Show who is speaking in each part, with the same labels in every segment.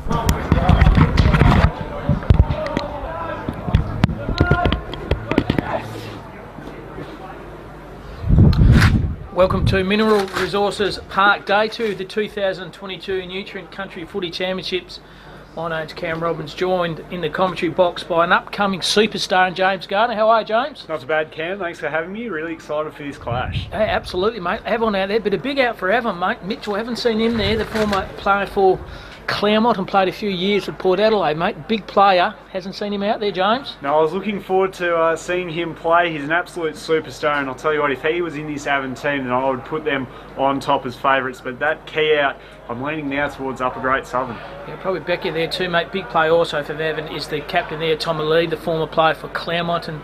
Speaker 1: Welcome to Mineral Resources Park Day 2 of the 2022 Nutrient Country Footy Championships. My name's Cam Robbins, joined in the commentary box by an upcoming superstar, James Gardner. How are you, James?
Speaker 2: Not too bad, Cam. Thanks for having me. Really excited for this clash.
Speaker 1: Hey, absolutely, mate. Avon out there, but a big out for Avon, mate. Mitchell, haven't seen him there, the former player for Claremont and played a few years with Port Adelaide, mate. Big player. Hasn't seen him out there, James?
Speaker 2: No, I was looking forward to seeing him play. He's an absolute superstar, and I'll tell you what, if he was in this Avon team, then I would put them on top as favourites. But that key out, I'm leaning now towards Upper Great Southern.
Speaker 1: Yeah, probably Becky there too, mate. Big play also for Avon is the captain there, Tommy Lee, the former player for Claremont, and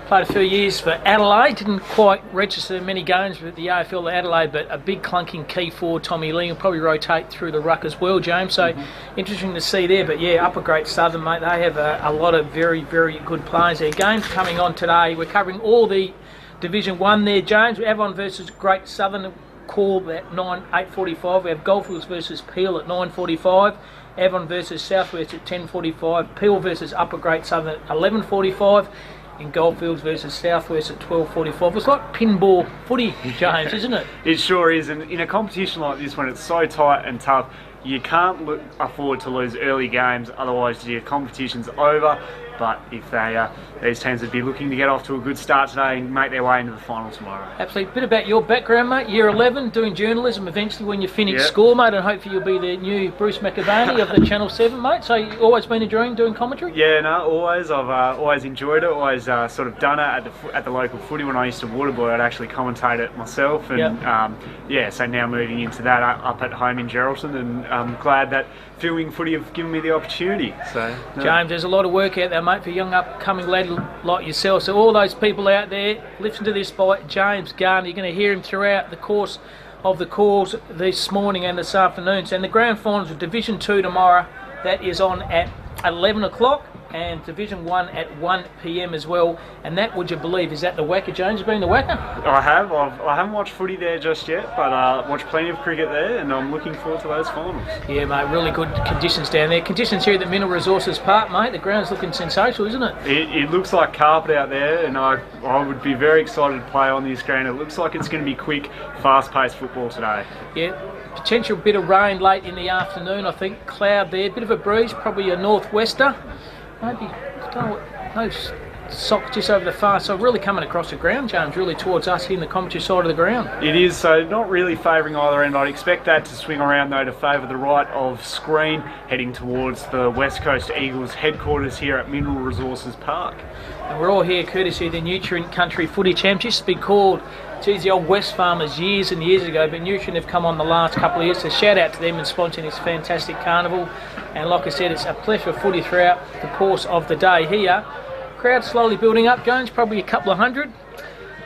Speaker 1: played a few years for Adelaide. Didn't quite register many games with the AFL Adelaide, but a big clunking key forward, Tommy Lee, will probably rotate through the ruck as well, James. So interesting to see there. But yeah, Upper Great Southern, mate, they have a lot of very, very good players there. Games coming on today. We're covering all the Division 1 there, James. Avon versus Great Southern call at 8:45. We have Goldfields versus Peel at 9:45. Avon versus Southwest at 10:45. Peel versus Upper Great Southern at 11:45. And Goldfields versus Southwest at 12:45. It's like pinball footy, James, isn't it?
Speaker 2: It sure is, and in a competition like this, when it's so tight and tough, you can't afford to lose early games, otherwise your competition's over. But if these teams would be looking to get off to a good start today and make their way into the final tomorrow.
Speaker 1: Absolutely. A bit about your background, mate. Year 11, doing journalism eventually when you finish school, mate, and hopefully you'll be the new Bruce McAvaney of the Channel 7, mate. So you've always been a dream doing commentary?
Speaker 2: Yeah, no, always. I've always enjoyed it, always sort of done it at the local footy. When I used to waterboy, I'd actually commentate it myself. And so now moving into that up at home in Geraldton, and I'm glad that filming footy have given me the opportunity. So
Speaker 1: James, there's a lot of work out there, mate, for a young upcoming lad like yourself. So all those people out there, listen to this by James Gardner. You're going to hear him throughout the course of the calls this morning and this afternoon. So in the grand finals of Division 2 tomorrow, that is on at 11 o'clock. And Division 1 at 1 p.m. as well. And that, would you believe, is that the Wacker, James? You've been the Wacker?
Speaker 2: I have. I haven't watched footy there just yet, but watched plenty of cricket there, and I'm looking forward to those finals. Yeah,
Speaker 1: mate, really good conditions down there. Conditions here at the Mineral Resources Park, mate. The ground's looking sensational, isn't it?
Speaker 2: It looks like carpet out there, and I would be very excited to play on this ground. It looks like it's going to be quick, fast-paced football today.
Speaker 1: Yeah. Potential bit of rain late in the afternoon, I think. Cloud there, bit of a breeze, probably a northwester. Maybe no sock just over the far side, really coming across the ground, James, really towards us here in the commentary side of the ground.
Speaker 2: It is, so not really favouring either end. I'd expect that to swing around though to favour the right of screen, heading towards the West Coast Eagles headquarters here at Mineral Resources Park.
Speaker 1: And we're all here courtesy of the Nutrient Country Footy Championships. It's been called, geez, the old West Farmers years and years ago, but Nutrient have come on the last couple of years, so shout out to them in sponsoring this fantastic carnival. And like I said, it's a pleasure of footy throughout the course of the day here. Crowd slowly building up, Jones, probably a couple of hundred.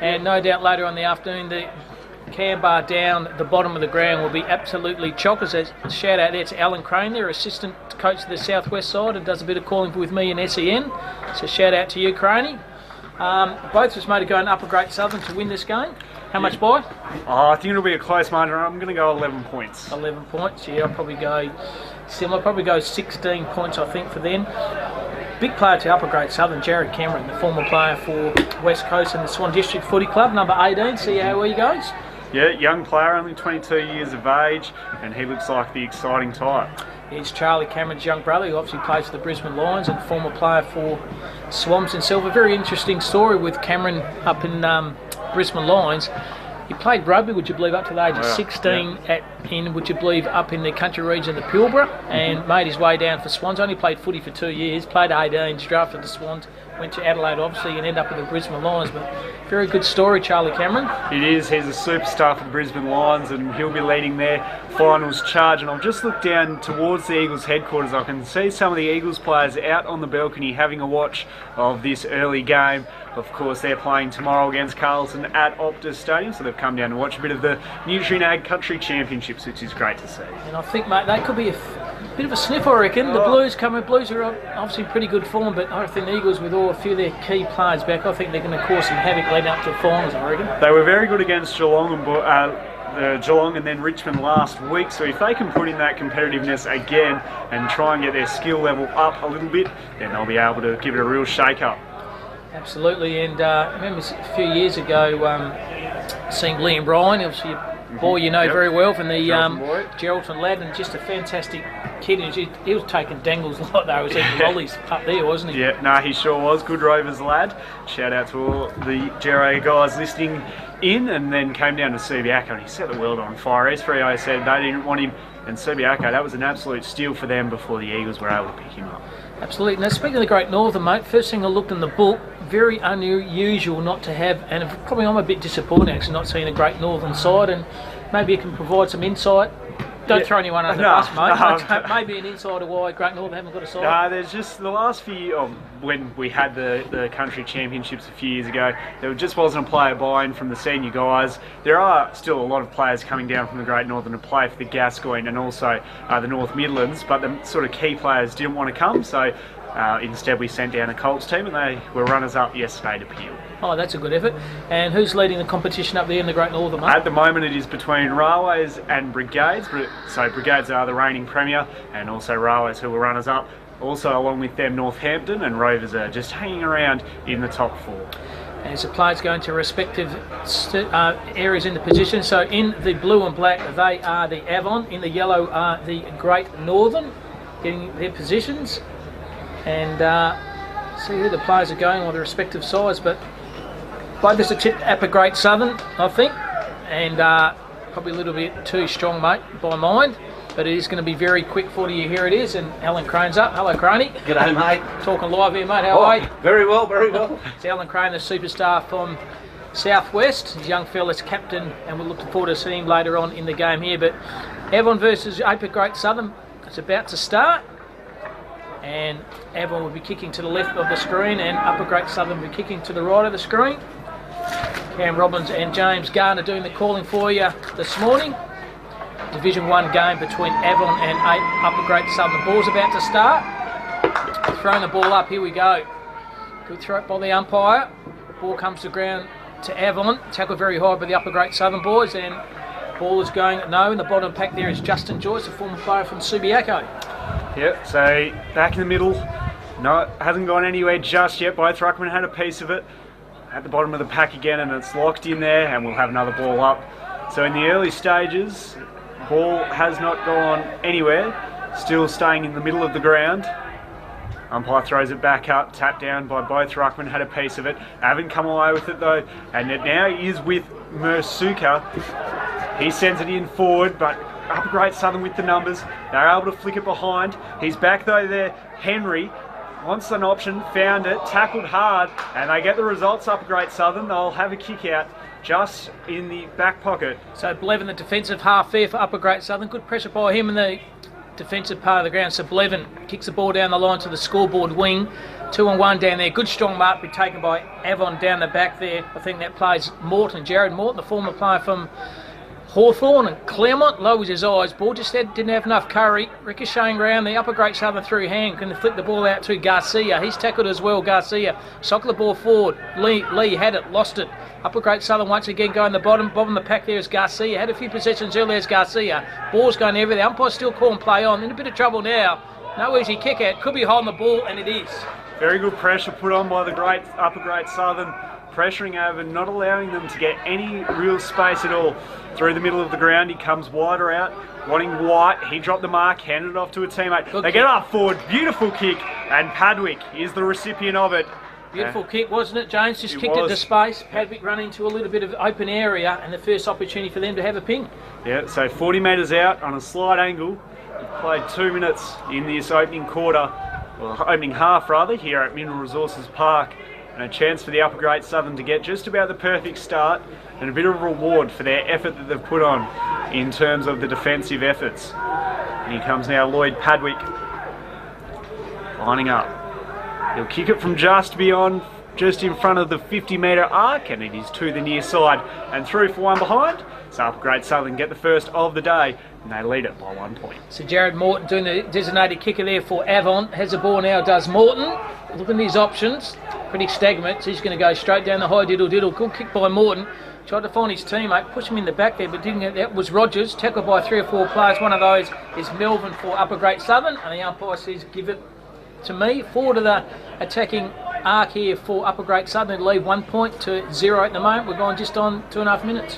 Speaker 1: And no doubt later on in the afternoon, the cam bar down the bottom of the ground will be absolutely chockers. A shout out there to Alan Crane, their assistant coach of the Southwest side, and does a bit of calling with me in SEN. So shout out to you, Craney. Both of us made it going Upper Great Southern to win this game. How much by?
Speaker 2: I think it'll be a close margin. I'm going to go 11 points. 11
Speaker 1: points, yeah, I'll probably go similar. Probably go 16 points, I think, for them. Big player to Upper Great Southern, Jared Cameron, the former player for West Coast and the Swan District Footy Club, number 18. See how he goes.
Speaker 2: Yeah, young player, only 22 years of age, and he looks like the exciting type.
Speaker 1: It's Charlie Cameron's young brother, who obviously plays for the Brisbane Lions and former player for Swans and Silver. Very interesting story with Cameron up in Brisbane Lions. He played rugby, would you believe, up to the age of 16 would you believe, up in the country region of the Pilbara, and made his way down for Swans. Only played footy for 2 years, played 18s, drafted the Swans, went to Adelaide obviously, and ended up with the Brisbane Lions. But very good story, Charlie Cameron.
Speaker 2: It is. He's a superstar for the Brisbane Lions, and he'll be leading their finals charge. And I've just looked down towards the Eagles headquarters. I can see some of the Eagles players out on the balcony having a watch of this early game. Of course, they're playing tomorrow against Carlton at Optus Stadium, so they've come down to watch a bit of the Nutrient Ag Country Championships, which is great to see.
Speaker 1: And I think, mate, they could be a bit of a sniff, I reckon. The Blues are obviously pretty good form, but I think the Eagles, with a few of their key players back, I think they're going to cause some havoc leading up to the finals, I reckon.
Speaker 2: They were very good against Geelong and Geelong and then Richmond last week. So if they can put in that competitiveness again and try and get their skill level up a little bit, then they'll be able to give it a real shake-up.
Speaker 1: Absolutely, and I remember a few years ago seeing Liam Bryan, obviously a boy you know very well from the Geraldton lad, and just a fantastic kid. And he was taking dangles like they was eating lollies up there, wasn't he?
Speaker 2: Yeah, no, he sure was. Good Rovers lad. Shout out to all the Gero guys listening in, and then came down to Subiaco and he set the world on fire. S3I said they didn't want him, and Subiaco, that was an absolute steal for them before the Eagles were able to pick him up.
Speaker 1: Absolutely. Now, speaking of the Great Northern, mate, first thing I looked in the book, very unusual not to have, and probably I'm a bit disappointed actually not seeing a Great Northern side, and maybe you can provide some insight. Don't throw anyone under the bus, mate. Maybe an insight of why Great Northern haven't got a side.
Speaker 2: No, there's just the last few, when we had the country championships a few years ago, there just wasn't a player buy-in from the senior guys. There are still a lot of players coming down from the Great Northern to play for the Gascoyne and also the North Midlands, but the sort of key players didn't want to come, so instead we sent down a Colts team and they were runners-up yesterday to Peel.
Speaker 1: Oh, that's a good effort. And who's leading the competition up there in the Great Northern, mate?
Speaker 2: At the moment it is between Railways and Brigades, so Brigades are the reigning premier and also Railways who were runners-up. Also along with them Northampton and Rovers are just hanging around in the top four.
Speaker 1: As the players go into respective areas in the position, so in the blue and black they are the Avon, in the yellow are the Great Northern, getting their positions. And see who the players are going on their respective sides, but both is a tip Upper Great Southern, I think, and probably a little bit too strong, mate, by mind, but it is going to be very quick for you. Here it is, and Alan Crane's up. Hello, Craney.
Speaker 3: G'day, mate.
Speaker 1: Talking live here, mate. How are you?
Speaker 3: Very well, very well.
Speaker 1: It's Alan Crane, the superstar from Southwest. He's a young fella's captain, and we're looking forward to seeing him later on in the game here. But Avon versus Upper Great Southern, it's about to start. And Avon will be kicking to the left of the screen, and Upper Great Southern will be kicking to the right of the screen. Cam Robbins and James Garner doing the calling for you this morning. Division 1 game between Avon and Upper Great Southern. The ball's about to start. Throwing the ball up, here we go. Good throw by the umpire. Ball comes to ground to Avon. Tackled very hard by the Upper Great Southern boys, and ball is going in the bottom pack there is Justin Joyce, a former player from Subiaco.
Speaker 2: Yep, so back in the middle. No, hasn't gone anywhere just yet. Both ruckmen had a piece of it. At the bottom of the pack again, and it's locked in there, and we'll have another ball up. So in the early stages, ball has not gone anywhere. Still staying in the middle of the ground. Umpire throws it back up, tapped down by both ruckmen, had a piece of it. Haven't come away with it though, and it now is with Mersuka. He sends it in forward, but Upper Great Southern with the numbers. They're able to flick it behind. He's back though there. Henry wants an option, found it, tackled hard, and they get the results. Upper Great Southern, they'll have a kick out just in the back pocket.
Speaker 1: So Blevin, the defensive half there for Upper Great Southern. Good pressure by him in the defensive part of the ground. So Blevin kicks the ball down the line to the scoreboard wing. 2-on-1 down there. Good strong mark be taken by Avon down the back there. I think that plays Morton, Jared Morton, the former player from Hawthorn, and Claremont lowers his eyes. Ball just didn't have enough curry. Ricocheting round the Upper Great Southern through hand. Can flick the ball out to Garcia. He's tackled as well, Garcia. Sock the ball forward. Lee had it, lost it. Upper Great Southern once again going the bottom of the pack there is Garcia. Had a few possessions earlier as Garcia. Ball's going everywhere. The umpire's still calling play on. In a bit of trouble now. No easy kick out. Could be holding the ball, and it is.
Speaker 2: Very good pressure put on by the Upper Great Southern. Pressuring Avon, not allowing them to get any real space at all. Through the middle of the ground, he comes wider out, wanting White. He dropped the mark, handed it off to a teammate. They get up forward, beautiful kick, and Padwick is the recipient of it.
Speaker 1: Beautiful kick, wasn't it, James? Just kicked it to space. Padwick run into a little bit of open area, and the first opportunity for them to have a ping.
Speaker 2: Yeah, so 40 metres out on a slight angle. We've played 2 minutes in this opening quarter, well, opening half rather, here at Mineral Resources Park. And a chance for the Upper Great Southern to get just about the perfect start and a bit of a reward for their effort that they've put on in terms of the defensive efforts. And here comes now Lloyd Padwick lining up. He'll kick it from just beyond, just in front of the 50-metre arc, and it is to the near side and through for one behind. So Upper Great Southern get the first of the day, and they lead it by 1 point.
Speaker 1: So Jared Morton doing the designated kicker there for Avon. Has the ball now, does Morton. Looking at his options, pretty stagnant. So he's going to go straight down the high diddle. Good kick by Morton. Tried to find his teammate, push him in the back there, but didn't get that. Was Rogers, tackled by 3 or 4 players. One of those is Melvin for Upper Great Southern, and the umpire says give it to me. Forward to the attacking arc here for Upper Great Southern. Lead 1 point to 0 at the moment. We're going just on 2.5 minutes.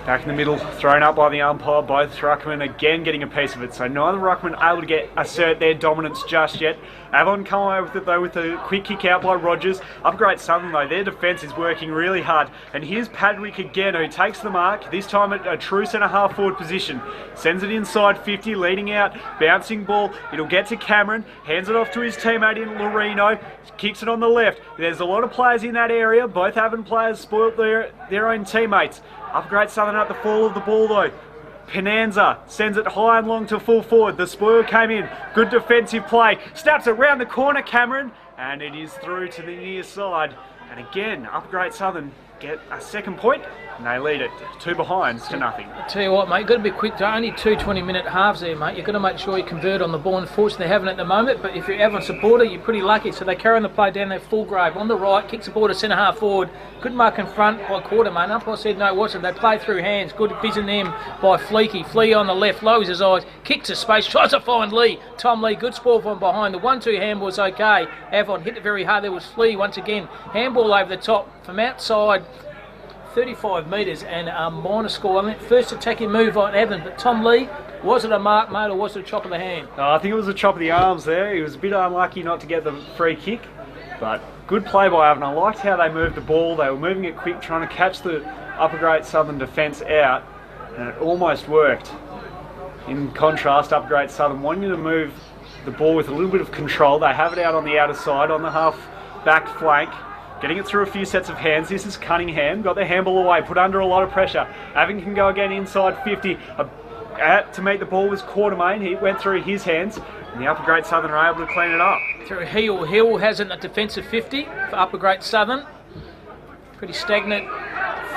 Speaker 2: Back in the middle, thrown up by the umpire, both ruckmen again getting a piece of it. So neither ruckman able to assert their dominance just yet. Avon come away with it though with a quick kick out by Rogers. Upper Great Southern though, their defence is working really hard. And here's Padwick again who takes the mark, this time at a true centre half forward position. Sends it inside 50, leading out, bouncing ball. It'll get to Cameron, hands it off to his teammate in Lorino, kicks it on the left. There's a lot of players in that area, both Avon players spoilt their own teammates. Upper Great Southern at the fall of the ball though. Penanza sends it high and long to full forward. The spoil came in. Good defensive play. Snaps it round the corner, Cameron. And it is through to the near side. And again, Upper Great Southern get a second point. And they lead it 2 behinds to nothing.
Speaker 1: I tell you what, mate, you've got to be quick. Only 2 20-minute halves there, mate. You've got to make sure you convert on the ball. Unfortunately, they haven't at the moment. But if you're Avon supporter, you're pretty lucky. So they carry on the play down there, Fullgrave on the right, kicks the ball to centre half forward. Good mark in front by quarter, mate. Umpire said no, watch it. They play through hands. Good vision them by Fleeky. Flee on the left, lowers his eyes, kicks to space, tries to find Lee. Tom Lee, good spoil from behind. The 1-2 handball was okay. Avon hit it very hard. There was Flee once again. Handball over the top from outside. 35 metres and a minor score. I mean, first attacking move on Evan, but Tom Lee, was it a mark, mate, or was it a chop of the hand?
Speaker 2: I think it was a chop of the arms there. He was a bit unlucky not to get the free kick, but good play by Evan. I liked how they moved the ball. They were moving it quick, trying to catch the Upper Great Southern defence out, and it almost worked. In contrast, Upper Great Southern wanting to move the ball with a little bit of control. They have it out on the outer side, on the half-back flank. Getting it through a few sets of hands. This is Cunningham. Got the handball away. Put under a lot of pressure. Avon can go again inside 50. To meet the ball was Quartermain. He went through his hands. And the Upper Great Southern are able to clean it up.
Speaker 1: Through Hill. Hill has it at defensive 50 for Upper Great Southern. Pretty stagnant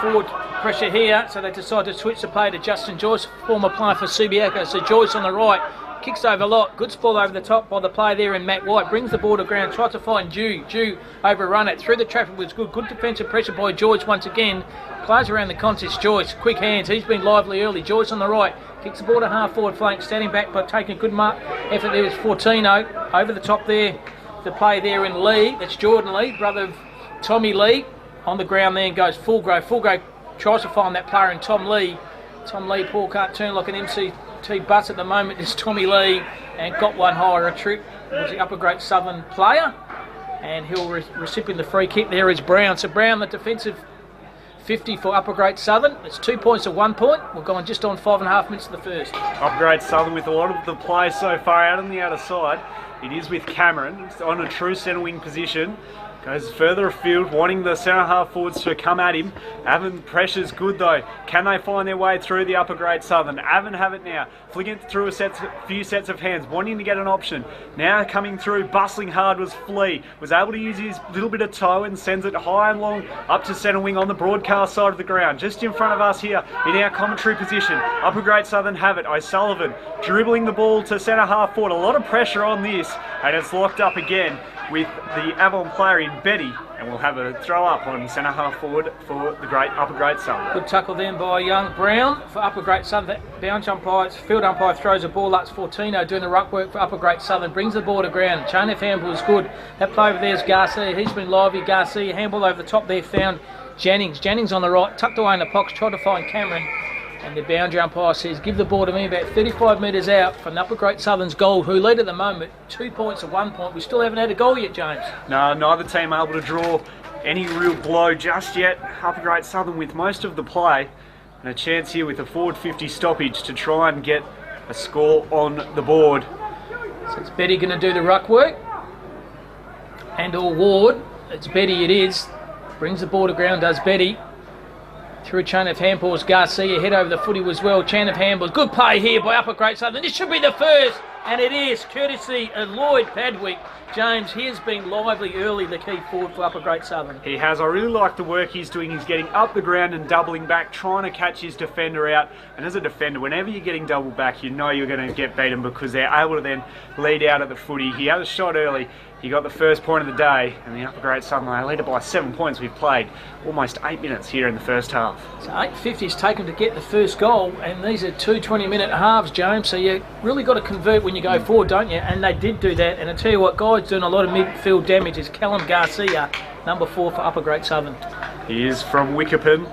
Speaker 1: forward pressure here. So they decide to switch the play to Justin Joyce, former player for Subiaco. So Joyce on the right. Kicks over a lot. Good spoil over the top by the play there in Matt White. Brings the ball to ground. Tries to find Jew. Jew overrun it. Through the traffic was good. Good defensive pressure by Joyce once again. Plays around the contest. Joyce. Quick hands. He's been lively early. Joyce on the right. Kicks the ball to half forward flank. Standing back by taking a good mark. Effort there was Fortino. Over the top there. The play there in Lee. That's Jordan Lee. Brother of Tommy Lee. On the ground there and goes Fullgrave. Fullgrave tries to find that player in Tom Lee. Tom Lee, Paul can't turn like an MCT bus at the moment. Is Tommy Lee and got one higher. A trip was the Upper Great Southern player, and he'll recipient the free kick. There is Brown. So Brown, the defensive 50 for Upper Great Southern. It's 2 points to 1 point. We're going just on 5.5 minutes of the first.
Speaker 2: Upper Great Southern with a lot of the play so far out on the outer side. It is with Cameron. It's on a true centre wing position. Goes further afield, wanting the centre half forwards to come at him. Avon pressure's good though. Can they find their way through the Upper Great Southern? Avon have it now. Flicking it through a few sets of hands, wanting to get an option. Now coming through, bustling hard was Flea. Was able to use his little bit of toe and sends it high and long up to centre wing on the broadcast side of the ground. Just in front of us here in our commentary position. Upper Great Southern have it. O'Sullivan dribbling the ball to centre half forward. A lot of pressure on this, and it's locked up again with the Avon player in Betty, and we'll have a throw up on centre half forward for the Upper Great Southern.
Speaker 1: Good tackle then by young Brown for Upper Great Southern. Bounce umpire, field umpire throws a ball up. Fortino doing the ruck work for Upper Great Southern. Brings the ball to ground. Chain of handball is good. That play over there is Garcia. He's been lively. Garcia handball over the top there found Jennings. Jennings on the right, tucked away in the box, tried to find Cameron. And the boundary umpire says, give the ball to me about 35 metres out from Upper Great Southern's goal, who lead at the moment, 2 points to 1 point. We still haven't had a goal yet, James.
Speaker 2: No, neither team able to draw any real blow just yet. Upper Great Southern with most of the play, and a chance here with a forward 50 stoppage to try and get a score on the board.
Speaker 1: So it's Betty going to do the ruck work. And or Ward. It's Betty, it is. Brings the ball to ground, does Betty. Through a chain of handballs, Garcia head over the footy as well. Chain of handballs, good play here by Upper Great Southern. This should be the first, and it is, courtesy of Lloyd Padwick. James, he has been lively early, the key forward for Upper Great Southern.
Speaker 2: He has. I really like the work he's doing. He's getting up the ground and doubling back, trying to catch his defender out. And as a defender, whenever you're getting double back, you know you're going to get beaten because they're able to then lead out at the footy. He had a shot early. He got the first point of the day, and the Upper Great Southern, they lead it by 7 points. We've played almost 8 minutes here in the first half.
Speaker 1: So 8.50's taken to get the first goal, and these are 2 20-minute halves, James, so you really got to convert when you go forward, don't you? And they did do that, and I tell you what, guys doing a lot of midfield damage is Callum Garcia, number 4 for Upper Great Southern.
Speaker 2: He is from Wickerpin,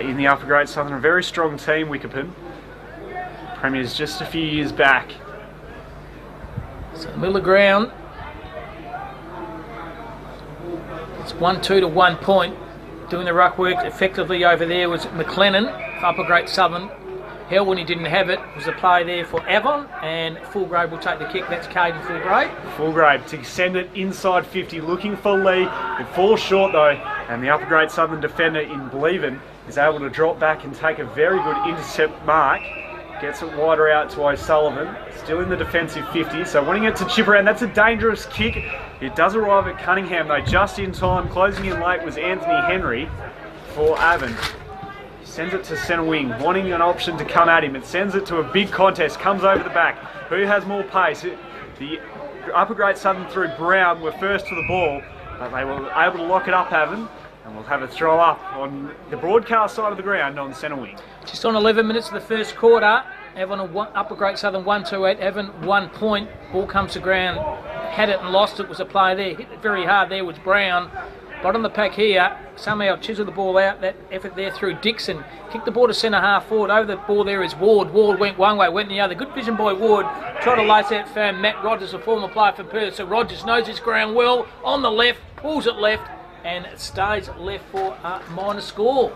Speaker 2: in the Upper Great Southern, a very strong team, Wickerpin. Premiers just a few years back.
Speaker 1: So the middle of the ground. It's 1-2 to 1 point. Doing the ruck work effectively over there was McLennan for Upper Great Southern. Hill, when he didn't have it, was a play there for Avon, and Fulgrave will take the kick. That's Caden Fulgrave.
Speaker 2: Fulgrave to send it inside 50, looking for Lee. It falls short though, and the Upper Great Southern defender in Believin is able to drop back and take a very good intercept mark. Gets it wider out to O'Sullivan, still in the defensive 50, so wanting it to chip around. That's a dangerous kick. It does arrive at Cunningham though, just in time. Closing in late was Anthony Henry for Avon. He sends it to centre wing, wanting an option to come at him. It sends it to a big contest, comes over the back. Who has more pace? The Upper Great Southern through Brown were first to the ball, but they were able to lock it up, Avon. And we'll have a throw up on the broadcast side of the ground on centre wing.
Speaker 1: Just on 11 minutes of the first quarter, Upper Great Southern 1-2-8, Evan 1 point. Ball comes to ground, had it and lost it, was a play there. Hit it very hard there was Brown. Bottom of the pack here, somehow chiselled the ball out. That effort there through Dixon. Kicked the ball to centre half forward. Over the ball there is Ward. Ward went one way, went the other. Good vision by Ward. Tried to lace out firm. Matt Rogers, a former player for Perth. So Rogers knows his ground well. On the left, pulls it left, and it stays left for a minor score.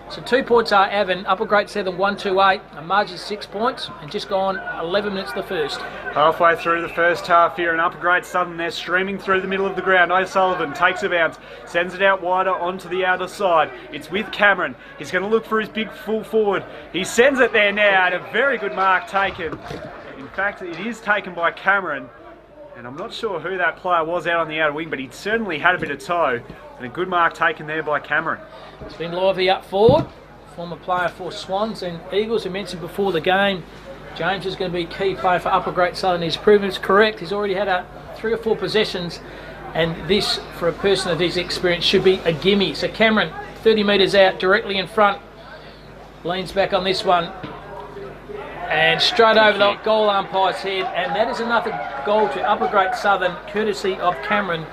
Speaker 1: So 2 points are Avon, Upper Great Southern 1-2-8, a margin 6 points, and just gone 11 minutes the first.
Speaker 2: Halfway through the first half here in Upper Great Southern, they're streaming through the middle of the ground. O'Sullivan takes a bounce, sends it out wider onto the outer side. It's with Cameron. He's going to look for his big full forward. He sends it there now, and a very good mark taken. In fact, it is taken by Cameron. And I'm not sure who that player was out on the outer wing, but he certainly had a bit of toe. And a good mark taken there by Cameron.
Speaker 1: It's been Lively up forward, former player for Swans and Eagles, who mentioned before the game. James is going to be a key player for Upper Great Southern. He's proven it's correct. He's already had 3 or 4 possessions, and this, for a person of his experience, should be a gimme. So Cameron, 30 metres out, directly in front, leans back on this one. And straight over the goal umpire's head, and that is another goal to Upper Great Southern, courtesy of Cameron.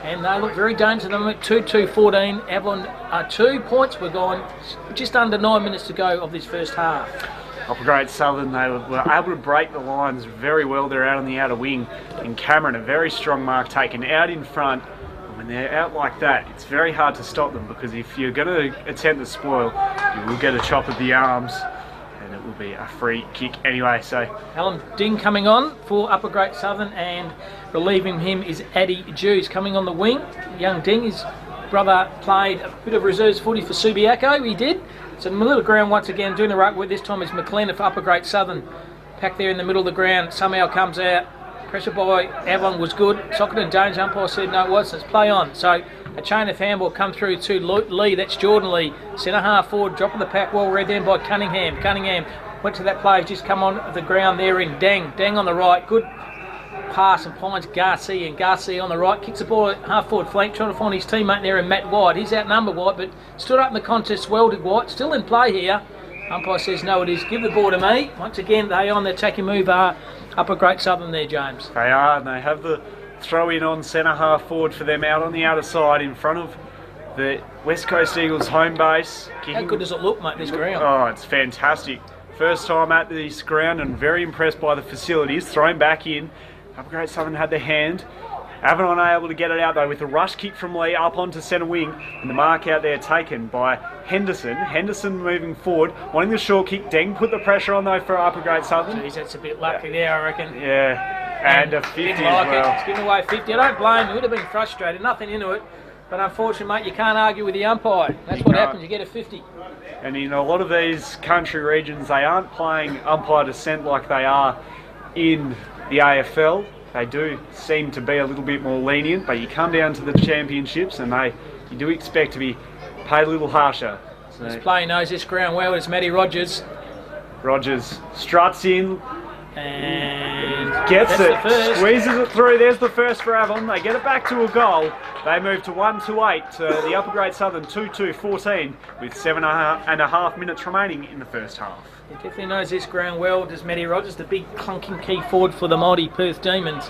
Speaker 1: And they look very dangerous to them at 2-2-14. Avalon 2 points were gone, just under 9 minutes to go of this first half.
Speaker 2: Upper Great Southern, they were able to break the lines very well. They're out on the outer wing. And Cameron, a very strong mark taken out in front. And when they're out like that, it's very hard to stop them, because if you're going to attempt to spoil, you will get a chop of the arms. And it will be a free kick anyway. So
Speaker 1: Alan Ding coming on for Upper Great Southern, and relieving him is Addy Jews coming on the wing. Young Ding, his brother played a bit of reserves footy for Subiaco, he did. So in the middle of the ground once again, doing the right work. This time is McLennan for Upper Great Southern. Packed there in the middle of the ground, somehow comes out. Pressure by Avalon was good. Socket and Jones, umpire said no it wasn't. It's play on. So a chain of handball come through to Lee, that's Jordan Lee. Centre half forward, dropping the pack, well read down by Cunningham. Cunningham went to that play, just come on the ground there in Dang. Dang on the right, good pass and finds Garcia, and Garcia on the right, kicks the ball at half forward flank, trying to find his teammate there in Matt White. He's outnumbered White, but stood up in the contest well, did White. Still in play here. Umpire says no it is, give the ball to me. Once again they on the attacking move are Upper Great Southern there, James.
Speaker 2: They are, and they have the throw in on centre half forward for them out on the outer side in front of the West Coast Eagles home base.
Speaker 1: How good does it look, mate, this ground?
Speaker 2: Oh, it's fantastic. First time at this ground and very impressed by the facilities. Thrown back in. Upper Great Southern had the hand. Avalon able to get it out though with a rush kick from Lee up onto centre wing, and the mark out there taken by Henderson. Henderson moving forward, wanting the short kick. Deng put the pressure on though for Upper Great Southern.
Speaker 1: Jeez, that's a bit lucky there, I reckon.
Speaker 2: Yeah, and a 50 as well.
Speaker 1: It's given away 50. I don't blame him. He would have been frustrated. Nothing into it. But unfortunately, mate, you can't argue with the umpire. That's what happens. You get a 50.
Speaker 2: And in a lot of these country regions, they aren't playing umpire dissent like they are in the AFL. They do seem to be a little bit more lenient, but you come down to the championships and you do expect to be paid a little harsher. So
Speaker 1: this player knows this ground well. It's Matty Rogers.
Speaker 2: Rogers struts in,
Speaker 1: And
Speaker 2: Gets
Speaker 1: that's
Speaker 2: it,
Speaker 1: the first.
Speaker 2: squeezes it through. There's the first for Avon. They get it back to a goal. They move to 1-8 to the Upper Great Southern 2-2-14 with 7.5 minutes remaining in the first half.
Speaker 1: He definitely knows this ground well, does Matty Rogers, the big clunking key forward for the mighty Perth Demons.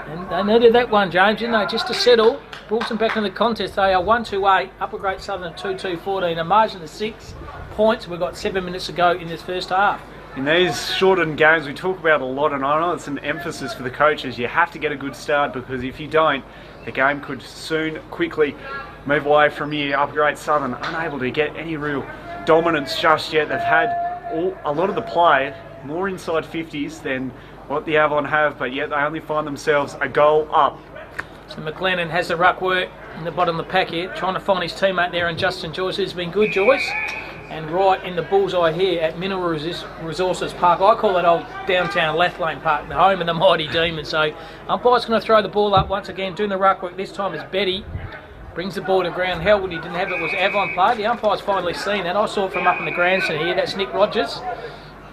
Speaker 1: And they needed that one, James, didn't they? Just to settle. Brought them back in the contest. They are 1-8, Upper Great Southern 2-2-14. A margin of 6 points. We've got 7 minutes to go in this first half.
Speaker 2: In these shortened games, we talk about a lot, and I know it's an emphasis for the coaches. You have to get a good start, because if you don't, the game could soon, quickly move away from you. Upper Great Southern unable to get any real dominance just yet. They've had a lot of the play, more inside 50s than what the Avon have, but yet they only find themselves a goal up.
Speaker 1: So McLennan has the ruck work in the bottom of the pack here, trying to find his teammate there, and Justin Joyce, who's been good, Joyce. And right in the bullseye here at Mineral Resources Park. I call it old downtown Lathlane Park, the home of the mighty Demons. So umpire's going to throw the ball up once again, doing the ruck work. This time is Betty. Brings the ball to ground. Hell, when he didn't have it, was Avon play. The umpire's finally seen that. I saw it from up in the grandstand here. That's Nick Rogers.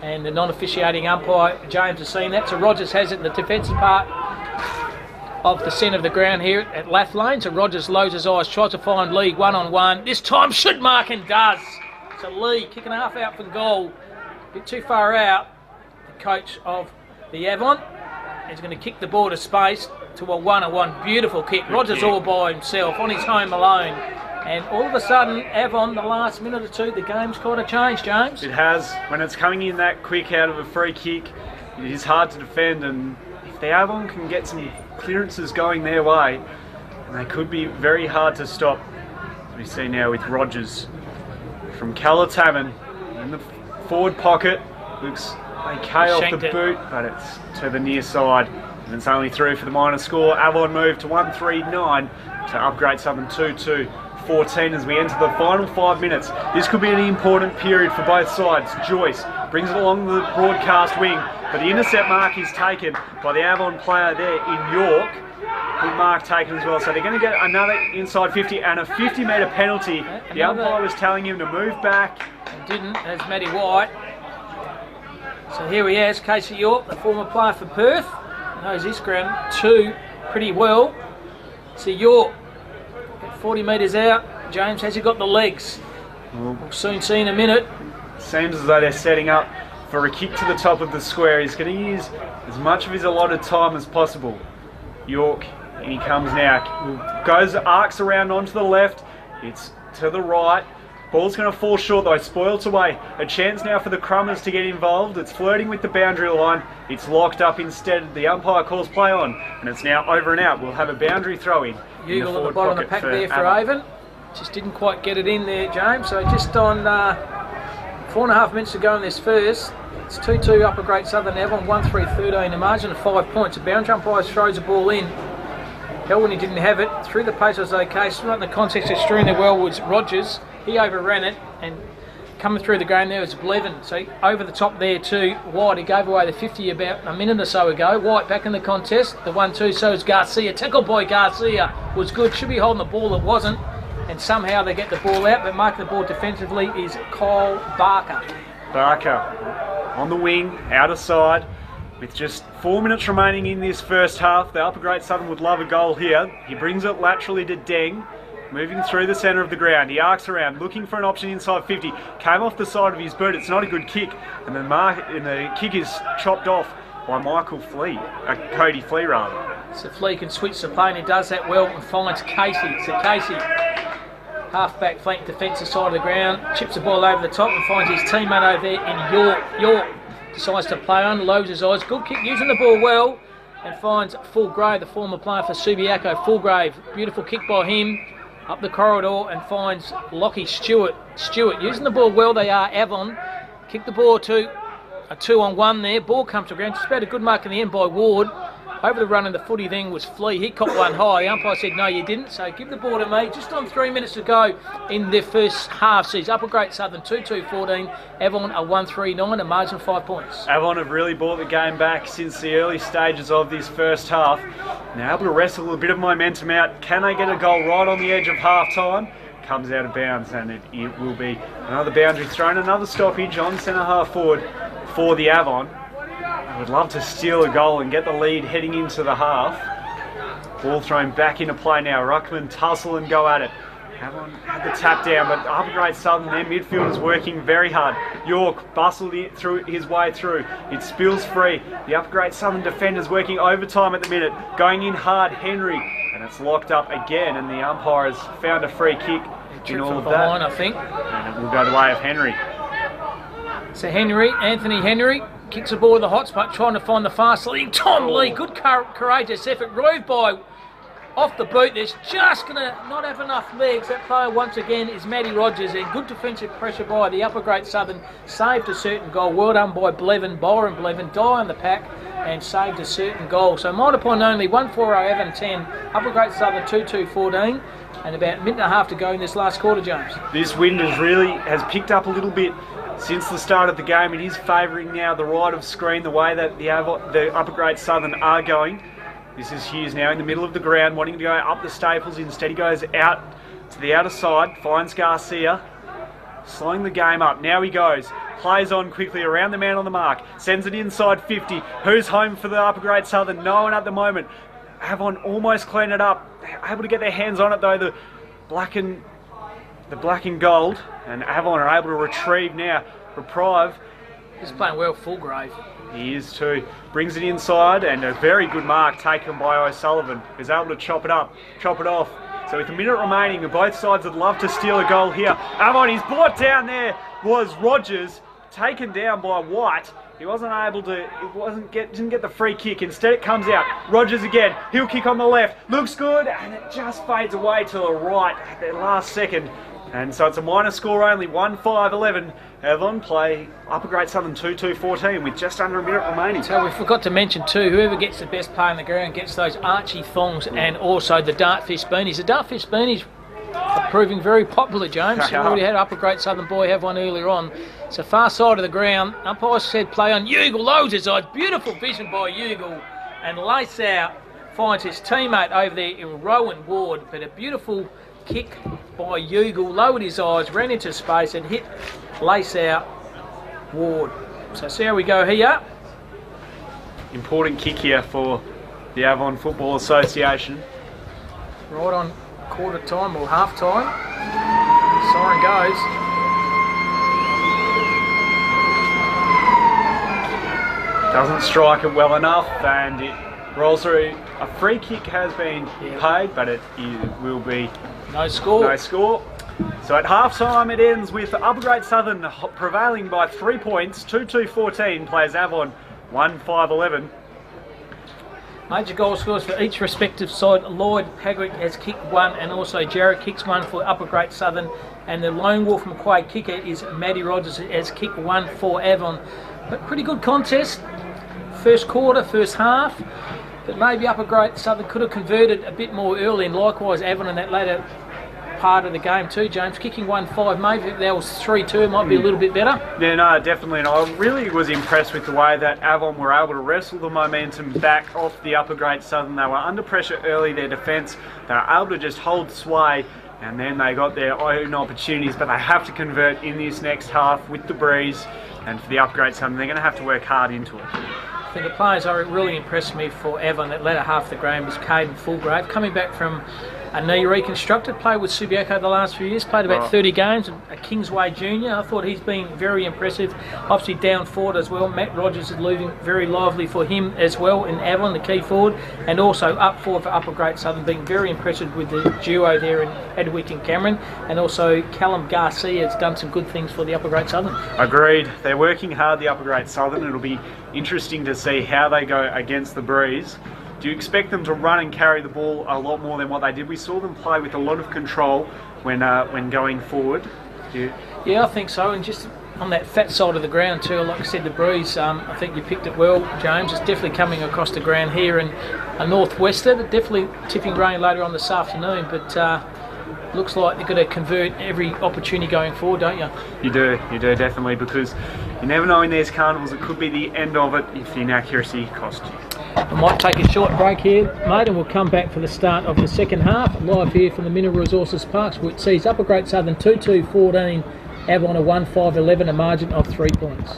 Speaker 1: And the non-officiating umpire, James, has seen that. So Rogers has it in the defensive part of the centre of the ground here at Lathlane. So Rogers loads his eyes, tries to find Lee one-on-one. This time should mark, and does. So Lee kicking half out from goal. A bit too far out. The coach of the Avon is going to kick the ball to space to a one-on-one. Beautiful kick. Rogers all by himself on his home alone. And all of a sudden, Avon, the last minute or two, the game's kind of changed, James.
Speaker 2: It has. When it's coming in that quick out of a free kick, it is hard to defend, and if the Avon can get some clearances going their way, they could be very hard to stop. As we see now with Rogers from Callataman in the forward pocket. Looks okay off the boot, but it's to the near side. And it's only through for the minor score. Avon move to 1-3-9 to Upper Great Southern 2-2-14 as we enter the final 5 minutes. This could be an important period for both sides. Joyce brings it along the broadcast wing, but the intercept mark is taken by the Avon player there in York. Good mark taken as well. So they're going to get another inside 50 and a 50-metre penalty. The umpire was telling him to move back.
Speaker 1: And didn't, as Matty White. So here he is, Casey York, the former player for Perth. Knows this ground too pretty well. So York, 40 metres out. James, has he got the legs? We'll soon see in a minute.
Speaker 2: Seems as though they're setting up for a kick to the top of the square. He's going to use as much of his allotted time as possible. York, in he comes now. Arcs around onto the left. It's to the right. Ball's going to fall short though. Spoilt away. A chance now for the Crummers to get involved. It's flirting with the boundary line. It's locked up instead. The umpire calls play on, and it's now over and out. We'll have a boundary throw in.
Speaker 1: Ugle at the bottom of the pack there for Avon. Just didn't quite get it in there, James. So just on 4.5 minutes to go in this first. It's 2-2 Upper Great Southern Avon, 1-3-13, a margin of 5 points. A boundary umpire throws the ball in. Elwyn, he didn't have it. Through the pace was okay. Still in the context of Strewn well was Rogers. He overran it, and coming through the game there was Blevin. So over the top there too, White, he gave away the 50 about a minute or so ago. White back in the contest, the 1-2, so is Garcia. Tackle by Garcia was good. Should be holding the ball, it wasn't. And somehow they get the ball out, but marking the ball defensively is Kyle Barker.
Speaker 2: Barker on the wing, outer side, with just 4 minutes remaining in this first half. The Upper Great Southern would love a goal here. He brings it laterally to Deng, moving through the centre of the ground. He arcs around, looking for an option inside 50. Came off the side of his boot. It's not a good kick, and the kick is chopped off by Cody Flea rather.
Speaker 1: So Flea can switch the play, and he does that well and finds Casey. So Casey, half-back flank defensive side of the ground, chips the ball over the top and finds his teammate over there in York. York decides to play on, loads his eyes. Good kick, using the ball well, and finds Fulgrave, the former player for Subiaco. Fulgrave, beautiful kick by him, up the corridor, and finds Lockie Stewart. Stewart using the ball well, they are. Avon kick the ball to a 2-on-1 there. Ball comes to ground, just about a good mark in the end by Ward. Over the run in the footy thing was Flea. He caught one high. The umpire said, no, you didn't. So give the ball to me. Just on 3 minutes to go in the first half. Sees Upper Great Southern 2-2-14. Avon a 1-3-9, a margin of 5 points.
Speaker 2: Avon have really brought the game back since the early stages of this first half. Now able to wrestle a bit of momentum out. Can they get a goal right on the edge of half time? Comes out of bounds, and it will be another boundary thrown. Another stoppage on centre half forward for the Avon. would love to steal a goal and get the lead heading into the half. Ball thrown back into play now. Ruckman tussle and go at it. Avon had the tap down, but Upper Great Southern, their midfielders working very hard. York bustled it through his way through. It spills free. The Upper Great Southern defenders working overtime at the minute. Going in hard, Henry. And it's locked up again, and the umpire has found a free kick in all of
Speaker 1: behind,
Speaker 2: that.
Speaker 1: I think.
Speaker 2: And it will go the way of Henry.
Speaker 1: So Anthony Henry, kicks the ball with the hot spot, trying to find the fast lead. Tom Lee, good courageous effort. Roved by off the boot. There's just going to not have enough legs. That player once again is Matty Rogers, and good defensive pressure by the Upper Great Southern. Saved a certain goal. Well done by Blevin, Byron Blevin. Die on the pack and saved a certain goal. So Mitre only 1-4-0 Avon 10. Upper Great Southern 2-2-14. And about a minute and a half to go in this last quarter, James.
Speaker 2: This wind has picked up a little bit since the start of the game. It is favouring now the right of screen, the way that the Upper Great Southern are going. This is Hughes now in the middle of the ground, wanting to go up the Staples. Instead he goes out to the outer side, finds Garcia, slowing the game up. Now he goes, plays on quickly around the man on the mark, sends it inside 50. Who's home for the Upper Great Southern? No one at the moment. Avon almost clean it up, able to get their hands on it though. The black and gold, and Avon are able to retrieve now. Reprieve.
Speaker 1: He's playing well, Fulgrave.
Speaker 2: He is too. Brings it inside, and a very good mark taken by O'Sullivan, who's able to chop it up, chop it off. So with a minute remaining, both sides would love to steal a goal here. Avon, he's brought down there, was Rogers, taken down by White. He wasn't able to, didn't get the free kick. Instead it comes out. Rogers again, he'll kick on the left. Looks good, and it just fades away to the right at the last second. And so it's a minor score only, 1-5-11. Avon play Upper Great Southern 2-2-14 with just under a minute remaining.
Speaker 1: So we forgot to mention too, whoever gets the best play on the ground gets those Archie thongs and also the Dartfish beanies. The Dartfish beanies are proving very popular, James. We've already had Upper Great Southern boy have one earlier on. It's a far side of the ground. Umpire said play on. Ugle loads his eyes. Beautiful vision by Ugle. And Lace out finds his teammate over there in Rowan Ward. But a beautiful kick by Ugle, lowered his eyes, ran into space and hit Lace out Ward. So see how we go here.
Speaker 2: Important kick here for the Avon Football Association.
Speaker 1: Right on quarter time or half time. Siren goes.
Speaker 2: Doesn't strike it well enough, and it rolls through. A free kick has been paid, but it will be
Speaker 1: no score.
Speaker 2: No score. So at half-time it ends with Upper Great Southern prevailing by 3 points. 2-2-14 plays Avon 1-5-11.
Speaker 1: Major goal scorers for each respective side. Lloyd Hagrick has kicked one, and also Jarrett kicks one for Upper Great Southern. And the Lone Wolf Macquarie kicker is Matty Rogers, has kicked one for Avon. But pretty good contest. First quarter, first half. But maybe Upper Great Southern could have converted a bit more early, and likewise Avon in that later part of the game too, James. Kicking 1-5, maybe if that was 3-2, it might be a little bit better. Yeah,
Speaker 2: no, definitely. And I really was impressed with the way that Avon were able to wrestle the momentum back off the Upper Great Southern. They were under pressure early, their defence. They were able to just hold sway, and then they got their own opportunities, but they have to convert in this next half with the breeze. And for the Upper Great Southern, they're going to have to work hard into it.
Speaker 1: I think the players are really impressed me for Avon that latter half of the game was Caden Fulgrave, coming back from a knee reconstructed, played with Subiaco the last few years, played about 30 games, a Kingsway junior. I thought he's been very impressive. Obviously down forward as well, Matt Rogers is moving very lively for him as well in Avon, the key forward, and also up forward for Upper Great Southern, being very impressive with the duo there in Hedwick and Cameron, and also Callum Garcia has done some good things for the Upper Great Southern.
Speaker 2: Agreed. They're working hard, the Upper Great Southern. It'll be interesting to see how they go against the breeze. Do you expect them to run and carry the ball a lot more than what they did? We saw them play with a lot of control when going forward.
Speaker 1: Yeah, I think so. And just on that fat side of the ground too, like I said, the breeze, I think you picked it well, James. It's definitely coming across the ground here in a northwester. Definitely tipping rain later on this afternoon, but looks like they're going to convert every opportunity going forward, don't you? You do definitely, because you never know in these carnivals, it could be the end of it if the inaccuracy costs you. I might take a short break here, mate, and we'll come back for the start of the second half, live here from the Mineral Resources Parks, which sees Upper Great Southern 2-2-14, Avon a 1-5-11, a margin of 3 points.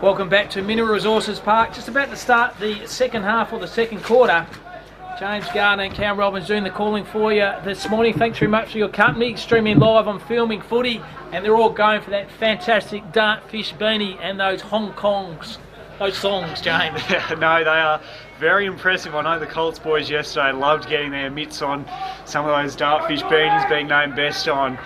Speaker 1: Welcome back to Mineral Resources Park. Just about to start the second half or the second quarter. James Gardner and Cam Robbins doing the calling for you this morning. Thanks very much for your company. Streaming live on Filming Footy, and they're all going for that fantastic Dartfish beanie and those Hong Kongs. Those songs, James.
Speaker 2: Yeah, no, they are very impressive. I know the Colts boys yesterday loved getting their mitts on some of those Dartfish beanies being named best on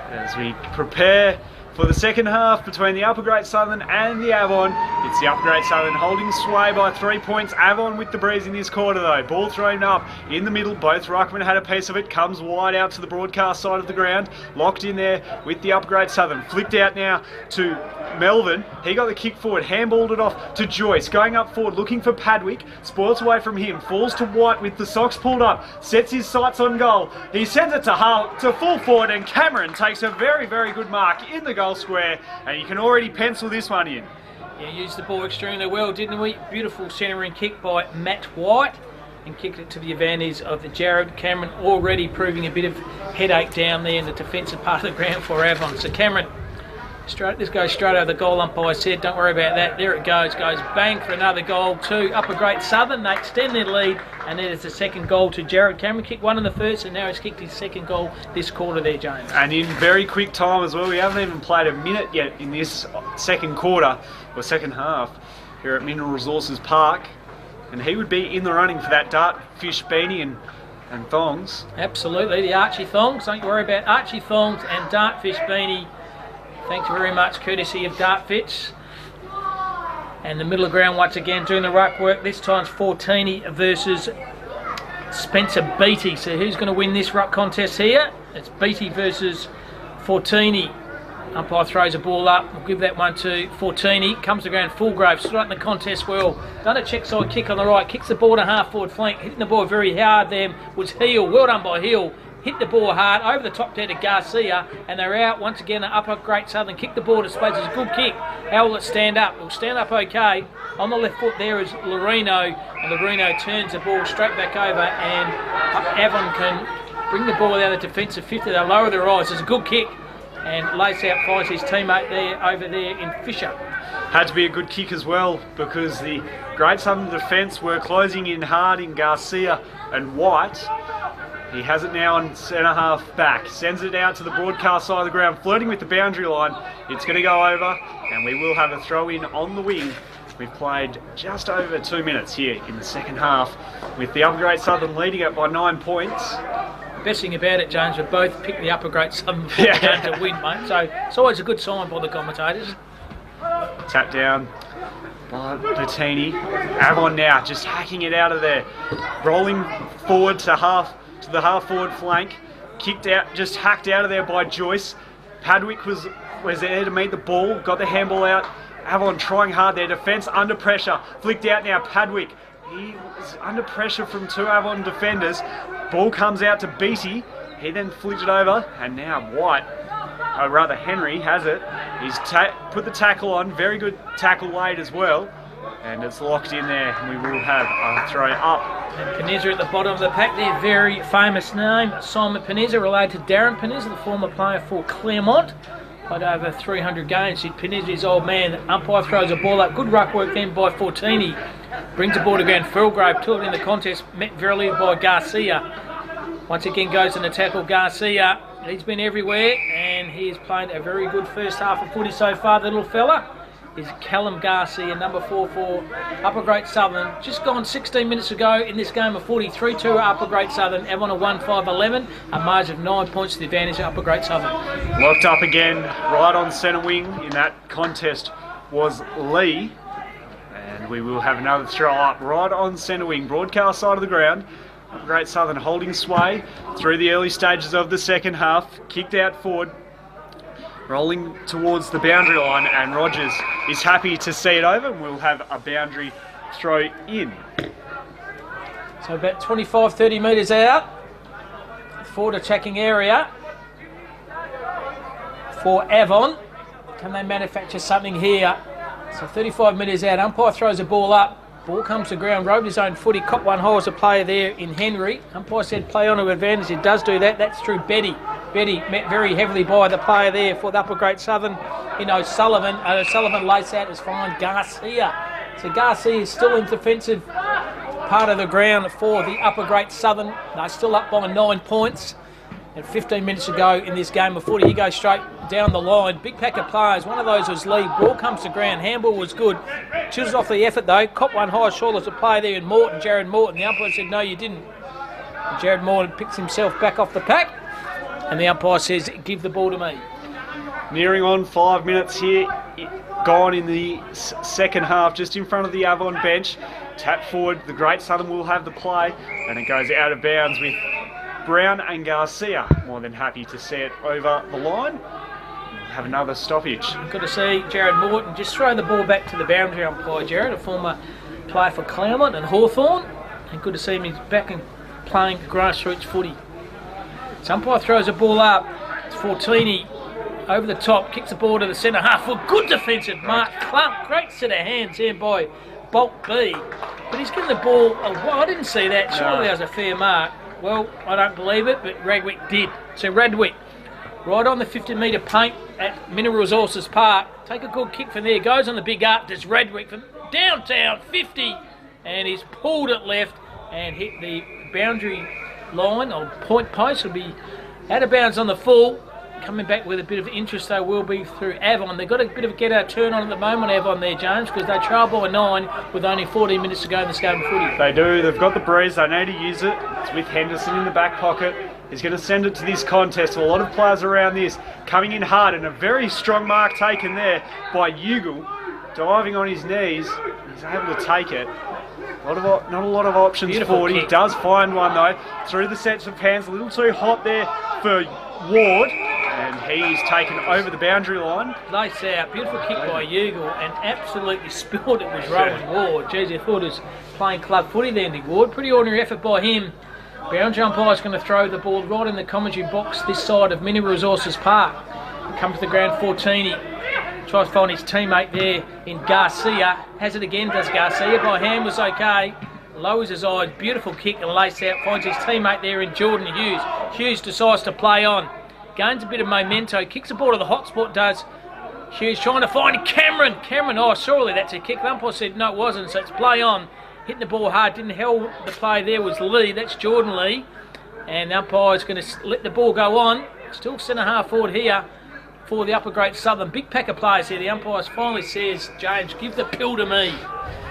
Speaker 2: as we prepare for the second half between the Upper Great Southern and the Avon. It's the Upper Great Southern holding sway by 3 points. Avon with the breeze in this quarter though. Ball thrown up in the middle. Both ruckmen had a piece of it. Comes wide out to the broadcast side of the ground. Locked in there with the Upper Great Southern. Flicked out now to Melvin. He got the kick forward. Handballed it off to Joyce. Going up forward looking for Padwick. Spoils away from him. Falls to White with the socks pulled up. Sets his sights on goal. He sends it to full forward, and Cameron takes a very, very good mark in the goal square, and you can already pencil this one in.
Speaker 1: Yeah, used the ball extremely well, didn't we? Beautiful centering kick by Matt White, and kicked it to the advantage of the Jared. Cameron already proving a bit of headache down there in the defensive part of the ground for Avon. So Cameron, this goes straight over the goal umpire's head. Don't worry about that. There it goes. Goes bang for another goal to Upper Great Southern. They extend their lead, and there's the second goal to Jared. Cameron kicked one in the first, and now he's kicked his second goal this quarter there, James.
Speaker 2: And in very quick time as well. We haven't even played a minute yet in this second quarter, or second half, here at Mineral Resources Park. And he would be in the running for that Dartfish beanie and thongs.
Speaker 1: Absolutely, the Archie thongs. Don't you worry about Archie thongs and Dartfish beanie. Thank you very much, courtesy of Dartfish. And the middle of ground once again doing the ruck work. This time's Fortini versus Spencer Beattie. So who's going to win this ruck contest here? It's Beattie versus Fortini. Umpire throws a ball up. We'll give that one to Fortini. Comes to ground, Fullgrove starting the contest well. Done a check side kick on the right. Kicks the ball to half forward flank. Hitting the ball very hard there was Hill. Well done by Hill. Hit the ball hard over the top there to Garcia, and they're out once again. The Upper Great Southern kick the ball to space. It's a good kick. How will it stand up? It'll stand up okay. On the left foot there is Lorino, and Lorino turns the ball straight back over, and Avon can bring the ball out of the defensive 50. They lower their eyes. It's a good kick, and Lace out finds his teammate there over there in Fisher.
Speaker 2: Had to be a good kick as well, because the Great Southern defence were closing in hard in Garcia and White. He has it now on centre half back. Sends it out to the broadcast side of the ground, flirting with the boundary line. It's going to go over, and we will have a throw in on the wing. We've played just over 2 minutes here in the second half, with the Upper Great Southern leading it by 9 points.
Speaker 1: The best thing about it, James, we both picked the Upper Great Southern before the game to win, mate. So it's always a good sign by the commentators.
Speaker 2: Tap down by Bettini. Avon now just hacking it out of there. Rolling forward to the half forward flank, kicked out, just hacked out of there by Joyce. Padwick was there to meet the ball, got the handball out. Avon trying hard there, defence under pressure, flicked out now. Padwick, he was under pressure from two Avon defenders. Ball comes out to Beattie, he then flicked it over, and now White, or rather Henry, has it. He's put the tackle on, very good tackle laid as well, and it's locked in there, and we will have a throw up.
Speaker 1: And Panizza at the bottom of the pack there, very famous name, Simon Panizza, related to Darren Panizza, the former player for Claremont. Played over 300 games. Panizza's old man. Umpire throws a ball up. Good ruck work then by Fortini. Brings the ball to ground. Philgrove took it in the contest, met verily by Garcia. Once again goes in the tackle. Garcia, he's been everywhere, and he has played a very good first half of footy so far, the little fella. Is Callum Garcia, number 4 for Upper Great Southern. Just gone 16 minutes ago in this game of 43-2 Upper Great Southern. Avon a 1-5-11, a margin of 9 points to the advantage of Upper Great Southern.
Speaker 2: Locked up again, right on centre wing in that contest was Lee. And we will have another throw up right on centre wing, broadcast side of the ground. Upper Great Southern holding sway through the early stages of the second half. Kicked out forward. Rolling towards the boundary line, and Rogers is happy to see it over, and we'll have a boundary throw in.
Speaker 1: So about 25-30 metres out, forward attacking area for Avon. Can they manufacture something here? So 35 metres out, umpire throws the ball up. Ball comes to ground, roved his own foot. He caught one hole as a player there in Henry. Umpire said play on to advantage. It does do that. That's through Betty. Betty met very heavily by the player there for the Upper Great Southern O'Sullivan. O'Sullivan lays out his fine Garcia. So Garcia is still in defensive part of the ground for the Upper Great Southern. They're still up by 9 points. And 15 minutes ago in this game of footy, he goes straight down the line. Big pack of players. One of those was Lee. Ball comes to ground. Handball was good. Chooses off the effort though. Cop one high shoulders to play there in Morton, Jared Morton. The umpire said, no, you didn't. And Jared Morton picks himself back off the pack. And the umpire says, give the ball to me.
Speaker 2: Nearing on 5 minutes here. Gone in the second half, just in front of the Avon bench. Tap forward. The Great Southern will have the play. And it goes out of bounds with Brown and Garcia more than happy to see it over the line. We'll have another stoppage.
Speaker 1: Good to see Jared Morton just throw the ball back to the boundary umpire. Jared, a former player for Claremont and Hawthorn, and good to see him. He's back and playing grassroots footy. So umpire throws the ball up. It's Fortini over the top, kicks the ball to the centre half for good defensive Mark Clump. Great set of hands here by Bolt B. But he's given the ball I didn't see that. Surely that was a fair mark. Well, I don't believe it, but Radwick did. So Radwick, right on the 50-metre paint at Mineral Resources Park. Take a good kick from there. Goes on the big up. Does Radwick from downtown, 50. And he's pulled it left and hit the boundary line or point post. Will be out of bounds on the full. Coming back with a bit of interest, though, will be through Avon. They've got a bit of a get-out turn on at the moment, Avon there, James, because they trail by 9 with only 14 minutes to go in this game of footy.
Speaker 2: They do. They've got the breeze. They need to use it. It's with Henderson in the back pocket. He's going to send it to this contest. A lot of players around this coming in hard, and a very strong mark taken there by Ugle. Diving on his knees. He's able to take it. Not a lot of options for it. He does find one, though. Through the sets of hands. A little too hot there for Ward. And he's taken over the boundary line.
Speaker 1: Lace out. Beautiful kick by Ugle and absolutely spilled it with Rowan Ward. Jeez, I thought he was playing club footy there, Nick Ward. Pretty ordinary effort by him. Boundary umpire's going to throw the ball right in the commentary box this side of Mineral Resources Park. Comes to the ground, Fortini. Tries to find his teammate there in Garcia. Has it again, does Garcia. By hand was okay. Lowers his eyes. Beautiful kick and lace out. Finds his teammate there in Jordan Hughes. Hughes decides to play on. Gains a bit of memento, kicks the ball to the hot spot, does Hughes, trying to find Cameron. Oh, surely that's a kick. The umpire said no, it wasn't, so it's play on. Hitting the ball hard, didn't hold the play there was Lee, that's Jordan Lee. And the umpire's going to let the ball go on. Still centre half forward here for the Upper Great Southern. Big pack of players here. The umpire finally says, James, give the pill to me.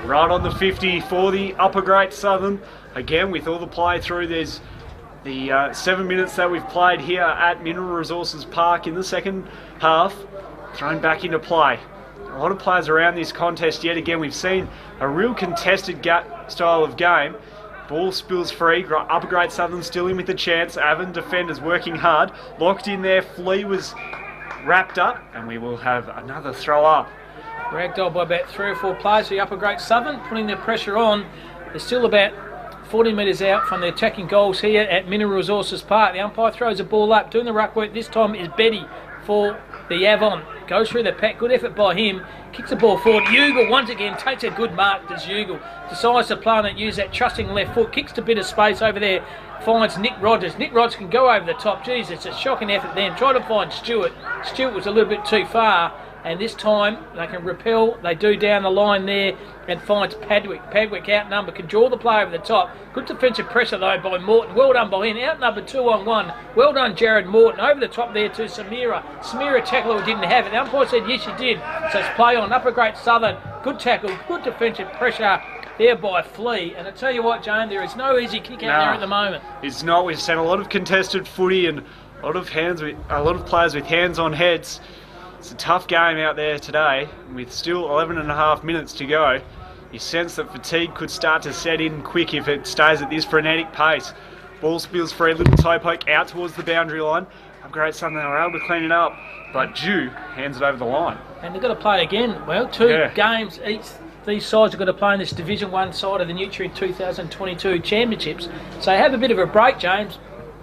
Speaker 2: Right on the 50 for the Upper Great Southern. Again, with all the play through, there's the 7 minutes that we've played here at Mineral Resources Park in the second half, thrown back into play. A lot of players around this contest yet again. We've seen a real contested style of game. Ball spills free. Upper Great Southern still in with the chance. Avon defenders working hard. Locked in there. Flea was wrapped up, and we will have another throw up.
Speaker 1: Ragdoll by about 3 or 4 players for the Upper Great Southern, putting their pressure on. They're still about 40 metres out from the attacking goals here at Mineral Resources Park. The umpire throws the ball up, doing the ruck work. This time is Betty for the Avon. Goes through the pack, good effort by him. Kicks the ball forward. Ugle once again takes a good mark, does Ugle. Decides to play on it, use that trusting left foot. Kicks a bit of space over there. Finds Nick Rogers. Nick Rogers can go over the top. Jeez, it's a shocking effort then. Try to find Stewart. Stewart was a little bit too far. And this time they can repel. They do down the line there and finds Padwick. Padwick outnumbered, can draw the play over the top. Good defensive pressure though by Morton. Well done by him. Outnumbered 2-on-1. Well done Jared Morton. Over the top there to Samira. Samira tackle who didn't have it. The umpire said yes you did. So it's play on. Upper Great Southern. Good tackle. Good defensive pressure there by Flea. And I tell you what, Jane, there is no easy kick out there at the moment.
Speaker 2: It's not. We've seen a lot of contested footy and a lot of players with hands on heads. It's a tough game out there today, with still 11 and a half minutes to go. You sense that fatigue could start to set in quick if it stays at this frenetic pace. Ball spills free, little toe poke out towards the boundary line. Great Southern, they were able to clean it up, but Jew hands it over the line.
Speaker 1: And they've got to play again. Well, 2 games each. These sides have got to play in this Division 1 side of the Nutrient 2022 Championships. So have a bit of a break, James.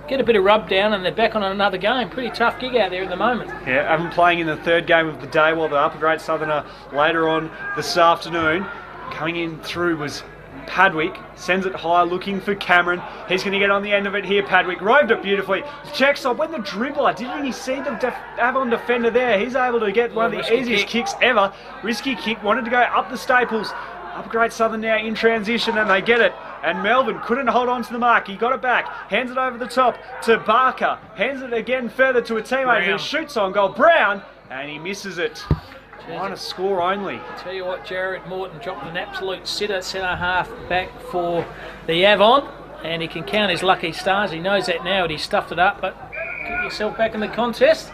Speaker 1: Get a bit of rub down and they're back on another game. Pretty tough gig out there at the moment.
Speaker 2: Yeah, Avon playing in the 3rd game of the day, while the Upper Great Southern are later on this afternoon. Coming in through was Padwick sends it high, looking for Cameron. He's going to get on the end of it here. Padwick roved it beautifully. Checks on when the dribbler. Didn't he see the Avon defender there? He's able to get one of the easiest kicks ever. Risky kick. Wanted to go up the Staples. Up Great Southern now in transition, and they get it. And Melbourne couldn't hold on to the mark. He got it back. Hands it over the top to Barker. Hands it again further to a teammate who shoots on goal. Brown, and he misses it. On a score only.
Speaker 1: Tell you what, Jared Morton dropped an absolute sitter, centre half back for the Avon, and he can count his lucky stars. He knows that now, and he stuffed it up. But get yourself back in the contest.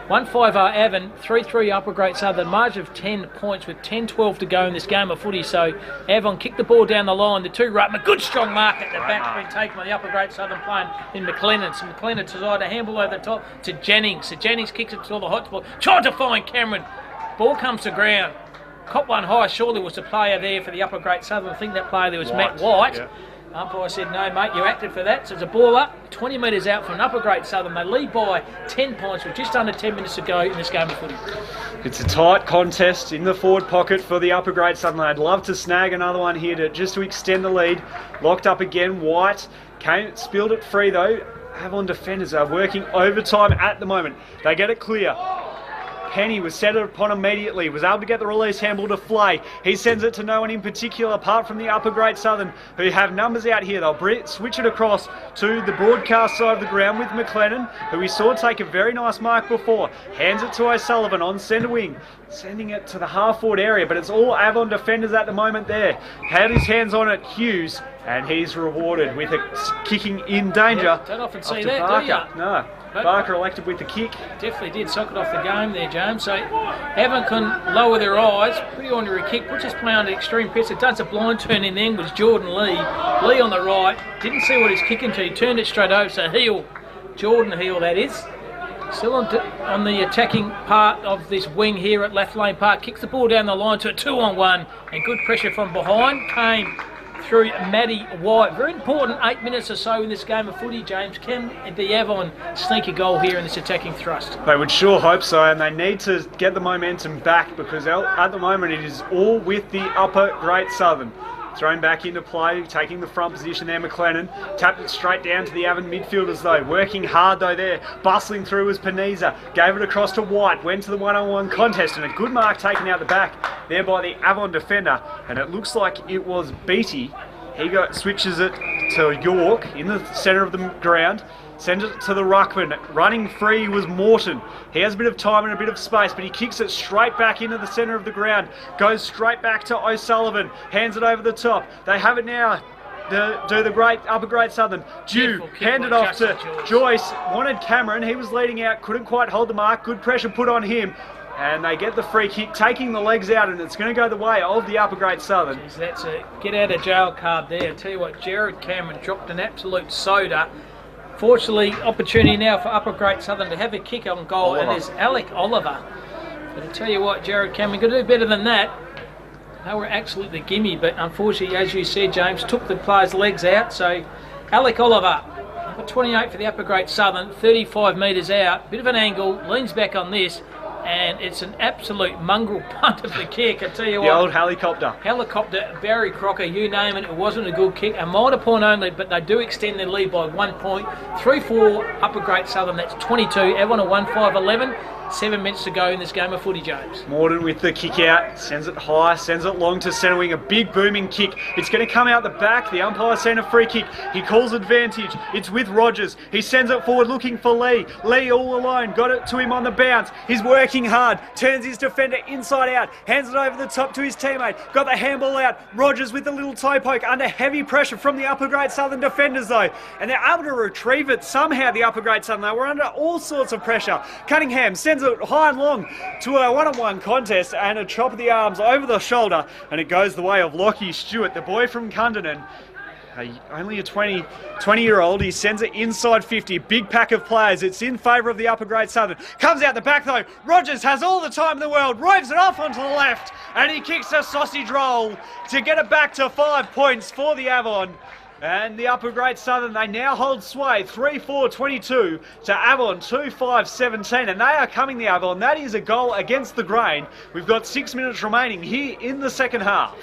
Speaker 1: 1-5 Avon, 3-3 Upper Great Southern, margin of 10 points with 10-12 to go in this game of footy. So Avon kicked the ball down the line. The two right, a good strong mark at the back been taken by the Upper Great Southern player in McLennan. So McLennan decided to handball over the top to Jennings. So Jennings kicks it to the hot spot, tried to find Cameron. Ball comes to ground. Cop one high, surely was the player there for the Upper Great Southern. I think that player there was Matt White. Yeah. Umpire said, no, mate, you acted for that. So it's a ball up, 20 metres out from an Upper Great Southern. They lead by 10 points with just under 10 minutes to go in this game of footy.
Speaker 2: It's a tight contest in the forward pocket for the Upper Great Southern. I'd love to snag another one here just to extend the lead. Locked up again, White spilled it free though. Avon defenders are working overtime at the moment. They get it clear. Penny was set upon immediately, was able to get the release handball to Flay. He sends it to no one in particular apart from the Upper Great Southern, who have numbers out here. They'll switch it across to the broadcast side of the ground with McLennan, who we saw take a very nice mark before. Hands it to O'Sullivan on centre wing, sending it to the half-forward area, but it's all Avon defenders at the moment there. Had his hands on it, Hughes, and he's rewarded with a kicking in danger.
Speaker 1: Yeah, don't often see that,
Speaker 2: Barker.
Speaker 1: do you?
Speaker 2: No. Barker elected with the kick.
Speaker 1: Definitely did socket off the game there, James. So Avon can lower their eyes, pretty ordinary kick, puts his play under extreme pressure. Does a blind turn in the end was Jordan Lee. Lee on the right, didn't see what he's kicking to, he turned it straight over, so Heel, Jordan Heel that is. Still on the attacking part of this wing here at Left Lane Park, kicks the ball down the line to a 2-on-1, and good pressure from behind came through Matty White. Very important 8 minutes or so in this game of footy, James. Can the Avon sneak a goal here in this attacking thrust?
Speaker 2: They would sure hope so, and they need to get the momentum back because at the moment it is all with the Upper Great Southern. Thrown back into play, taking the front position there, McLennan. Tapped it straight down to the Avon midfielders though. Working hard though there. Bustling through was Paniza. Gave it across to White. Went to the one-on-one contest and a good mark taken out the back there by the Avon defender. And it looks like it was Beattie. He switches it to York in the centre of the ground. Sends it to the ruckman. Running free was Morton. He has a bit of time and a bit of space, but he kicks it straight back into the centre of the ground. Goes straight back to O'Sullivan. Hands it over the top. They have it now. Do the Upper Great Southern. Dew handed off to Joyce. Wanted Cameron. He was leading out. Couldn't quite hold the mark. Good pressure put on him. And they get the free kick, taking the legs out, and it's going to go the way of the Upper Great Southern.
Speaker 1: Jeez, that's a get out of jail card there. I tell you what, Jared Cameron dropped an absolute soda. Fortunately, opportunity now for Upper Great Southern to have a kick on goal, and there's Alec Oliver. But I tell you what, Jared Cameron could do better than that. They were absolutely gimme, but unfortunately, as you said, James, took the player's legs out. So Alec Oliver, number 28 for the Upper Great Southern, 35 metres out, bit of an angle, leans back on this, and it's an absolute mongrel punt of the kick. I tell you what.
Speaker 2: The old helicopter.
Speaker 1: Helicopter, Barry Crocker, you name it, it wasn't a good kick. A minor point only, but they do extend their lead by 1 point. 3-4 Upper Great Southern, that's 22. Avon a 1-5-11. 7 minutes to go in this game of footy, James.
Speaker 2: Morton with the kick out, sends it high, sends it long to centre wing, a big booming kick. It's going to come out the back, the umpire sent a free kick. He calls advantage, it's with Rogers. He sends it forward looking for Lee. Lee all alone, got it to him on the bounce. He's working hard, turns his defender inside out, hands it over the top to his teammate. Got the handball out, Rogers with the little toe poke under heavy pressure from the Upper Great Southern defenders though. And they're able to retrieve it somehow, the Upper Great Southern. They were under all sorts of pressure. Cunningham sends it high and long to a one-on-one contest and a chop of the arms over the shoulder, and it goes the way of Lockie Stewart, the boy from Cundinan. Only a 20-year-old. He sends it inside 50. Big pack of players. It's in favour of the Upper Great Southern. Comes out the back though. Rogers has all the time in the world. Roves it off onto the left, and he kicks a sausage roll to get it back to 5 points for the Avon. And the Upper Great Southern, they now hold sway 3-4-22 to Avon 2-5-17, and they are coming, the Avon. That is a goal against the grain. We've got 6 minutes remaining here in the second half.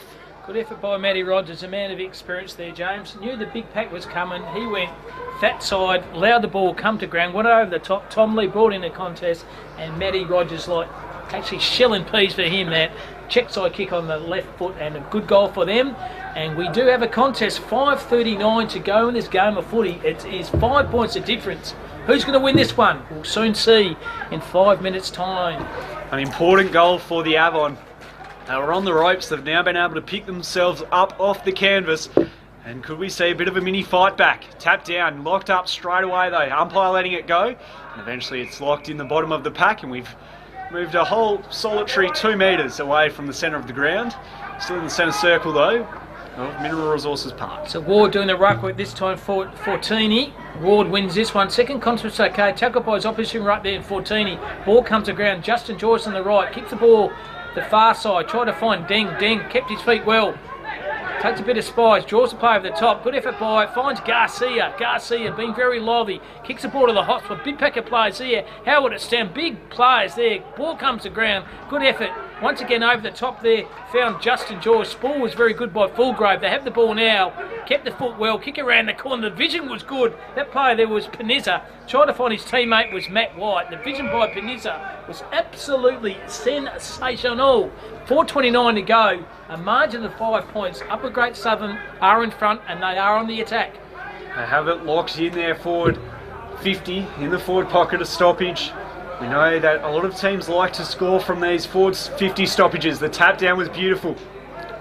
Speaker 1: Good effort by Matty Rogers, a man of experience there, James. Knew the big pack was coming. He went fat side, allowed the ball come to ground, went over the top. Tom Lee brought in the contest, and Matty Rogers, like, actually shelling peas for him, that check side kick on the left foot, and a good goal for them. And we do have a contest, 5:39 to go in this game of footy. It is 5 points of difference. Who's going to win this one? We'll soon see in 5 minutes' time.
Speaker 2: An important goal for the Avon. They were on the ropes. They've now been able to pick themselves up off the canvas. And could we see a bit of a mini fight back? Tapped down, locked up straight away though. Umpire letting it go. And eventually it's locked in the bottom of the pack, and we've moved a whole solitary 2 metres away from the centre of the ground. Still in the centre circle though of Mineral Resources Park.
Speaker 1: So Ward doing the ruck work this time for Fortini. Ward wins this one. Second contest okay. Tackled by his opposition right there in Fortini. Ball comes to ground. Justin Joyce on the right. Kicks the ball the far side. Tried to find Deng. Deng kept his feet well. Takes a bit of spies, draws the play over the top. Good effort by, finds Garcia. Garcia being very lively. Kicks the ball to the hot spot. Big pack of players there. How would it stand? Big players there. Ball comes to ground. Good effort. Once again over the top there. Found Justin Joyce. Ball was very good by Fulgrave. They have the ball now. Kept the foot well. Kick around the corner. The vision was good. That player there was Panizza. Tried to find his teammate was Matt White. The vision by Panizza was absolutely sensational. 4:29 to go. A margin of 5 points. Upper Great Southern are in front and they are on the attack.
Speaker 2: They have it locked in there forward 50 in the forward pocket of stoppage. We know that a lot of teams like to score from these forward 50 stoppages. The tap down was beautiful.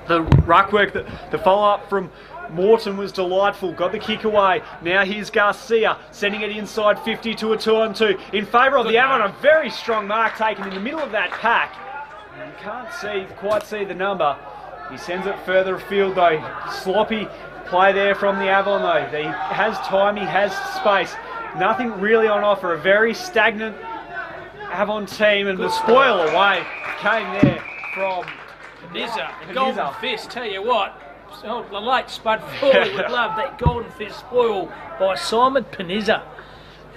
Speaker 2: The ruck work, the follow up from Morton was delightful. Got the kick away. Now here's Garcia sending it inside 50 to a 2-on-2 in favour of the Avon. A very strong mark taken in the middle of that pack. You can't quite see the number. He sends it further afield though. Sloppy play there from the Avon though. He has time, he has space. Nothing really on offer. A very stagnant Avon team, and the spoil away came there from
Speaker 1: Panizza. The golden fist, tell you what. So the late Spud Foley would love that golden fist spoil by Simon Panizza.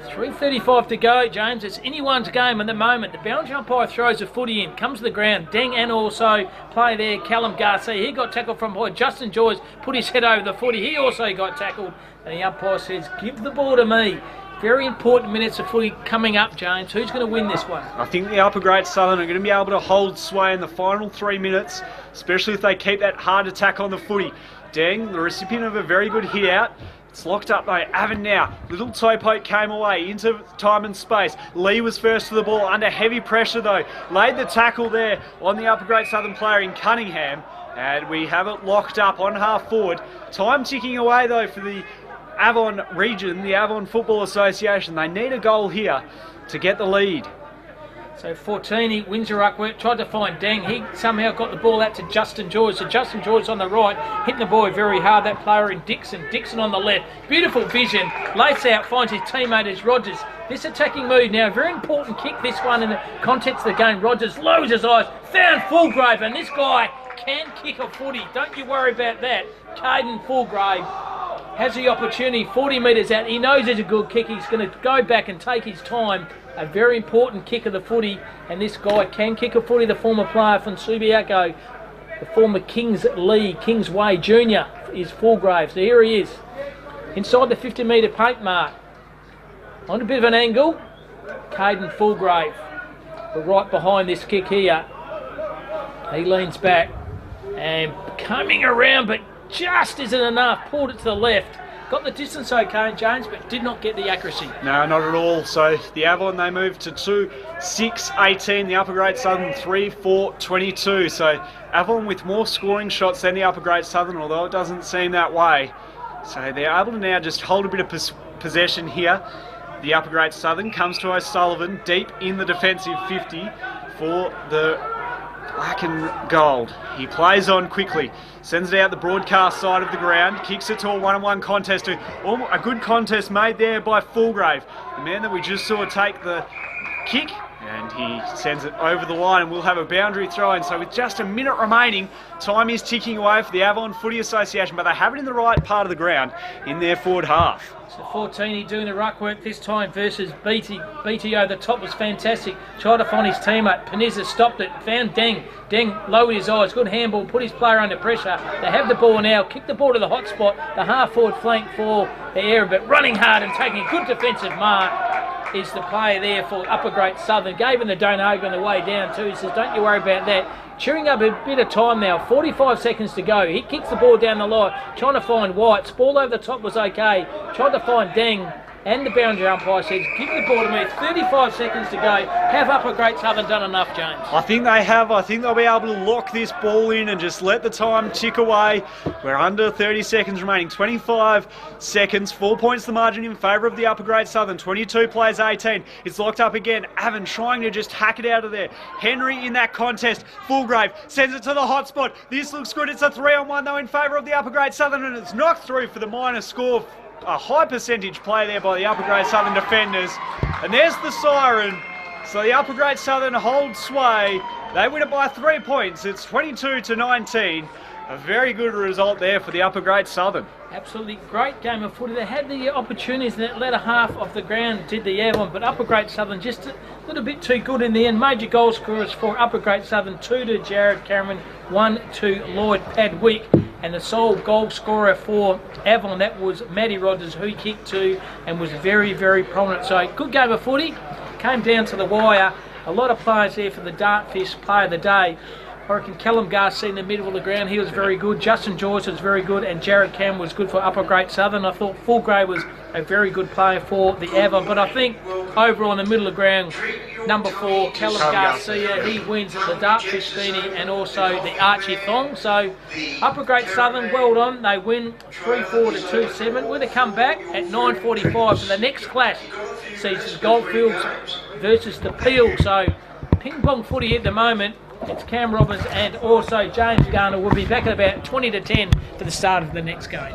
Speaker 1: 3:35 to go, James. It's anyone's game at the moment. The boundary umpire throws a footy in, comes to the ground. Deng and also play there, Callum Garcia. He got tackled from behind. Justin Joyce put his head over the footy. He also got tackled. And the umpire says, give the ball to me. Very important minutes of footy coming up, James. Who's going to win this one?
Speaker 2: I think the Upper Great Southern are going to be able to hold sway in the final 3 minutes, especially if they keep that hard attack on the footy. Deng, the recipient of a very good hit out. It's locked up though. Avon now. Little toe poke came away into time and space. Lee was first to the ball under heavy pressure though. Laid the tackle there on the Upper Great Southern player in Cunningham. And we have it locked up on half forward. Time ticking away though for the Avon region, the Avon Football Association. They need a goal here to get the lead.
Speaker 1: So Fortini wins the ruck work, tried to find Deng. He somehow got the ball out to Justin Joyce. So Justin Joyce on the right, hitting the ball very hard. That player in Dixon. Dixon on the left. Beautiful vision. Lays out, finds his teammate as Rogers. This attacking move now, very important kick this one in the context of the game. Rogers lowers his eyes, found Fulgrave, and this guy can kick a footy. Don't you worry about that. Caden Fulgrave has the opportunity, 40 metres out. He knows there's a good kick. He's going to go back and take his time. A very important kick of the footy, and this guy can kick a footy. The former player from Subiaco, the former Kingsway Junior is Fulgrave. So here he is, inside the 50 metre paint mark. On a bit of an angle, Caden Fulgrave. But right behind this kick here, he leans back and coming around, but just isn't enough. Pulled it to the left. Got the distance okay, James, but did not get the accuracy.
Speaker 2: No, not at all. So the Avon, they moved to 2-6-18. The Upper Great Southern 3-4-22. So Avon with more scoring shots than the Upper Great Southern, although it doesn't seem that way. So they're able to now just hold a bit of possession here. The Upper Great Southern comes to O'Sullivan deep in the defensive 50 for the black and gold. He plays on quickly, sends it out the broadcast side of the ground, kicks it to a one-on-one contest. A good contest made there by Fulgrave, the man that we just saw take the kick And he sends it over the line and we'll have a boundary throw in. So with just a minute remaining, time is ticking away for the Avon Footy Association, but they have it in the right part of the ground in their forward half.
Speaker 1: So Fortini doing the ruck work this time versus BTO. The top was fantastic. Tried to find his teammate. Peniza stopped it. Found Deng. Deng lowered his eyes. Good handball. Put his player under pressure. They have the ball now. Kick the ball to the hot spot. The half forward flank for the Air, but running hard and taking a good defensive mark is the player there for Upper Great Southern. Gave him the don't hug on the way down too. He says, don't you worry about that. Cheering up a bit of time now. 45 seconds to go. He kicks the ball down the line, trying to find White. Ball over the top was okay. Tried to find Deng. And the boundary umpire says, give the ball to me. 35 seconds to go. Have Upper Great Southern done enough, James?
Speaker 2: I think they have. I think they'll be able to lock this ball in and just let the time tick away. We're under 30 seconds remaining. 25 seconds. 4 points the margin in favour of the Upper Great Southern. 22 plays 18. It's locked up again. Avon trying to just hack it out of there. Henry in that contest. Fulgrave sends it to the hot spot. This looks good. It's a 3-on-1 though in favour of the Upper Great Southern, and it's knocked through for the minor score. A high percentage play there by the Upper Great Southern defenders. And there's the siren. So the Upper Great Southern hold sway. They win it by 3 points. It's 22-19. A very good result there for the Upper Great Southern.
Speaker 1: Absolutely great game of footy. They had the opportunities in that latter half of the ground, did the Avon, but Upper Great Southern just a little bit too good in the end. Major goal scorers for Upper Great Southern, 2 to Jared Cameron, 1 to Lloyd Padwick. And the sole goal scorer for Avon, that was Matty Rogers, who kicked 2 and was very, very prominent. So good game of footy. Came down to the wire. A lot of players there for the Dartfish Player of the Day. I reckon Callum Garcia in the middle of the ground, he was very good. Justin Joyce was very good, and Jared Cam was good for Upper Great Southern. I thought Fulgrave was a very good player for the Avon, but I think overall in the middle of the ground, number 4, Callum Garcia, he wins at the Dartfish Feeny and also the Archie Thong. So Upper Great Southern, well done. They win 3-4 to 2-7. We're going to come back at 9:45 for the next clash. Sees Goldfields versus the Peel. So ping pong footy at the moment. It's Cam Robbins and also James Garner. Will be back at about 20 to 10 for the start of the next game.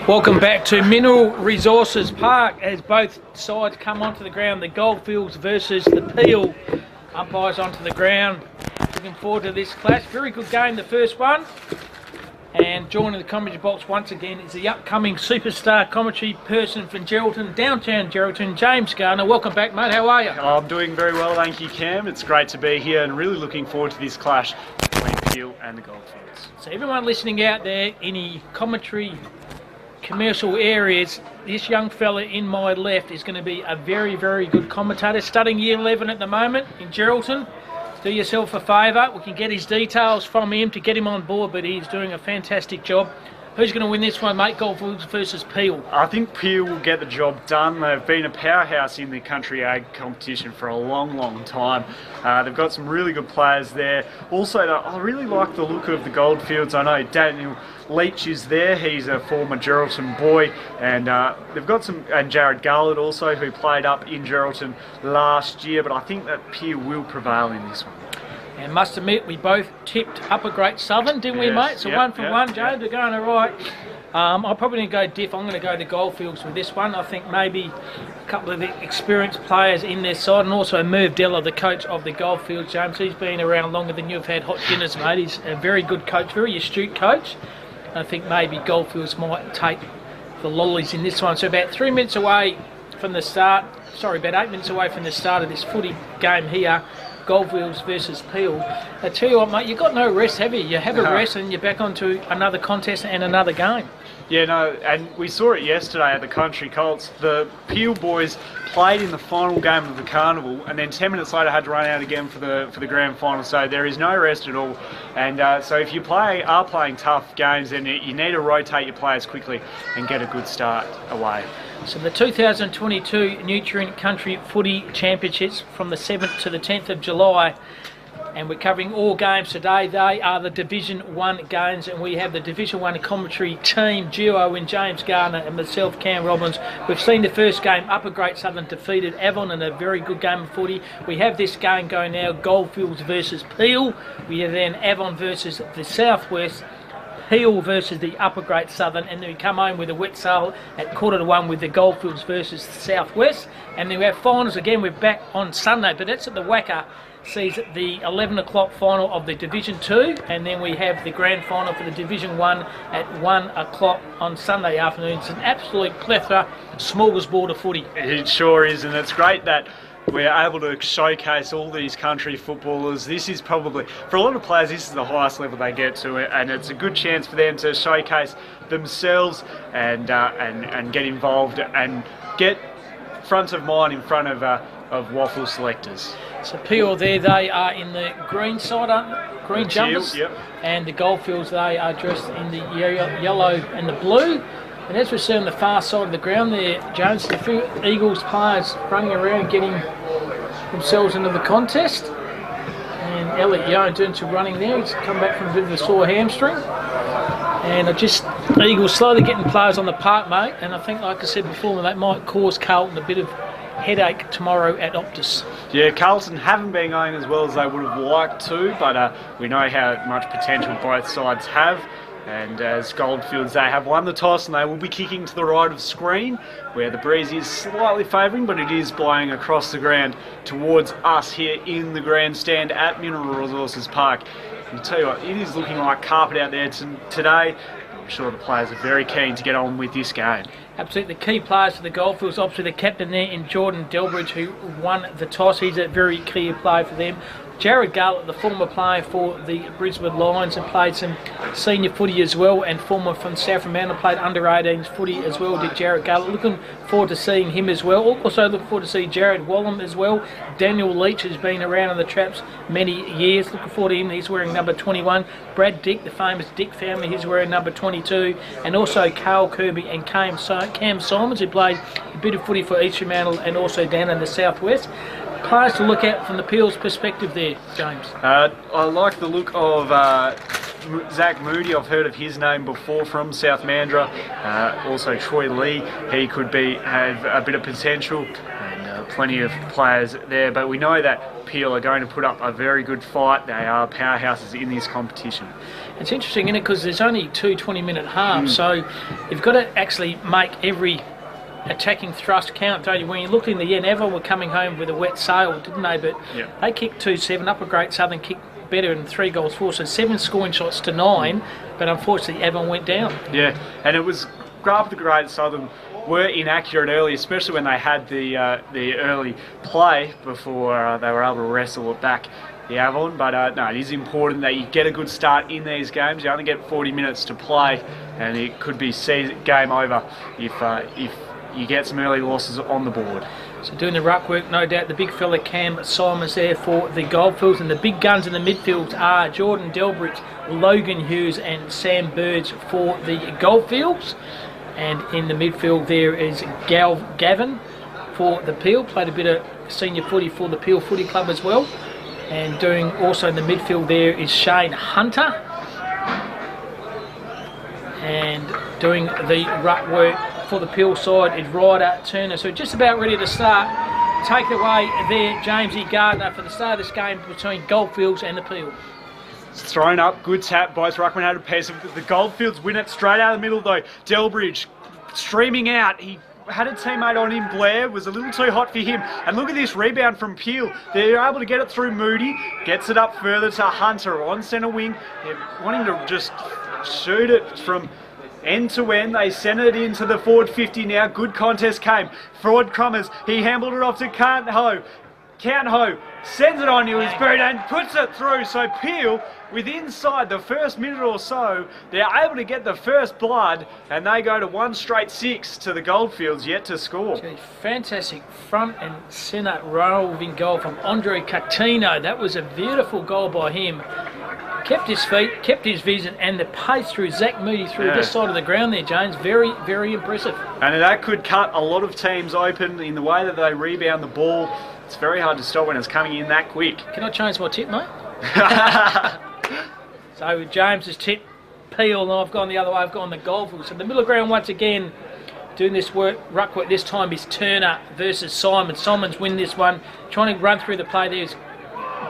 Speaker 1: Welcome back to Mineral Resources Park as both sides come onto the ground. The Goldfields versus the Peel. Umpires onto the ground. Looking forward to this clash. Very good game, the first one. And joining the commentary box once again is the upcoming superstar commentary person from Geraldton, downtown Geraldton, James Garner. Welcome back, mate. How are you?
Speaker 2: I'm doing very well, thank you, Cam. It's great to be here and really looking forward to this clash between Peel and the Goldfields.
Speaker 1: So everyone listening out there, any commentary commercial areas, this young fella in my left is going to be a very, very good commentator. Studying year 11 at the moment in Geraldton. Do yourself a favour, we can get his details from him to get him on board, but he's doing a fantastic job. Who's going to win this one, mate? Goldfields versus Peel?
Speaker 2: I think Peel will get the job done. They've been a powerhouse in the country ag competition for a long, long time. They've got some really good players there. Also, I really like the look of the Goldfields. I know Daniel Leach is there. He's a former Geraldton boy, and they've got and Jared Garlett also, who played up in Geraldton last year. But I think that Peel will prevail in this one.
Speaker 1: And must admit, we both tipped Upper Great Southern, didn't we, mate? So one from one, James. We're going all right. I'm probably going to go diff. I'm going to go the Goldfields with this one. I think maybe a couple of experienced players in their side, and also Merv Della, the coach of the Goldfields, James. He's been around longer than you've had hot dinners, mate. He's a very good coach, very astute coach. I think maybe Goldfields might take the lollies in this one. So about 3 minutes away from the start, about 8 minutes away from the start of this footy game here, Goldfields versus Peel. I tell you what, mate, you've got no rest, have you? You have a rest and you're back onto another contest and another game. Yeah,
Speaker 2: no, and we saw it yesterday at the Country Colts. The Peel boys played in the final game of the carnival, and then 10 minutes later had to run out again for the grand final. So there is no rest at all. And so if you are playing tough games, then you need to rotate your players quickly and get a good start away.
Speaker 1: So the 2022 Nutrient Country Footy Championships from the 7th to the 10th of July. And we're covering all games today. They are the Division 1 games, and we have the Division 1 commentary team duo in James Garner and myself, Cam Robbins. We've seen the first game, Upper Great Southern defeated Avon in a very good game of footy. We have this game going now, Goldfields versus Peel. We have then Avon versus the Southwest, Peel versus the Upper Great Southern, and then we come home with a wet sail at 1:45 with the Goldfields versus the Southwest. And then we have finals again. We're back on Sunday, but that's at the Wacker. Sees the 11 o'clock final of the Division 2, and then we have the grand final for the Division 1 at 1 o'clock on Sunday afternoon. It's an absolute plethora, smorgasbord of footy.
Speaker 2: It sure is, and it's great that we're able to showcase all these country footballers. This is probably, for a lot of players, this is the highest level they get to, and it's a good chance for them to showcase themselves and get involved and get front of mind in front of waffle selectors.
Speaker 1: So Peel there, they are in the green side, green jumpers,
Speaker 2: yep.
Speaker 1: And the Goldfields, they are dressed in the yellow and the blue. And as we see on the far side of the ground there, Jones, a few Eagles players running around getting themselves into the contest. And Elliot Young doing some running there. He's come back from a bit of a sore hamstring. And Eagles slowly getting players on the park, mate. And I think, like I said before, that might cause Carlton a bit of headache tomorrow at Optus.
Speaker 2: Yeah, Carlton haven't been going as well as they would have liked to, but we know how much potential both sides have. And as Goldfields, they have won the toss and they will be kicking to the right of screen, where the breeze is slightly favouring, but it is blowing across the ground towards us here in the grandstand at Mineral Resources Park. And I'll tell you what, it is looking like carpet out there today. I'm sure the players are very keen to get on with this game.
Speaker 1: Absolutely. The key players for the Goldfields, obviously the captain there in Jordan Delbridge, who won the toss. He's a very key player for them. Jared Garlett, the former player for the Brisbane Lions, and played some senior footy as well, and former from South Fremantle, played under-18s footy as well, did Jared Garlett. Looking forward to seeing him as well. Also looking forward to see Jared Wallum as well. Daniel Leach has been around in the traps many years. Looking forward to him. He's wearing number 21. Brad Dick, the famous Dick family, he's wearing number 22. And also Carl Kirby and Cam Simons, who played a bit of footy for East Fremantle and also down in the Southwest. Players to look at from the Peel's perspective there, James.
Speaker 2: I like the look of Zach Moody. I've heard of his name before from South Mandurah. Also Troy Lee, he could have a bit of potential. And got plenty of players there, but we know that Peel are going to put up a very good fight. They are powerhouses in this competition.
Speaker 1: It's interesting, isn't it? Because there's only two 20-minute halves, so you've got to actually make every attacking thrust count, don't you? When you look in the end, everyone were coming home with a wet sail, didn't they? But they kicked 2-7, Upper Great Southern kicked better and 3 goals for, so 7 scoring shots to 9, but unfortunately Avon went down. Yeah,
Speaker 2: and it was Upper Great Southern were inaccurate early, especially when they had the early play before they were able to wrestle it back, the Avon. But no, it is important that you get a good start in these games. You only get 40 minutes to play, and it could be game over if you get some early losses on the board.
Speaker 1: So doing the ruck work, no doubt, the big fella Cam Simons there for the Goldfields, and the big guns in the midfield are Jordan Delbridge, Logan Hughes and Sam Burge for the Goldfields. And in the midfield there is Gavin for the Peel, played a bit of senior footy for the Peel Footy Club as well. And doing also in the midfield there is Shane Hunter. And doing the ruck work for the Peel side is Ryder Turner. So just about ready to start. Take it away there, James E. Gardner, for the start of this game between Goldfields and the Peel.
Speaker 2: It's thrown up, good tap, both ruckman had a pace. The Goldfields win it straight out of the middle though. Delbridge streaming out. He had a teammate on him, Blair, was a little too hot for him. And look at this rebound from Peel. They're able to get it through Moody, gets it up further to Hunter on centre wing. They're wanting to just shoot it from end to end. They sent it into the forward 50 now. Good contest came. Forward Crummers, he handled it off to Cantho. Cantho sends it on to his boot and puts it through. So Peel, with inside the first minute or so, they're able to get the first blood, and they go to 1 straight 6 to the Goldfields yet to score.
Speaker 1: Fantastic front and centre roving goal from Andre Catino. That was a beautiful goal by him. Kept his feet, kept his vision, and the pace through Zach Moody through this side of the ground there, James. Very, very impressive.
Speaker 2: And that could cut a lot of teams open in the way that they rebound the ball. It's very hard to stop when it's coming in that quick.
Speaker 1: Can I change my tip, mate? So James has tipped Peel, and I've gone the other way. I've gone the Goldfields. So the middle ground once again doing this ruck work. This time is Turner versus Simons. Simons win this one. Trying to run through the play there is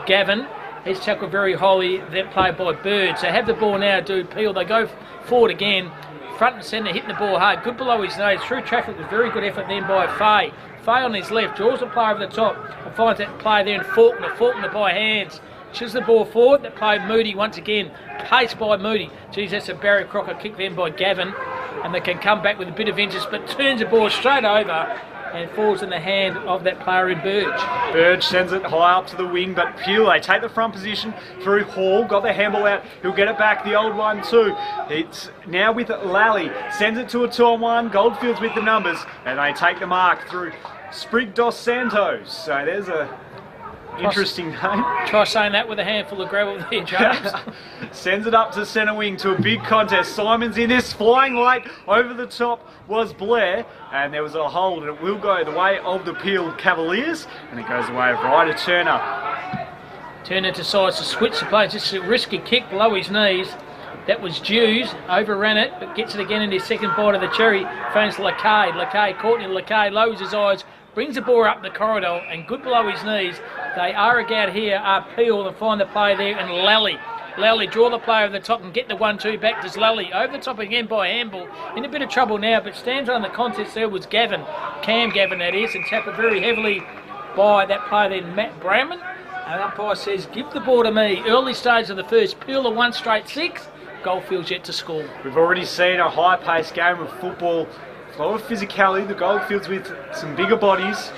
Speaker 1: Gavin. He's tackled very highly. That play by Bird. So have the ball now, do Peel. They go forward again. Front and centre, hitting the ball hard. Good below his nose. Through traffic was very good effort then by Fay. Fay on his left, draws the play over the top and finds that play there in Faulkner. Faulkner by hands. Shoots the ball forward. That play Moody once again. Pace by Moody. Geez, that's a Barry Crocker kick then by Gavin. And they can come back with a bit of interest, but turns the ball straight over and falls in the hand of that player in Burge.
Speaker 2: Burge sends it high up to the wing, but Peel, they take the front position through Hall, got the handball out, he'll get it back, the old one too. It's now with Lally, sends it to a 2-on-1, Goldfields with the numbers, and they take the mark through Sprig dos Santos. So there's a interesting name.
Speaker 1: Try saying that with a handful of gravel there, James.
Speaker 2: Sends it up to centre wing to a big contest. Simons in this, flying late over the top was Blair, and there was a hold, and it will go the way of the Peel Cavaliers, and it goes the way of Ryder Turner.
Speaker 1: Turner decides to switch the play, just a risky kick below his knees. That was Dews, overran it, but gets it again in his second bite of the cherry. Phones Lacay, Courtney Lacay lowers his eyes, brings the ball up the corridor, and good below his knees. They are again here, are Peel, and find the play there, and Lally. Lally draw the play over the top and get the 1-2 back to Lally. Over the top again by Hamble. In a bit of trouble now, but stands on the contest there was Gavin. Cam Gavin that is, and tackled very heavily by that player then, Matt Bramman. And umpire says, give the ball to me. Early stage of the first, Peel a 1 straight 6. Goldfields yet to score.
Speaker 2: We've already seen a high-paced game of football. A lot of physicality, the Goldfields with some bigger bodies.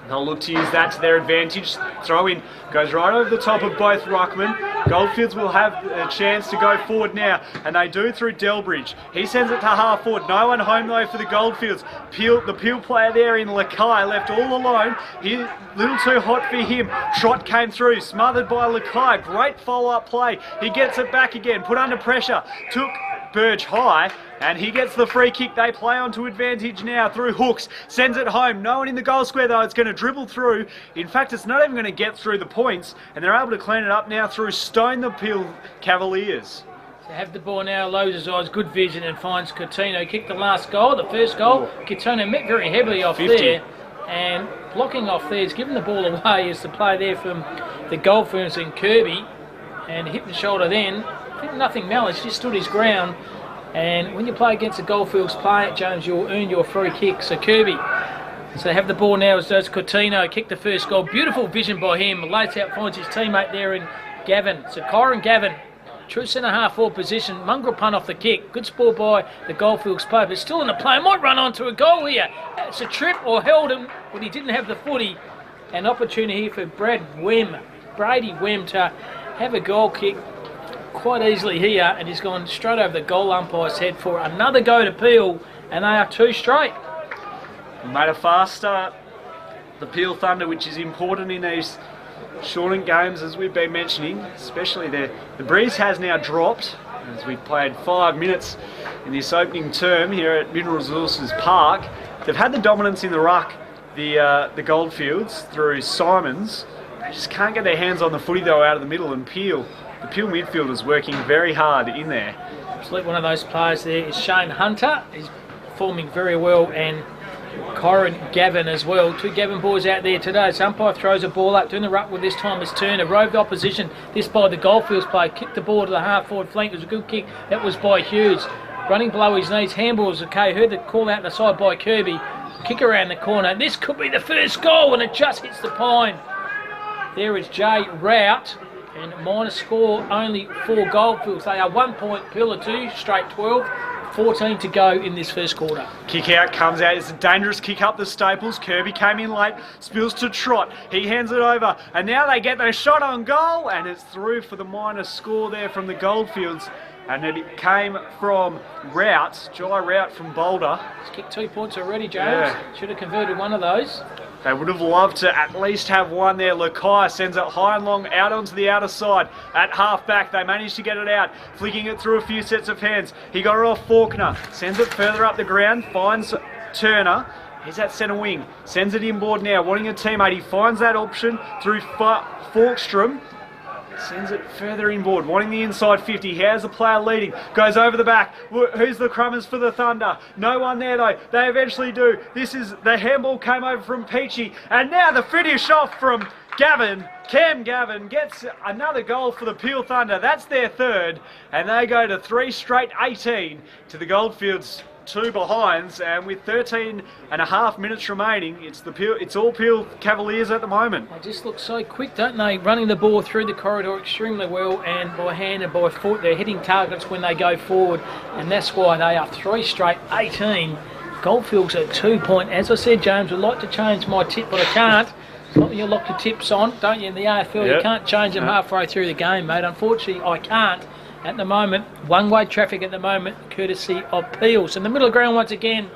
Speaker 2: They'll look to use that to their advantage. Throw in, goes right over the top of both ruckmen. Goldfields will have a chance to go forward now, and they do through Delbridge. He sends it to half forward. No one home though for the Goldfields. The Peel player there in Lacay left all alone. He a little too hot for him. Trot came through, smothered by Lacay. Great follow-up play. He gets it back again, put under pressure. Took Burge high, and he gets the free kick. They play on to advantage now through Hooks. Sends it home. No one in the goal square though. It's going to dribble through. In fact, it's not even going to get through the points, and they're able to clean it up now through Stone the Peel Cavaliers.
Speaker 1: So have the ball now, lows his eyes, good vision, and finds Coutinho. Kicked the last goal, the first goal. Coutinho met very heavily off 50. There, and blocking off there. He's given the ball away as the play there from the Goldfields and Kirby, and hit the shoulder then. I think nothing malice, just stood his ground. And when you play against a Goldfields player, James, you'll earn your free kick. So Kirby, so they have the ball now as does Coutinho, kick the first goal. Beautiful vision by him. Lates out, finds his teammate there in Gavin. So Kyron Gavin, true centre half forward position. Mongrel punt off the kick. Good sport by the Goldfields player, but still in the play. Might run onto a goal here. It's a trip or held him, but he didn't have the footy. An opportunity here for Brady Wem to have a goal kick quite easily here, and he's gone straight over the goal umpire's head for another go to Peel, and they are 2 straight.
Speaker 2: Made a fast start, the Peel Thunder, which is important in these shortened games, as we've been mentioning, especially the breeze has now dropped as we played 5 minutes in this opening term here at Mineral Resources Park. They've had the dominance in the ruck, the Goldfields, through Simons. They just can't get their hands on the footy though out of the middle, and the Peel midfielders working very hard in there.
Speaker 1: Absolutely, one of those players there is Shane Hunter. He's performing very well, and Kyron Gavin as well. 2 Gavin boys out there today. So umpire throws a ball up, doing the ruck with this time is Turner. Roved opposition, this by the Goldfields player. Kicked the ball to the half forward flank. It was a good kick. That was by Hughes. Running below his knees. Handball was okay. Heard the call out the side by Kirby. Kick around the corner. This could be the first goal, and it just hits the pine. There is Jay Rout. And minus score only for Goldfields. They are 1 point, Peel are 2, straight 12. 14 to go in this first quarter.
Speaker 2: Kick out comes out. It's a dangerous kick up the Staples. Kirby came in late, spills to Trott. He hands it over, and now they get their shot on goal, and it's through for the minus score there from the Goldfields. And it came from Rout, Jai Rout from Boulder.
Speaker 1: He's kicked 2 points already, James.
Speaker 2: Yeah.
Speaker 1: Should have converted one of those.
Speaker 2: They would have loved to at least have one there. Lukai sends it high and long out onto the outer side. At half back, they managed to get it out, flicking it through a few sets of hands. He got it off Faulkner, sends it further up the ground, finds Turner. He's at centre wing, sends it inboard now, wanting a teammate. He finds that option through Falkstrom. Sends it further inboard, wanting the inside 50. Here's the player leading, goes over the back. Who's the crummers for the Thunder? No one there though. They eventually do. This is the handball came over from Peachy, and now the finish off from Gavin. Cam Gavin gets another goal for the Peel Thunder. That's their 3rd, and they go to 3 straight 18 to the Goldfields 2 behinds, and with 13.5 minutes remaining, it's all Peel Cavaliers at the moment.
Speaker 1: They just look so quick, don't they? Running the ball through the corridor extremely well, and by hand and by foot, they're hitting targets when they go forward, and that's why they are 3 straight 18. Goldfields at 2 point. As I said, James, I'd like to change my tip, but I can't. It's not that you lock your tips on, don't you, in the AFL? Yep. You can't change them halfway through the game, mate. Unfortunately, I can't. At the moment, one-way traffic at the moment, courtesy of Peels. In the middle of the ground once again,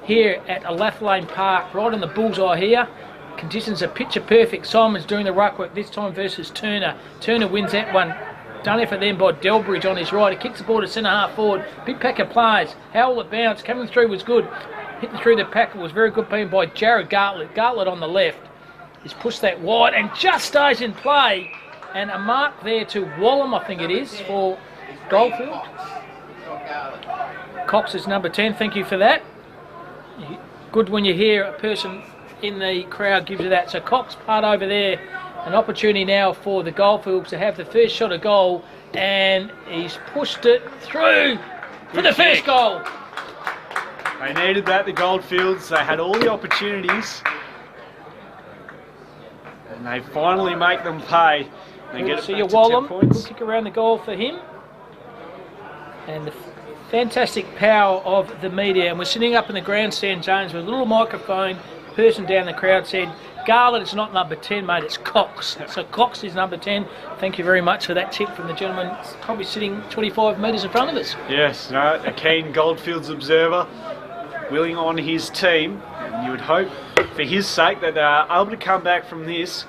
Speaker 1: here at Alathlane Park, right in the bullseye here. Conditions are picture perfect. Simon's doing the ruck work this time versus Turner. Turner wins that one. Done effort then by Delbridge on his right. He kicks the ball to centre half forward. Big pack of players. Howell at bounce. Coming through was good. Hitting through the pack was very good being by Jared Gartlett. Gartlett on the left. He's pushed that wide and just stays in play. And a mark there to Wallam, I think it is, for Goldfield. Cox is number 10, thank you for that. Good when you hear a person in the crowd gives you that. So Cox part over there, an opportunity now for the Goldfields to have the first shot of goal, and he's pushed it through for the first goal.
Speaker 2: They needed that, the Goldfields. They had all the opportunities, and they finally make them pay. They get it back to 10 points.
Speaker 1: Good kick around the goal for him. And the fantastic power of the media. And we're sitting up in the grandstand, James, with a little microphone. The person down the crowd said, Garland, it's not number 10, mate, it's Cox. So Cox is number 10. Thank you very much for that tip from the gentleman probably sitting 25 metres in front of us.
Speaker 2: Yes, no, a keen Goldfields observer, willing on his team. And you would hope, for his sake, that they are able to come back from this.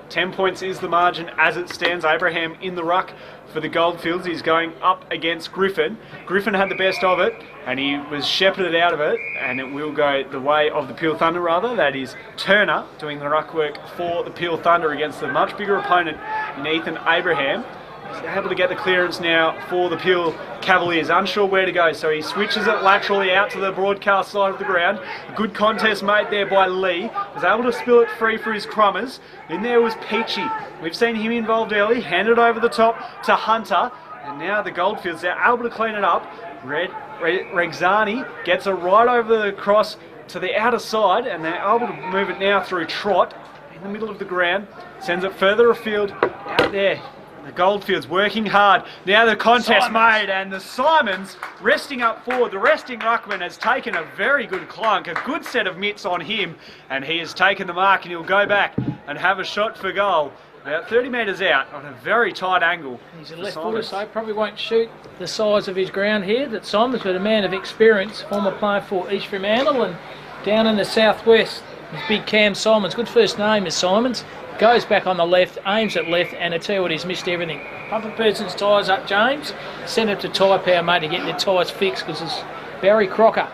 Speaker 2: 10 points is the margin as it stands. Abraham in the ruck for the Goldfields. He's going up against Griffin. Griffin had the best of it, and he was shepherded out of it, and it will go the way of the Peel Thunder, rather. That is Turner doing the ruck work for the Peel Thunder against the much bigger opponent in Ethan Abraham. He's able to get the clearance now for the Peel Cavaliers, unsure where to go, so he switches it laterally out to the broadcast side of the ground. A good contest made there by Lee, was able to spill it free for his crummers. In there was Peachy. We've seen him involved early, handed over the top to Hunter, and now the Goldfields, they're able to clean it up. Regzani gets it right over the cross to the outer side, and they're able to move it now through Trot in the middle of the ground, sends it further afield out there. The Goldfields working hard. Now the contest made, and the Simons resting up forward. The resting ruckman has taken a very good clunk, a good set of mitts on him, and he has taken the mark, and he'll go back and have a shot for goal. About 30 metres out on a very tight angle.
Speaker 1: He's a left footer, so probably won't shoot the size of his ground here. That Simons, but a man of experience, former player for East Fremantle, and down in the southwest is big Cam Simons. Good first name is Simons. Goes back on the left, aims at left, and I tell you what, he's missed everything. Pump a person's tyres up, James. Send it to Tyre Power, mate, to get their tyres fixed, because it's Barry Crocker.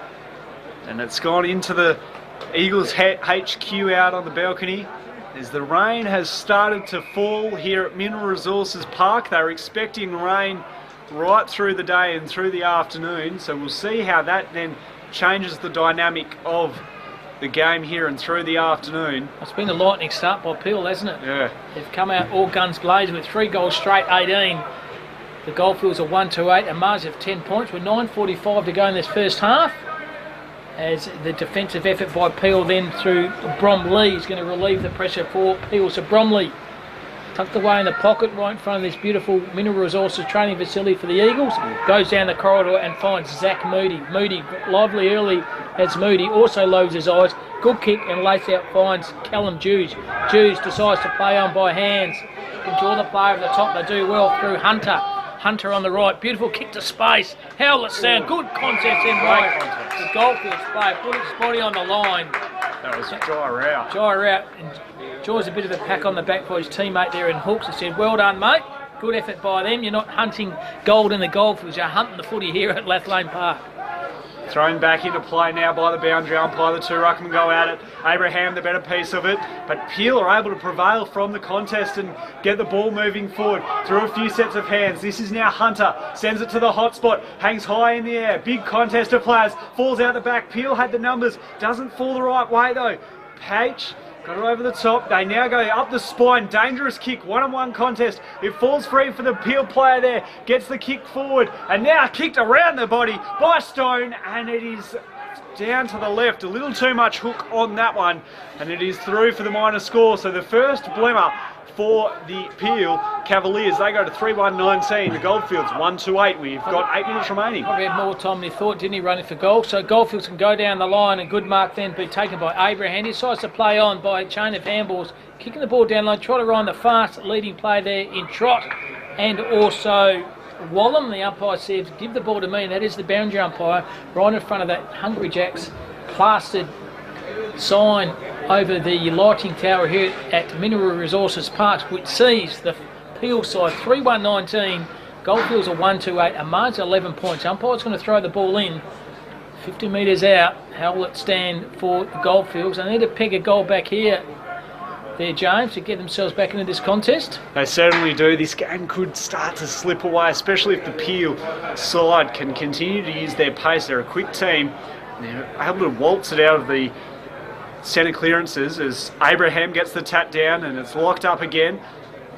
Speaker 2: And it's gone into the Eagles HQ out on the balcony. As the rain has started to fall here at Mineral Resources Park. They're expecting rain right through the day and through the afternoon, so we'll see how that then changes the dynamic of the game here and through the afternoon.
Speaker 1: It's been a lightning start by Peel, hasn't it?
Speaker 2: Yeah.
Speaker 1: They've come out all guns blazing with 3 goals straight, 18. The Goldfields are 1-8, and Mars have 10 points with 9:45 to go in this first half. As the defensive effort by Peel then through Bromley is going to relieve the pressure for Peel. So Bromley tucked away in the pocket right in front of this beautiful Mineral Resources training facility for the Eagles. Goes down the corridor and finds Zach Moody. Moody, lively early as Moody, also loads his eyes. Good kick, and lace out finds Callum Jews. Jews decides to play on by hands. Can draw the player over the top. They do well through Hunter. Hunter on the right, beautiful kick to space. Howlett sound, good contest in right. The Goldfields player put his body on the line.
Speaker 2: That was Jai out.
Speaker 1: Jai out, and Jai's a bit of a pack on the back for his teammate there in Hooks. He said, well done, mate. Good effort by them. You're not hunting gold in the Goldfields, you're hunting the footy here at Lathlane Park.
Speaker 2: Thrown back into play now by the boundary umpire. The two ruckmen go at it. Abraham the better piece of it, but Peel are able to prevail from the contest and get the ball moving forward through a few sets of hands. This is now Hunter, sends it to the hot spot, hangs high in the air. Big contest of players, falls out the back. Peel had the numbers, doesn't fall the right way though. Page got it over the top. They now go up the spine. Dangerous kick. One-on-one contest. It falls free for the Peel player there. Gets the kick forward. And now kicked around the body by Stone. And it is down to the left. A little too much hook on that one. And it is through for the minor score. So the first blimmer for the Peel Cavaliers. They go to 3-1-19. The Goldfields 1-8. We've got 8 minutes remaining.
Speaker 1: Probably had more time than he thought, didn't he, running for goal? So Goldfields can go down the line, and good mark then be taken by Abraham. He decides to play on by a chain of handballs, kicking the ball down the line, try to run the fast leading play there in Trot, and also Wallum. The umpire says, give the ball to me, and that is the boundary umpire, right in front of that Hungry Jacks plastered sign over the lighting tower here at Mineral Resources Park, which sees the Peel side 3-1-19, Goldfields are 1-8, and Mars 11 points. Umpire's going to throw the ball in 50 metres out. How will it stand for the Goldfields? They need to peg a goal back here there, James, to get themselves back into this contest.
Speaker 2: They certainly do. This game could start to slip away, especially if the Peel side can continue to use their pace. They're a quick team. They're able to waltz it out of the centre clearances as Abraham gets the tap down, and it's locked up again.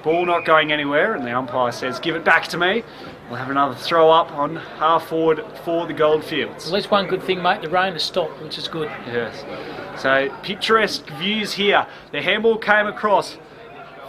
Speaker 2: Ball not going anywhere, and the umpire says, give it back to me. We'll have another throw up on half forward for the Goldfields.
Speaker 1: At least one good thing, mate, the rain has stopped, which is good.
Speaker 2: Yes. So picturesque views here. The handball came across.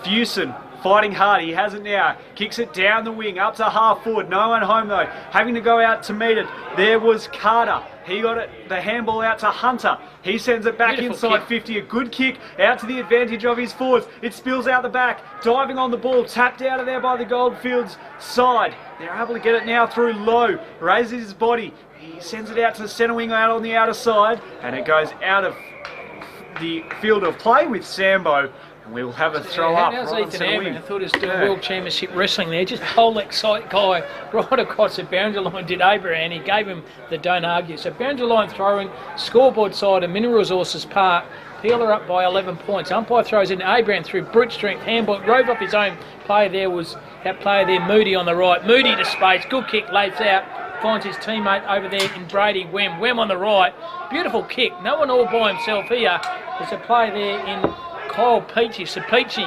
Speaker 2: Fewson fighting hard, he has it now, kicks it down the wing, up to half forward, no one home though, having to go out to meet it. There was Carter, he got it, the handball out to Hunter, he sends it back
Speaker 1: Beautiful
Speaker 2: inside
Speaker 1: kick.
Speaker 2: 50, a good kick out to the advantage of his forwards, it spills out the back, diving on the ball, tapped out of there by the Goldfields side. They're able to get it now through Low, raises his body, he sends it out to the centre wing out on the outer side, and it goes out of the field of play with Sambo. We will have a throw up.
Speaker 1: How's
Speaker 2: Right
Speaker 1: Ethan Amber? I thought he was doing World Championship Wrestling there. Just pulled that guy right across the boundary line, did Abraham. He gave him the don't argue. So boundary line throwing, scoreboard side of Mineral Resources Park. Peel are up by 11 points. Umpire throws in Abraham through brute strength. Handball rove off his own player there. Was that player there, Moody on the right. Moody to space. Good kick, lays out. Finds his teammate over there in Brady Wem. Wem on the right. Beautiful kick. No one all by himself here. There's a player there in Kyle Peachy. So Peachy,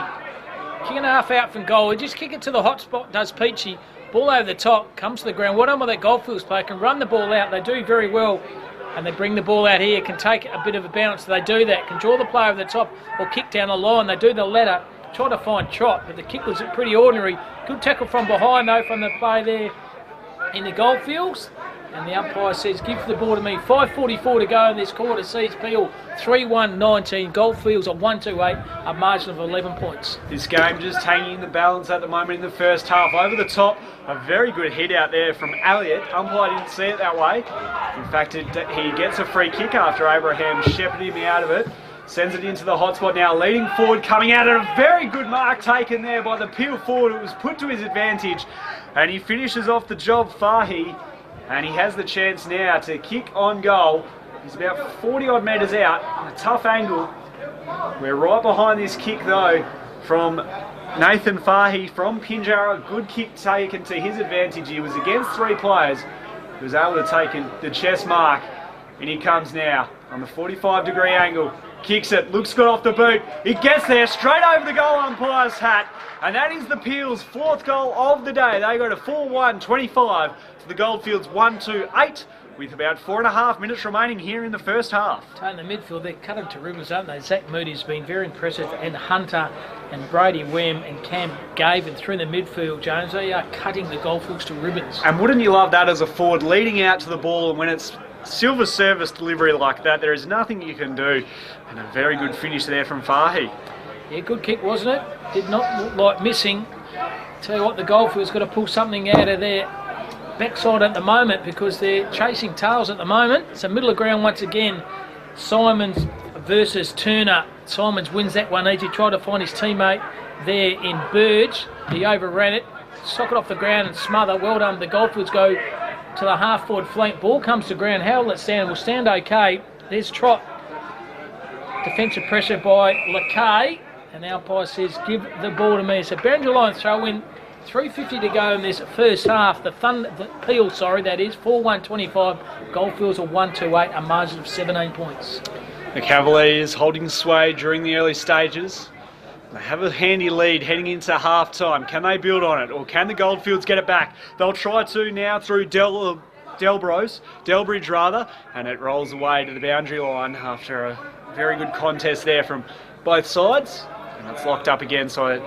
Speaker 1: kick and a half out from goal. He just kick it to the hot spot, does Peachy. Ball over the top, comes to the ground. What on with that Goldfields player can run the ball out. They do very well. And they bring the ball out here, can take a bit of a bounce. They do that, can draw the player over the top or kick down the line. They do the latter, try to find Trot, but the kick was pretty ordinary. Good tackle from behind though from the play there in the Goldfields. And the umpire says, give the ball to me. 5:44 to go in this quarter. Sees Peel 3-1-19. Goldfields are 1-2-8, a margin of 11 points.
Speaker 2: This game just hanging the balance at the moment in the first half. Over the top, a very good hit out there from Elliott. Umpire didn't see it that way. In fact, he gets a free kick after Abraham shepherded him out of it. Sends it into the hot spot now, leading forward, coming out at a very good mark taken there by the Peel forward. It was put to his advantage, and he finishes off the job, Fahy. And he has the chance now to kick on goal. He's about 40 odd metres out, a tough angle. We're right behind this kick though from Nathan Fahy from Pinjarra. Good kick taken to his advantage. He was against three players. He was able to take the chest mark. And he comes now on the 45-degree angle. Kicks it, looks good off the boot. He gets there straight over the goal umpire's hat. And that is the Peel's fourth goal of the day. They go to 4-1-25 to the Goldfields 1-2-8 with about 4.5 minutes remaining here in the first half.
Speaker 1: In the midfield, they're cut to ribbons, aren't they? Zach Moody's been very impressive, and Hunter and Brady Wem and Cam Gavin through the midfield, James. They are cutting the Goldfields to ribbons.
Speaker 2: And wouldn't you love that as a forward, leading out to the ball, and when it's silver service delivery like that, there is nothing you can do. And a very good finish there from Fahy.
Speaker 1: Yeah, good kick, wasn't it? Did not look like missing. Tell you what, the Goldfields got to pull something out of their backside at the moment because they're chasing tails at the moment. So middle of ground once again. Simons versus Turner. Simons wins that one easy. Tried to find his teammate there in Burge. He overran it. Socket off the ground and smother. Well done. The Goldfields go to the half forward flank. Ball comes to ground. How will it stand? Will stand okay. There's Trot. Defensive pressure by Lakay. And the umpire says, give the ball to me. So Berringer Lions throw in 3:50 to go in this first half. The Peel, that is, 4-1-25. Goldfields are 1-2-8, a margin of 17 points.
Speaker 2: The Cavaliers holding sway during the early stages. They have a handy lead heading into half-time. Can they build on it, or can the Goldfields get it back? They'll try to now through Delbridge rather, and it rolls away to the boundary line after a very good contest there from both sides. And it's locked up again, so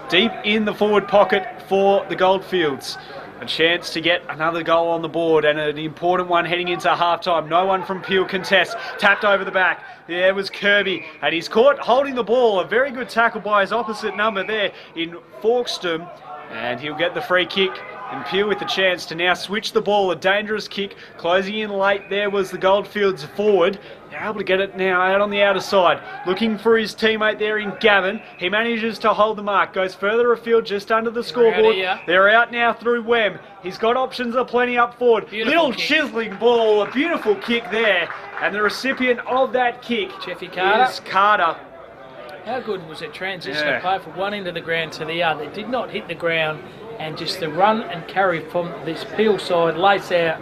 Speaker 2: deep in the forward pocket for the Goldfields. A chance to get another goal on the board, and an important one heading into half-time. No one from Peel contest. Tapped over the back. There was Kirby, and he's caught holding the ball. A very good tackle by his opposite number there in Forkston, and he'll get the free kick. And Peel with the chance to now switch the ball. A dangerous kick. Closing in late there was the Goldfields forward. They're able to get it now out on the outer side. Looking for his teammate there in Gavin. He manages to hold the mark. Goes further afield just under the scoreboard. They're out now through Wem. He's got options aplenty up forward. Little chiseling ball. A beautiful kick there. And the recipient of that kick is Carter.
Speaker 1: How good was it transition to play from one end of the ground to the other? It did not hit the ground. And just the run and carry from this Peel side, lace out,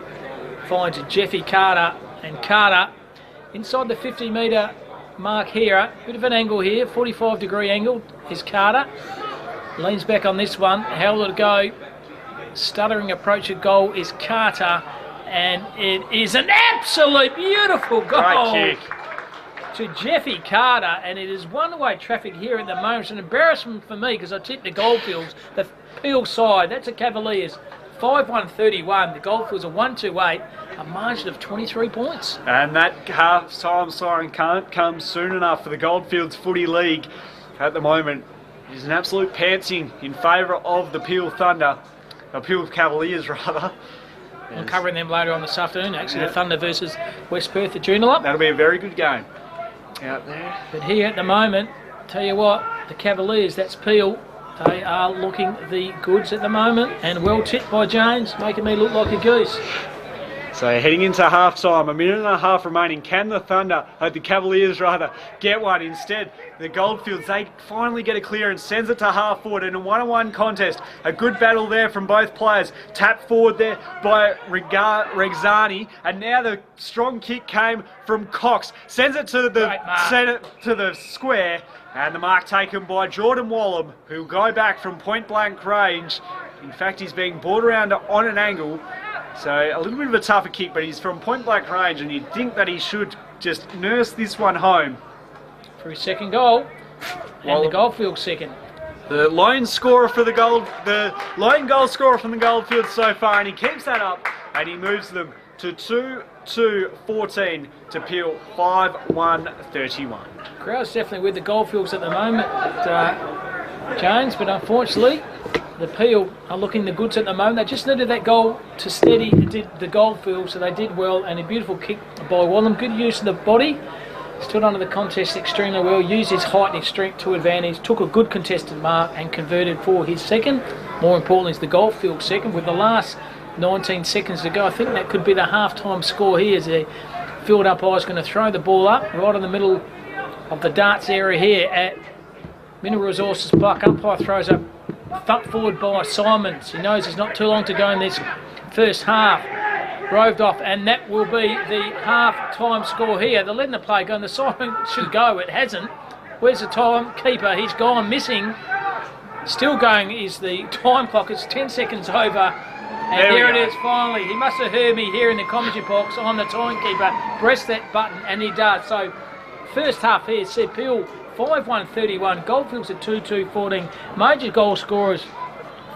Speaker 1: finds Jeffy Carter, and Carter inside the 50-metre mark here. Bit of an angle here, 45-degree angle is Carter. Leans back on this one. How will it go? Stuttering approach at goal is Carter, and it is an absolute beautiful goal.
Speaker 2: Great kick
Speaker 1: to Jeffy Carter, and it is one-way traffic here at the moment. It's an embarrassment for me because I tipped the Goldfields, the Peel side. That's a Cavaliers 5-1-31. The Goldfields are 1-2-8, a margin of 23 points.
Speaker 2: And that half-time siren can't come soon enough for the Goldfields Footy League at the moment. It is an absolute pantsing in favour of the Peel Thunder, the Peel Cavaliers rather.
Speaker 1: I'm covering them later on this afternoon, actually, the Thunder versus West Perth at Joondalup.
Speaker 2: That'll be a very good game out there.
Speaker 1: But here at the moment, tell you what, the Cavaliers, that's Peel, they are looking the goods at the moment, and well tipped by James, making me look like a goose.
Speaker 2: So heading into half-time, a minute and a half remaining. Can the Cavaliers get one? Instead, the Goldfields, they finally get a clear and sends it to half forward in a one-on-one contest. A good battle there from both players. Tap forward there by Regzani, and now the strong kick came from Cox. Sends it to the square, and the mark taken by Jordan Wallam, who'll go back from point-blank range. In fact, he's being brought around on an angle. So a little bit of a tougher kick, but he's from point-blank range, and you'd think that he should just nurse this one home.
Speaker 1: For his second goal, and the Goldfields second.
Speaker 2: The lone goal scorer from the Goldfields so far, and he keeps that up, and he moves them to 2-2-14 to Peel 5-1-31.
Speaker 1: Crowd's definitely with the Goldfields at the moment, James, but unfortunately, the Peel are looking the goods at the moment. They just needed that goal to steady the Goldfields, so they did well, and a beautiful kick by Wallam. Good use of the body. Stood under the contest extremely well, used his height and his strength to advantage, took a good contested mark and converted for his second. More importantly is the Goldfield second with the last 19 seconds to go. I think that could be the half-time score here as the field umpire is going to throw the ball up right in the middle of the darts area here at Mineral Resources Park. Umpire throws up, thumped forward by Simons. He knows there's not too long to go in this first half. Roved off, and that will be the half-time score here. They're letting the play go, and the siren should go. It hasn't. Where's the timekeeper? He's gone missing. Still going is the time clock. It's 10 seconds over. And there it is, finally. He must have heard me here in the commentary box. I'm the timekeeper. Press that button, and he does. So, first half here, see Peel 5-1-31. Goldfields at 2-2-14. Major goal scorers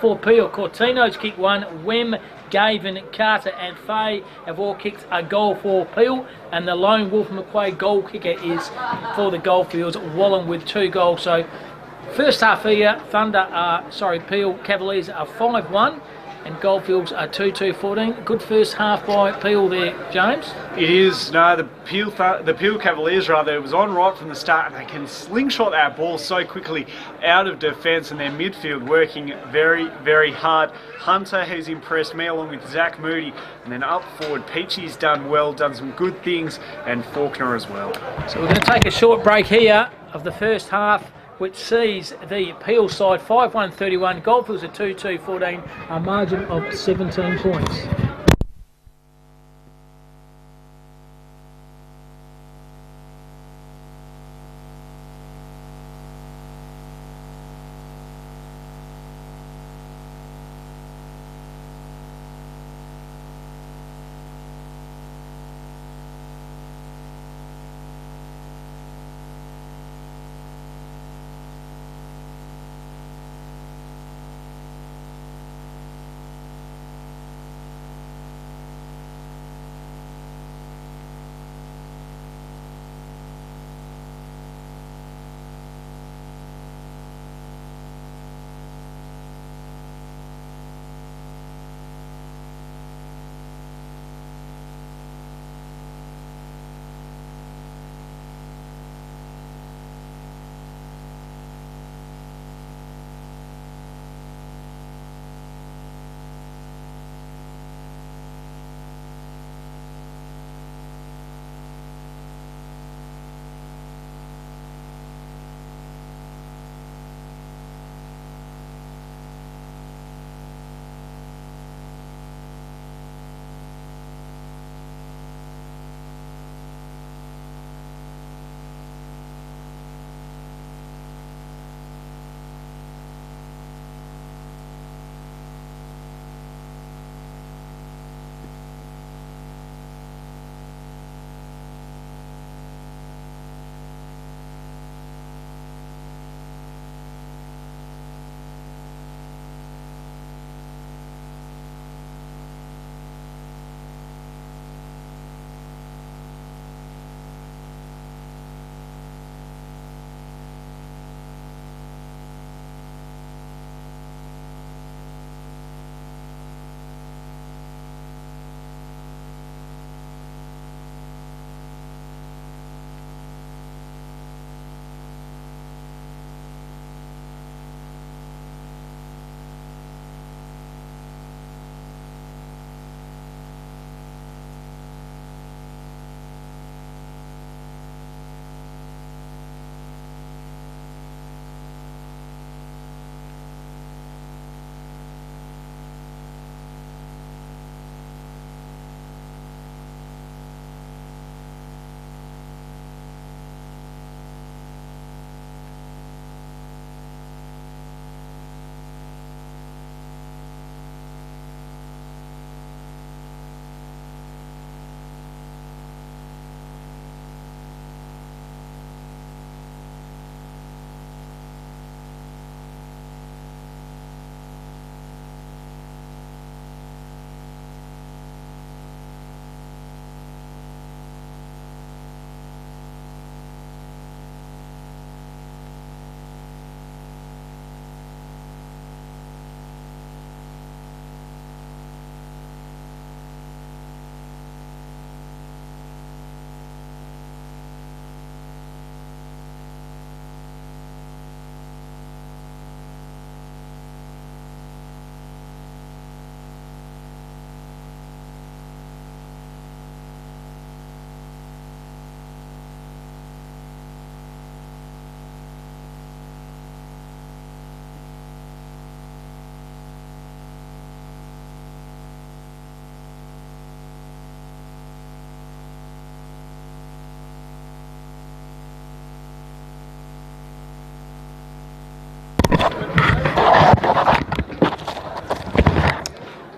Speaker 1: for Peel. Cortino's kicked one. Wem, Gavin, Carter and Fay have all kicked a goal for Peel, and the lone Wolf McQuaid goal kicker is for the Goldfields, Wallam with 2 goals. So first half here, Peel Cavaliers are 5-1 and Goldfields are 2-2-14. Good first half by Peel there, James.
Speaker 2: It is. No, the Peel Cavaliers it was on right from the start, and they can slingshot that ball so quickly out of defence, and their midfield working very, very hard. Hunter has impressed me along with Zach Moody, and then up forward Peachy's done well, done some good things, and Faulkner as well.
Speaker 1: So we're going to take a short break here of the first half, which sees the Peel side 5-1-31, Goldfields at 2-2-14, a margin of 17 points.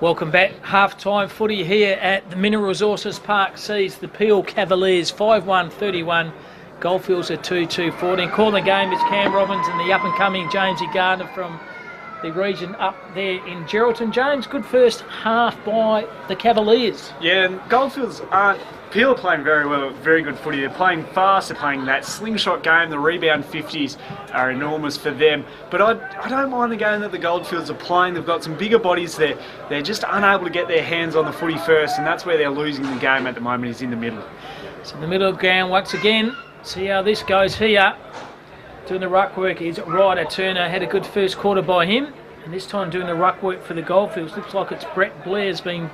Speaker 1: Welcome back. Half-time footy here at the Mineral Resources Park sees the Peel Cavaliers 5-1-31. Goldfields are 2-2-14. Calling the game is Cam Robbins and the up-and-coming Jamesy Gardner from the region up there in Geraldton. James, good first half by the Cavaliers.
Speaker 2: Yeah, and Goldfields aren't... Peel are playing very well, very good footy. They're playing fast, they're playing that slingshot game. The rebound 50s are enormous for them. But I don't mind the game that the Goldfields are playing. They've got some bigger bodies there. They're just unable to get their hands on the footy first, and that's where they're losing the game at the moment, is in the middle.
Speaker 1: So in the middle of the ground once again. See how this goes here. Doing the ruck work is Ryder Turner. Had a good first quarter by him. And this time doing the ruck work for the Goldfields. Looks like it's Brett Blair's been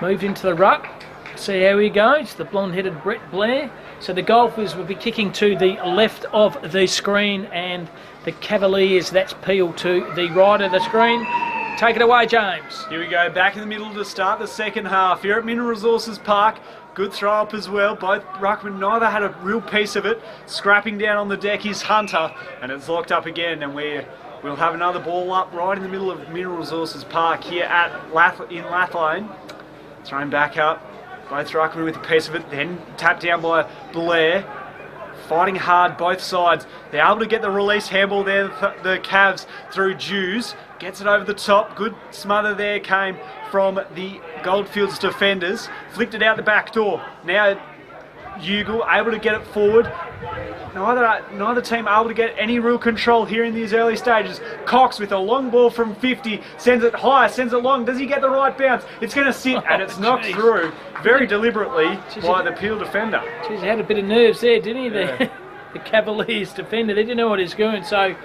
Speaker 1: moved into the ruck. See how he goes, the blonde-headed Brett Blair. So the Goldfields will be kicking to the left of the screen, and the Cavaliers, that's Peel, to the right of the screen. Take it away, James.
Speaker 2: Here we go, back in the middle to start the second half. Here at Mineral Resources Park, good throw up as well. Both ruckmen, neither had a real piece of it. Scrapping down on the deck is Hunter, and it's locked up again, and we'll have another ball up right in the middle of Mineral Resources Park here at Lathlane. Thrown back up. Both ruckmen with a piece of it, then tapped down by Blair. Fighting hard both sides. They're able to get the release handball there, the Cavs, through Jews. Gets it over the top. Good smother there came from the Goldfields defenders. Flicked it out the back door. Now Ugle able to get it forward. Neither team able to get any real control here in these early stages. Cox with a long ball from 50, sends it high, sends it long. Does he get the right bounce? It's going to sit, and it's knocked through very deliberately by the Peel defender.
Speaker 1: Geez, he had a bit of nerves there, didn't he?
Speaker 2: Yeah.
Speaker 1: The Cavaliers defender, they didn't know what he was doing, so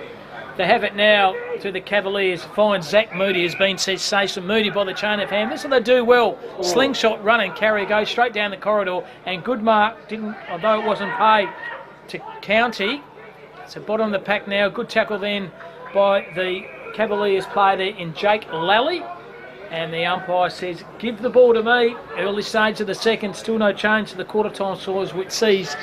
Speaker 1: they have it now to the Cavaliers. Find Zach Moody has been sensational. Moody by the chain of hand. This is what they do well. Slingshot, run and carry, go straight down the corridor. And good mark, didn't, although it wasn't paid to County. So bottom of the pack now. Good tackle then by the Cavaliers player there in Jake Lally. And the umpire says, give the ball to me. Early stage of the second, still no change to the quarter time scores, which sees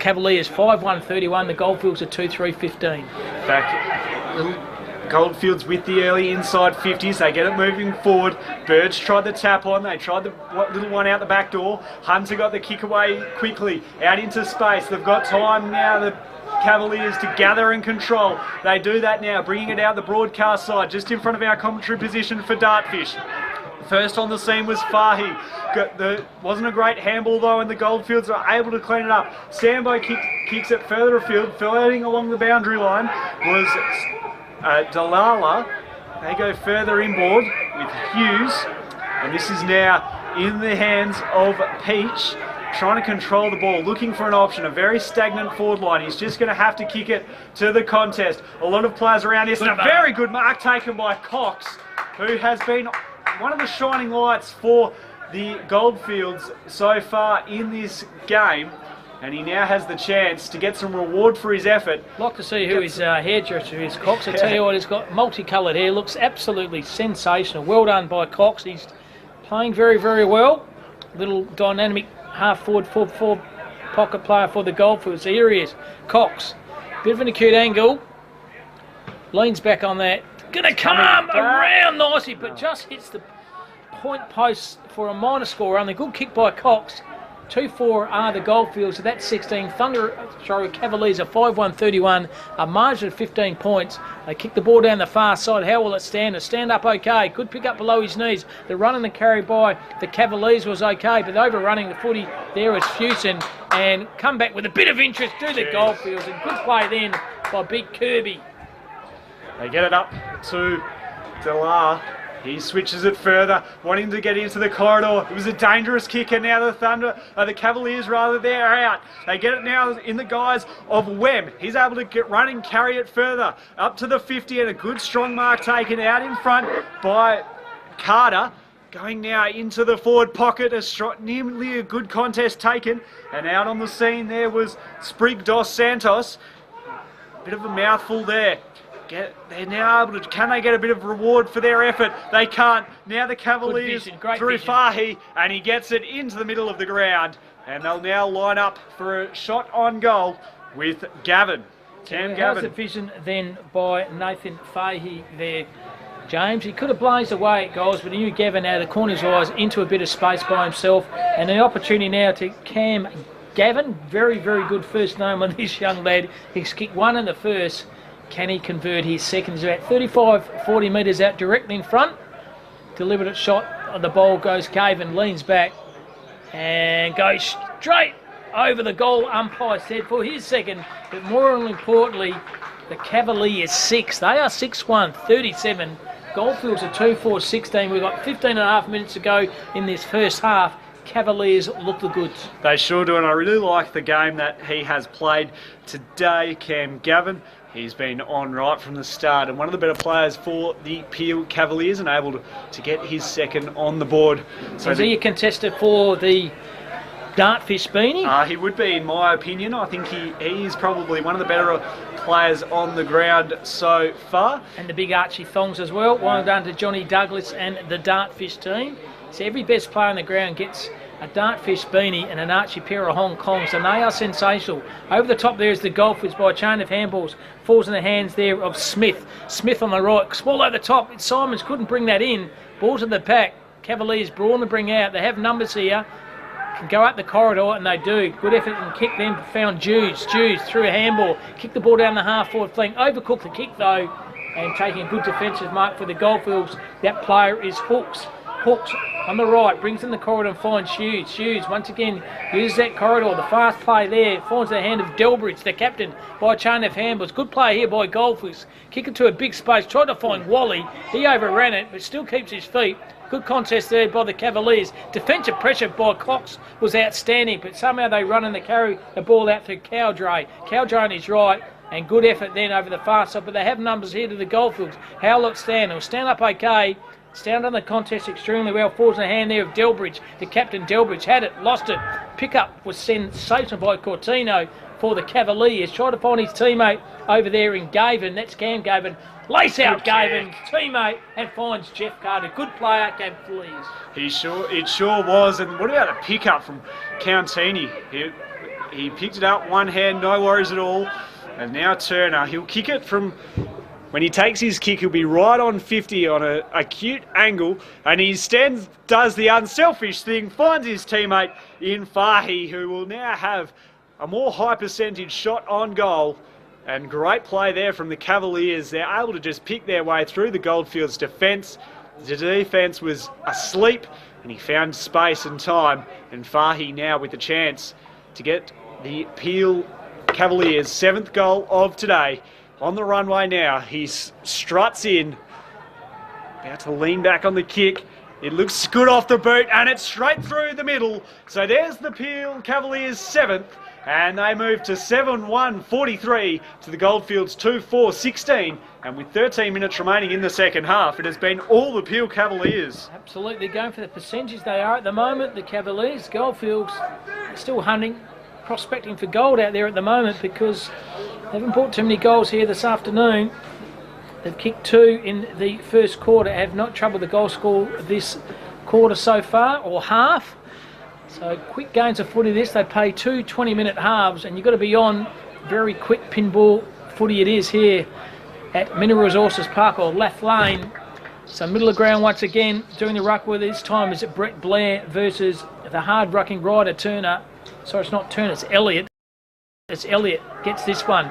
Speaker 1: Cavaliers 5-1-31, the Goldfields are 2-3-15.
Speaker 2: Back, Goldfields with the early inside 50s. They get it moving forward. Birds tried the tap on. They tried the little one out the back door. Hunter got the kick away quickly out into space. They've got time now, the Cavaliers, to gather and control. They do that now, bringing it out the broadcast side, just in front of our commentary position for Dartfish. First on the scene was Fahy. Wasn't a great handball though, and the Goldfields are able to clean it up. Sambo kicks it further afield, floating along the boundary line was Dalala. They go further inboard with Hughes, and this is now in the hands of Peach, trying to control the ball, looking for an option, a very stagnant forward line. He's just going to have to kick it to the contest. A lot of players around here, and a very good mark taken by Cox, who has been one of the shining lights for the Goldfields so far in this game, and he now has the chance to get some reward for his effort.
Speaker 1: Like to see who his hairdresser is, Cox. I tell you what, he's got multicoloured hair, looks absolutely sensational. Well done by Cox. He's playing very, very well. Little dynamic half forward pocket player for the Goldfields. So here he is, Cox. Bit of an acute angle. Leans back on that. Gonna come around nicely, but just hits the point post for a minor score. Only good kick by Cox. 2-4 are the Goldfields. So that's 16. Cavaliers are 5-1-31. A margin of 15 points. They kick the ball down the far side. How will it stand? It stand up okay. Could pick up below his knees. The run and the carry by the Cavaliers was okay, but overrunning the footy there is Fusen, and come back with a bit of interest to the Goldfields. And good play then by Big Kirby.
Speaker 2: They get it up to Delar. He switches it further, wanting to get into the corridor. It was a dangerous kick, and now the Cavaliers, they're out. They get it now in the guise of Webb. He's able to get run and carry it further up to the 50, and a good strong mark taken out in front by Carter. Going now into the forward pocket, nearly a good contest taken, and out on the scene there was Sprig dos Santos. Bit of a mouthful there. They're now able to, can they get a bit of reward for their effort? They can't. Now the Cavaliers through Fahy, and he gets it into the middle of the ground, and they'll now line up for a shot on goal with Gavin.
Speaker 1: How's the vision then by Nathan Fahy there? James. He could have blazed away at goals, but he knew Gavin out of the corner of his eyes into a bit of space by himself. And the opportunity now to Cam Gavin. Very, very good first name on this young lad. He's kicked one in the first. Can he convert his second? He's about 35-40 metres out directly in front. Delivered it shot. The ball goes Gavin, leans back and goes straight over the goal. Umpire said for his second, but more importantly, the Cavaliers 6. They are 6-1, 37. Goldfields are 2-4-16. We've got 15 and a half minutes to go in this first half. Cavaliers look the goods.
Speaker 2: They sure do, and I really like the game that he has played today, Cam Gavin. He's been on right from the start and one of the better players for the Peel Cavaliers and able to get his second on the board.
Speaker 1: So is he a contestant for the Dartfish Beanie?
Speaker 2: He would be, in my opinion. I think he is probably one of the better players on the ground so far.
Speaker 1: And the big Archie Thongs as well. Well done to Johnny Douglas and the Dartfish team. So every best player on the ground gets a Dartfish Beanie and an Archie pair of Hong Kongs, and they are sensational. Over the top there is the Goldfields by a chain of handballs. Falls in the hands there of Smith. Smith on the right. Small over the top. Simons couldn't bring that in. Ball to the pack. Cavaliers brawn to bring out. They have numbers here. Can go up the corridor, and they do. Good effort and kick then found Jews. Jews through a handball. Kick the ball down the half-forward flank. Overcooked the kick though, and taking a good defensive mark for the Goldfields. That player is Hooks. Hooks on the right, brings in the corridor and finds Hughes. Hughes once again uses that corridor. The fast play there finds the hand of Delbridge, the captain, by a chain of handballs. Good play here by Goldfields. Kick it to a big space. Tried to find Wally. He overran it, but still keeps his feet. Good contest there by the Cavaliers. Defensive pressure by Cox was outstanding, but somehow they run and they carry the ball out to Cowdray. Cowdray on his right, and good effort then over the far side, but they have numbers here to the Goldfields. How will it stand? It'll stand up okay. Stand on the contest extremely well. Falls in the hand there of Delbridge. The captain Delbridge had it, lost it. Pickup was sensational by Cortino for the Cavaliers. Tried to find his teammate over there in Gavin. That's Cam Gavin. Lace out Gavin, teammate, and finds Jeff Carter. Good player, Cavaliers.
Speaker 2: It sure was. And what about a pickup from Countini? He picked it up, one hand, no worries at all. And now Turner, he'll kick it from... When he takes his kick, he'll be right on 50 on an acute angle, and he does the unselfish thing, finds his teammate in Fahy, who will now have a more high percentage shot on goal. And great play there from the Cavaliers. They're able to just pick their way through the Goldfields defence. The defence was asleep, and he found space and time. And Fahy now with a chance to get the Peel Cavaliers' 7th goal of today. On the runway now, he struts in, about to lean back on the kick. It looks good off the boot, and it's straight through the middle. So there's the Peel Cavaliers' 7th, and they move to 7-1-43 to the Goldfields 2-4-16. And with 13 minutes remaining in the second half, it has been all the Peel Cavaliers.
Speaker 1: Absolutely going for the percentages they are at the moment. The Cavaliers, Goldfields, still hunting, prospecting for gold out there at the moment because they haven't bought too many goals here this afternoon. They've kicked 2 in the first quarter, have not troubled the goal score this quarter so far, or half. So quick games of footy this. They play 2 20-minute halves, and you've got to be on very quick pinball footy it is here at Mineral Resources Park, or Laff Lane. So middle of ground once again, doing the ruck with this time is Brett Blair versus the hard-rucking rider Turner. Sorry, it's not Turner, it's Elliott. It's Elliott gets this one.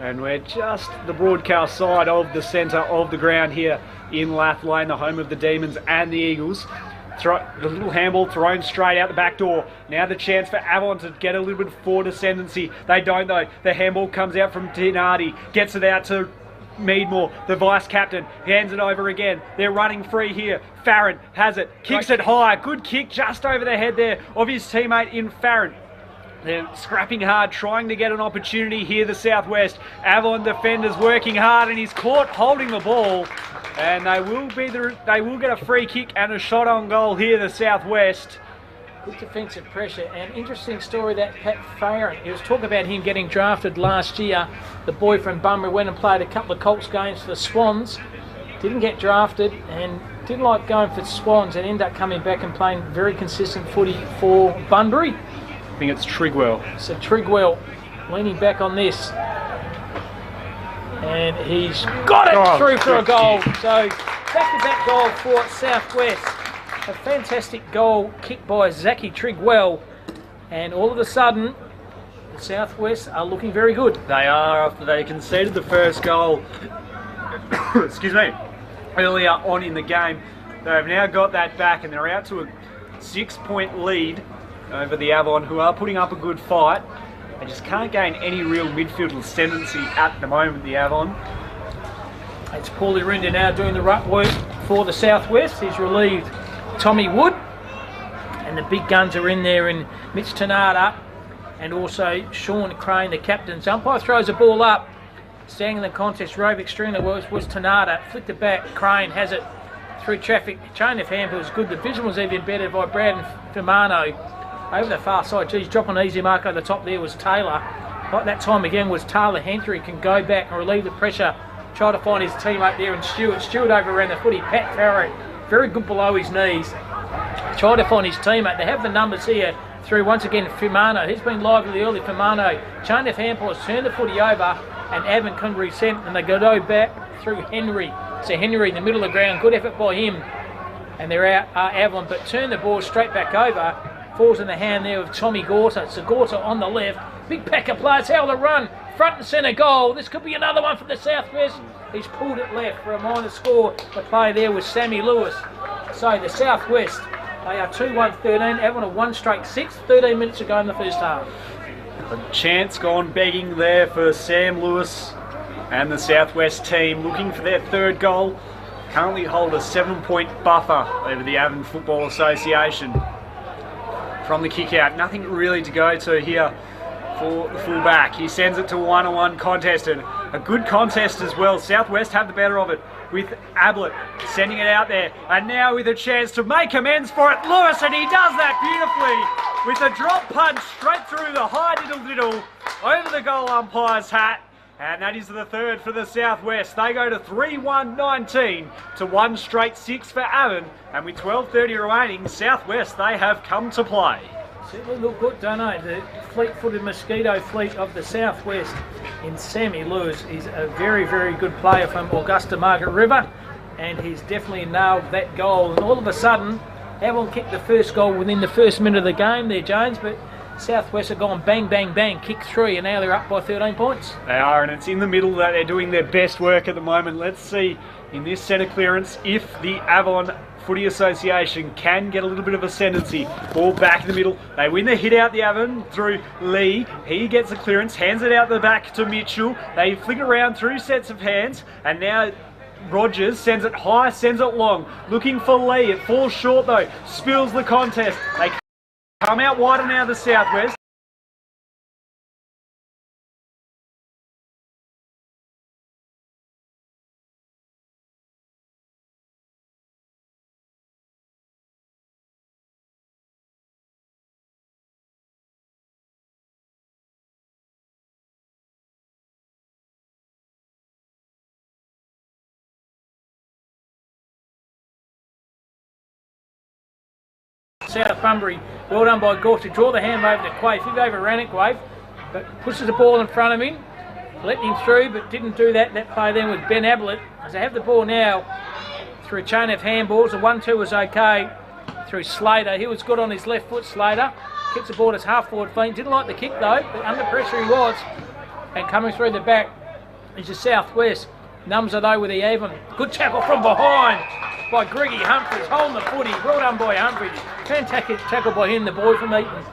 Speaker 2: And we're just the broadcast side of the centre of the ground here in Lathlane, the home of the Demons and the Eagles. The little handball thrown straight out the back door. Now the chance for Avon to get a little bit of forward ascendancy. They don't though. The handball comes out from Dinardi, gets it out to Meadmore, the vice captain, hands it over again. They're running free here. Farron has it, kicks it high. Good kick just over the head there of his teammate in Farron. They're scrapping hard, trying to get an opportunity here, the Southwest. Avon defenders working hard, and he's caught holding the ball. And they will get a free kick and a shot on goal here, the Southwest.
Speaker 1: Good defensive pressure, and interesting story that Pat Farron. He was talking about him getting drafted last year. The boy from Bunbury went and played a couple of Colts games for the Swans. Didn't get drafted and didn't like going for Swans, and ended up coming back and playing very consistent footy for Bunbury.
Speaker 2: I think it's Trigwell.
Speaker 1: So Trigwell leaning back on this. And he's got it through for a goal. So back-to-back goal for Southwest. A fantastic goal kicked by Zachy Trigwell. And all of a sudden, the Southwest are looking very good.
Speaker 2: They are, after they conceded the first goal, excuse me, earlier on in the game. They've now got that back and they're out to a 6-point lead over the Avon, who are putting up a good fight. They just can't gain any real midfield ascendancy at the moment, the Avon.
Speaker 1: It's Paulie Rinder now doing the ruck work for the Southwest. He's relieved Tommy Wood. And the big guns are in there in Mitch Tanada and also Sean Crane, the captain's umpire, throws the ball up. Staying in the contest, Rovic Stringer was Tanada. Flicked it back. Crane has it through traffic. Chain of hand was good. The vision was even better by Brad Firmano. Over the far side, geez, dropping an easy mark over the top there was Taylor. Like that time again was Taylor Henry, can go back and relieve the pressure. Try to find his teammate there, and Stewart over around the footy. Pat Farron, very good below his knees. Try to find his teammate. They have the numbers here through once again Firmano. He's been lively early. Firmano, chain of handballs, turn the footy over, and Avon can resent, and they go back through Henry. So Henry in the middle of the ground, good effort by him. And they're out Avon, but turn the ball straight back over. Falls in the hand there of Tommy Gorta. So Gorta on the left. Big pack of players. How the run. Front and centre goal. This could be another one for the Southwest. He's pulled it left for a minor score. The play there was Sammy Lewis. So the Southwest, they are 2-1-13. Avon a 1-6. 13 minutes to go in the first half.
Speaker 2: A chance gone begging there for Sam Lewis and the Southwest team, looking for their third goal. Currently hold a 7-point buffer over the Avon Football Association. From the kick out, nothing really to go to here for the fullback. He sends it to a 1-on-1 contest, and a good contest as well. Southwest have the better of it with Ablett sending it out there, and now with a chance to make amends for it, Lewis, and he does that beautifully with a drop punch straight through the high diddle over the goal umpire's hat. And that is the third for the Southwest. They go to 3-1-19 to 1-6 for Avon. And with 12:30 remaining, Southwest, they have come to play.
Speaker 1: Certainly look good, don't they? The fleet-footed mosquito fleet of the Southwest in Sammy Lewis is a very, very good player from Augusta Margaret River. And he's definitely nailed that goal. And all of a sudden, Avon kicked the first goal within the first minute of the game there, Jones. But Southwest have gone bang, bang, bang, kick 3, and now they're up by 13 points.
Speaker 2: They are, and it's in the middle that they're doing their best work at the moment. Let's see in this centre clearance if the Avon Footy Association can get a little bit of ascendancy. Ball back in the middle. They win the hit out the Avon through Lee. He gets the clearance, hands it out the back to Mitchell. They flick it around through sets of hands, and now Rogers sends it high, sends it long. Looking for Lee. It falls short though. Spills the contest. They come out wider now, the Southwest.
Speaker 1: South Bunbury, well done by Gorse to draw the hand over to Quaife. He overran it, Quaife, but pushes the ball in front of him, letting him through, but didn't do that. That play then with Ben Ablett. As they have the ball now through a chain of handballs. The 1-2 was okay through Slater. He was good on his left foot, Slater. Kicks the ball to his half forward feet. Didn't like the kick though, but under pressure he was. And coming through the back is the Southwest. Numbers are though with the Avon. Good tackle from behind by Greggy Humphries, holding the footy. Well done by Humphries. Fantastic tackle by him, the boy from Eton.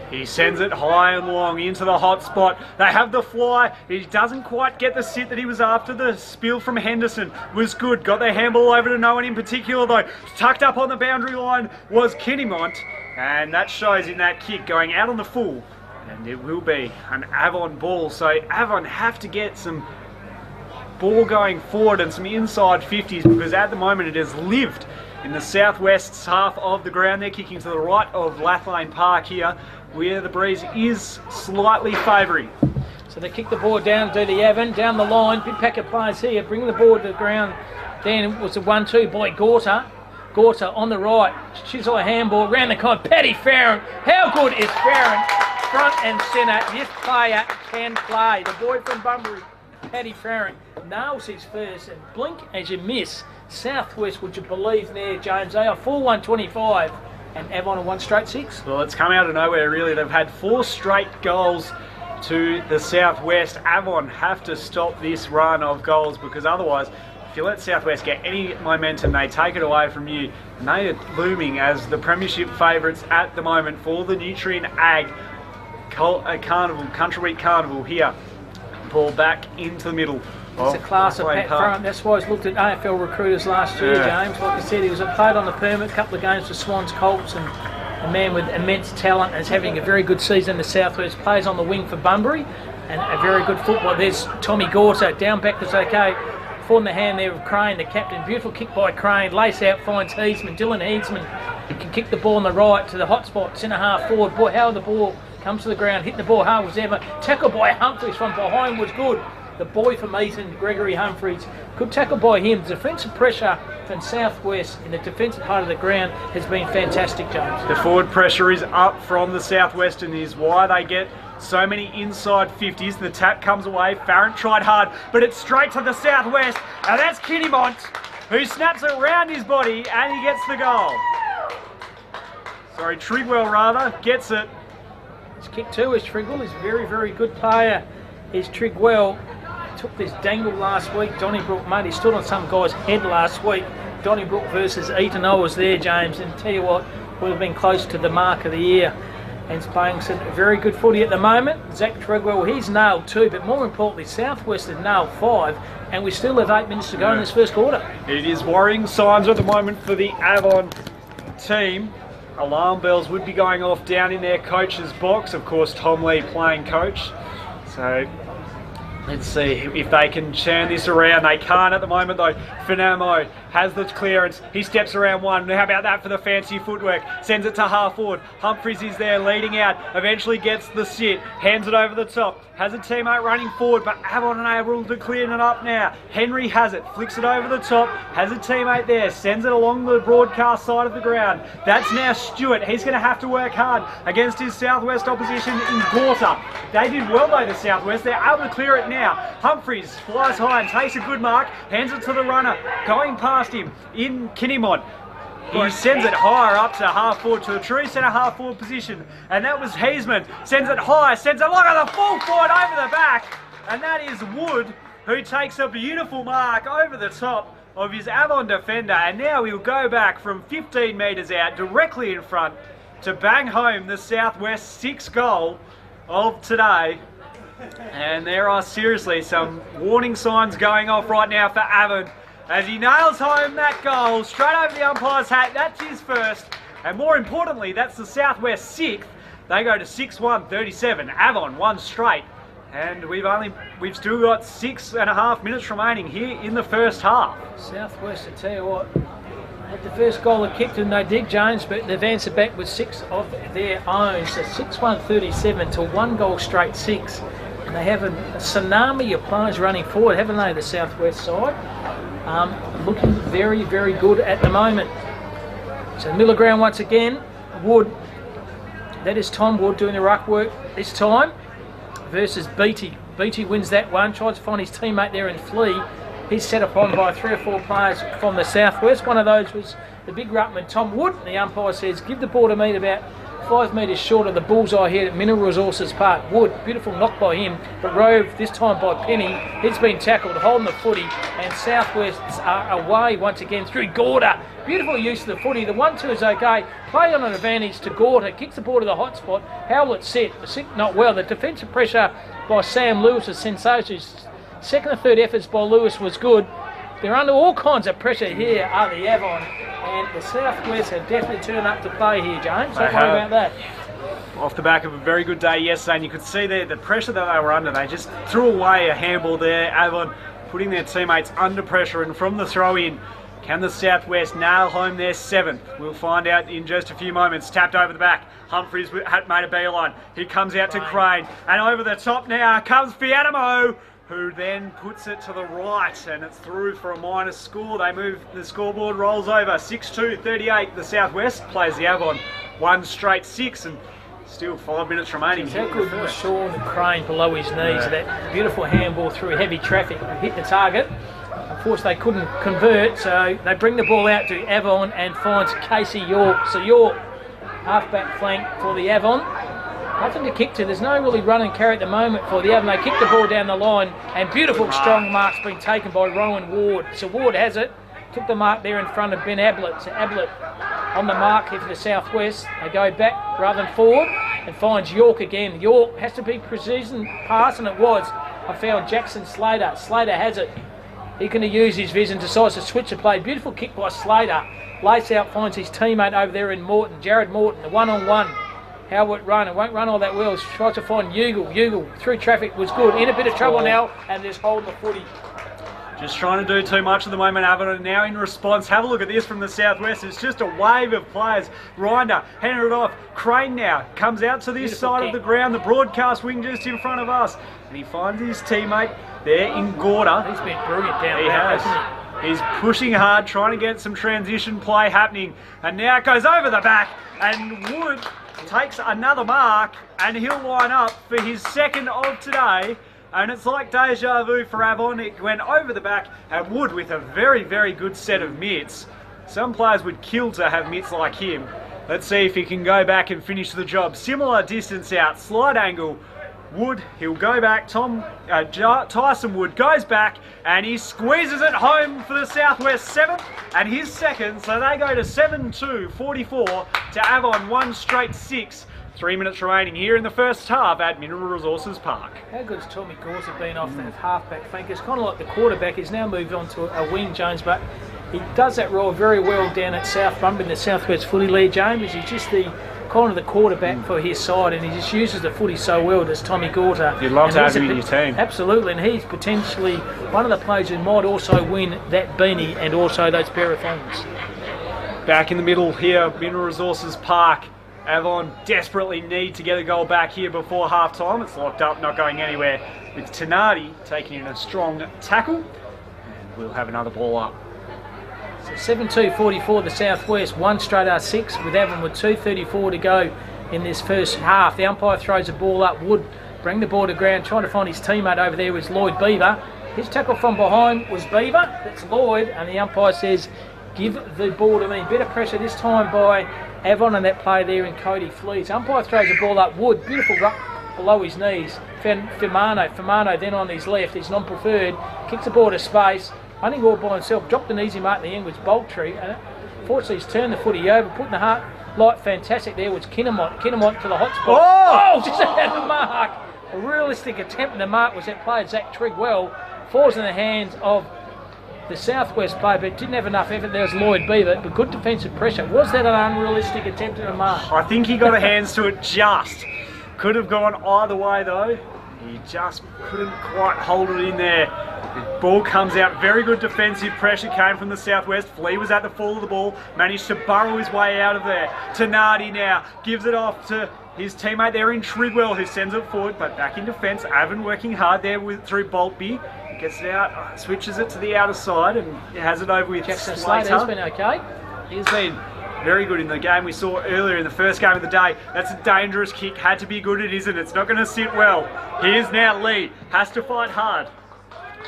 Speaker 2: He sends it high and long into the hot spot. They have the fly. He doesn't quite get the sit that he was after. The spill from Henderson was good. Got their handball over to no one in particular though. Tucked up on the boundary line was Kinnymont. And that shows in that kick going out on the full. And it will be an Avon ball. So Avon have to get some ball going forward and some inside 50s, because at the moment it has lived in the southwest half of the ground. They're kicking to the right of Lathlane Park here, where the breeze is slightly favouring.
Speaker 1: So they kick the ball down to the Avon, down the line. Big pack of players here, bring the ball to the ground. Then it was a 1-2 by Gorta. Gorta on the right, chisel a handball, round the corner, Paddy Farron. How good is Farron? Front and centre, this player can play. The boy from Bunbury, Paddy Farron, nails his first, and blink as you miss. Southwest, would you believe there, James? They are 4-1-25 and Avon are 1 straight 6.
Speaker 2: Well, it's come out of nowhere really. They've had 4 straight goals to the Southwest. Avon have to stop this run of goals, because otherwise, if you let Southwest get any momentum, they take it away from you. And they are looming as the premiership favourites at the moment for the Nutrien Ag Carnival, Country Week Carnival here. Ball back into the middle.
Speaker 1: It's a class of Pat Farron. That's why he's looked at AFL recruiters last year, James. Like I said, he was played on the permit, a couple of games for Swans Colts, and a man with immense talent and is having a very good season in the Southwest. Plays on the wing for Bunbury and a very good football. There's Tommy Gorta, down back was okay. In the hand there of Crane, the captain. Beautiful kick by Crane. Lace out, finds Heasman. Dylan Heasman can kick the ball on the right to the hot spot, centre half forward. Boy, how the ball comes to the ground, hitting the ball hard as ever. Tackle by Humphries from behind was good. The boy from Eton, Gregory Humphries. Good tackle by him. Defensive pressure from Southwest in the defensive part of the ground has been fantastic, James.
Speaker 2: The forward pressure is up from the Southwest, and is why they get so many inside 50s. The tap comes away. Farron tried hard, but it's straight to the Southwest. And that's Kinnymont, who snaps it around his body, and he gets the goal. Sorry, Trigwell rather, gets it.
Speaker 1: His kick too is Trigwell. He's a very, very good player. Is Trigwell. Took this dangle last week. Donnybrook, mate, he stood on some guy's head last week. Donnybrook versus Eton. I was there, James, and tell you what, would have been close to the mark of the year. And he's playing some very good footy at the moment. Zach Trigwell, he's nailed 2, but more importantly, Southwest has nailed 5, and we still have 8 minutes to go in this first quarter.
Speaker 2: It is worrying signs at the moment for the Avon team. Alarm bells would be going off down in their coach's box. Of course, Tom Lee playing coach. So let's see if they can turn this around. They can't at the moment though. Finamo has the clearance. He steps around one. How about that for the fancy footwork? Sends it to half forward. Humphries is there leading out. Eventually gets the sit. Hands it over the top. Has a teammate running forward, but Avon unable to clear it up now. Henry has it. Flicks it over the top. Has a teammate there. Sends it along the broadcast side of the ground. That's now Stewart. He's going to have to work hard against his Southwest opposition in Gorta. They did well though, the Southwest. They're able to clear it now. Humphries flies high and takes a good mark. Hands it to the runner. Going past him in Kinnymont. He sends it higher up to half forward, to the true centre half forward position. And that was Heasman. Sends it high, sends it look at the full forward over the back. And that is Wood, who takes a beautiful mark over the top of his Avon defender. And now he'll go back from 15 metres out, directly in front, to bang home the Southwest 6th goal of today. And there are seriously some warning signs going off right now for Avon, as he nails home that goal straight over the umpire's hat. That's his first, and more importantly, that's the Southwest 6th. They go to 6-1-37. Avon 1 straight, and we've still got 6.5 minutes remaining here in the first half.
Speaker 1: Southwest, I tell you what, had the first goal they kicked and they did, James, but they've answered back with 6 of their own. So 6-1-37 to 1 goal straight 6. And they have a tsunami of players running forward, haven't they, the Southwest side? Looking very, very good at the moment. So middle of ground once again, Wood. That is Tom Wood doing the ruck work this time versus Beatty. Beatty wins that one, tries to find his teammate there and flee. He's set upon by 3 or 4 players from the Southwest. One of those was the big ruckman, Tom Wood. The umpire says, give the ball to me at about 5 metres short of the bullseye here at Mineral Resources Park. Wood, beautiful knock by him, but Rove this time by Penny. He's been tackled, holding the footy, and Southwests are away once again through Gorda. Beautiful use of the footy. The 1-2 is okay. Play on an advantage to Gorda. Kicks the ball to the hot spot. Howlett set not well. The defensive pressure by Sam Lewis is sensational. Second and third efforts by Lewis was good. They're under all kinds of pressure here at the Avon, and the Southwest have definitely turned up to play here, James. Don't worry about that.
Speaker 2: Off the back of a very good day yesterday, and you could see there the pressure that they were under. They just threw away a handball there. Avon putting their teammates under pressure, and from the throw-in, can the Southwest nail home their 7th? We'll find out in just a few moments. Tapped over the back. Humphries had made a beeline. He comes out to Crane, and over the top now comes Fianimo, who then puts it to the right, and it's through for a minus score. They move, the scoreboard rolls over. 6-2-38. The Southwest plays the Avon 1 straight 6, and still 5 minutes remaining.
Speaker 1: How good was Sean Crane below his knees? That beautiful handball through heavy traffic hit the target. Unfortunately, they couldn't convert, so they bring the ball out to Avon and finds Casey York. So York, half-back flank for the Avon. Nothing to kick to. There's no really run and carry at the moment for the Avon. They kick the ball down the line, and beautiful strong marks being taken by Rowan Ward. So Ward has it. Took the mark there in front of Ben Ablett. So Ablett on the mark here for the Southwest. They go back rather than forward and finds York again. York has to be precision pass, and it was. I found Jackson Slater. Slater has it. He can use his vision, decides to switch the play. Beautiful kick by Slater. Lace out, finds his teammate over there in Morton. Jared Morton, the one-on-one. Howard run, it won't run all that well. Tries to find Ugle. Ugle through traffic was good. In a bit of trouble now, and just holding the footy.
Speaker 2: Just trying to do too much at the moment, Avon. Now in response, have a look at this from the Southwest. It's just a wave of players. Rinder handing it off. Crane now comes out to this side of the ground. The broadcast wing just in front of us. And he finds his teammate there in Gorda.
Speaker 1: He's been brilliant down
Speaker 2: there, hasn't he? He's pushing hard, trying to get some transition play happening. And now it goes over the back. And Wood takes another mark, and he'll line up for his 2nd of today. And it's like deja vu for Avon. It went over the back, and Wood with a very, very good set of mitts. Some players would kill to have mitts like him. Let's see if he can go back and finish the job. Similar distance out, slight angle. Wood, he'll go back. Tyson Wood goes back, and he squeezes it home for the Southwest 7th and his 2nd. So they go to 7-2-44 to Avon 1 straight 6. 3 minutes remaining here in the first half at Mineral Resources Park.
Speaker 1: How good's Tommy Gorsa been off that half-back flank? It's kind of like the quarterback. He's now moved on to a wing, James, but he does that role very well down at South Bump in the Southwest Footy League, James. He's just the kind of the quarterback for his side, and he just uses the footy so well, does Tommy Gorsa.
Speaker 2: You'd love to have him in your team.
Speaker 1: Absolutely, and he's potentially one of the players who might also win that beanie and also those pair of thongs.
Speaker 2: Back in the middle here, Mineral Resources Park. Avon desperately need to get a goal back here before half-time. It's locked up, not going anywhere, with Tenardi taking in a strong tackle. And we'll have another ball up.
Speaker 1: So 7-2-44 the Southwest, 1 straight R6 with Avon with 2:34 to go in this first half. The umpire throws the ball up. Wood bring the ball to ground, trying to find his teammate over there was Lloyd Beaver. His tackle from behind was Beaver. That's Lloyd, and the umpire says, give the ball to me. Better pressure this time by Avon and that play there in Cody Fleet. Umpire throws the ball up. Wood, beautiful ruck below his knees. Firmano then on his left, he's non-preferred. Kicks the ball to space. Running all by himself. Dropped an easy mark in the end was Boltree. Fortunately, he's turned the footy over. Putting the heart light fantastic there was Kinnamont. Kinnamont to the hot spot. Oh, just out the mark. A realistic attempt in the mark was that player, Zach Trigwell. Falls in the hands of the Southwest player, but didn't have enough effort. There was Lloyd Beaver, but good defensive pressure. Was that an unrealistic attempt at a mark?
Speaker 2: I think he got a hands to it just. Could have gone either way though. He just couldn't quite hold it in there. The ball comes out. Very good defensive pressure came from the Southwest. Flea was at the fall of the ball. Managed to burrow his way out of there. Tenardi now gives it off to his teammate there in Trigwell, who sends it forward, but back in defence. Avon working hard there through Boltby. Gets it out, switches it to the outer side, and has it over with
Speaker 1: Jackson Slater. He's been okay.
Speaker 2: He's been very good in the game we saw earlier in the first game of the day. That's a dangerous kick. Had to be good, it isn't. It's not going to sit well. Here's now Lee. Has to fight hard.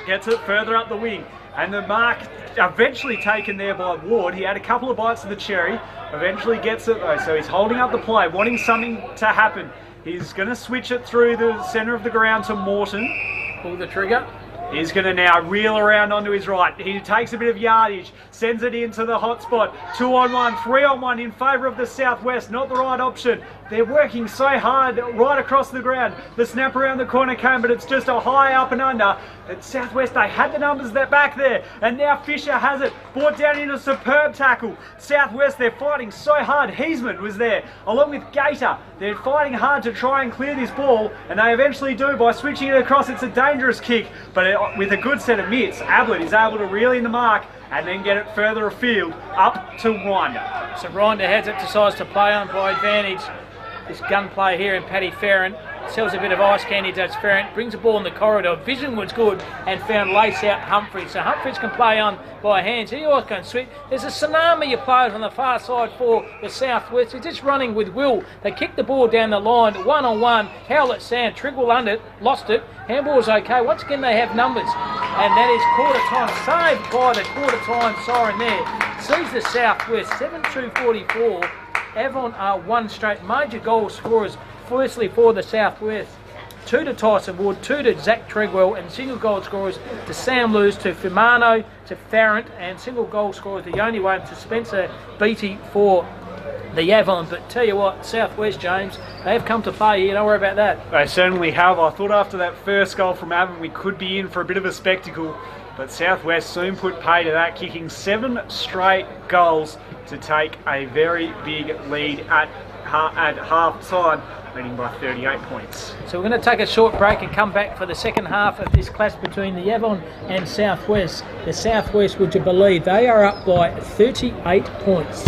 Speaker 2: Gets it further up the wing. And the mark eventually taken there by Ward. He had a couple of bites of the cherry, eventually gets it though, so he's holding up the play, wanting something to happen. He's going to switch it through the centre of the ground to Morton.
Speaker 1: Pull the trigger.
Speaker 2: He's going to now reel around onto his right. He takes a bit of yardage, sends it into the hot spot. 2 on 1, 3 on 1 in favour of the Southwest. Not the right option. They're working so hard right across the ground. The snap around the corner came, but it's just a high up and under. At Southwest, they had the numbers that back there. And now Fisher has it. Brought down in a superb tackle. Southwest, they're fighting so hard. Heisman was there, along with Gator. They're fighting hard to try and clear this ball, and they eventually do by switching it across. It's a dangerous kick, but with a good set of mitts, Ablett is able to reel in the mark and then get it further afield, up to Winder.
Speaker 1: So Winder has it, decides to play on by advantage. This gunplay here in Paddy Farron. Sells a bit of ice candy to Farron, brings the ball in the corridor. Vision was good and found lace out Humphries. So Humphries can play on by hands. He also can sweep. There's a tsunami of players on the far side for the Southwest. They're just running with will. They kick the ball down the line, 1-on-1. Howlett Sand, Trigwell under it, lost it. Handball's okay. Once again, they have numbers. And that is quarter time. Saved by the quarter time siren there. Sees the Southwest, 7-2-44. Avon are one straight major goal scorers. Firstly for the Southwest, 2 to Tyson Wood, 2 to Zach Tregwell, and single goal scorers to Sam Lewis, to Firmano, to Farrant, and single goal scorers the only way to Spencer Beattie for the Avon. But tell you what, Southwest, James, they have come to play here, don't worry about that.
Speaker 2: They certainly have. I thought after that first goal from Avon we could be in for a bit of a spectacle, but Southwest soon put pay to that, kicking 7 straight goals to take a very big lead at half time, leading by 38 points.
Speaker 1: So we're going to take a short break and come back for the second half of this clash between the Avon and Southwest. The Southwest, would you believe, they are up by 38 points.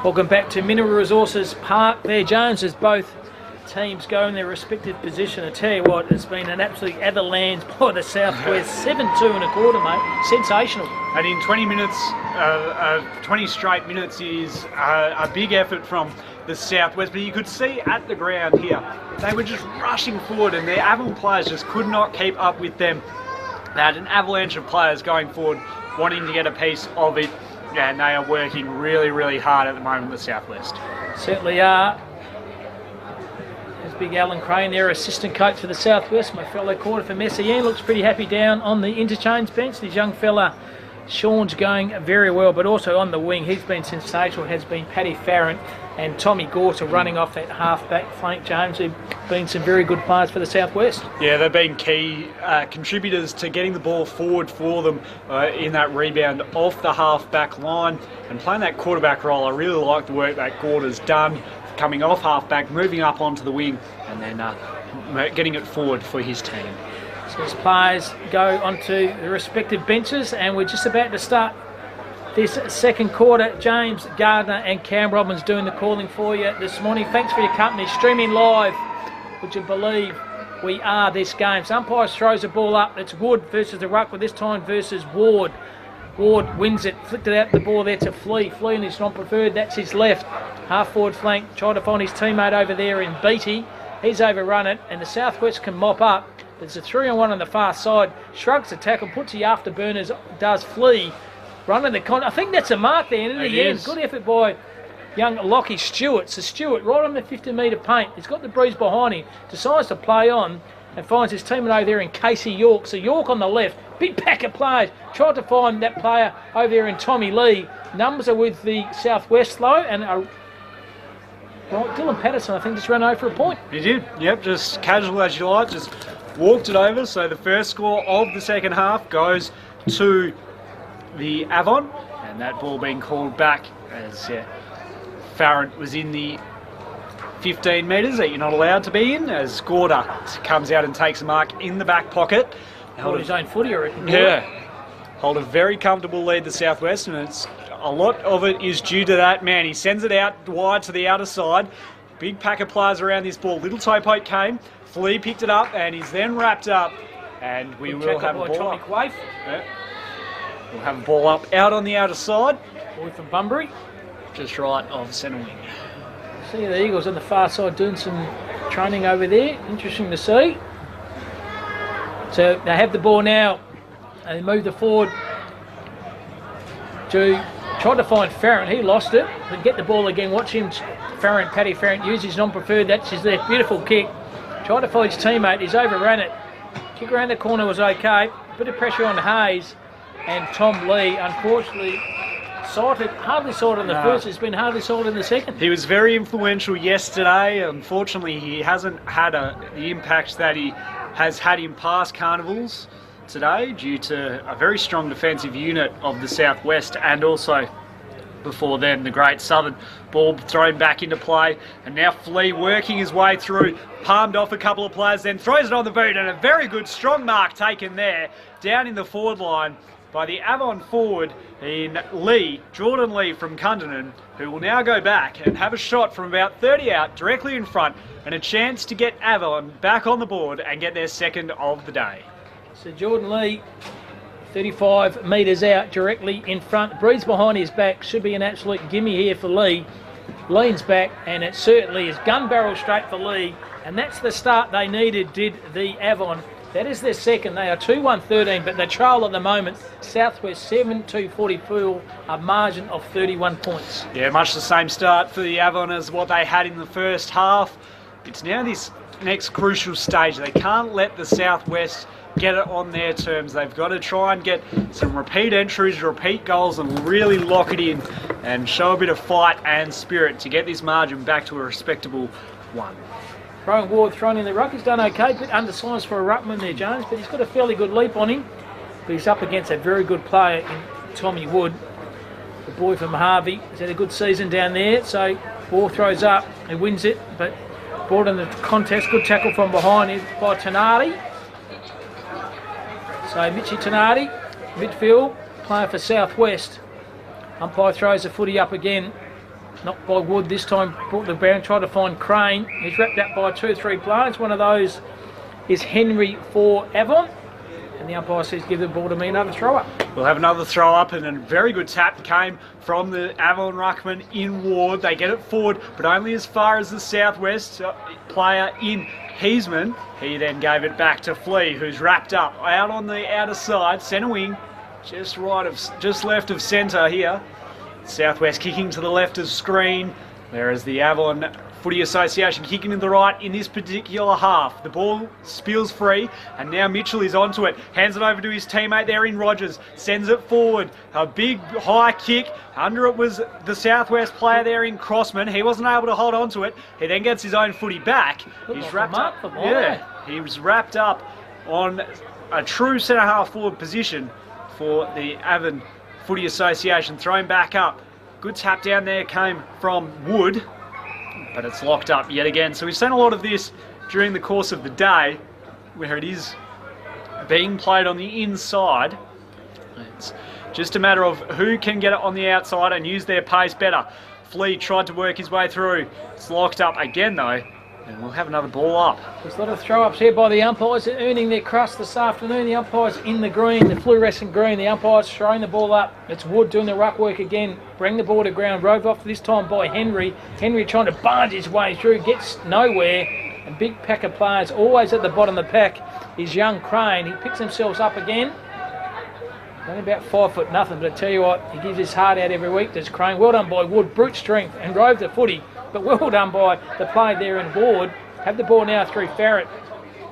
Speaker 1: Welcome back to Mineral Resources Park there, Jones, as both teams go in their respective position. I tell you what, it's been an absolute avalanche by the Southwest. 7-2 and a quarter, mate. Sensational.
Speaker 2: And in 20 minutes, 20 straight minutes is a big effort from the Southwest. But you could see at the ground here, they were just rushing forward and their Avon players just could not keep up with them. They had an avalanche of players going forward, wanting to get a piece of it. And they are working really, really hard at the moment, the Southwest.
Speaker 1: Certainly are. There's big Alan Crane there, assistant coach for the Southwest. My fellow quarter for Messiaen looks pretty happy down on the interchange bench. This young fella, Sean's going very well, but also on the wing, he's been sensational, has been Paddy Farrant and Tommy Gorter running off that half-back flank, James, who've been some very good players for the Southwest.
Speaker 2: Yeah, they've been key contributors to getting the ball forward for them in that rebound off the half-back line and playing that quarterback role. I really like the work that Gorter's done, coming off half-back, moving up onto the wing and then getting it forward for his team.
Speaker 1: So as players go onto the respective benches, and we're just about to start this second quarter. James Gardner and Cam Robbins doing the calling for you this morning. Thanks for your company. Streaming live. Would you believe we are this game? So umpire throws the ball up. It's Wood versus the ruck, but this time versus Ward. Ward wins it, flicked it out the ball there to Flea. Flea in his non-preferred, that's his left. Half-forward flank, trying to find his teammate over there in Beattie. He's overrun it, and the Southwest can mop up. There's a 3-on-1 on the far side. Shrugs the tackle, puts the afterburners, does Flea. Running the I think that's a mark there in the end. Good effort by young Lockie Stewart. So Stewart right on the 50-metre paint. He's got the breeze behind him. Decides to play on and finds his teammate over there in Casey York. So York on the left. Big pack of players. Tried to find that player over there in Tommy Lee. Numbers are with the Southwest though. And Dylan Patterson, I think, just ran over for a point.
Speaker 2: He did. Yep, just casual as you like. Just walked it over. So the first score of the second half goes to the Avon, and that ball being called back as Farrant was in the 15 metres that you're not allowed to be in, as Gorder comes out and takes a mark in the back pocket.
Speaker 1: Hold his own footy, I reckon.
Speaker 2: Yeah. Hold a very comfortable lead, the Southwest, and it's a lot of it is due to that man. He sends it out wide to the outer side. Big pack of players around this ball. Little toe poke came. Flea picked it up, and he's then wrapped up. And we will have a ball up. Yeah. We'll have a ball up out on the outer side.
Speaker 1: Boy from Bunbury.
Speaker 2: Just right of centre wing.
Speaker 1: See the Eagles on the far side doing some training over there. Interesting to see. So they have the ball now. And they move the forward to try to find Farrant. He lost it. But get the ball again. Watch him, Paddy Farrant, use his non-preferred. That's his left. Beautiful kick. Tried to find his teammate. He's overrun it. Kick around the corner was okay. Bit of pressure on Hayes. And Tom Lee, unfortunately, hardly sighted in the first. It's been hardly sighted in the second.
Speaker 2: He was very influential yesterday. Unfortunately, he hasn't had the impact that he has had in past carnivals today due to a very strong defensive unit of the Southwest, and also before then the Great Southern. Ball thrown back into play, and now Flea working his way through, palmed off a couple of players, then throws it on the boot, and a very good strong mark taken there down in the forward line by the Avon forward in Lee, Jordan Lee from Cundinan, who will now go back and have a shot from about 30 out directly in front, and a chance to get Avon back on the board and get their second of the day.
Speaker 1: So Jordan Lee, 35 metres out directly in front. Breeze behind his back. Should be an absolute gimme here for Lee. Leans back, and it certainly is gun barrel straight for Lee. And that's the start they needed, did the Avon. That is their second. They are 2-1-13, but they trail at the moment. Southwest 7-2-44, a margin of 31 points.
Speaker 2: Yeah, much the same start for the Avon as what they had in the first half. It's now this next crucial stage. They can't let the Southwest get it on their terms. They've got to try and get some repeat entries, repeat goals, and really lock it in and show a bit of fight and spirit to get this margin back to a respectable one.
Speaker 1: Rowan Ward thrown in the ruck. He's done okay, bit undersized for a ruckman there, Jones, but he's got a fairly good leap on him. But he's up against a very good player in Tommy Wood, the boy from Harvey. He's had a good season down there, so ball throws up, he wins it, but brought in the contest. Good tackle from behind him by Tanati. So Mitchie Tanati, midfield, player for Southwest. Umpire throws the footy up again. Knocked by Wood this time, brought the bound, tried to find Crane. He's wrapped up by 2 or 3 players. One of those is Henry for Avon. And the umpire says, give the ball to me, another throw up.
Speaker 2: We'll have another throw up, and a very good tap came from the Avon ruckman in Ward. They get it forward, but only as far as the Southwest player in Heisman. He then gave it back to Flea, who's wrapped up out on the outer side, centre wing, just left of centre here. Southwest kicking to the left of screen, whereas the Avon Footy Association kicking to the right in this particular half. The ball spills free, and now Mitchell is onto it. Hands it over to his teammate there in Rogers. Sends it forward. A big high kick. Under it was the Southwest player there in Crossman. He wasn't able to hold on to it. He then gets his own footy back. He's wrapped up. He was wrapped up on a true centre half forward position for the Avon Footy Association. Thrown back up. Good tap down there came from Wood, but it's locked up yet again. So we've seen a lot of this during the course of the day, where it is being played on the inside. It's just a matter of who can get it on the outside and use their pace better. Flea tried to work his way through. It's locked up again though, and we'll have another ball up.
Speaker 1: There's a lot of throw-ups here by the umpires. They're earning their crust this afternoon. The umpires in the green, the fluorescent green. The umpires throwing the ball up. It's Wood doing the ruck work again. Bring the ball to ground. Rove off this time by Henry. Henry trying to barge his way through. Gets nowhere. And big pack of players always at the bottom of the pack is young Crane. He picks himself up again. Only about 5 foot nothing, but I tell you what, he gives his heart out every week. There's Crane. Well done by Wood. Brute strength and Rove the footy. But well done by the play there in Ward. Have the ball now through Farrett.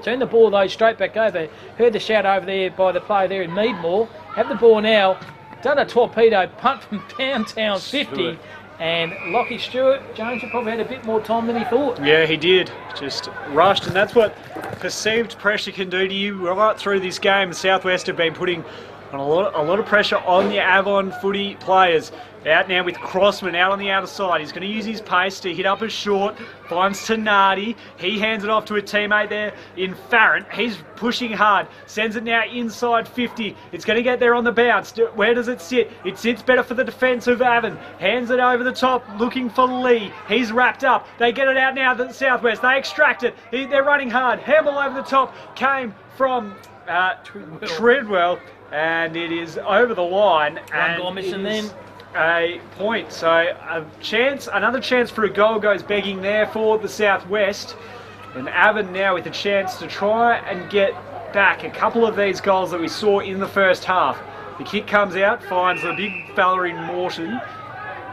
Speaker 1: Turn the ball though straight back over. Heard the shout over there by the player there in Meadmore. Have the ball now. Done a torpedo punt from downtown 50. And Lockie Stewart, Jones probably had a bit more time than he thought.
Speaker 2: Yeah, he did. Just rushed, and that's what perceived pressure can do to you right through this game. The Southwest have been putting on a lot of pressure on the Avon footy players. Out now with Crossman out on the outer side. He's going to use his pace to hit up a short. Finds Tenardi. He hands it off to a teammate there in Farrant. He's pushing hard. Sends it now inside 50. It's going to get there on the bounce. Where does it sit? It sits better for the defence of Avon. Hands it over the top, looking for Lee. He's wrapped up. They get it out now to the Southwest. They extract it. They're running hard. Handball over the top came from Treadwell. And it is over the line.
Speaker 1: One goal missing then.
Speaker 2: A point. So another chance for a goal goes begging there for the Southwest. And Avon now with a chance to try and get back a couple of these goals that we saw in the first half. The kick comes out, finds the big fella in Morton.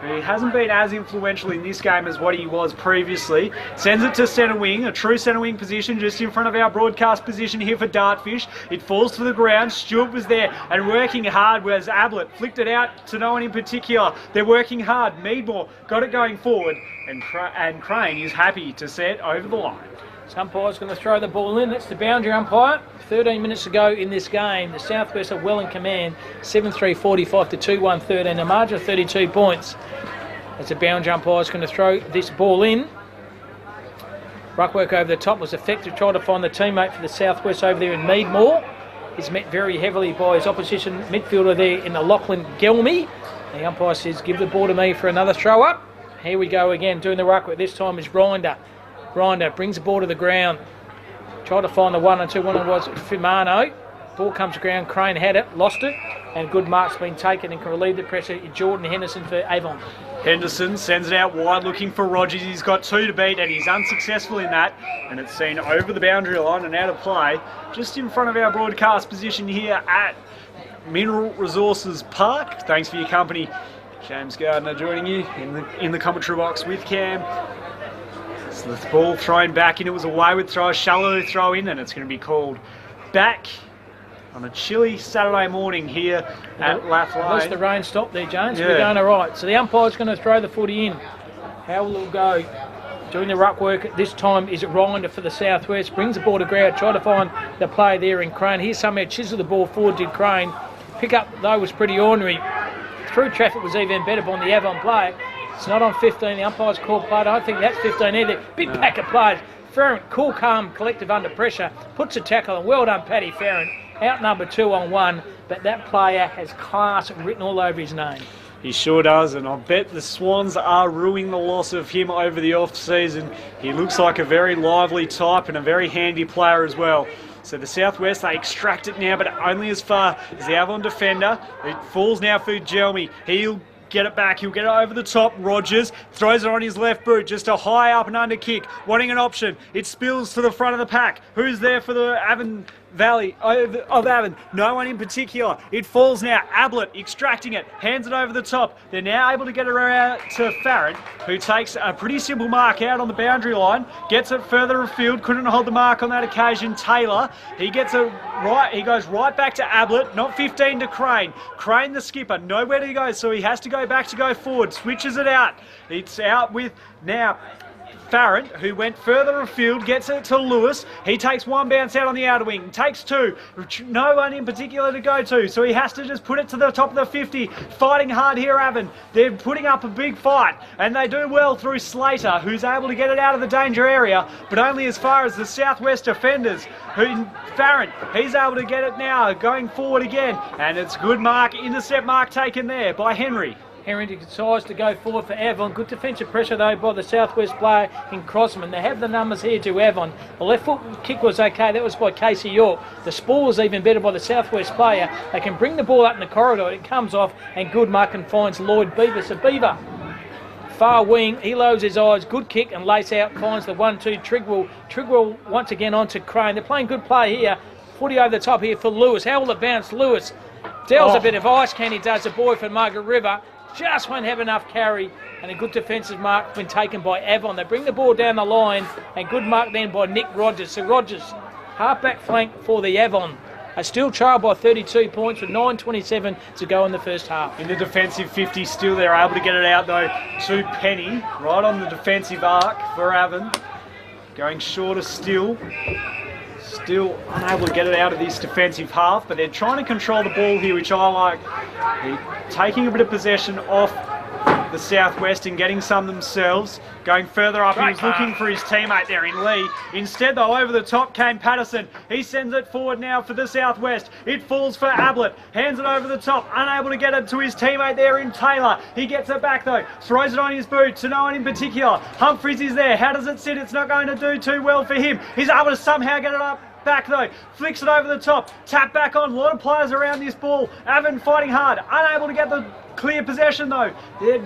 Speaker 2: He hasn't been as influential in this game as what he was previously. Sends it to centre wing, a true centre wing position just in front of our broadcast position here for Dartfish. It falls to the ground. Stewart was there and working hard, whereas Ablett flicked it out to no one in particular. They're working hard. Meadmore got it going forward, and Crane is happy to set over the line.
Speaker 1: This umpire's going to throw the ball in. That's the boundary umpire. 13 minutes to go in this game. The Southwest are well in command. 7-3-45 to 2-1-13. A margin of 32 points. As the boundary umpire's going to throw this ball in. Ruck work over the top was effective. Tried to find the teammate for the Southwest over there in Meadmore. He's met very heavily by his opposition midfielder there in the Lachlan Gelmy. The umpire says, give the ball to me for another throw up. Here we go again. Doing the ruck work. This time is Grinder. Grinder brings the ball to the ground. Tried to find the 1-2. One was Fimano. Ball comes to ground. Crane had it, lost it, and good mark's been taken and can relieve the pressure. Jordan Henderson for Avon.
Speaker 2: Henderson sends it out wide looking for Rogers. He's got 2 to beat and he's unsuccessful in that. And it's seen over the boundary line and out of play just in front of our broadcast position here at Mineral Resources Park. Thanks for your company. James Gardner joining you in the commentary box with Cam. So the ball thrown back in. It was a wayward throw, a shallow throw in, and it's going to be called back on a chilly Saturday morning here at Lath Lane.
Speaker 1: At least the rain stopped there, James. Yeah. We're going all right. So the umpire's going to throw the footy in. How will it go? Doing the ruck work this time is Rinder for the Southwest. Brings the ball to ground. Try to find the play there in Crane. Here's somehow chisel the ball forward, did Crane. Pick up, though, was pretty ordinary. Through traffic was even better by the Avon player. It's not on 15. The umpire's called play. I don't think that's 15 either. Big pack of players. Farrant, cool, calm, collective under pressure. Puts a tackle, and well done, Paddy Farrant. Outnumbered 2-on-1, but that player has class written all over his name.
Speaker 2: He sure does, and I bet the Swans are ruining the loss of him over the off-season. He looks like a very lively type and a very handy player as well. So the Southwest, they extract it now, but only as far as the Avon defender. It falls now for Gelmy. He'll get it back. He'll get it over the top. Rogers throws it on his left boot. Just a high up and under kick. Wanting an option. It spills to the front of the pack. Who's there for the Avon Valley of Avon? No one in particular. It falls now. Ablett extracting it. Hands it over the top. They're now able to get it around to Farrant, who takes a pretty simple mark out on the boundary line. Gets it further afield. Couldn't hold the mark on that occasion. Taylor. He gets it right. He goes right back to Ablett. Not 15 to Crane. Crane the skipper. Nowhere to go, so he has to go back to go forward. Switches it out. It's out with now Farrant, who went further afield, gets it to Lewis. He takes one bounce out on the outer wing, takes two. No one in particular to go to, so he has to just put it to the top of the 50. Fighting hard here, Avon. They're putting up a big fight, and they do well through Slater, who's able to get it out of the danger area, but only as far as the Southwest defenders. Farrant, he's able to get it now, going forward again, and it's good mark, intercept mark taken there by Henry.
Speaker 1: Henry decides to go forward for Avon. Good defensive pressure though by the Southwest player in Crossman. They have the numbers here to Avon. The left foot kick was okay. That was by Casey York. The spool was even better by the Southwest player. They can bring the ball up in the corridor. It comes off and good mark and finds Lloyd Beaver. So Beaver, far wing, he lowers his eyes. Good kick and lace out. Finds the 1-2 Trigwell. Trigwell once again onto Crane. They're playing good play here. Footy over the top here for Lewis. How will it bounce? Lewis deals a bit of ice candy, does the boy for Margaret River. Just won't have enough carry, and a good defensive mark been taken by Avon. They bring the ball down the line, and good mark then by Nick Rogers. So Rogers, half-back flank for the Avon. A still trail by 32 points with 9:27 to go in the first half.
Speaker 2: In the defensive 50, still they're able to get it out though to Penny, right on the defensive arc for Avon. Going shorter still. Still unable to get it out of this defensive half, but they're trying to control the ball here, which I like. They're taking a bit of possession off the Southwest and getting some themselves. Going further up, he was looking for his teammate there in Lee. Instead, though, over the top came Patterson. He sends it forward now for the Southwest. It falls for Ablett. Hands it over the top. Unable to get it to his teammate there in Taylor. He gets it back, though. Throws it on his boot to no one in particular. Humphries is there. How does it sit? It's not going to do too well for him. He's able to somehow get it up. Back though, flicks it over the top, tap back on, a lot of players around this ball. Avon fighting hard, unable to get the clear possession though.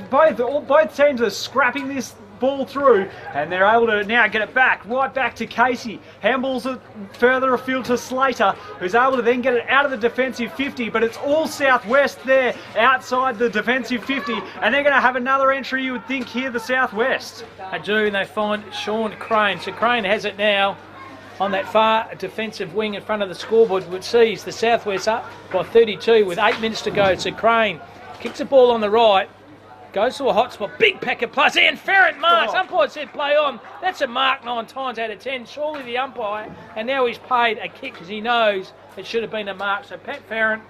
Speaker 2: Both teams are scrapping this ball through, and they're able to now get it back, right back to Casey. Handballs it further afield to Slater, who's able to then get it out of the defensive 50, but it's all Southwest there outside the defensive 50, and they're going to have another entry, you would think, here, the Southwest.
Speaker 1: They do, and they find Sean Crane. So Crane has it now on that far defensive wing in front of the scoreboard, which sees the Southwest up by 32 with 8 minutes to go. So Crane kicks the ball on the right, goes to a hot spot, big packet plus, and Farrant marks. Umpire said play on. That's a mark 9 times out of 10. Surely the umpire, and now he's paid a kick because he knows it should have been a mark. So Pat Farrant,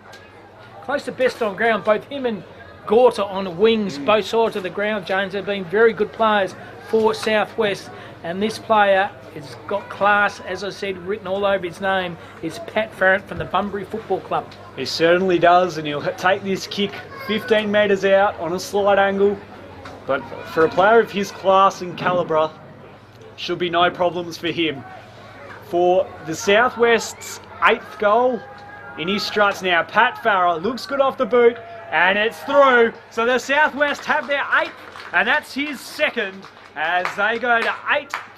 Speaker 1: close to best on ground. Both him and Gorta on wings, both sides of the ground, James. They've been very good players for Southwest. And this player has got class, as I said, written all over his name, is Pat Farrant from the Bunbury Football Club.
Speaker 2: He certainly does, and he'll take this kick 15 metres out on a slight angle. But for a player of his class and calibre, should be no problems for him. For the Southwest's 8th goal in his struts now, Pat Farrant looks good off the boot, and it's through. So the Southwest have their 8th, and that's his second, as they go to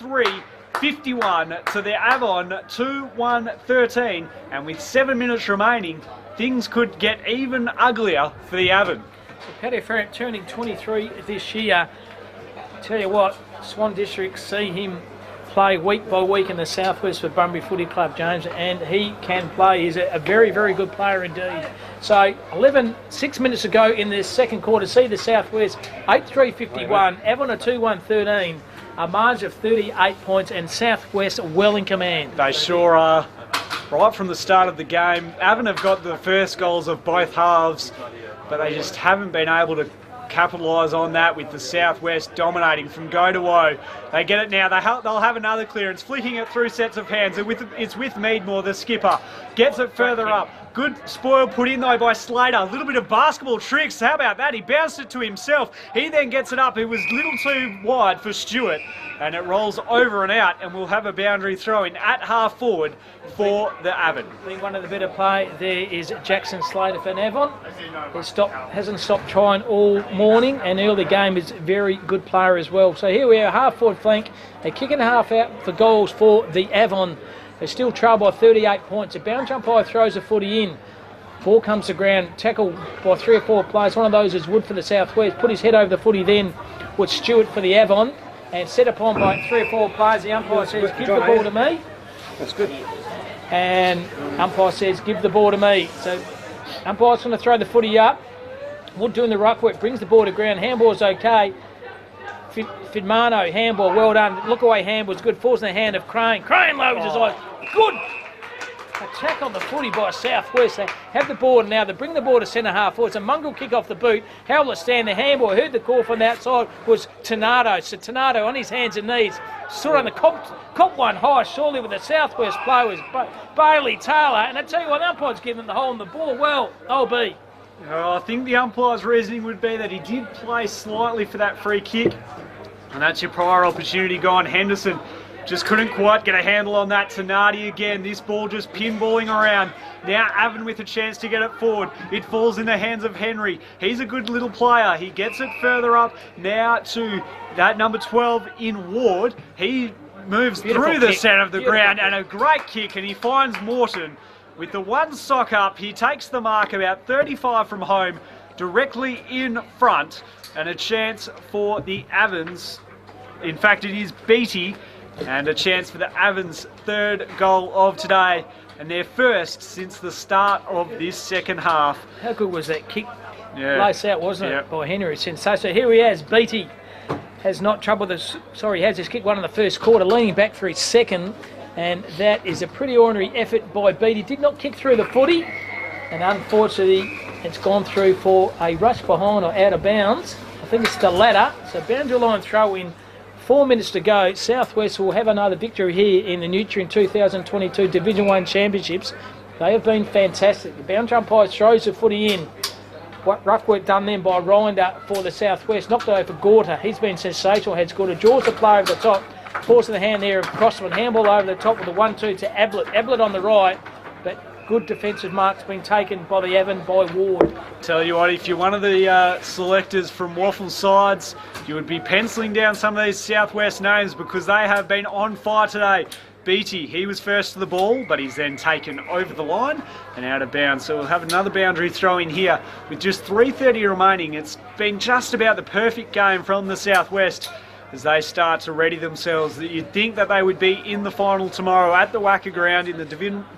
Speaker 2: 8-3, 51 to the Avon 2-1-13, and with 7 minutes remaining, things could get even uglier for the Avon.
Speaker 1: So Paddy Farrant turning 23 this year. Tell you what, Swan District see him play week by week in the Southwest for Bunbury Footy Club, James, and he can play. He's a very, very good player indeed. So 6 minutes ago in the second quarter, see the Southwest 8-3-51, Avon a 2-1-13, a margin of 38 points, and Southwest well in command.
Speaker 2: They sure are. Right from the start of the game, Avon have got the first goals of both halves, but they just haven't been able to capitalise on that, with the Southwest dominating from go to woe. They get it now. They'll have another clearance, flicking it through sets of hands. It's with Meadmore, the skipper. Gets it further up. Good spoil put in though by Slater. A little bit of basketball tricks. How about that? He bounced it to himself. He then gets it up. It was a little too wide for Stewart. And it rolls over and out, and we'll have a boundary throw in at half forward for the Avon.
Speaker 1: I think one of the better play there is Jackson Slater for Avon. Hasn't stopped trying all morning, and early game is a very good player as well. So here we are, half forward flank. They're kicking half out for goals for the Avon. They're still trailed by 38 points. A bounce umpire throws a footy in. Ball comes to ground, tackled by 3 or 4 players. One of those is Wood for the Southwest. Put his head over the footy then with Stewart for the Avon. And set upon by 3 or 4 players. The umpire says, give the ball to me.
Speaker 3: That's good.
Speaker 1: And umpire says, give the ball to me. So umpire's going to throw the footy up. Wood doing the ruck work, brings the ball to ground. Handball's okay. Fidmano, handball, well done. Look away, handball's good. Falls in the hand of Crane. Crane lowers his eyes. Good attack on the footy by Southwest. They have the ball now. They bring the ball to centre half forward. It's a mongrel kick off the boot. Howlett stand the handball. Heard the call from the outside was Tornado. So Tornado on his hands and knees. Stood on the cop one high, surely with the Southwest player was Bailey Taylor. And I tell you what, the umpire's given the hole in the ball. Well, OB.
Speaker 2: I think the umpire's reasoning would be that he did play slightly for that free kick. And that's your prior opportunity gone. Henderson just couldn't quite get a handle on that. Tanati again. This ball just pinballing around. Now Avon with a chance to get it forward. It falls in the hands of Henry. He's a good little player. He gets it further up. Now to that number 12 in Ward. He moves through the centre of the ground and a great kick, and he finds Morton. With the one sock up, he takes the mark about 35 from home, directly in front, and a chance for the Avons. In fact, it is Beattie. And a chance for the Avons' third goal of today, and their first since the start of this second half.
Speaker 1: How good was that kick?
Speaker 2: Yeah.
Speaker 1: Lace out, wasn't it, by Henry? Sensational. So here he is. Beattie has not trouble with this. Sorry, he has his kick one in the first quarter, leaning back for his second, and that is a pretty ordinary effort by Beattie. Did not kick through the footy, and unfortunately, it's gone through for a rush behind or out of bounds. I think it's the latter. So boundary line throw in. 4 minutes to go. Southwest will have another victory here in the Nutrien 2022 Division 1 Championships. They have been fantastic. The boundary umpire throws the footy in. What rough work done then by Rinder for the Southwest. Knocked it over for Gorta. He's been sensational. Had scored a draws the player over the top. Force in the hand there of Crossman. Handball over the top with the 1-2 to Ablett. Ablett on the right. But good defensive marks been taken by the Avon by Ward.
Speaker 2: Tell you what, if you're one of the selectors from Waffle Sides, you would be penciling down some of these Southwest names because they have been on fire today. Beattie, he was first to the ball, but he's then taken over the line and out of bounds. So we'll have another boundary throw in here with just 3:30 remaining. It's been just about the perfect game from the Southwest as they start to ready themselves. You'd think that they would be in the final tomorrow at the Wacker Ground in the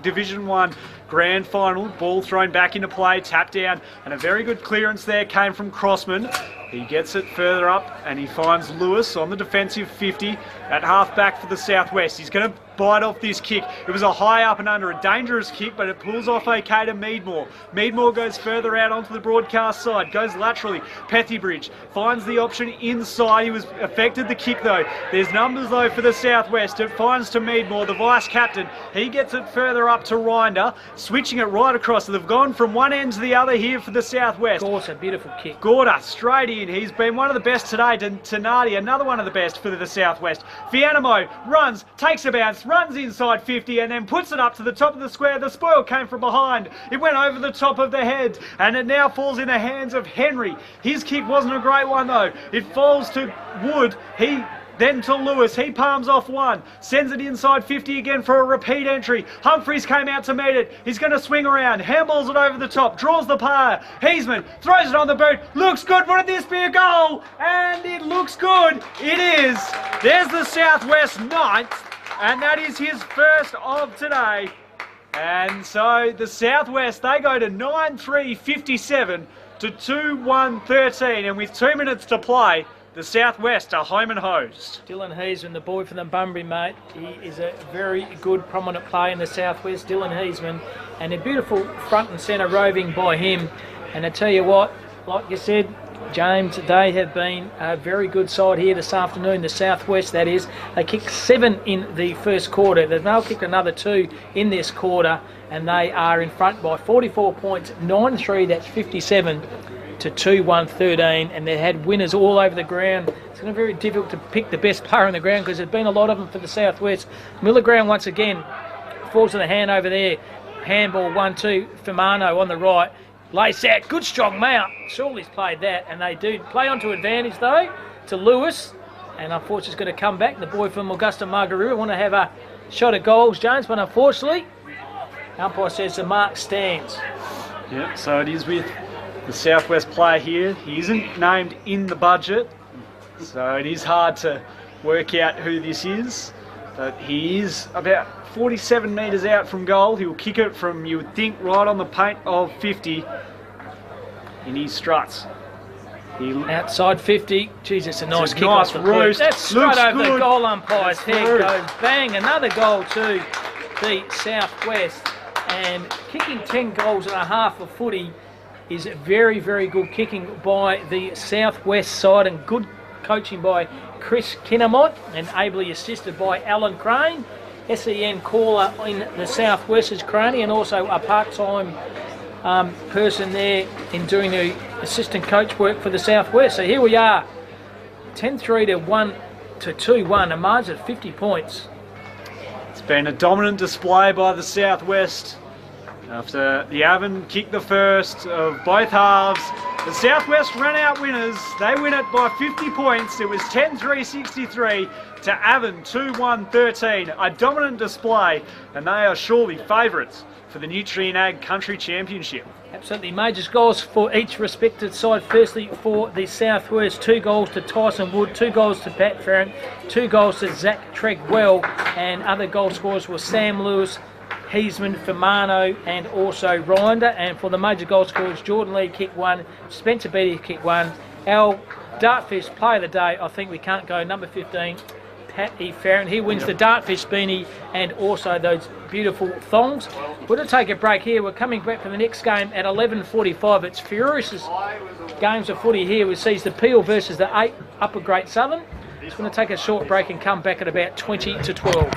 Speaker 2: Division 1 Grand Final. Ball thrown back into play, tap down, and a very good clearance there came from Crossman. He gets it further up and he finds Lewis on the defensive 50 at half back for the Southwest. He's going to bite off this kick. It was a high up and under, a dangerous kick, but it pulls off okay to Meadmore. Meadmore goes further out onto the broadcast side, goes laterally. Pethybridge finds the option inside. He was affected the kick though. There's numbers though for the Southwest. It finds to Meadmore, the vice captain. He gets it further up to Rinder, switching it right across. So they've gone from one end to the other here for the Southwest.
Speaker 1: Gorta, beautiful kick.
Speaker 2: Gorta straight in. He's been one of the best today. Tenardi, another one of the best for the Southwest. Fianamo runs, takes a bounce, runs inside 50 and then puts it up to the top of the square. The spoil came from behind. It went over the top of the head and it now falls in the hands of Henry. His kick wasn't a great one though. It falls to Wood. Then to Lewis, he palms off one, sends it inside 50 again for a repeat entry. Humphreys came out to meet it. He's going to swing around, handballs it over the top, draws the player. Heisman throws it on the boot. Looks good. Would this be a goal? And it looks good. It is. There's the Southwest ninth, and that is his first of today. And so the Southwest, they go to 9-3-57 to 2-1-13, and with 2 minutes to play, the Southwest are home and host.
Speaker 1: Dylan Heisman, the boy from the Bunbury, mate. He is a very good, prominent player in the Southwest, Dylan Heisman. And a beautiful front and centre roving by him. And I tell you what, like you said, James, they have been a very good side here this afternoon, the Southwest that is. They kicked 7 in the first quarter. They've now kicked another 2 in this quarter, and they are in front by 44 points, 9-3, that's 57 to 2-1-13, and they had winners all over the ground. It's going to be very difficult to pick the best player on the ground because there's been a lot of them for the Southwest. Miller Ground once again falls to the hand over there. Handball 1-2, Firmano on the right. Lace out, good strong mount. Shawley's played that, and they do play onto advantage though to Lewis, and unfortunately it's going to come back. The boy from Augusta Margarita want to have a shot at goals, James, but unfortunately, umpire says the mark stands.
Speaker 2: Yeah, so it is with the Southwest player here. He isn't named in the budget, so it is hard to work out who this is, but he is about 47 metres out from goal. He'll kick it from, you would think, right on the paint of 50 in his struts.
Speaker 1: Outside 50. Jeez, it's a nice kick
Speaker 2: nice
Speaker 1: off the
Speaker 2: roast.
Speaker 1: That's straight
Speaker 2: Looks
Speaker 1: over the
Speaker 2: good.
Speaker 1: goal umpire's
Speaker 2: That's
Speaker 1: head.
Speaker 2: through.
Speaker 1: Goes bang, another goal to the Southwest. And kicking 10 goals and a half of footy is very, very good kicking by the Southwest side, and good coaching by Chris Kinnamont, and ably assisted by Alan Crane. SEN caller in the Southwest is Craney, and also a part-time person there in doing the assistant coach work for the Southwest. So here we are, 10-3 to 2-1, a margin of 50 points.
Speaker 2: It's been a dominant display by the Southwest. After the Avon kicked the first of both halves, the Southwest ran out winners. They win it by 50 points. It was 10-3-63 to Avon 2-1-13. A dominant display, and they are surely favourites for the Nutrien Ag Country Championship.
Speaker 1: Absolutely major goals for each respective side. Firstly, for the Southwest, 2 goals to Tyson Wood, 2 goals to Pat Farron, 2 goals to Zach Tregwell, and other goal scorers were Sam Lewis, Heisman, Firmano, and also Rinder. And for the major goal scorers, Jordan Lee kicked 1, Spencer Beattie kicked 1. Our Dartfish player of the day, I think we can't go, number 15, Pat E. Farron. He wins the Dartfish beanie and also those beautiful thongs. We're going to take a break here. We're coming back for the next game at 11:45. It's furious games of footy here. We see the Peel versus the 8 Upper Great Southern. It's going to take a short break and come back at about 20 to 12.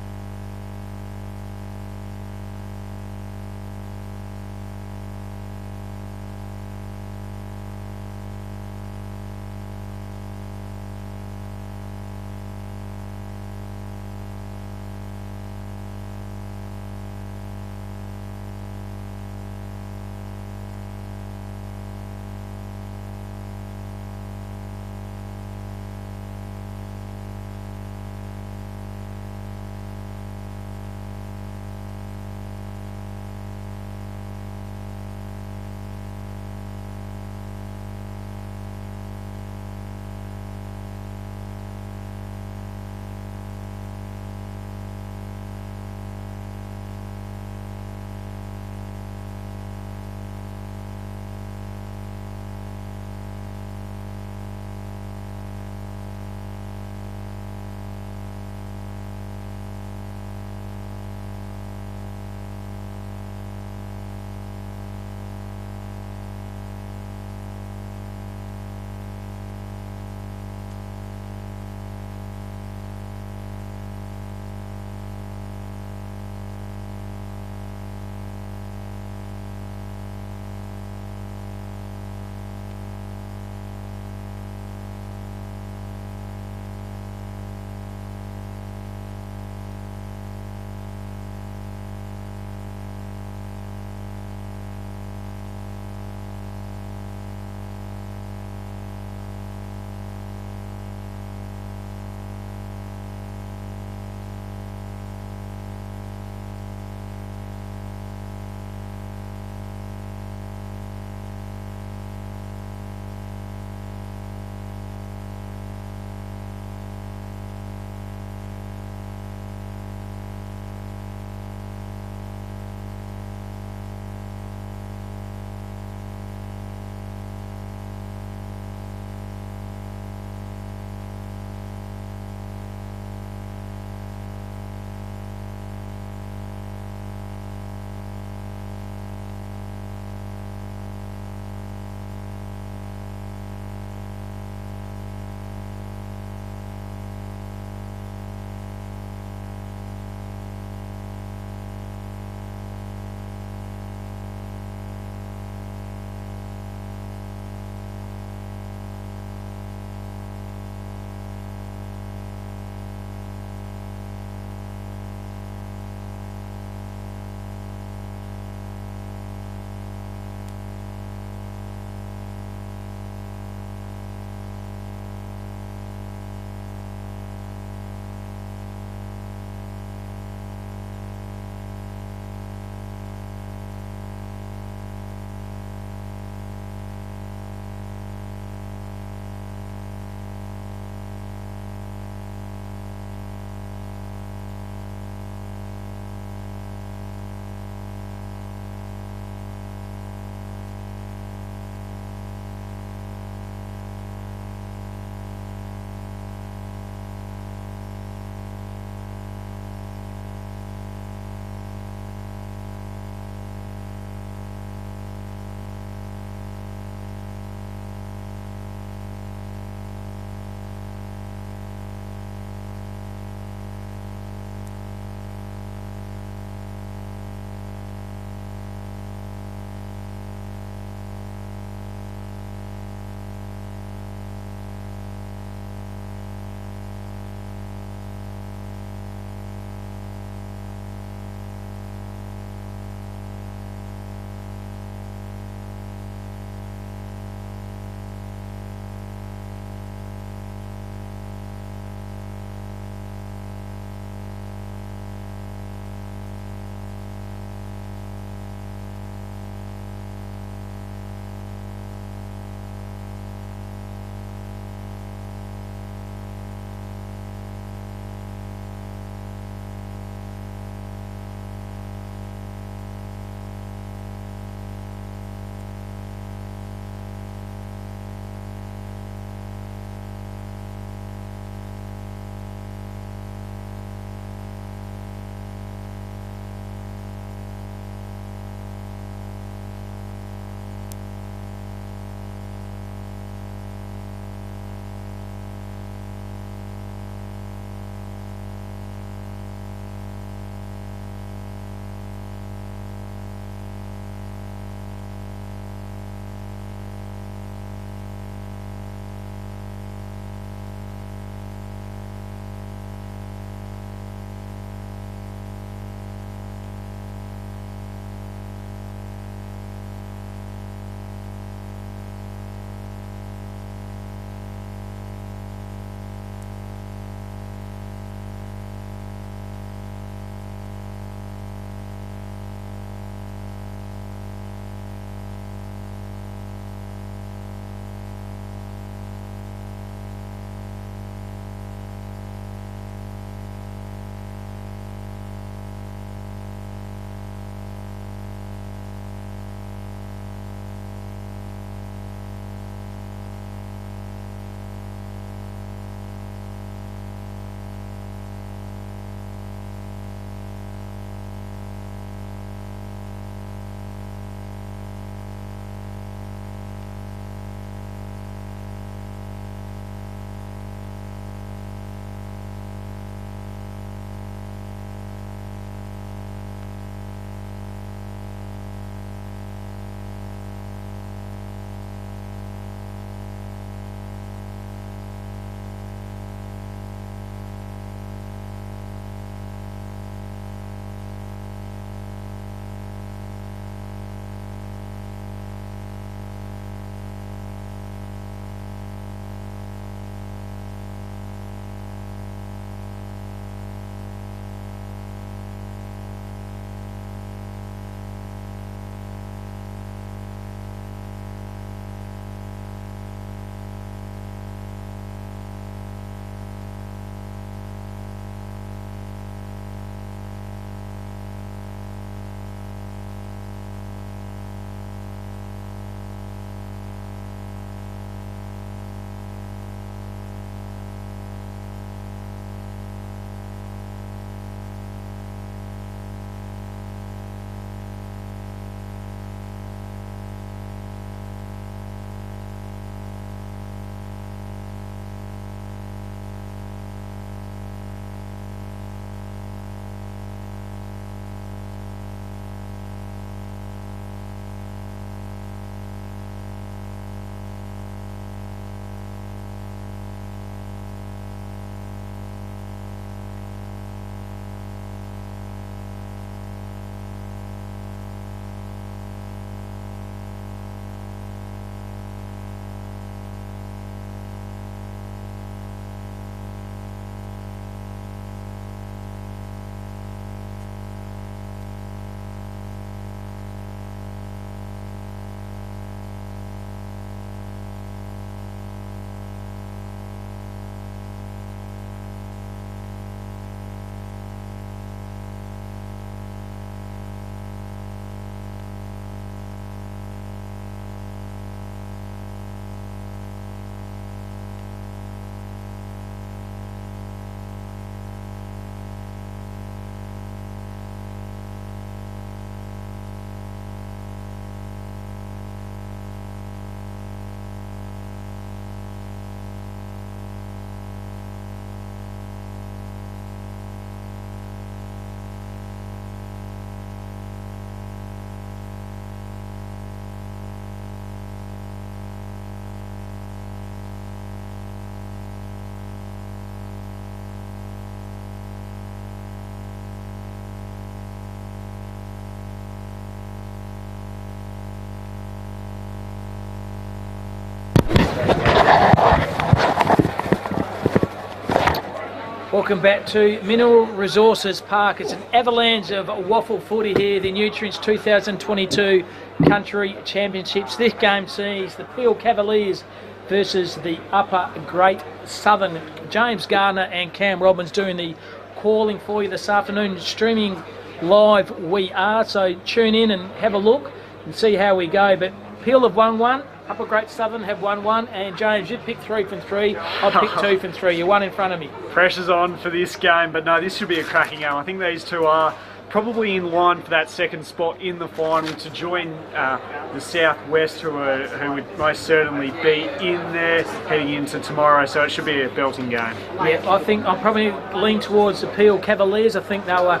Speaker 1: Welcome back to Mineral Resources Park. It's an avalanche of waffle footy here, the Nutrients 2022 Country Championships. This game sees the Peel Cavaliers versus the Upper Great Southern. James Gardner and Cam Robbins doing the calling for you this afternoon. Streaming live we are, so tune in and have a look and see how we go. But Peel have won one, Upper Great Southern have won one, and James, you picked 3 from 3. I picked 2 from 3. You're one in front of me.
Speaker 2: Pressure's on for this game, but no, this should be a cracking game. I think these two are probably in line for that second spot in the final to join the Southwest, who would most certainly be in there heading into tomorrow. So it should be a belting game.
Speaker 1: Yeah, I think I'll probably lean towards the Peel Cavaliers. I think they were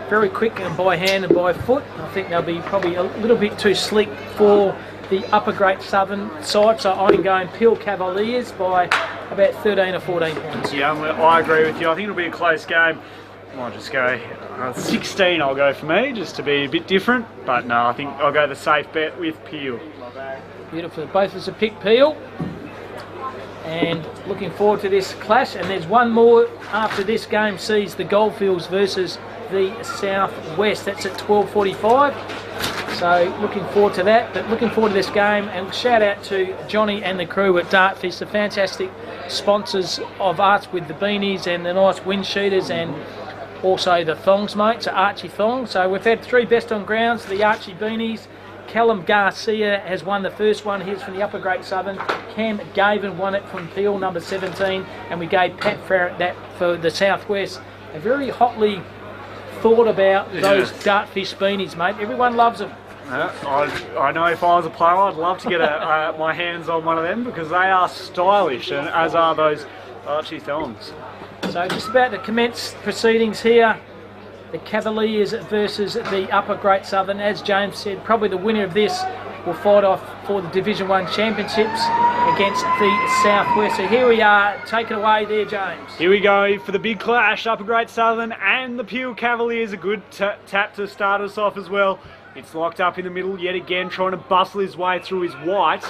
Speaker 1: very quick and by hand and by foot. I think they'll be probably a little bit too slick for the Upper Great Southern side, so I'm going Peel Cavaliers by about 13 or 14 points.
Speaker 2: Yeah, I agree with you. I think it'll be a close game. I might just go 16. I'll go for me, just to be a bit different. But no, I think I'll go the safe bet with Peel.
Speaker 1: Beautiful. Both of us have picked Peel, and looking forward to this clash. And there's one more after this game sees the Goldfields versus the Southwest. That's at 12:45. So looking forward to that, but looking forward to this game, and shout out to Johnny and the crew at Dartfish, the fantastic sponsors of us with the beanies and the nice wind cheaters and also the thongs, mate, so Archie thongs. So we've had 3 best on grounds, the Archie beanies. Callum Garcia has won the first one. He's from the Upper Great Southern. Cam Gavin won it from Peel, number 17, and we gave Pat Farrett that for the Southwest. A very hotly thought about those Dartfish beanies, mate. Everyone loves them.
Speaker 2: I know if I was a player, I'd love to get my hands on one of them because they are stylish, and as are those Archie thongs.
Speaker 1: So just about to commence proceedings here. The Cavaliers versus the Upper Great Southern. As James said, probably the winner of this will fight off for the Division 1 Championships against the Southwest. So here we are. Take it away there, James.
Speaker 2: Here we go for the big clash. Upper Great Southern and the Peel Cavaliers. A good tap to start us off as well. It's locked up in the middle yet again, trying to bustle his way through his white,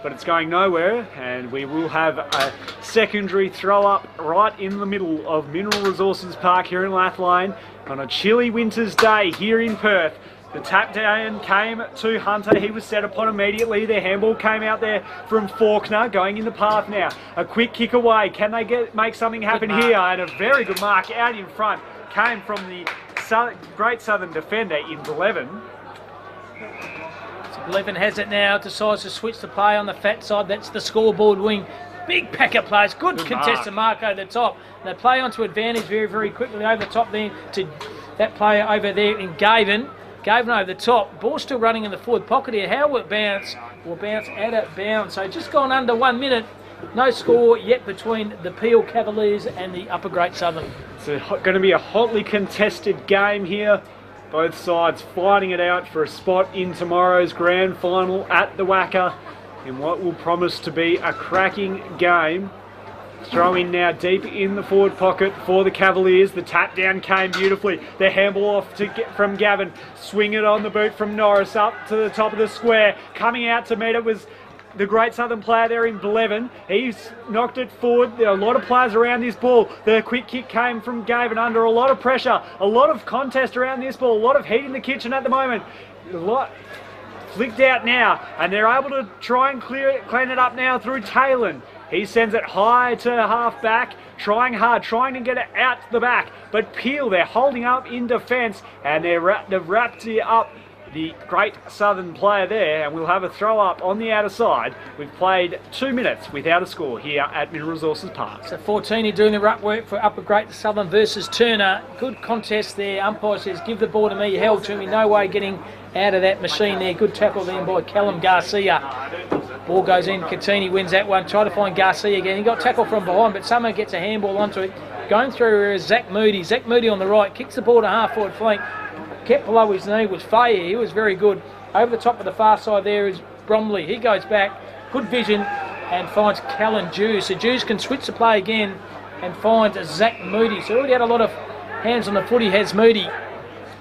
Speaker 2: but it's going nowhere, and we will have a secondary throw up right in the middle of Mineral Resources Park here in Lathlain on a chilly winter's day here in Perth. The tap down came to Hunter. He was set upon immediately. Their handball came out there from Faulkner, going in the path now. A quick kick away. Can they make something happen here? And a very good mark out in front came from the Great Southern defender in Blevin.
Speaker 1: Blevin has it now, decides to switch the play on the fat side. That's the scoreboard wing. Big pack of plays, good contested mark over the top. They play onto advantage very, very quickly over the top there to that player over there in Gavin. Gavin over the top. Ball still running in the forward pocket here. How will it bounce? Will bounce out of bounds. So just gone under 1 minute. No score yet between the Peel Cavaliers and the Upper Great Southern.
Speaker 2: It's going to be a hotly contested game here. Both sides fighting it out for a spot in tomorrow's grand final at the Wacker in what will promise to be a cracking game. Throw in now deep in the forward pocket for the Cavaliers. The tap down came beautifully. The handball off from Gavin. Swing it on the boot from Norris up to the top of the square. Coming out to meet it was the Great Southern player there in Blevin. He's knocked it forward. There are a lot of players around this ball. The quick kick came from Gavin under a lot of pressure. A lot of contest around this ball. A lot of heat in the kitchen at the moment. A lot flicked out now, and they're able to try and clean it up now through Talon. He sends it high to half back, trying hard, trying to get it out the back. But Peel, they're holding up in defence, and they've wrapped it up the Great Southern player there, and we'll have a throw up on the outer side. We've played 2 minutes without a score here at Mineral Resources Park.
Speaker 1: So 14 doing the ruck work for Upper Great Southern versus Turner. Good contest there. Umpire says give the ball to me, held to me, no way getting out of that machine there. Good tackle then by Callum Garcia. Ball goes in, Catini wins that one. Try to find Garcia again. He got tackled from behind, but someone gets a handball onto it. Going through is Zach Moody. Zach Moody on the right, kicks the ball to half forward flank. Kept below his knee was Faye. He was very good. Over the top of the far side there is Bromley. He goes back, good vision, and finds Callan Jews. So Jews can switch the play again and finds Zach Moody. So already had a lot of hands on the footy, has Moody.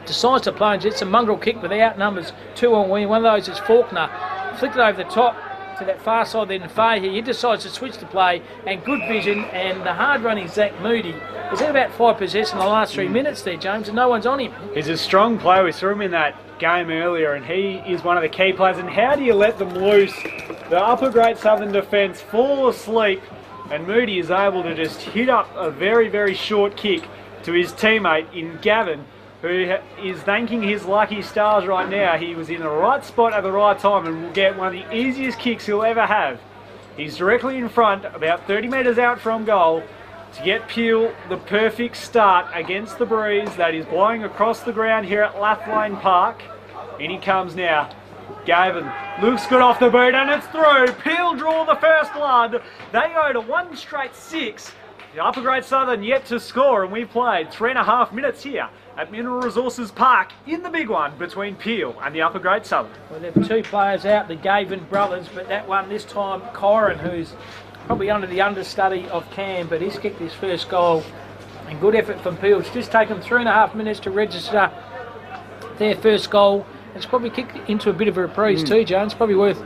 Speaker 1: Decides to plunge. It's a mongrel kick without numbers. 2 on wing. One of those is Faulkner. Flicked it over the top. to that far side then Fahey. He decides to switch the play, and good vision, and the hard-running Zach Moody is at about 5 possessions in the last 3 minutes there, James, and no one's on him.
Speaker 2: He's a strong player. We saw him in that game earlier, and he is one of the key players. And how do you let them loose? The upper Great Southern defence fall asleep, and Moody is able to just hit up a very, very short kick to his teammate in Gavin, who is thanking his lucky stars right now. He was in the right spot at the right time and will get one of the easiest kicks he'll ever have. He's directly in front, about 30 metres out from goal, to get Peel the perfect start against the breeze that is blowing across the ground here at Lathlane Park. In he comes now. Gavin looks good off the boot, and it's through. Peel draw the first blood. They go to 1 straight 6. The Upper Great Southern yet to score, and we've played 3.5 minutes here at Mineral Resources Park in the big one between Peel and the Upper Great Southern.
Speaker 1: Well, there are 2 players out, the Gavin brothers, but that one this time, Kyron, who's probably under the understudy of Cam, but he's kicked his first goal, and good effort from Peel. It's just taken 3.5 minutes to register their first goal. It's probably kicked into a bit of a reprise too, Jones. Probably worth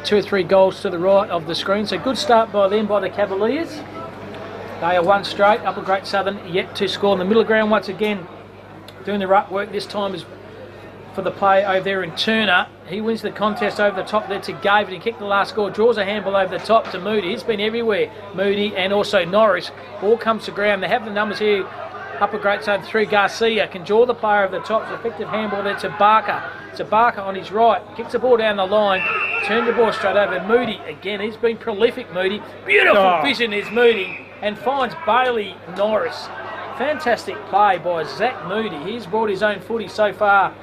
Speaker 1: 2 or 3 goals to the right of the screen. So good start by them, by the Cavaliers. They are 1 straight. Upper Great Southern yet to score in the middle ground once again. Doing the ruck work this time is for the play over there in Turner. He wins the contest over the top there to Gavin. He kicked the last score, draws a handball over the top to Moody. He's been everywhere. Moody and also Norris. All comes to ground. They have the numbers here. Upper Great Southern 3. Garcia can draw the player over the top. It's an effective handball there to Barker. To Barker on his right. Kicks the ball down the line. Turns the ball straight over. Moody again. He's been prolific, Moody. Beautiful vision is Moody. And finds Bailey Norris. Fantastic play by Zach Moody. He's brought his own footy so far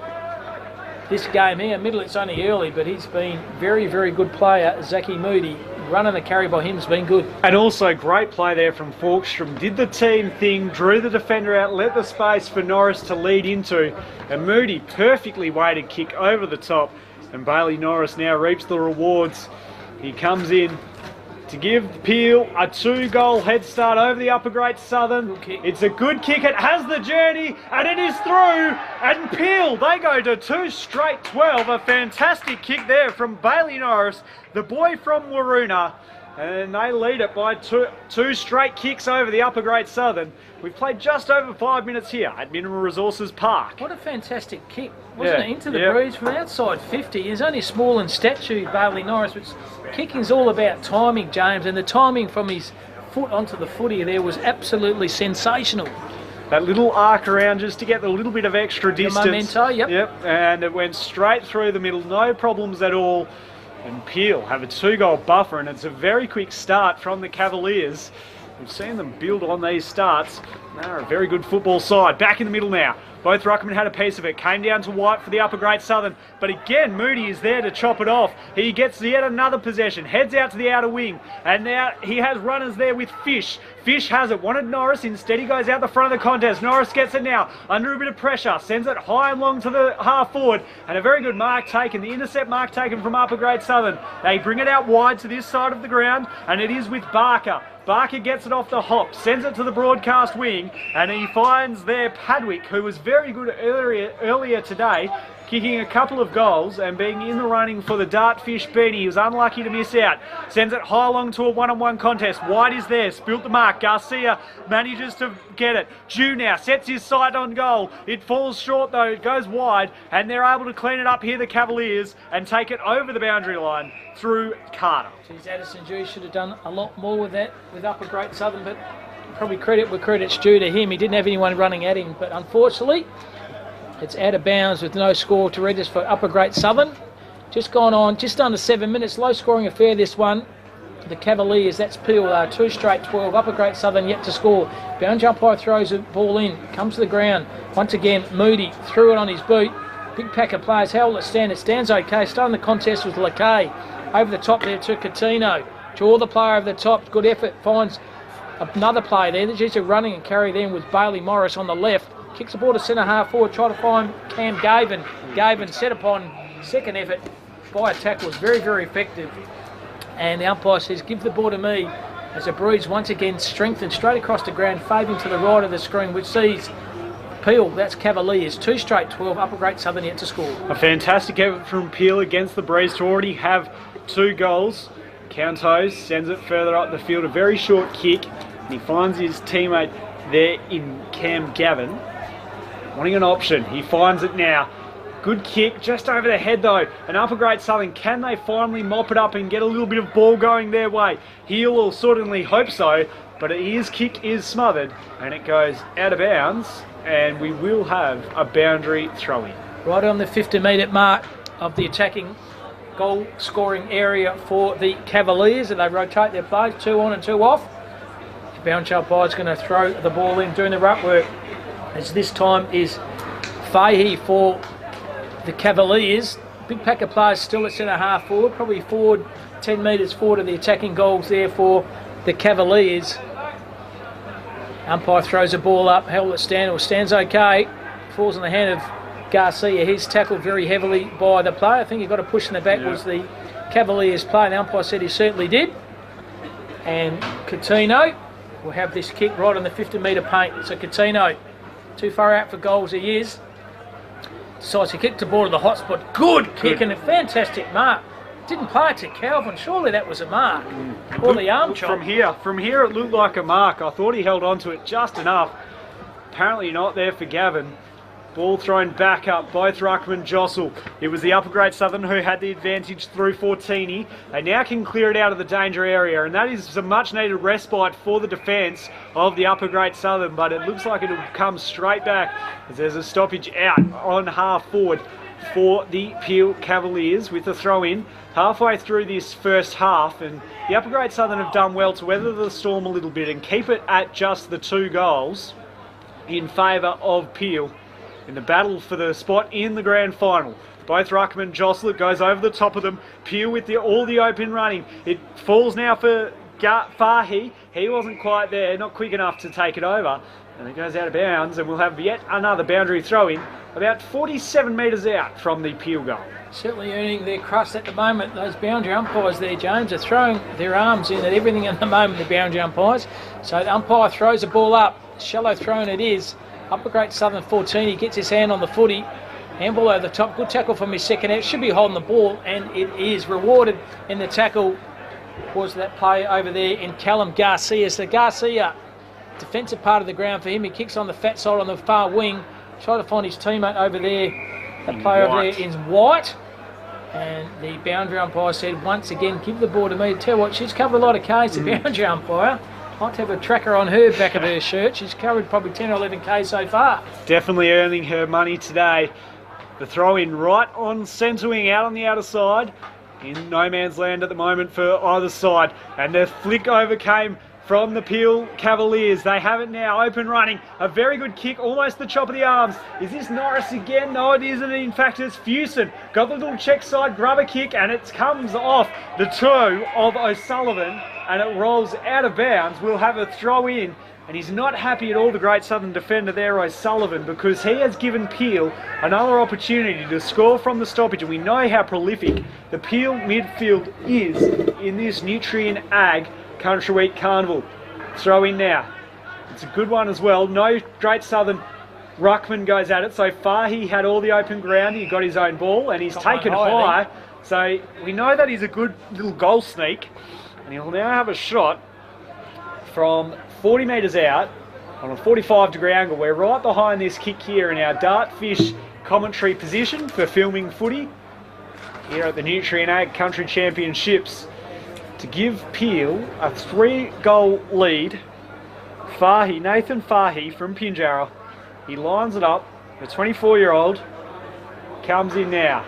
Speaker 1: this game here. Middle, it's only early, but he's been very, very good player, Zachy Moody. Running the carry by him has been good.
Speaker 2: And also great play there from Falkstrom. Did the team thing, drew the defender out, let the space for Norris to lead into. And Moody perfectly weighted kick over the top. And Bailey Norris now reaps the rewards. He comes in to give Peel a 2-goal head start over the Upper Great Southern. It's a good kick, it has the journey, and it is through, and Peel, they go to 2 straight 12. A fantastic kick there from Bailey Norris, the boy from Waroona, and they lead it by two straight kicks over the Upper Great Southern. We've played just over 5 minutes here at Mineral Resources Park.
Speaker 1: What a fantastic kick, wasn't it? Into the breeze from outside 50. He's only small in stature, Bailey Norris, but kicking's all about timing, James, and the timing from his foot onto the footy there was absolutely sensational.
Speaker 2: That little arc around just to get the little bit of extra distance.
Speaker 1: The memento, yep.
Speaker 2: And it went straight through the middle, no problems at all. And Peel have a 2-goal buffer, and it's a very quick start from the Cavaliers. We've seen them build on these starts. They're a very good football side. Back in the middle now. Both ruckmen had a piece of it. Came down to White for the Upper Great Southern. But again, Moody is there to chop it off. He gets yet another possession. Heads out to the outer wing. And now he has runners there with Fish. Fish has it. Wanted Norris. Instead he goes out the front of the contest. Norris gets it now. Under a bit of pressure. Sends it high and long to the half forward. And a very good mark taken. The intercept mark taken from Upper Great Southern. They bring it out wide to this side of the ground. And it is with Barker. Barker gets it off the hop, sends it to the broadcast wing, and he finds there Padwick, who was very good earlier today, kicking a couple of goals and being in the running for the Dartfish beanie. He was unlucky to miss out. Sends it high along to a one-on-one contest. White is there, spilt the mark. Garcia manages to get it. Jew now sets his sight on goal. It falls short though, it goes wide, and they're able to clean it up here, the Cavaliers, and take it over the boundary line through Carter.
Speaker 1: Geez, Addison Jew should have done a lot more with that with Upper Great Southern, but probably credit where credit's due to him. He didn't have anyone running at him, but unfortunately it's out of bounds with no score to register for Upper Great Southern. Just gone on, just under 7 minutes. Low scoring affair this one. The Cavaliers, that's Peel, 2 straight 12. Upper Great Southern yet to score. Bound umpire throws the ball in, comes to the ground. Once again, Moody threw it on his boot. Big pack of players. How will it stand? It stands okay. Starting the contest with Lakay. Over the top there to Coutinho. Draw the player over the top. Good effort. Finds another player there. There's just a running and carry then with Bailey Morris on the left. Kicks the ball to centre half forward. Try to find Cam Gavin. Gavin set upon second effort by a tackle. Was very, very effective. And the umpire says, give the ball to me. As the Breeze once again strengthened straight across the ground, fading to the right of the screen, which sees Peel, that's Cavaliers, 2 straight 12, Upper Great Southern yet to score.
Speaker 2: A fantastic effort from Peel against the Breeze to already have 2 goals. Countos sends it further up the field, a very short kick, and he finds his teammate there in Cam Gavin. Wanting an option, he finds it now. Good kick, just over the head though. An Upper Great Southern, can they finally mop it up and get a little bit of ball going their way? He'll certainly hope so, but his kick is smothered and it goes out of bounds, and we will have a boundary throw-in.
Speaker 1: Right on the 50-metre mark of the attacking goal scoring area for the Cavaliers, and they rotate their players 2 on and 2 off. The boundary umpire's going to throw the ball in, doing the ruck work, as this time is Fahey for the Cavaliers. Big pack of players still at centre half forward, probably forward 10 metres forward of the attacking goals there for the Cavaliers. Umpire throws the ball up, held at stand, or stands okay, falls in the hand of Garcia. He's tackled very heavily by the player. I think he got a push in the back, was the Cavaliers player. The umpire said he certainly did. And Coutinho will have this kick right on the 50-metre paint. So Coutinho, too far out for goals he is. Decides to kick the ball to the hot spot. Good kick and a fantastic mark. Didn't play it to Calvin. Surely that was a mark. Or the arm chop.
Speaker 2: From here it looked like a mark. I thought he held on to it just enough. Apparently not there for Gavin. Ball thrown back up, both ruckmen jostle. It was the Upper Great Southern who had the advantage through Fortini. They now can clear it out of the danger area, and that is some much needed respite for the defence of the Upper Great Southern, but it looks like it'll come straight back as there's a stoppage out on half forward for the Peel Cavaliers with a throw in halfway through this first half, and the Upper Great Southern have done well to weather the storm a little bit and keep it at just the 2 goals in favour of Peel in the battle for the spot in the grand final. Both ruckmen jostle, it goes over the top of them. Peel with all the open running. It falls now for Fahey. He wasn't quite there, not quick enough to take it over. And it goes out of bounds, and we'll have yet another boundary throw-in about 47 metres out from the Peel goal.
Speaker 1: Certainly earning their crust at the moment. Those boundary umpires there, James, are throwing their arms in at everything at the moment, the boundary umpires. So the umpire throws the ball up. Shallow thrown it is. Upper Great Southern 14, he gets his hand on the footy. Handball over the top, good tackle from his second out. Should be holding the ball, and it is rewarded in the tackle. Was that play over there in Callum Garcia. So Garcia, defensive part of the ground for him. He kicks on the fat side on the far wing. Try to find his teammate over there. That player over there in white. And the boundary umpire said, once again, give the ball to me. Tell you what, she's covered a lot of Ks, the boundary umpire. Might have a tracker on her back of her shirt. She's covered probably 10 or 11K so far.
Speaker 2: Definitely earning her money today. The throw in right on centre wing, out on the outer side. In no man's land at the moment for either side. And the flick overcame from the Peel Cavaliers. They have it now, open running. A very good kick, almost the chop of the arms. Is this Norris again? No, it isn't. In fact, it's Fuson. Got the little check side grubber kick, and it comes off the toe of O'Sullivan, and it rolls out of bounds. We'll have a throw in, and he's not happy at all, the Great Southern defender there, O'Sullivan, because he has given Peel another opportunity to score from the stoppage, and we know how prolific the Peel midfield is in this Nutrien Ag Country Week Carnival. Throw in now. It's a good one as well. No Great Southern ruckman goes at it. So far he had all the open ground. He got his own ball and he's taken high. So we know that he's a good little goal sneak. And he'll now have a shot from 40 metres out on a 45-degree angle. We're right behind this kick here in our Dartfish commentary position for filming footy here at the Nutrien Ag Country Championships, to give Peel a 3-goal lead. Nathan Fahey from Pinjarra. He lines it up. The 24-year-old comes in now.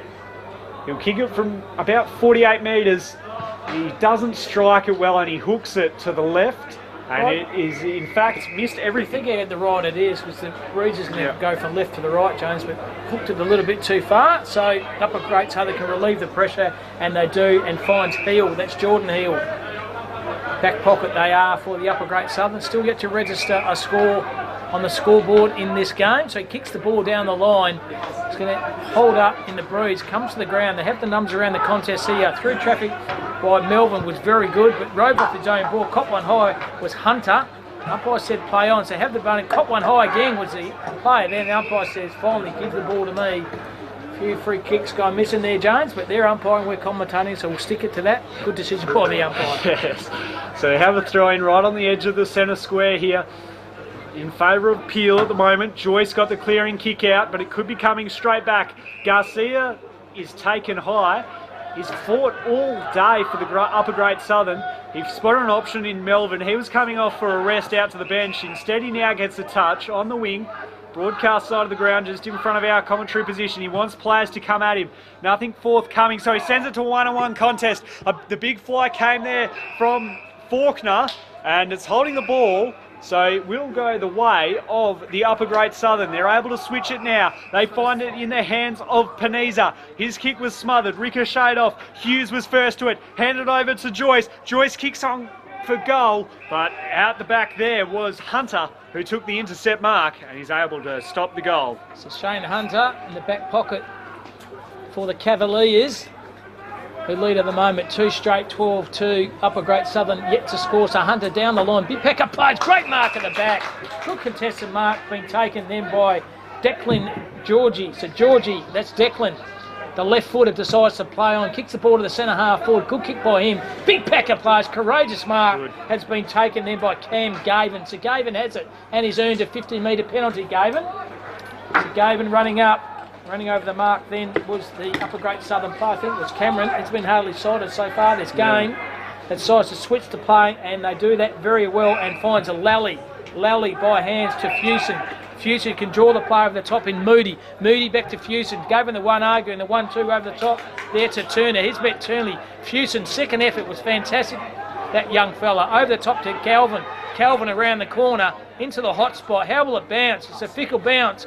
Speaker 2: He'll kick it from about 48 metres. He doesn't strike it well, and he hooks it to the left. And it is, in fact, missed everything.
Speaker 1: I think he had the right ideas, because the Breeds is going to go from left to the right, James, but hooked it a little bit too far. So Upper Great Southern can relieve the pressure, and they do, and finds Heel. That's Jordan Heel. Back pocket they are for the Upper Great Southern. Still yet to register a score on the scoreboard in this game. So he kicks the ball down the line. He's going to hold up in the Breeze, comes to the ground. They have the numbers around the contest here. Through traffic by Melbourne was very good, but rode off his own ball. Cop one high was Hunter. The umpire said play on, so have the ball. Cop one high again was the player. Then the umpire says finally give the ball to me. few free kicks gone missing there, Jones, but they're umpiring, we're commentating, so we'll stick it to that. Good decision by the umpire.
Speaker 2: Yes. So they have a throw in right on the edge of the centre square here. In favour of Peel at the moment. Joyce got the clearing kick out, but it could be coming straight back. Garcia is taken high. He's fought all day for the upper Great Southern. He spotted an option in Melbourne. He was coming off for a rest out to the bench. Instead, he now gets a touch on the wing. Broadcast side of the ground, just in front of our commentary position. He wants players to come at him. Nothing forthcoming, so he sends it to a one-on-one contest. The big fly came there from Faulkner, and it's holding the ball. So it will go the way of the Upper Great Southern. They're able to switch it now. They find it in the hands of Paniza. His kick was smothered, ricocheted off. Hughes was first to it, handed over to Joyce. Joyce kicks on for goal, but out the back there was Hunter, who took the intercept mark, and he's able to stop the goal.
Speaker 1: So Shane Hunter in the back pocket for the Cavaliers, who lead at the moment 2 straight, 12-2. Upper Great Southern yet to score, so Hunter down the line. Big Pecker plays, great mark at the back. Good contested mark being taken then by Declan Georgie. So Georgie, that's Declan. The left footer decides to play on, kicks the ball to the centre half forward. Good kick by him. Big Pecker plays, courageous mark has been taken then by Cam Gavin. So Gavin has it, and he's earned a 15-metre penalty, Gavin. So Gavin running over the mark then was the Upper Great Southern player. I think it was Cameron. It's been hardly sighted so far this game. That decides to switch to play, and they do that very well and finds a Lally. Lally by hands to Fusen. Fusen can draw the player over the top in Moody. Moody back to Fusen. Gavin the 1-argue and the 1-2 over the top. There to Turner. He's met Turnley. Fusen's second effort was fantastic. That young fella over the top to Calvin. Calvin around the corner into the hot spot. How will it bounce? It's a fickle bounce.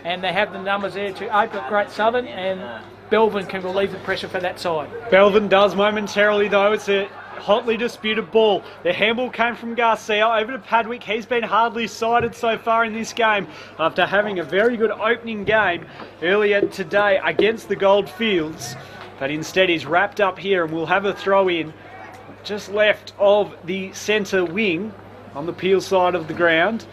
Speaker 1: And they have the numbers there to Upper Great Southern, and Belvin can relieve the pressure for that side.
Speaker 2: Belvin does momentarily though. It's a hotly disputed ball. The handball came from Garcia over to Padwick. He's been hardly sighted so far in this game after having a very good opening game earlier today against the Goldfields. But instead he's wrapped up here, and we'll have a throw in just left of the centre wing on the Peel side of the ground.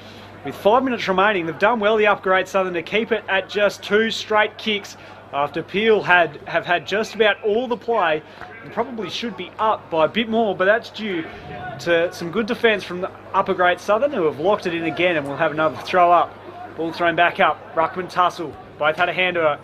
Speaker 2: With 5 minutes remaining, they've done well, the Upper Great Southern, to keep it at just 2 straight kicks after Peel have had just about all the play and probably should be up by a bit more, but that's due to some good defence from the Upper Great Southern, who have locked it in again, and we'll have another throw up. Ball thrown back up. Ruckman tussle. Both had a handover.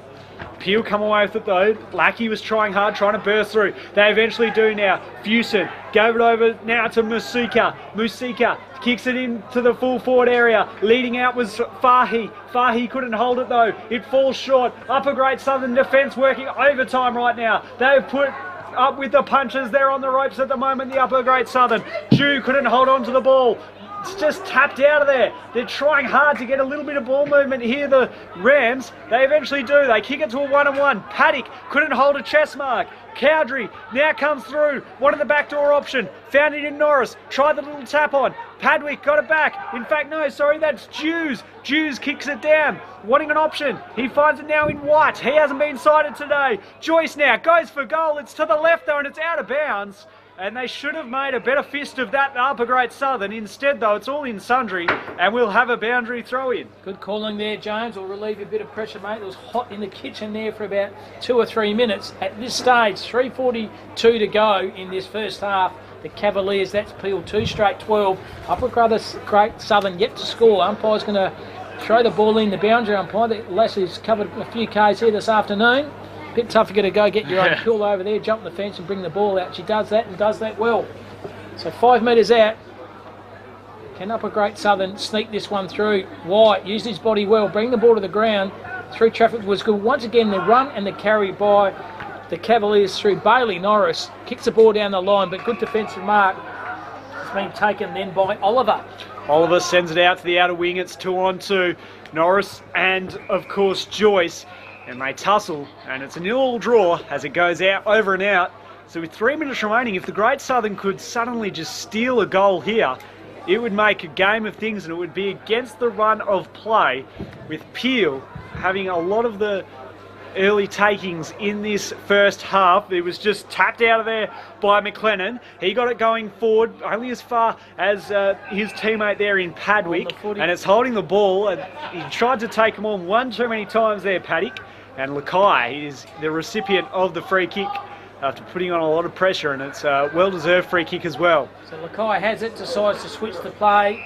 Speaker 2: Peel come away with it though. Lackey was trying hard, trying to burst through. They eventually do now. Fusen gave it over now to Musika. Musika kicks it into the full forward area. Leading out was Fahy. Fahy couldn't hold it though. It falls short. Upper Great Southern defence working overtime right now. They've put up with the punches. They're on the ropes at the moment, the Upper Great Southern. Jew couldn't hold on to the ball. It's just tapped out of there. They're trying hard to get a little bit of ball movement here, the Rams. They eventually do. They kick it to a 1-on-1. Paddock couldn't hold a chest mark. Cowdrey now comes through. Wanted the backdoor option. Found it in Norris. Tried the little tap on. Padwick got it back. In fact, no, sorry, that's Jews. Jews kicks it down. Wanting an option. He finds it now in White. He hasn't been sighted today. Joyce now goes for goal. It's to the left though, and it's out of bounds. And they should have made a better fist of that Upper Great Southern. Instead, though, it's all in sundry, and we'll have a boundary throw-in.
Speaker 1: Good calling there, James. Will relieve a bit of pressure, mate. It was hot in the kitchen there for about 2 or 3 minutes. At this stage, 3:42 to go in this first half. The Cavaliers, that's Peel, 2 straight 12. Upper Great Southern yet to score. Umpire's going to throw the ball in. The boundary umpire, Lassie's covered a few Ks here this afternoon. Bit tough to go get your own kill over there, jump the fence and bring the ball out. She does that and does that well. So 5 metres out. Can Upper Great Southern sneak this one through? White used his body well, bring the ball to the ground. Through traffic was good. Once again, the run and the carry by the Cavaliers through Bailey Norris. Kicks the ball down the line, but good defensive mark. It's been taken then by Oliver.
Speaker 2: Oliver sends it out to the outer wing. It's 2-on-2. Norris and, of course, Joyce. And they tussle, and it's a 0-0 draw as it goes out, over and out. So with 3 minutes remaining, if the Great Southern could suddenly just steal a goal here, it would make a game of things, and it would be against the run of play, with Peel having a lot of the early takings in this first half. It was just tapped out of there by McLennan. He got it going forward only as far as his teammate there in Padwick, and it's holding the ball, and he tried to take him on one too many times there, Paddock. And Lakai is the recipient of the free kick after putting on a lot of pressure, and it's a well-deserved free kick as well.
Speaker 1: So Lakai has it, decides to switch the play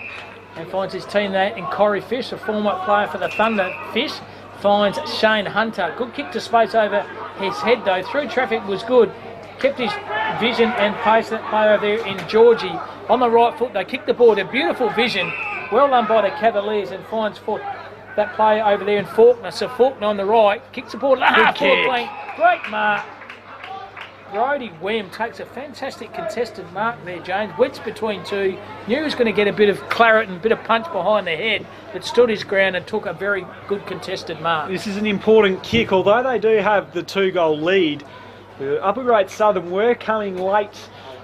Speaker 1: and finds his teammate in Corey Fish, a former player for the Thunder. Fish finds Shane Hunter. Good kick to space over his head though. Through traffic was good. Kept his vision and pace that play over there in Georgie. On the right foot, they kick the ball. A beautiful vision. Well done by the Cavaliers, and finds foot that play over there in Faulkner. So Faulkner on the right, kicks the ball. Great mark. Brodie Wem takes a fantastic contested mark there, James. Wedged between two. Knew he was going to get a bit of claret and a bit of punch behind the head, but stood his ground and took a very good contested mark.
Speaker 2: This is an important kick, although they do have the 2-goal lead. The Upper Great Southern were coming late.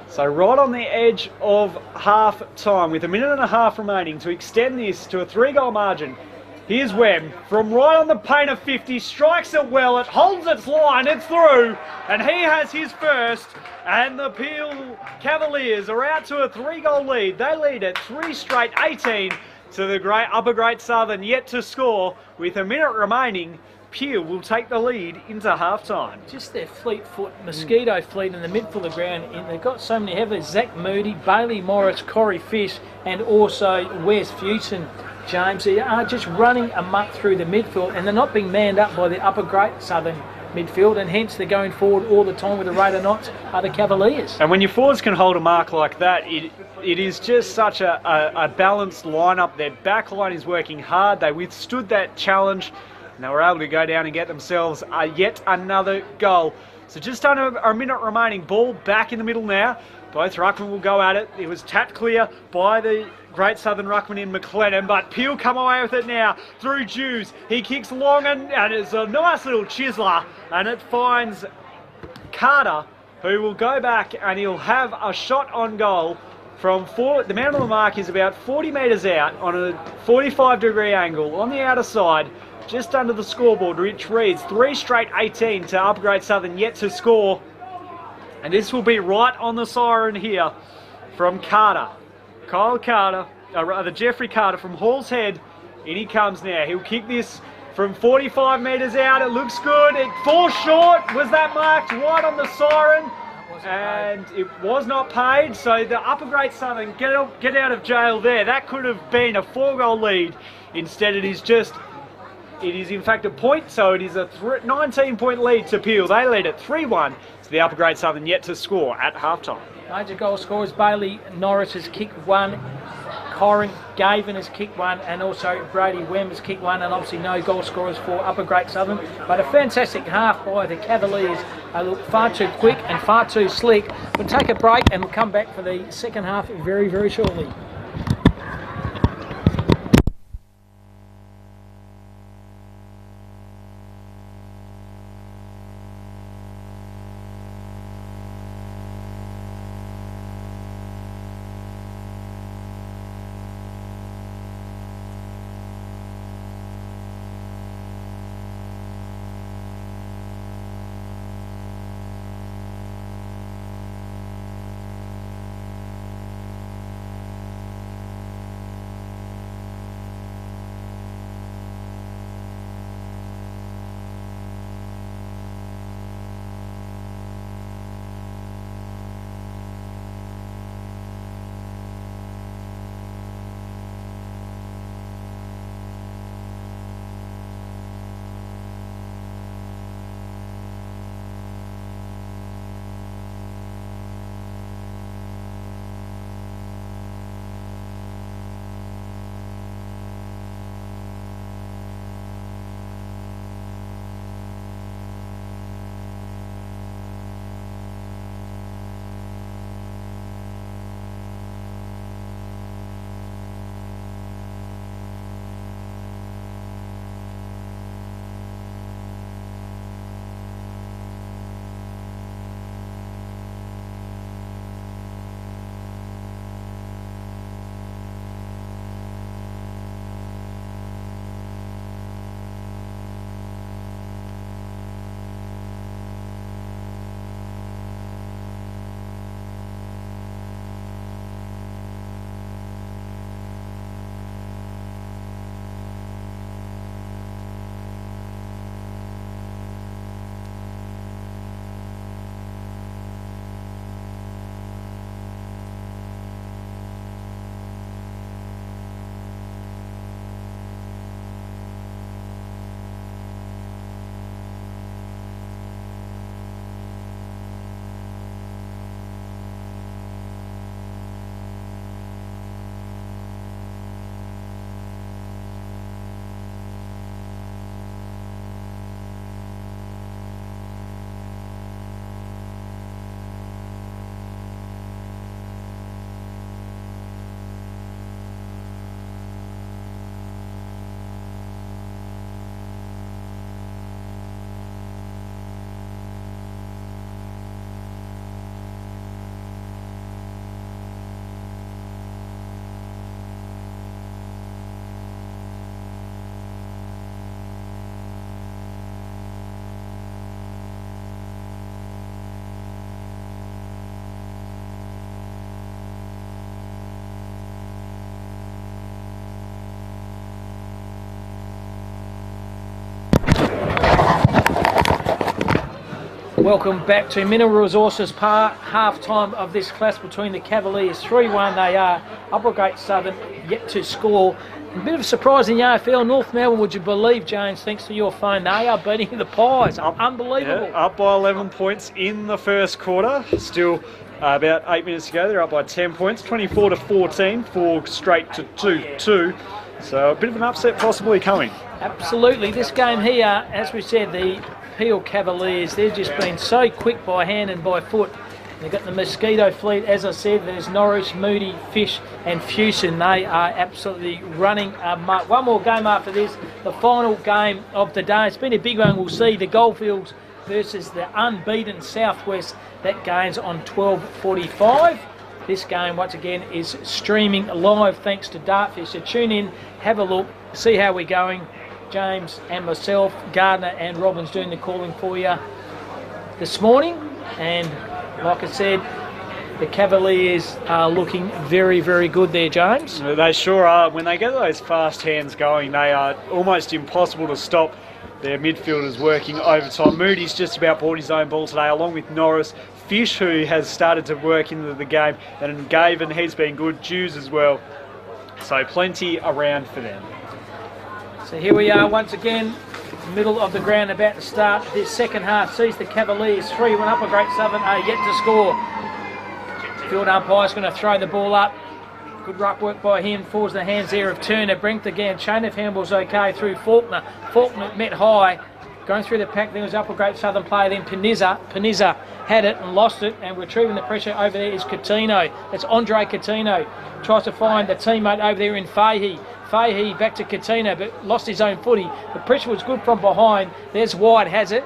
Speaker 2: So right on the edge of half time, with a minute and a half remaining to extend this to a 3-goal margin. Here's Wem from right on the paint of 50, strikes it well, it holds its line, it's through, and he has his first, and the Peel Cavaliers are out to a 3-goal lead. They lead at 3 straight 18 to the Upper Great Southern, yet to score. With a minute remaining, Peel will take the lead into half-time.
Speaker 1: Just their fleet foot, mosquito fleet in the midfield of the ground. And they've got so many heavily. Zach Moody, Bailey Morris, Corey Fish, and also Wes Fewson. James, they are just running amok through the midfield, and they're not being manned up by the Upper Great Southern midfield, and hence they're going forward all the time with the rate of knots are the Cavaliers.
Speaker 2: And when your forwards can hold a mark like that, it is just such a balanced lineup. Their back line is working hard. They withstood that challenge, and they were able to go down and get themselves yet another goal. So just under a minute remaining, ball back in the middle now. Both ruckmen will go at it. It was tapped clear by the Great Southern ruckman in McLennan, but Peel come away with it now through Jews. He kicks long, and it's a nice little chiseler, and it finds Carter, who will go back and he'll have a shot on goal from the man on the mark is about 40 metres out on a 45-degree angle on the outer side, just under the scoreboard, which reads 3 straight 18 to Upper Great Southern, yet to score. And this will be right on the siren here from Carter. Kyle Carter, or rather Jeffrey Carter from Hall's Head. In he comes now. He'll kick this from 45 metres out. It looks good. It falls short. Was that marked right on the siren? And it was not paid. So the Upper Great Southern get out of jail there. That could have been a 4-goal lead. Instead, it is in fact a point. So it is a 19-point lead to Peel. They lead at 3-1. The Upper Great Southern yet to score at halftime.
Speaker 1: Major goal scorers, Bailey Norris has kicked 1, Corin Gavin has kicked 1, and also Brodie Wem has kicked 1, and obviously no goal scorers for Upper Great Southern. But a fantastic half by the Cavaliers. They look far too quick and far too slick. We'll take a break and we'll come back for the second half very, very shortly. Welcome back to Mineral Resources Park, half-time of this clash between the Cavaliers. 3-1 they are. Applegate Southern yet to score. A bit of a surprise in the AFL. North Melbourne, would you believe, James, thanks to your phone, they are beating the Pies. Unbelievable.
Speaker 2: Yeah, up by 11 points in the first quarter. Still about 8 minutes to go. They're up by 10 points, 24-14, 4 straight to 2-2. So a bit of an upset possibly coming.
Speaker 1: Absolutely. This game here, as we said, the Peel Cavaliers, they've just been so quick by hand and by foot. They've got the Mosquito fleet, as I said. There's Norris, Moody, Fish and Fuson. They are absolutely running amok. One more game after this, the final game of the day. It's been a big one. We'll see the Goldfields versus the unbeaten Southwest. That game's on 12:45. This game, once again, is streaming live thanks to Dartfish. So tune in, have a look, see how we're going. James and myself, Gardner and Robbins doing the calling for you this morning. And like I said, the Cavaliers are looking very, very good there, James.
Speaker 2: They sure are. When they get those fast hands going, they are almost impossible to stop. Their midfielders working overtime. Moody's just about bought his own ball today, along with Norris. Fish, who has started to work into the game, and Gavin, he's been good. Jews as well. So plenty around for them.
Speaker 1: So here we are once again, middle of the ground, about to start this second half. Sees the Cavaliers 3-1 up. A Great Southern are yet to score. Field umpire's going to throw the ball up. Good ruck work by him. Falls in the hands there of Turner. Brink again. Chain of handballs okay through Faulkner. Faulkner met high. Going through the pack, there was up a Great Southern player, then Peniza. Peniza had it and lost it, and retrieving the pressure over there is Coutinho. That's Andre Coutinho. Tries to find the teammate over there in Fahey. Fahey back to Coutinho, but lost his own footy. The pressure was good from behind. There's White, has it.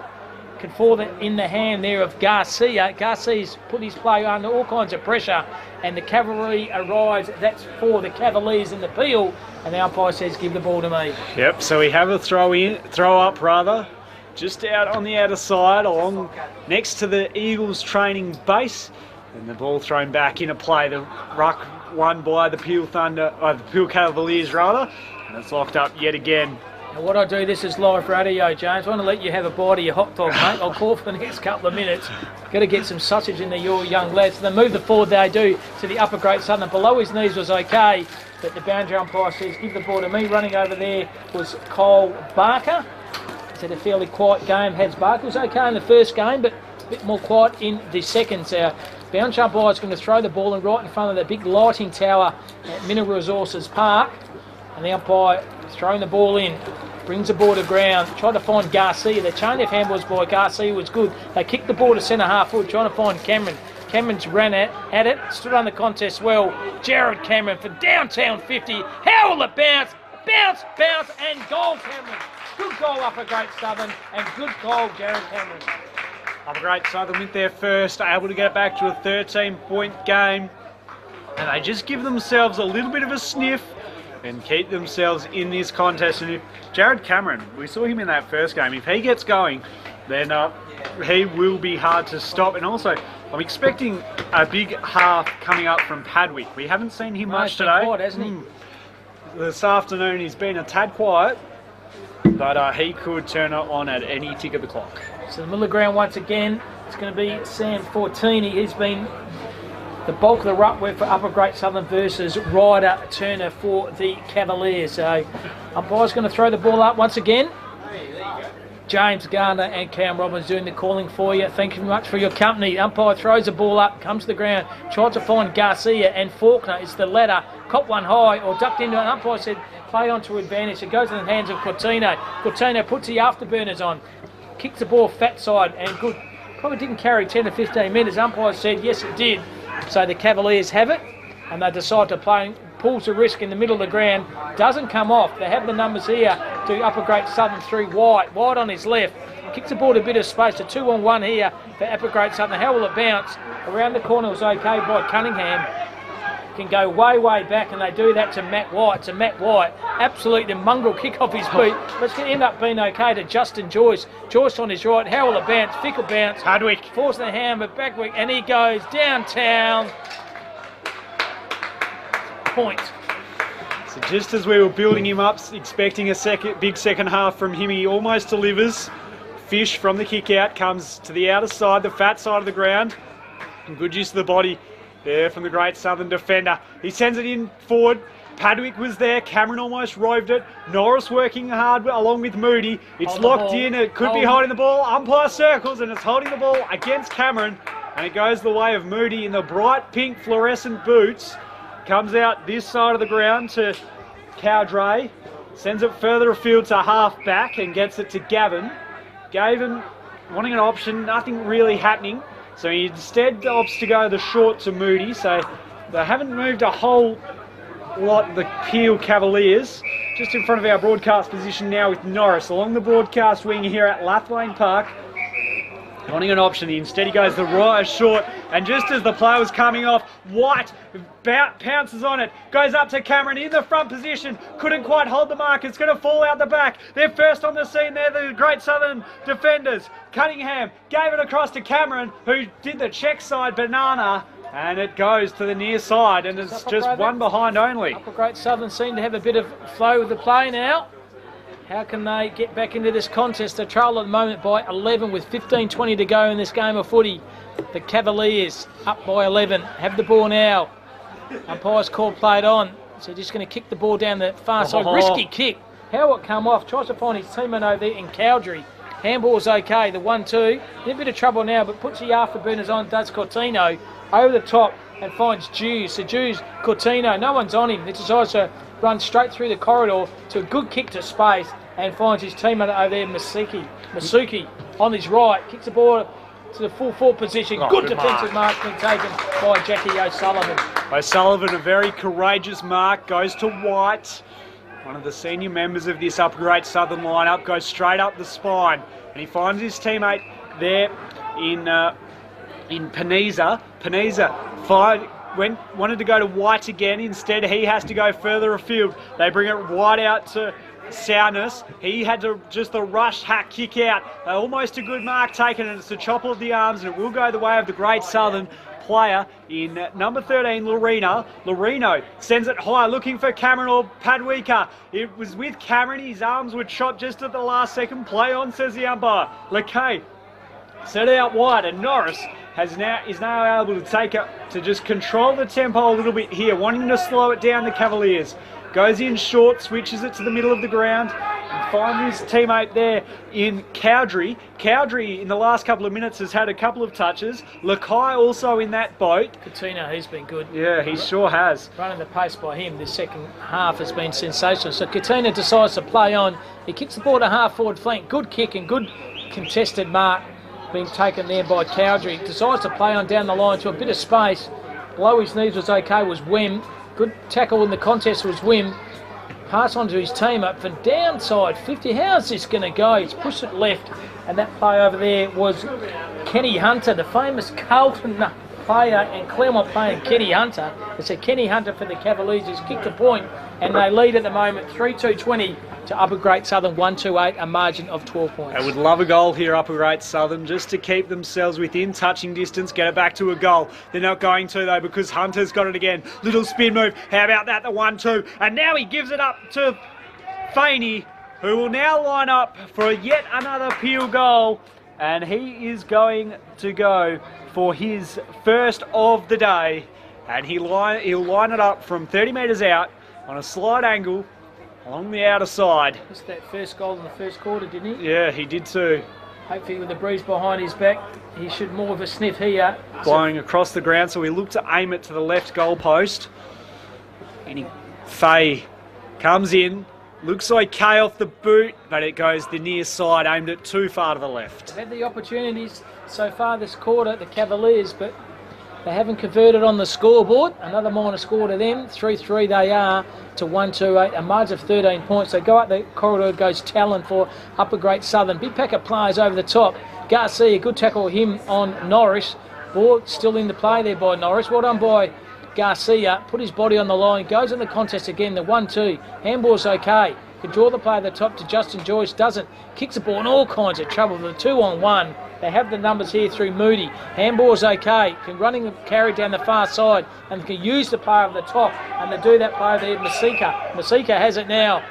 Speaker 1: Can fall in the hand there of Garcia. Garcia's put his player under all kinds of pressure, and the cavalry arrives. That's for the Cavaliers in the Peel, and the umpire says, give the ball to me.
Speaker 2: Yep, so we have a throw up rather, just out on the outer side, along next to the Eagles training base, and the ball thrown back into play. The ruck won by the Peel the Peel Cavaliers rather, and it's locked up yet again.
Speaker 1: Now what I do, this is live radio, James. I want to let you have a bite of your hot dog, mate. I'll call for the next couple of minutes. Got to get some sausage into your young lads. So they move the forward, they do, to the upper Great Southern. Below his knees was okay, but the boundary umpire says, give the ball to me. Running over there was Cole Barker. It's a fairly quiet game. Has Barker was okay in the first game, but a bit more quiet in the second. So boundary umpire is going to throw the ball in right in front of the big lighting tower at Mineral Resources Park. And the umpire throwing the ball in, brings the ball to ground, tried to find Garcia. The chain of handballs by Garcia was good. They kicked the ball to centre half forward, trying to find Cameron. Cameron's ran at it, stood on the contest well. Jared Cameron for downtown 50. How will it bounce? Bounce, bounce, and goal, Cameron. Good goal up a Great Southern, and good goal, Jared Cameron.
Speaker 2: Up a Great Southern with their first, able to get back to a 13-point game. And they just give themselves a little bit of a sniff and keep themselves in this contest. And if Jared Cameron, we saw him in that first game, if he gets going, then he will be hard to stop. And also, I'm expecting a big half coming up from Padwick. We haven't seen him much today.
Speaker 1: Quiet, hasn't he?
Speaker 2: This afternoon he's been a tad quiet, but he could turn it on at any tick of the clock.
Speaker 1: So the middle of the ground once again, it's going to be Sam Fortini. He's been the bulk of the ruck work for Upper Great Southern versus Ryder Turner for the Cavaliers. So umpire's going to throw the ball up once again. James Gardner and Cam Robbins doing the calling for you. Thank you very much for your company. Umpire throws the ball up, comes to the ground, tries to find Garcia and Faulkner. It's the latter. Cop one high or ducked into it. Umpire said play on to advantage. It goes in the hands of Coutinho. Coutinho puts the afterburners on, kicks the ball fat side and good. Probably didn't carry 10 to 15 metres. Umpire said yes it did. So the Cavaliers have it and they decide to play. Pulls the risk in the middle of the ground, doesn't come off. They have the numbers here to Upper Great Southern through White. White on his left, kicks the ball to a bit of space. A 2-on-1 here for Upper Great Southern. How will it bounce? Around the corner was okay by Cunningham. Can go way, way back, and they do that to Matt White. To Matt White, absolutely mongrel kick off his boot. But it's going to end up being okay to Justin Joyce. Joyce on his right. How will it bounce? Fickle bounce.
Speaker 2: Hardwick.
Speaker 1: Force the hand, but Backwick, and he goes downtown. Point.
Speaker 2: So just as we were building him up, expecting a big second half from him, he almost delivers. Fish from the kick out comes to the outer side, the fat side of the ground. And good use of the body there from the Great Southern defender. He sends it in forward. Padwick was there. Cameron almost roved it. Norris working hard along with Moody. It's locked in. It could be holding the ball. Umpire circles and it's holding the ball against Cameron. And it goes the way of Moody in the bright pink fluorescent boots. Comes out this side of the ground to Cowdray. Sends it further afield to half back and gets it to Gavin. Gavin wanting an option. Nothing really happening. So he instead opts to go the short to Moody. So they haven't moved a whole lot, the Peel Cavaliers. Just in front of our broadcast position now with Norris along the broadcast wing here at Lathlane Park. Wanting an option, instead he goes the right short, and just as the play was coming off, White pounces on it, goes up to Cameron in the front position, couldn't quite hold the mark, it's going to fall out the back. They're first on the scene, they're the Great Southern defenders. Cunningham gave it across to Cameron, who did the check side banana, and it goes to the near side, and it's just one behind only.
Speaker 1: Upper Great Southern seem to have a bit of flow with the play now. How can they get back into this contest? They're trailed at the moment by 11 with 15:20 to go in this game of footy. The Cavaliers up by 11, have the ball now. Umpire's call played on, so just going to kick the ball down the far side. Risky kick. How it come off? Tries to find his teammate over there in Cowdrey. Handball's okay, the 1-2. In a bit of trouble now, but puts the afterburners on, does Cortino. Over the top and finds Jews. So Jews, Cortino, no one's on him. He decides to run straight through the corridor to a good kick to space and finds his teammate over there, Masuki, on his right. Kicks the ball to the full forward position. Good defensive mark being taken by Jackie O'Sullivan.
Speaker 2: O'Sullivan, a very courageous mark, goes to White. One of the senior members of this Upper Great Southern lineup, goes straight up the spine. And he finds his teammate there in Panizza. Panizza wanted to go to White again. Instead, he has to go further afield. They bring it right out to Soundness. He had to just the rush hack kick out. Almost a good mark taken, and it's a chop of the arms, and it will go the way of the Great Southern player in number 13, Lorena. Loreno sends it high, looking for Cameron or Padwika. It was with Cameron. His arms were chopped just at the last second. Play on, says the umpire. LeKay set it out wide, and Norris is now able to take it, to just control the tempo a little bit here, wanting to slow it down, the Cavaliers. Goes in short, switches it to the middle of the ground, and finds his teammate there in Cowdrey. Cowdrey, in the last couple of minutes, has had a couple of touches. LeKay also in that boat.
Speaker 1: Coutinho, he's been good.
Speaker 2: Yeah, he sure has.
Speaker 1: Running the pace by him, the second half has been sensational. So Coutinho decides to play on. He kicks the ball to half forward flank. Good kick and good contested mark being taken there by Cowdrey. Decides to play on down the line to a bit of space. Below his knees was okay, was Wim. Good tackle in the contest was Wim. Pass on to his team up for downside 50. How's this going to go? He's pushed it left, and that play over there was Kenny Hunter, the famous Carlton player and Claremont player Kenny Hunter. It's a Kenny Hunter for the Cavaliers. He's kicked a point, and they lead at the moment 3-2-20 to Upper Great Southern 1-2-8, a margin of 12 points.
Speaker 2: They would love a goal here, Upper Great Southern, just to keep themselves within touching distance, get it back to a goal. They're not going to, though, because Hunter's got it again. Little spin move. How about that, the 1-2? And now he gives it up to Faney, who will now line up for yet another Peel goal. And he is going to go for his first of the day. And he'll line it up from 30 metres out on a slight angle along the outer side.
Speaker 1: Missed that first goal in the first quarter, didn't he?
Speaker 2: Yeah, he did too.
Speaker 1: Hopefully with the breeze behind his back, he should more of a sniff here.
Speaker 2: Blowing across the ground, so we look to aim it to the left goal post. And Faye comes in, looks okay off the boot, but it goes the near side, aimed it too far to the left.
Speaker 1: They've had the opportunities so far this quarter, the Cavaliers, but they haven't converted on the scoreboard. Another minor score to them. 3-3 they are to 1-2-8. A margin of 13 points. They go up the corridor, goes Talon for Upper Great Southern. Big pack of players over the top. Garcia, good tackle him on Norris. Ball still in the play there by Norris. Well done by Garcia. Put his body on the line. Goes in the contest again. The 1-2. Handball's okay. Can draw the play at the top to Justin Joyce. Doesn't. Kicks the ball in all kinds of trouble. The 2-on-1. They have the numbers here through Moody. Handball's okay. Can running the carry down the far side and can use the player over the top. And they do that play there, Masika. Masika has it now.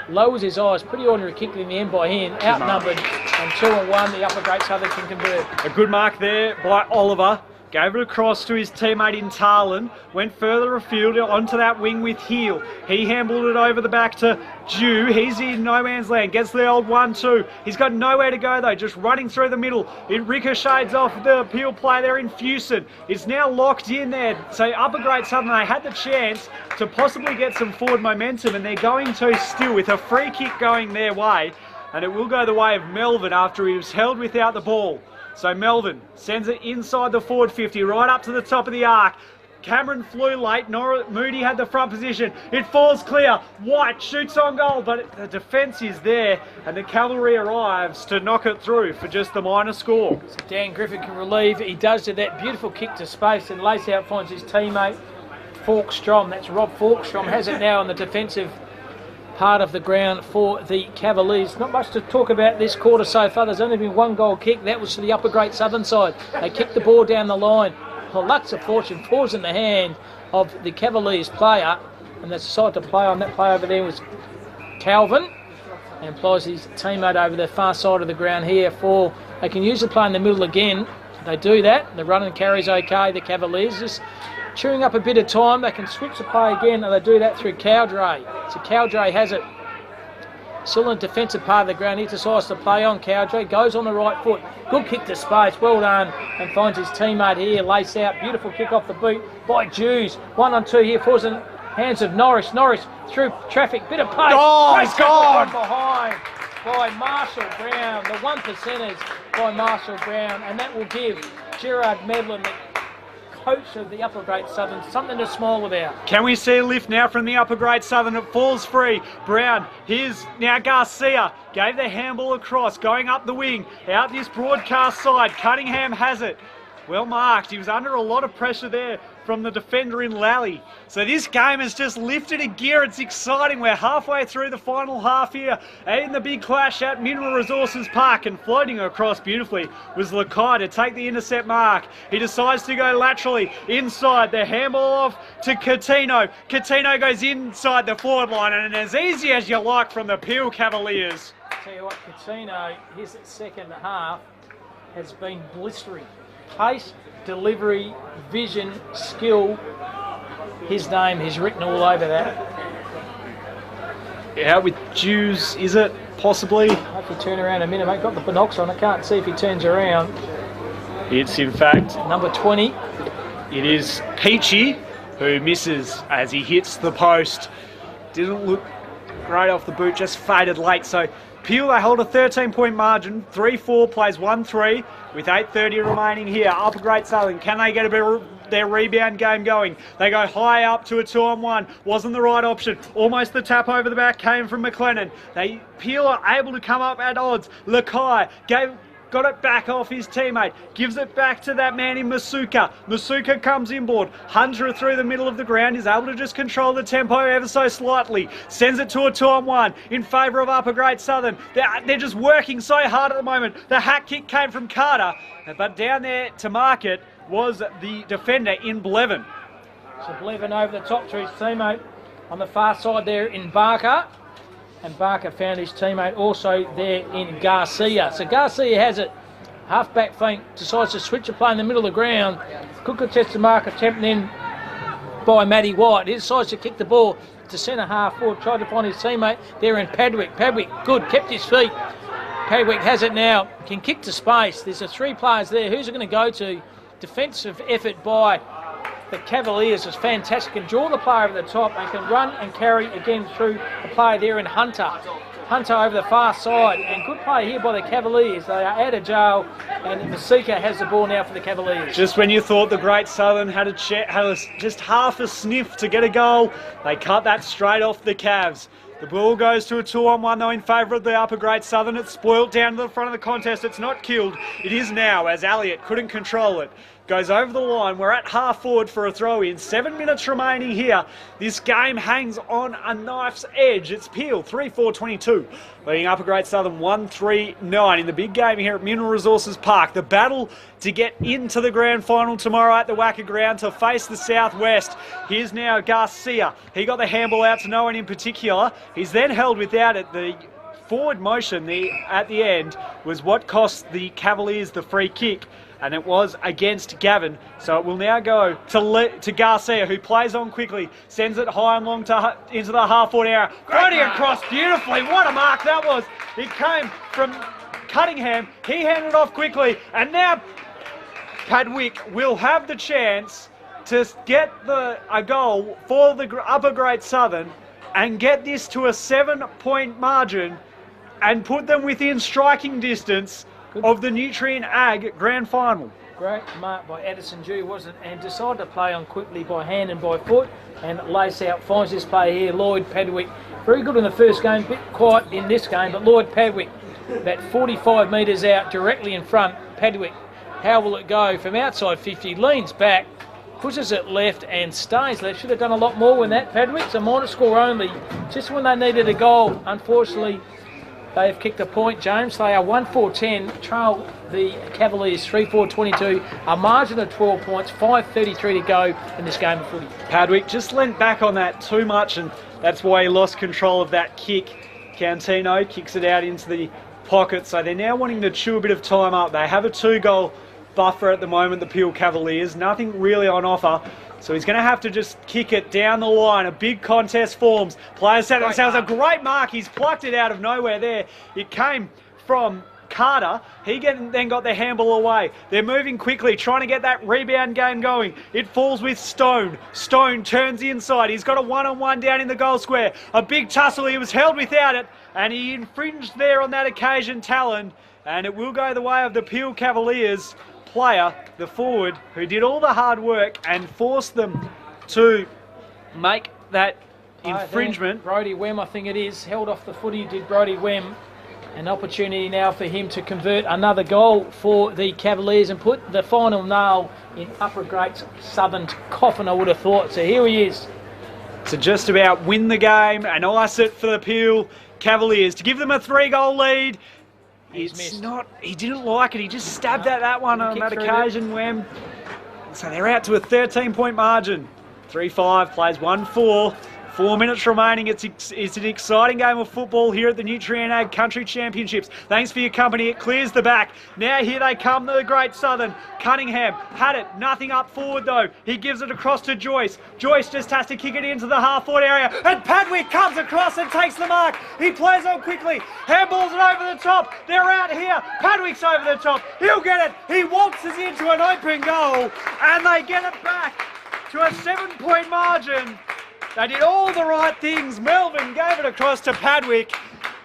Speaker 1: Lowers his eyes. Pretty ordinary kick in the end by him. Outnumbered And 2 and 1, the Upper Great Southern can convert.
Speaker 2: A good mark there by Oliver. Gave it across to his teammate in Tarlin. Went further afield onto that wing with Heel. He handled it over the back to Dew. He's in no man's land. Gets the old 1-2. He's got nowhere to go though. Just running through the middle. It ricochets off the Peel play there in Fuson. It's now locked in there. So Upper Great Southern, they had the chance to possibly get some forward momentum, and they're going to still with a free kick going their way. And it will go the way of Melvin after he was held without the ball. So Melvin sends it inside the forward 50, right up to the top of the arc. Cameron flew late. Moody had the front position. It falls clear. White shoots on goal, but the defence is there, and the cavalry arrives to knock it through for just the minor score.
Speaker 1: So Dan Griffin can relieve. He does do that beautiful kick to space, and Laceout finds his teammate Falkstrom. That's Rob Falkstrom. Has it now on the defensive part of the ground for the Cavaliers. Not much to talk about this quarter so far. There's only been 1 goal kick. That was to the Upper Great Southern side. They kicked the ball down the line. Well, Lux of Fortune falls in the hand of the Cavaliers player, and they decided to play on that play over there was Calvin, and applies his teammate over the far side of the ground here for, they can use the play in the middle again. They do that. The run and carry's okay. The Cavaliers just chewing up a bit of time. They can switch the play again, and they do that through Cowdray. So Cowdray has it. Still in the defensive part of the ground. He decides to play on. Cowdray goes on the right foot. Good kick to space. Well done. And finds his teammate here. Lace out. Beautiful kick off the boot by Jews. 1 on 2 here. Falls in the hands of Norris. Norris through traffic. Bit of pace.
Speaker 2: Oh, he's gone.
Speaker 1: Behind by Marshall Brown. The 1%ers by Marshall Brown. And that will give Gerard Medlin, the coach of the Upper Great Southern, something to smile about.
Speaker 2: Can we see a lift now from the Upper Great Southern? It falls free. Brown, here's now Garcia. Gave the handball across, going up the wing. Out this broadcast side. Cunningham has it. Well marked. He was under a lot of pressure there from the defender in Lally. So this game has just lifted a gear. It's exciting. We're halfway through the final half here in the big clash at Mineral Resources Park, and floating across beautifully was Lakai to take the intercept mark. He decides to go laterally inside. The handball off to Coutinho. Coutinho goes inside the forward line, and as easy as you like from the Peel Cavaliers.
Speaker 1: Tell you what, Coutinho, his second half has been blistering. Pace, delivery, vision, skill. His name is written all over that.
Speaker 2: Yeah, with Jews, is it? Possibly.
Speaker 1: Hope he turn around a minute, mate. Got the binocs on. I can't see if he turns around.
Speaker 2: It's in fact
Speaker 1: Number 20.
Speaker 2: It is Peachy who misses as he hits the post. Didn't look great off the boot, just faded late. So Peel, they hold a 13-point margin. 3-4 plays 1-3 with 8:30 remaining here. Upper Great Southern, can they get a bit of their rebound game going? They go high up to a 2-on-1. Wasn't the right option. Almost the tap over the back came from McLennan. Peel are able to come up at odds. Lakai got it back off his teammate. Gives it back to that man in Masuka. Masuka comes inboard. Hunter through the middle of the ground is able to just control the tempo ever so slightly. Sends it to a 2-on-1 in favour of Upper Great Southern. They're just working so hard at the moment. The hack kick came from Carter, but down there to mark it was the defender in Blevin.
Speaker 1: So Blevin over the top to his teammate on the far side there in Barker. And Barker found his teammate also there in Garcia. So Garcia has it. Half-back feint, decides to switch the play in the middle of the ground. Good contest to mark attempt then by Matty White. He decides to kick the ball to centre half forward. Tried to find his teammate there in Padwick. Padwick, good, kept his feet. Padwick has it now. Can kick to space. There's 3 players there. Who's it going to go to? Defensive effort by the Cavaliers is fantastic. Can draw the player over the top and can run and carry again through the player there in Hunter. Hunter over the far side, and good play here by the Cavaliers. They are out of jail, and Masika has the ball now for the Cavaliers.
Speaker 2: Just when you thought the Great Southern had just half a sniff to get a goal, they cut that straight off the Cavs. The ball goes to a 2-on-1 though in favour of the Upper Great Southern. It's spoilt down to the front of the contest. It's not killed. It is now, as Elliott couldn't control it. Goes over the line. We're at half forward for a throw-in. 7 minutes remaining here. This game hangs on a knife's edge. It's Peel, 3-4-22. Leading Upper Great Southern 1-3-9 in the big game here at Mineral Resources Park. The battle to get into the grand final tomorrow at the Wacker Ground to face the Southwest. Here's now Garcia. He got the handball out to no one in particular. He's then held without it. The forward motion at the end was what cost the Cavaliers the free kick, and it was against Gavin. So it will now go to Garcia, who plays on quickly, sends it high and long into the half-forward area. Floating across beautifully. What a mark that was. It came from Cunningham. He handed it off quickly, and now Padwick will have the chance to get a goal for the Upper Great Southern and get this to a 7-point margin and put them within striking distance of the Nutrien Ag Grand Final.
Speaker 1: Great mark by Addison Dew, wasn't it? And decided to play on quickly by hand and by foot. And Lace out finds this play here. Lloyd Padwick, very good in the first game, a bit quiet in this game, but Lloyd Padwick, about 45 metres out, directly in front. Padwick, how will it go? From outside 50, leans back, pushes it left and stays left. Should have done a lot more when that. Padwick's a minor score only, just when they needed a goal. Unfortunately, they have kicked a point, James. They are 1-4-10, trail the Cavaliers 3-4-22, a margin of 12 points, 5:33 to go in this game of footy.
Speaker 2: Padwick just leant back on that too much, and that's why he lost control of that kick. Cantino kicks it out into the pocket, so they're now wanting to chew a bit of time up. They have a 2-goal buffer at the moment, the Peel Cavaliers. Nothing really on offer. So he's going to have to just kick it down the line. A big contest forms. Players set themselves a great mark. He's plucked it out of nowhere there. It came from Carter. He then got the handball away. They're moving quickly, trying to get that rebound game going. It falls with Stone. Stone turns inside. He's got a one-on-one down in the goal square. A big tussle. He was held without it, and he infringed there on that occasion, Talon. And it will go the way of the Peel Cavaliers player, the forward, who did all the hard work and forced them to make that infringement.
Speaker 1: Brody Wem, I think it is, held off the footy, did Brody Wem. An opportunity now for him to convert another goal for the Cavaliers and put the final nail in Upper Great Southern's coffin, I would have thought. So here he is.
Speaker 2: To just about win the game and ice it for the Peel Cavaliers to give them a 3-goal lead. He didn't like it. He just stabbed at that one on that occasion, Wem. So they're out to a 13-point margin. 3-5, plays 1-4. 4 minutes remaining. It's an exciting game of football here at the Nutrien Ag Country Championships. Thanks for your company. It clears the back. Now here they come, the Great Southern. Cunningham had it. Nothing up forward though. He gives it across to Joyce. Joyce just has to kick it into the half-forward area. And Padwick comes across and takes the mark. He plays on quickly. Handballs it over the top. They're out here. Padwick's over the top. He'll get it. He waltzes into an open goal. And they get it back to a 7-point margin. They did all the right things. Melvin gave it across to Padwick,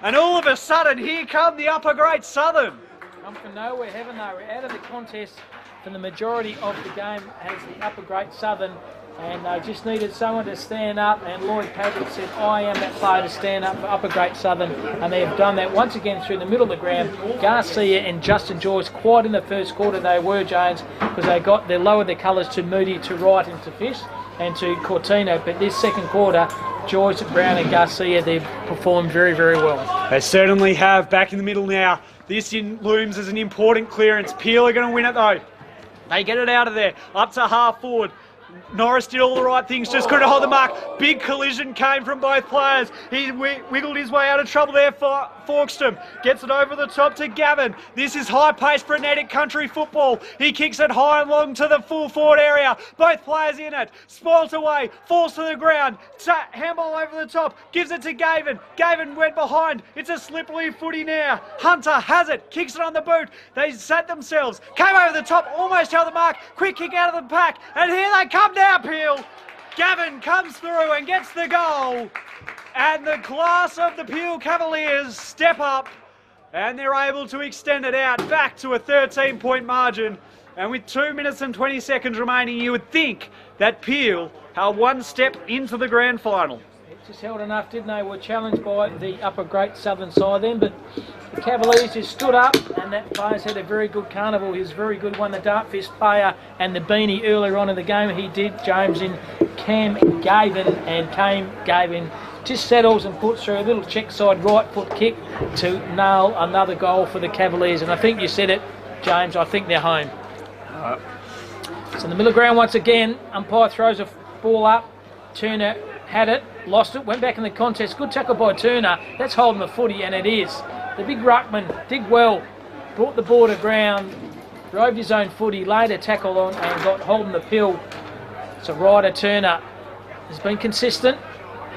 Speaker 2: and all of a sudden, here come the Upper Great Southern.
Speaker 1: Come from nowhere, haven't they? We're out of the contest for the majority of the game as the Upper Great Southern, and they just needed someone to stand up, and Lloyd Padwick said, I am that player to stand up for Upper Great Southern, and they have done that once again through the middle of the ground. Garcia and Justin Joyce, quite in the first quarter they were, James, because they lowered their colours to Moody, to Wright and to Fish, and to Cortino, but this second quarter, Joyce, Brown and Garcia, they've performed very, very well.
Speaker 2: They certainly have. Back in the middle now. This looms as an important clearance. Peel are going to win it though. They get it out of there, up to half forward. Norris did all the right things, just couldn't hold the mark. Big collision came from both players. He wiggled his way out of trouble there. Forkstrom gets it over the top to Gavin. This is high-paced, frenetic country football. He kicks it high and long to the full forward area. Both players in it. Spoilt away, falls to the ground. Handball over the top, gives it to Gavin. Gavin went behind. It's a slippery footy now. Hunter has it, kicks it on the boot. They sat themselves, came over the top, almost held the mark. Quick kick out of the pack, and here they come now, Peel. Gavin comes through and gets the goal. And the class of the Peel Cavaliers step up, and they're able to extend it out back to a 13-point margin. And with 2 minutes and 20 seconds remaining, you would think that Peel are one step into the grand final.
Speaker 1: It just held enough, didn't they? Were challenged by the Upper Great Southern side then, but the Cavaliers just stood up, and that player's had a very good carnival. He was very good, won the Dart Fist player and the beanie earlier on in the game. He did, James, in Cam Gavin, and Cam Gavin just settles and puts through a little check side right foot kick to nail another goal for the Cavaliers. And I think you said it, James, I think they're home. It's in the middle of the ground once again. Umpire throws a ball up. Turner had it, lost it, went back in the contest. Good tackle by Turner. That's holding the footy, and it is. The big ruckman did well, brought the ball to ground, drove his own footy, laid a tackle on, and got holding the pill. So Ryder Turner has been consistent.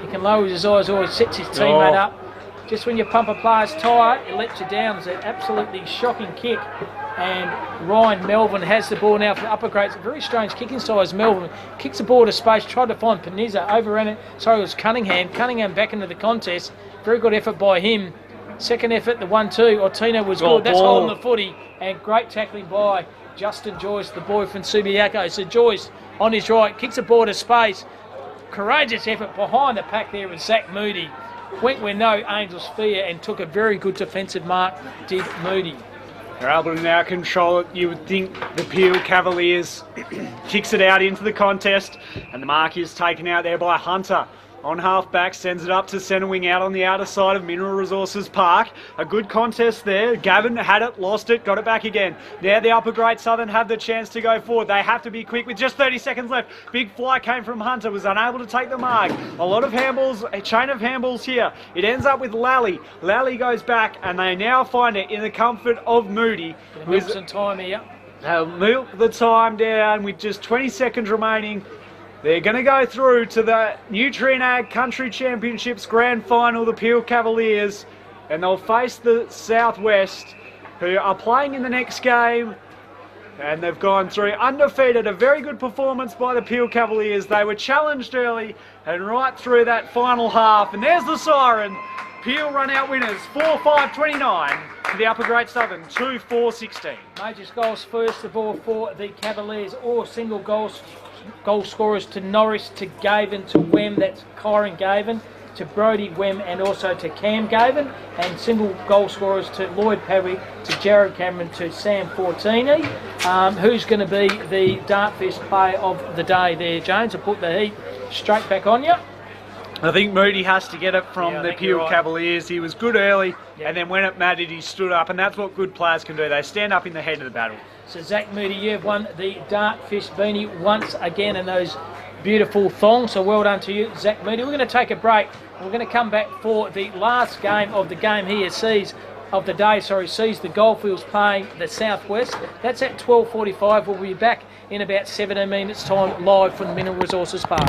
Speaker 1: He can lower his eyes, always sets his teammate up. Just when your pumper player's tired, it lets you down. It's an absolutely shocking kick. And Ryan Melvin has the ball now for the upper grades. A very strange kicking size. Melvin kicks the ball to space, tried to find Panizza, overran it. Sorry, it was Cunningham. Cunningham back into the contest. Very good effort by him. Second effort, the 1-2. Ortino was good. That's holding the footy. And great tackling by Justin Joyce, the boy from Subiaco. So Joyce on his right, kicks the ball to space. Courageous effort behind the pack there with Zach Moody. Went where no Angels fear and took a very good defensive mark, did Moody.
Speaker 2: They're able to now control it. You would think the Peel Cavaliers kicks it out into the contest, and the mark is taken out there by Hunter. On half-back, sends it up to centre wing out on the outer side of Mineral Resources Park. A good contest there. Gavin had it, lost it, got it back again. Now the Upper Great Southern have the chance to go forward. They have to be quick with just 30 seconds left. Big fly came from Hunter, was unable to take the mark. A lot of handballs, a chain of handballs here. It ends up with Lally. Lally goes back, and they now find it in the comfort of Moody.
Speaker 1: Milk some time here.
Speaker 2: They'll milk the time down with just 20 seconds remaining. They're going to go through to the Nutrien Ag Country Championships Grand Final, the Peel Cavaliers, and they'll face the Southwest, who are playing in the next game, and they've gone through undefeated. A very good performance by the Peel Cavaliers. They were challenged early and right through that final half, and there's the siren. Peel run out winners, 4-5-29 for the Upper Great Southern, 2-4-16.
Speaker 1: Majors goals first of all for the Cavaliers, all single goal scorers to Norris, to Gavin, to Wem, that's Kyron Gavin, to Brody Wem, and also to Cam Gavin, and single goal scorers to Lloyd Perry, to Jared Cameron, to Sam Fortini. Who's going to be the Dartfist player of the day there, James? I'll put the heat straight back on you.
Speaker 2: I think Moody has to get it from the Peel Cavaliers. He was good early, and then when it mattered, he stood up, and that's what good players can do. They stand up in the head of the battle.
Speaker 1: So Zach Moody, you've won the Dartfist beanie once again in those beautiful thongs. So well done to you, Zach Moody. We're going to take a break. We're going to come back for the last game of the game here. Sees the Goldfields playing the Southwest. That's at 12:45. We'll be back in about 17 minutes time live from the Mineral Resources Park.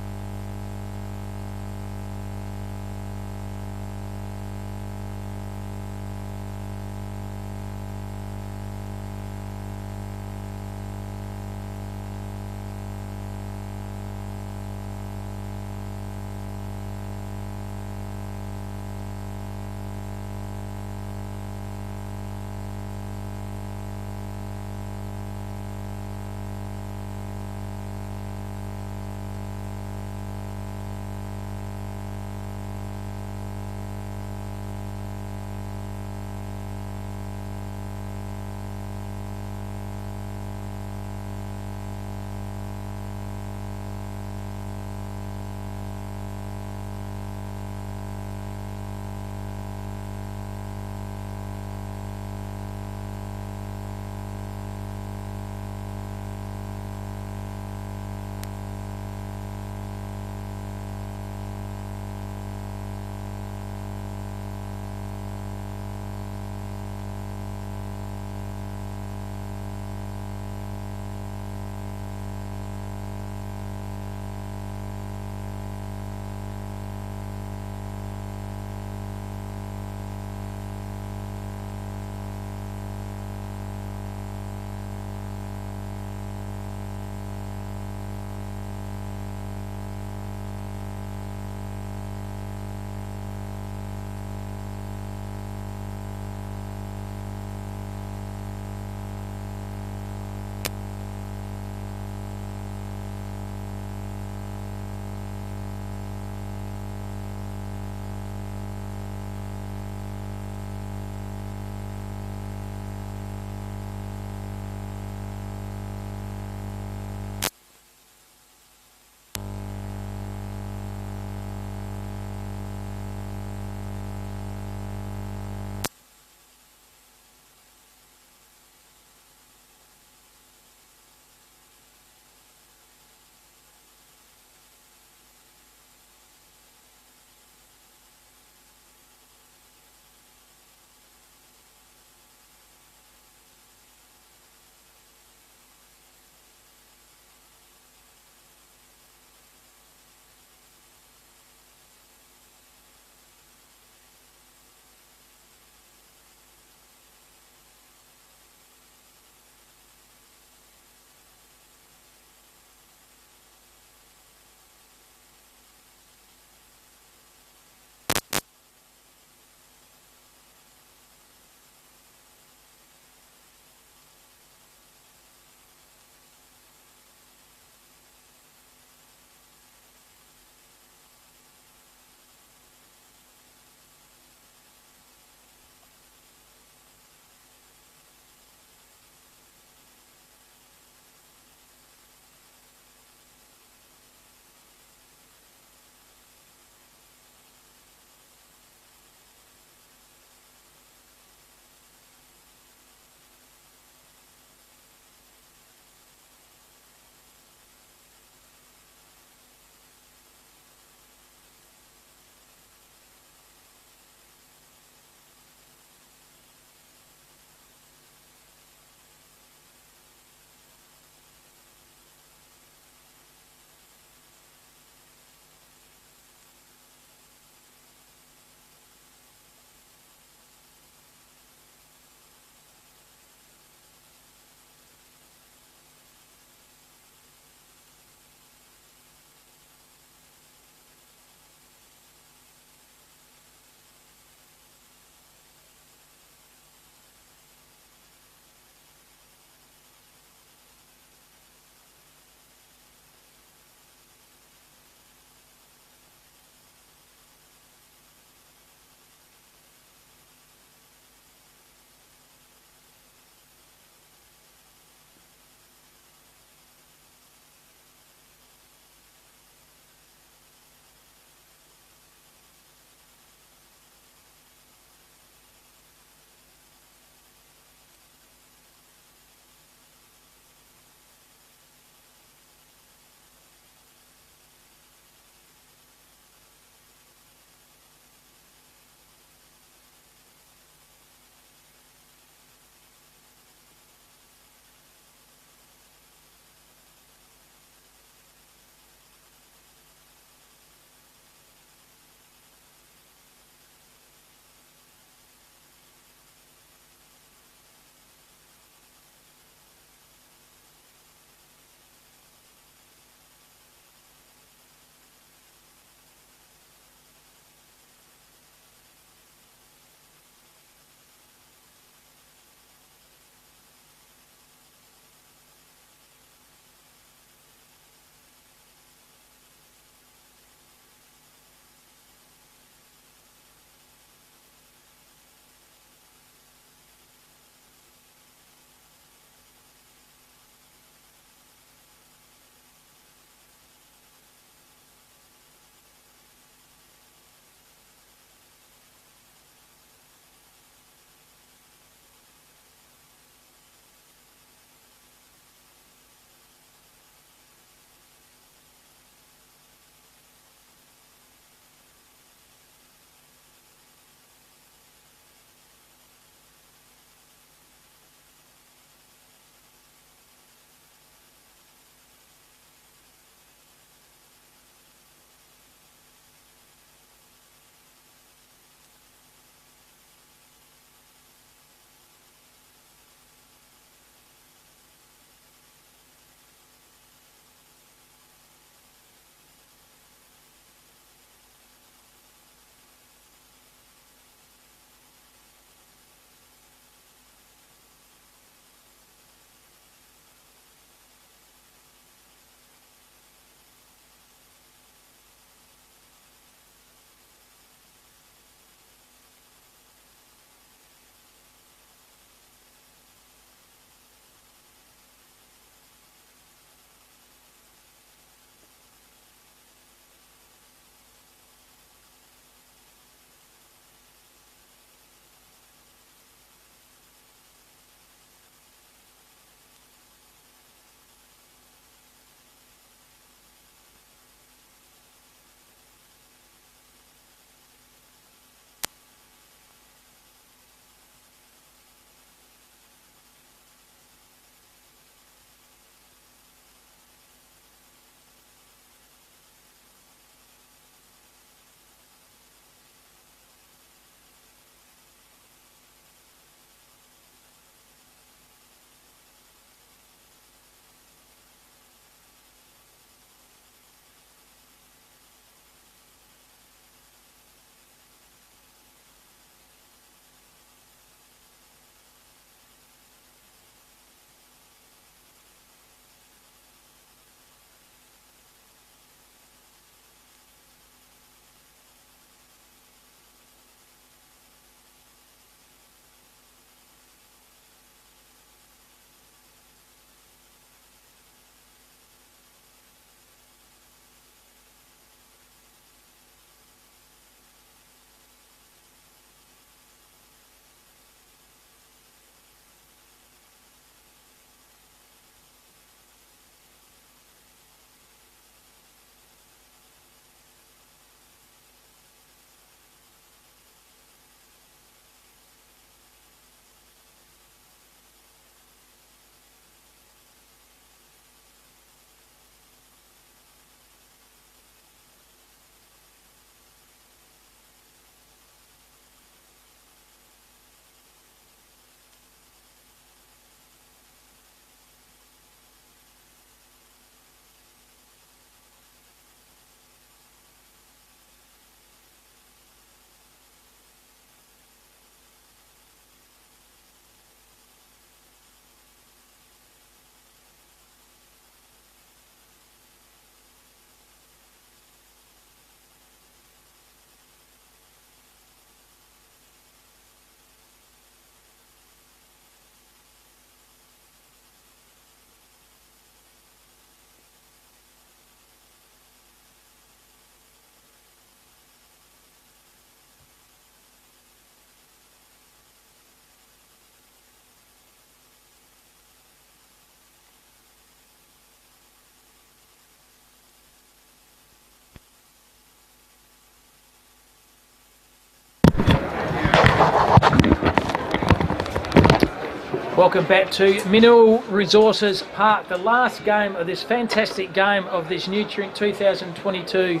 Speaker 1: Welcome back to Mineral Resources Park, the last game of this fantastic game of this Nutrient 2022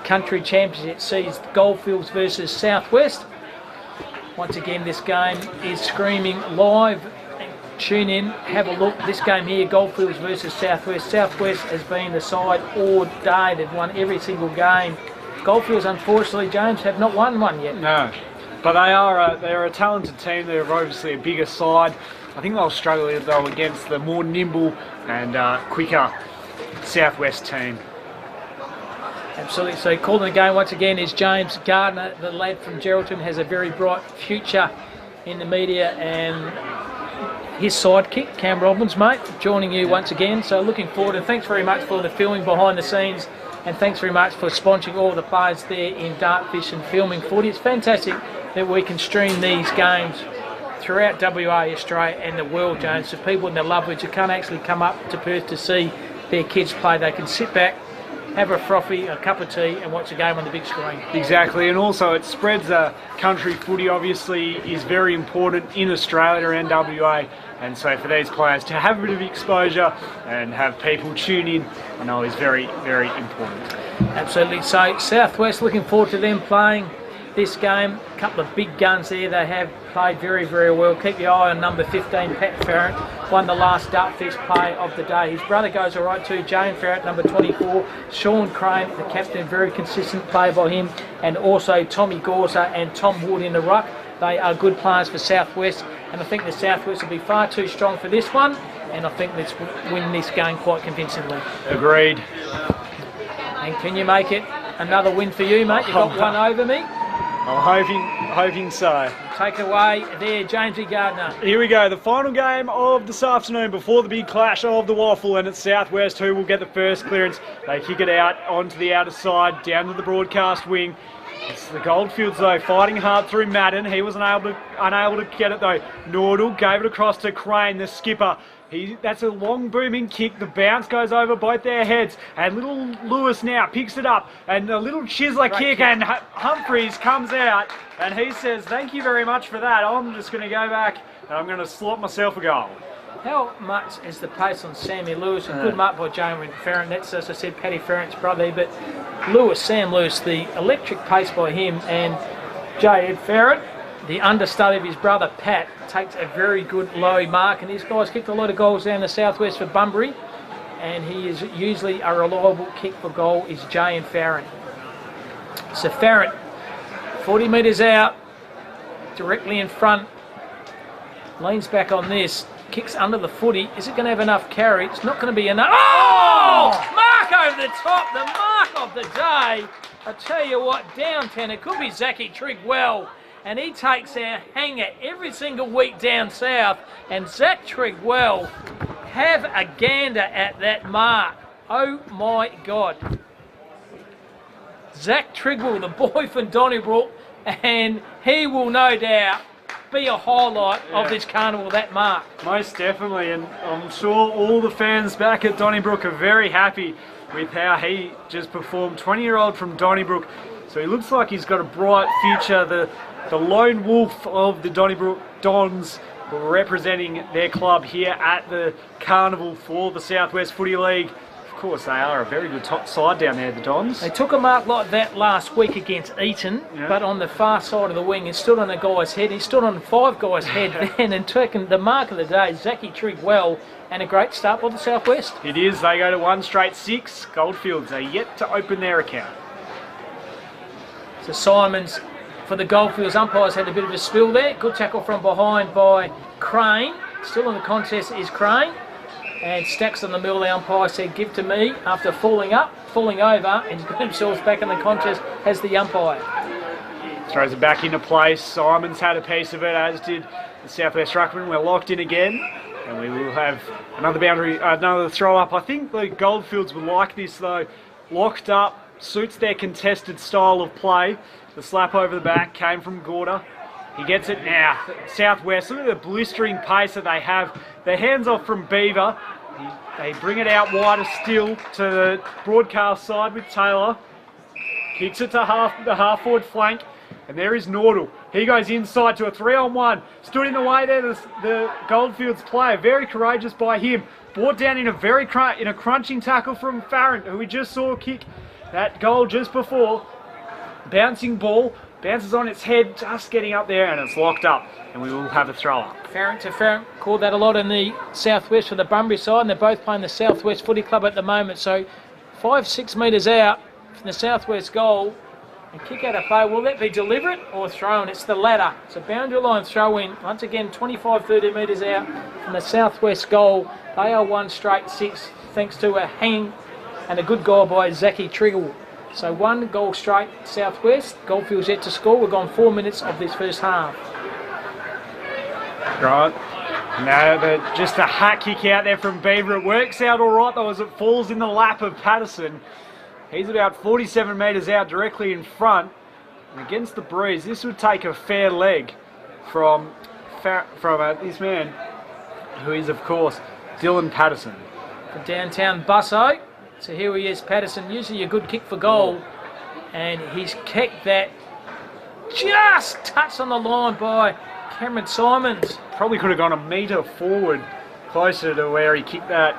Speaker 1: Country Championship sees Goldfields versus Southwest. Once again, this game is screaming live. Tune in, have a look. This game here, Goldfields versus Southwest. Southwest has been the side all day. They've won every single game. Goldfields, unfortunately, James, have not won one yet.
Speaker 2: No, but they're a talented team. They're obviously a bigger side. I think they'll struggle though against the more nimble and quicker Southwest team.
Speaker 1: Absolutely. So calling the game once again is James Gardner, the lad from Geraldton, has a very bright future in the media, and his sidekick, Cam Robbins, mate, joining you once again. So looking forward, and thanks very much for the filming behind the scenes, and thanks very much for sponsoring all the players there in Dartfish and filming footy. It's fantastic that we can stream these games throughout WA, Australia and the world, James, so people in their loved ones who can't actually come up to Perth to see their kids play, they can sit back, have a frothy, a cup of tea and watch the game on the big screen.
Speaker 2: Exactly, and also it spreads country footy, obviously is very important in Australia and WA, and so for these players to have a bit of exposure and have people tune in, I know is very, very important.
Speaker 1: Absolutely. So Southwest, looking forward to them playing this game. A couple of big guns there. They have played very, very well. Keep your eye on number 15, Pat Farrant, won the last Dartfish play of the day. His brother goes all right too, Jane Farrant, number 24. Sean Crane, the captain, very consistent play by him. And also Tommy Gorsa and Tom Wood in the ruck. They are good players for Southwest, and I think the Southwest will be far too strong for this one, and I think let's win this game quite convincingly.
Speaker 2: Agreed.
Speaker 1: And can you make it another win for you, mate? You've got one over me.
Speaker 2: I'm hoping so.
Speaker 1: Take it away there, Jamesy Gardner.
Speaker 2: Here we go, the final game of this afternoon before the big clash of the waffle, and it's Southwest who will get the first clearance. They kick it out onto the outer side, down to the broadcast wing. It's the Goldfields though, fighting hard through Madden. He was unable to get it though. Nordal gave it across to Crane, the skipper. That's a long booming kick. The bounce goes over both their heads, and little Lewis now picks it up, and a little chiseler kick, and Humphreys comes out, and he says, "Thank you very much for that. I'm just going to go back and I'm going to slot myself a goal."
Speaker 1: How much is the pace on Sammy Lewis? A good mark by Jamie Farrant. That's, as I said, Paddy Farrant's brother, but Sam Lewis, the electric pace by him, and J. Ed Farrant, the understudy of his brother Pat, takes a very good low mark, and these guys kicked a lot of goals down the Southwest for Bunbury, and he is usually a reliable kick for goal is J. and Farrant. So Farrant, 40 metres out, directly in front, leans back on this, kicks under the footy. Is it going to have enough carry? It's not going to be enough. Oh! Mark over the top, the mark of the day. I tell you what, downtown, it could be Zachy Trigwell. And he takes our hanger every single week down south. And Zach Trigwell, have a gander at that mark. Oh my God. Zach Trigwell, the boy from Donnybrook, and he will no doubt be a highlight of this carnival, that mark.
Speaker 2: Most definitely, and I'm sure all the fans back at Donnybrook are very happy with how he just performed. 20-year-old from Donnybrook, so he looks like he's got a bright future. The lone wolf of the Donnybrook Dons representing their club here at the carnival for the Southwest Footy League. Of course, they are a very good top side down there, the Dons.
Speaker 1: They took a mark like that last week against Eton, but on the far side of the wing, he stood on a guy's head. He stood on 5 guys' head then, and taken the mark of the day, Zachy Trigwell, and a great start for the Southwest.
Speaker 2: It is. They go to 1 straight 6. Goldfields are yet to open their account.
Speaker 1: So Simons for the Goldfields umpires had a bit of a spill there. Good tackle from behind by Crane. Still in the contest is Crane. And Stacks on the middle, the umpire said, "Give to me," after falling over, and put themselves back in the contest as the umpire.
Speaker 2: Throws it back into place. Simons had a piece of it, as did the Southwest Ruckman. We're locked in again, and we will have another throw up. I think the Goldfields would like this though. Locked up, suits their contested style of play. The slap over the back came from Gorda. He gets it now. Southwest, look at the blistering pace that they have. Their hands off from Beaver. They bring it out wider still to the broadcast side with Taylor. Kicks it to the half-forward flank. And there is Nordal. He goes inside to a 3-on-1. Stood in the way there, the Goldfields player. Very courageous by him. Brought down in a crunching tackle from Farron, who we just saw kick that goal just before. Bouncing ball. Bounces on its head, just getting up there, and it's locked up. And we will have a throw up.
Speaker 1: Farron to Farron, called that a lot in the southwest for the Bunbury side, and they're both playing the Southwest Footy Club at the moment. So 5-6 metres out from the southwest goal, and kick out of play. Will that be deliberate or thrown? It's the latter. It's a boundary line throw in. Once again, 25-30 metres out from the southwest goal. They are 1 straight 6, thanks to a hang and a good goal by Zachy Triggle. So 1 goal straight southwest. Goldfields yet to score. We've gone 4 minutes of this first half.
Speaker 2: Right. No, but just a hat kick out there from Beaver. It works out all right though as it falls in the lap of Patterson. He's about 47 metres out directly in front. And against the breeze, this would take a fair leg from this man, who is of course Dylan Patterson.
Speaker 1: For downtown Busso. So here he is, Patterson, usually a good kick for goal. And he's kicked that just touched on the line by Cameron Simons.
Speaker 2: Probably could have gone a metre forward, closer to where he kicked that.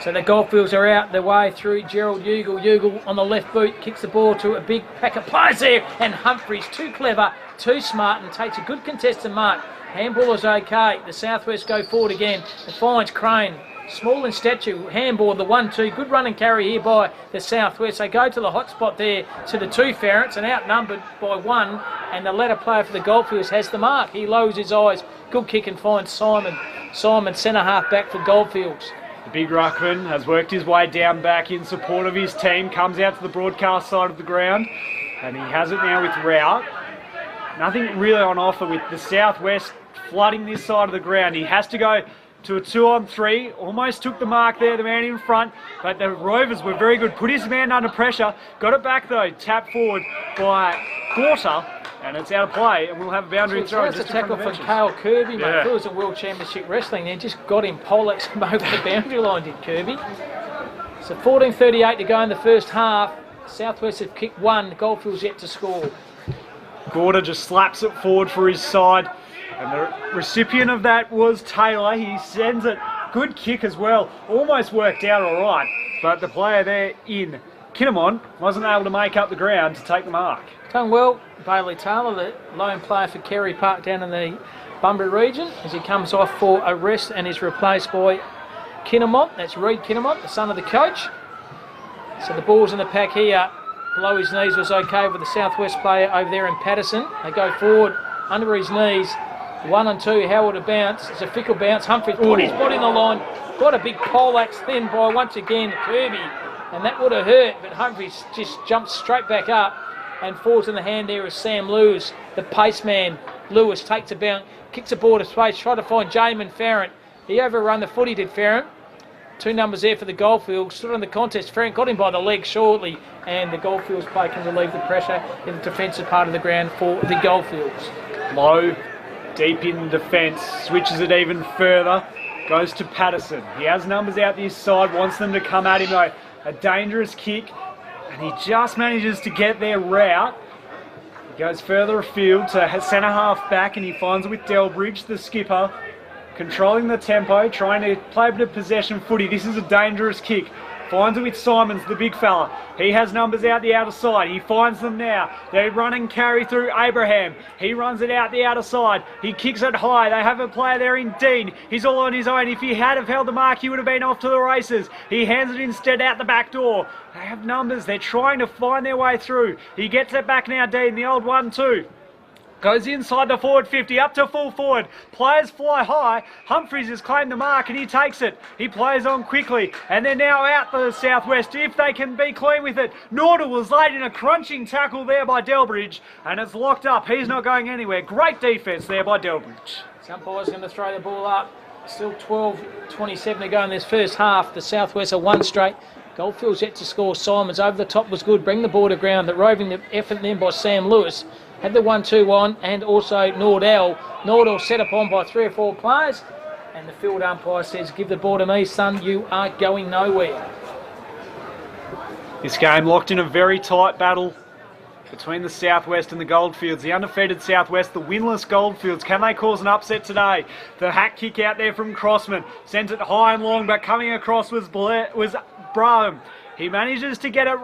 Speaker 1: So the Goldfields are out their way through Gerald Ugle. Ugle on the left boot, kicks the ball to a big pack of players there. And Humphreys, too clever, too smart, and takes a good contested mark. Handball is okay. The Southwest go forward again. It finds Crane. Small in stature, handball, the 1-2. Good run and carry here by the Southwest. They go to the hot spot there to the 2 Farrants and outnumbered by 1. And the latter player for the Goldfields has the mark. He lowers his eyes. Good kick and finds Simon. Simon, centre half back for Goldfields.
Speaker 2: The big ruckman has worked his way down back in support of his team. Comes out to the broadcast side of the ground. And he has it now with Rout. Nothing really on offer with the Southwest flooding this side of the ground. He has to go to a 2-on-3, almost took the mark there, the man in front, but the Rovers were very good, put his man under pressure, got it back though, tapped forward by Gorter, and it's out of play, and we'll have a boundary throw.
Speaker 1: That's a tackle for Cale Kirby, mate.
Speaker 2: Yeah.
Speaker 1: If it was a World Championship Wrestling, they just got him poleaxed him over the boundary line, did Kirby. So 14:38 to go in the first half. Southwest have kicked 1, Goldfields yet to score.
Speaker 2: Gorter just slaps it forward for his side. And the recipient of that was Taylor. He sends it. Good kick as well. Almost worked out all right. But the player there in Kinnamon wasn't able to make up the ground to take the mark.
Speaker 1: Done well, Bailey Taylor, the lone player for Kerry Park down in the Bunbury region, as he comes off for a rest and is replaced by Kinnamon. That's Reid Kinnamon, the son of the coach. So the ball's in the pack here. Below his knees was okay with the Southwest player over there in Patterson. They go forward under his knees. 1 and 2, Howard a bounce. It's a fickle bounce. Humphreys put his body in the line. Got a big poleaxe then by once again Kirby. And that would have hurt, but Humphreys just jumps straight back up and falls in the hand there of Sam Lewis, the pace man. Lewis takes a bounce, kicks the ball to space, try to find Jamin Farron. He overrun the footy, did Farron. 2 numbers there for the Goldfields. Stood on the contest. Farron got him by the leg shortly, and the Goldfields play can relieve the pressure in the defensive part of the ground for the Goldfields.
Speaker 2: Low. Deep in defence, switches it even further, goes to Patterson. He has numbers out this side, wants them to come at him though. A dangerous kick, and he just manages to get their route. He goes further afield to centre half back, and he finds it with Delbridge, the skipper, controlling the tempo, trying to play a bit of possession footy. This is a dangerous kick. Finds it with Simons, the big fella. He has numbers out the outer side. He finds them now. They run and carry through Abraham. He runs it out the outer side. He kicks it high. They have a player there in Dean. He's all on his own. If he had have held the mark, he would have been off to the races. He hands it instead out the back door. They have numbers. They're trying to find their way through. He gets it back now, Dean, the old 1-2. Goes inside the forward 50, up to full forward. Players fly high. Humphreys has claimed the mark and he takes it. He plays on quickly and they're now out for the Southwest if they can be clean with it. Nordal was laid in a crunching tackle there by Delbridge and it's locked up. He's not going anywhere. Great defence there by Delbridge.
Speaker 1: Umpire's going to throw the ball up. Still 12:27 to go in this first half. The Southwest are 1 straight. Goldfields yet to score. Simons over the top was good. Bring the ball to ground. The roving effort then by Sam Lewis. Had the 1-2 on, and also Nordell. Nordell set upon by 3 or 4 players, and the field umpire says, "Give the ball to me, son, you are going nowhere."
Speaker 2: This game locked in a very tight battle between the Southwest and the Goldfields. The undefeated Southwest, the winless Goldfields. Can they cause an upset today? The hack kick out there from Crossman. Sent it high and long, but coming across was Braham. He manages to get it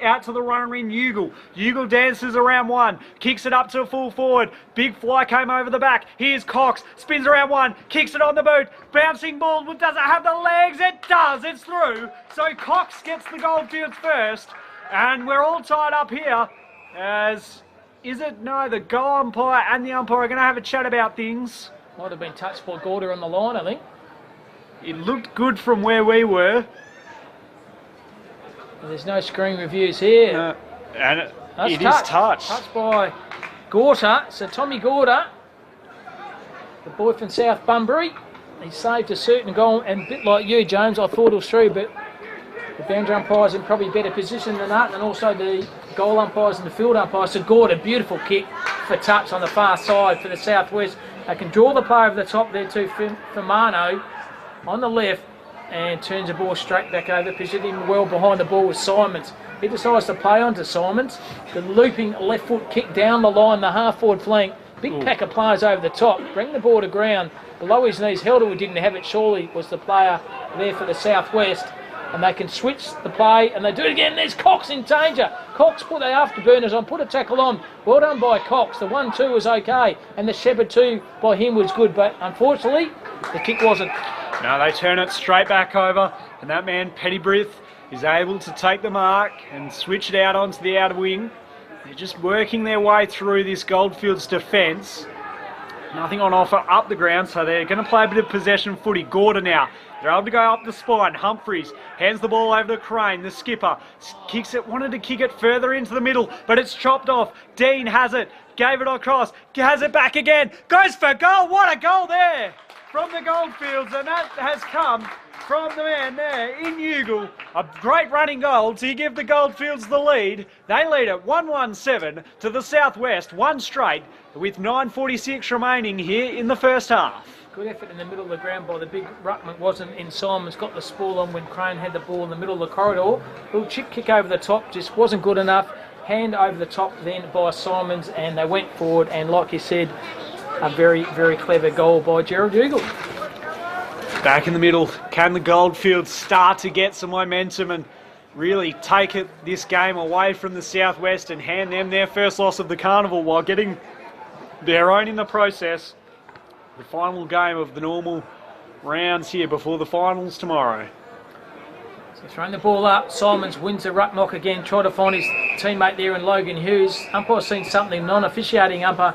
Speaker 2: out to the runner in Ugle. Ugle dances around one, kicks it up to a full forward. Big fly came over the back. Here's Cox, spins around one, kicks it on the boot. Bouncing ball, does it have the legs? It does, it's through. So Cox gets the Goldfields first. And we're all tied up here as, the goal umpire and the umpire are going to have a chat about things.
Speaker 1: Might have been touched by Gorder on the line, I think.
Speaker 2: It looked good from where we were.
Speaker 1: There's no screen reviews here.
Speaker 2: And it is touched.
Speaker 1: Touched by Gorter. So Tommy Gorder, the boy from South Bunbury, he saved a certain goal. And a bit like you, James, I thought it was through, but the boundary umpires in probably better position than that, and also the goal umpires and the field umpires. So Gorder, beautiful kick for touch on the far side for the Southwest. They can draw the play over the top there to Firmano on the left, and turns the ball straight back over, positioning well behind the ball with Simons. He decides to play onto Simons. The looping left foot kick down the line, the half forward flank. Big pack of players over the top. Bring the ball to ground. Below his knees, Helder, who didn't have it, surely was the player there for the Southwest. And they can switch the play, and they do it again. There's Cox in danger. Cox put the afterburners on, put a tackle on. Well done by Cox. The 1-2 was okay, and the Shepherd 2 by him was good, but unfortunately, the kick wasn't.
Speaker 2: No, they turn it straight back over, and that man, Pettybrith, is able to take the mark and switch it out onto the outer wing. They're just working their way through this Goldfields defence. Nothing on offer up the ground, so they're going to play a bit of possession footy. Gorder now. They're able to go up the spine. Humphreys hands the ball over to Crane, the skipper. Kicks it, wanted to kick it further into the middle, but it's chopped off. Dean has it, gave it across, has it back again, goes for goal. What a goal there from the Goldfields, and that has come from the man there in Ugle. A great running goal to give the Goldfields the lead. They lead at 1-1-7 to the Southwest, one straight, with 9:46 remaining here in the first half.
Speaker 1: Good effort in the middle of the ground by the big ruckman. Wasn't in. Simons got the spool on when Crane had the ball in the middle of the corridor. Little chip kick over the top, just wasn't good enough. Hand over the top then by Simons, and they went forward, and like you said, a very, very clever goal by Gerald Ugle.
Speaker 2: Back in the middle, can the Goldfields start to get some momentum and really take this game away from the Southwest and hand them their first loss of the carnival while getting their own in the process? The final game of the normal rounds here before the finals tomorrow.
Speaker 1: So throwing the ball up, Simons wins the ruck knock again, trying to find his teammate there in Logan Hughes. Umpire's seen something, non-officiating umpire,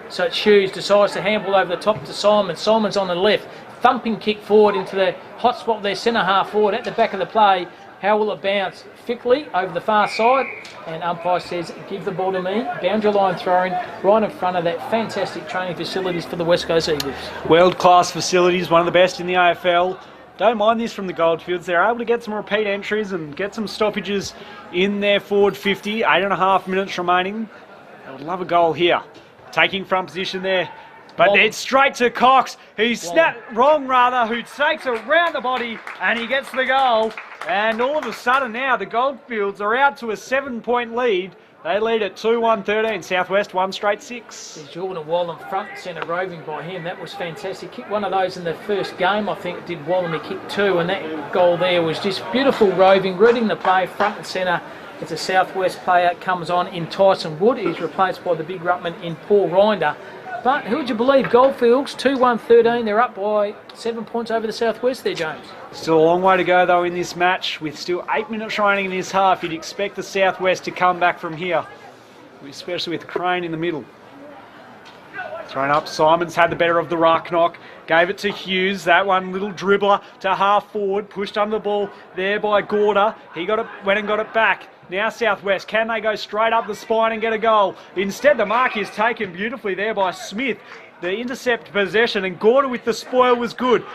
Speaker 1: so it's Hughes, decides to handball over the top to Simons. Simons on the left, thumping kick forward into the hot spot there, centre half forward at the back of the play. How will it bounce? Fickley over the far side, and umpire says, give the ball to me. Boundary line throwing right in front of that fantastic training facilities for the West Coast Eagles.
Speaker 2: World-class facilities, one of the best in the AFL. Don't mind this from the Goldfields. They're able to get some repeat entries and get some stoppages in their forward 50. 8.5 minutes remaining. They would love a goal here. Taking front position there. But it's straight to Cox, who who takes it round the body, and he gets the goal. And all of a sudden now, the Goldfields are out to a 7-point lead. They lead at 2-1-13, Southwest 1 straight 6.
Speaker 1: There's Jordan Wallam front and centre roving by him. That was fantastic. Kicked one of those in the first game, I think it did. Wallam, he kicked two, and that goal there was just beautiful roving, reading the play front and centre. It's a Southwest player, comes on in Tyson Wood. He's replaced by the big ruckman in Paul Rinder. But who would you believe? Goldfields 2-1-13. They're up by 7 points over the Southwest there, James.
Speaker 2: Still a long way to go though in this match. With still 8 minutes remaining in this half, you'd expect the Southwest to come back from here, especially with Crane in the middle. Thrown up, Simons had the better of the ruck knock, gave it to Hughes. That one little dribbler to half forward, pushed under the ball there by Gorder. He went and got it back. Now Southwest, can they go straight up the spine and get a goal? Instead, the mark is taken beautifully there by Smith. The intercept possession, and Gorder with the spoil was good.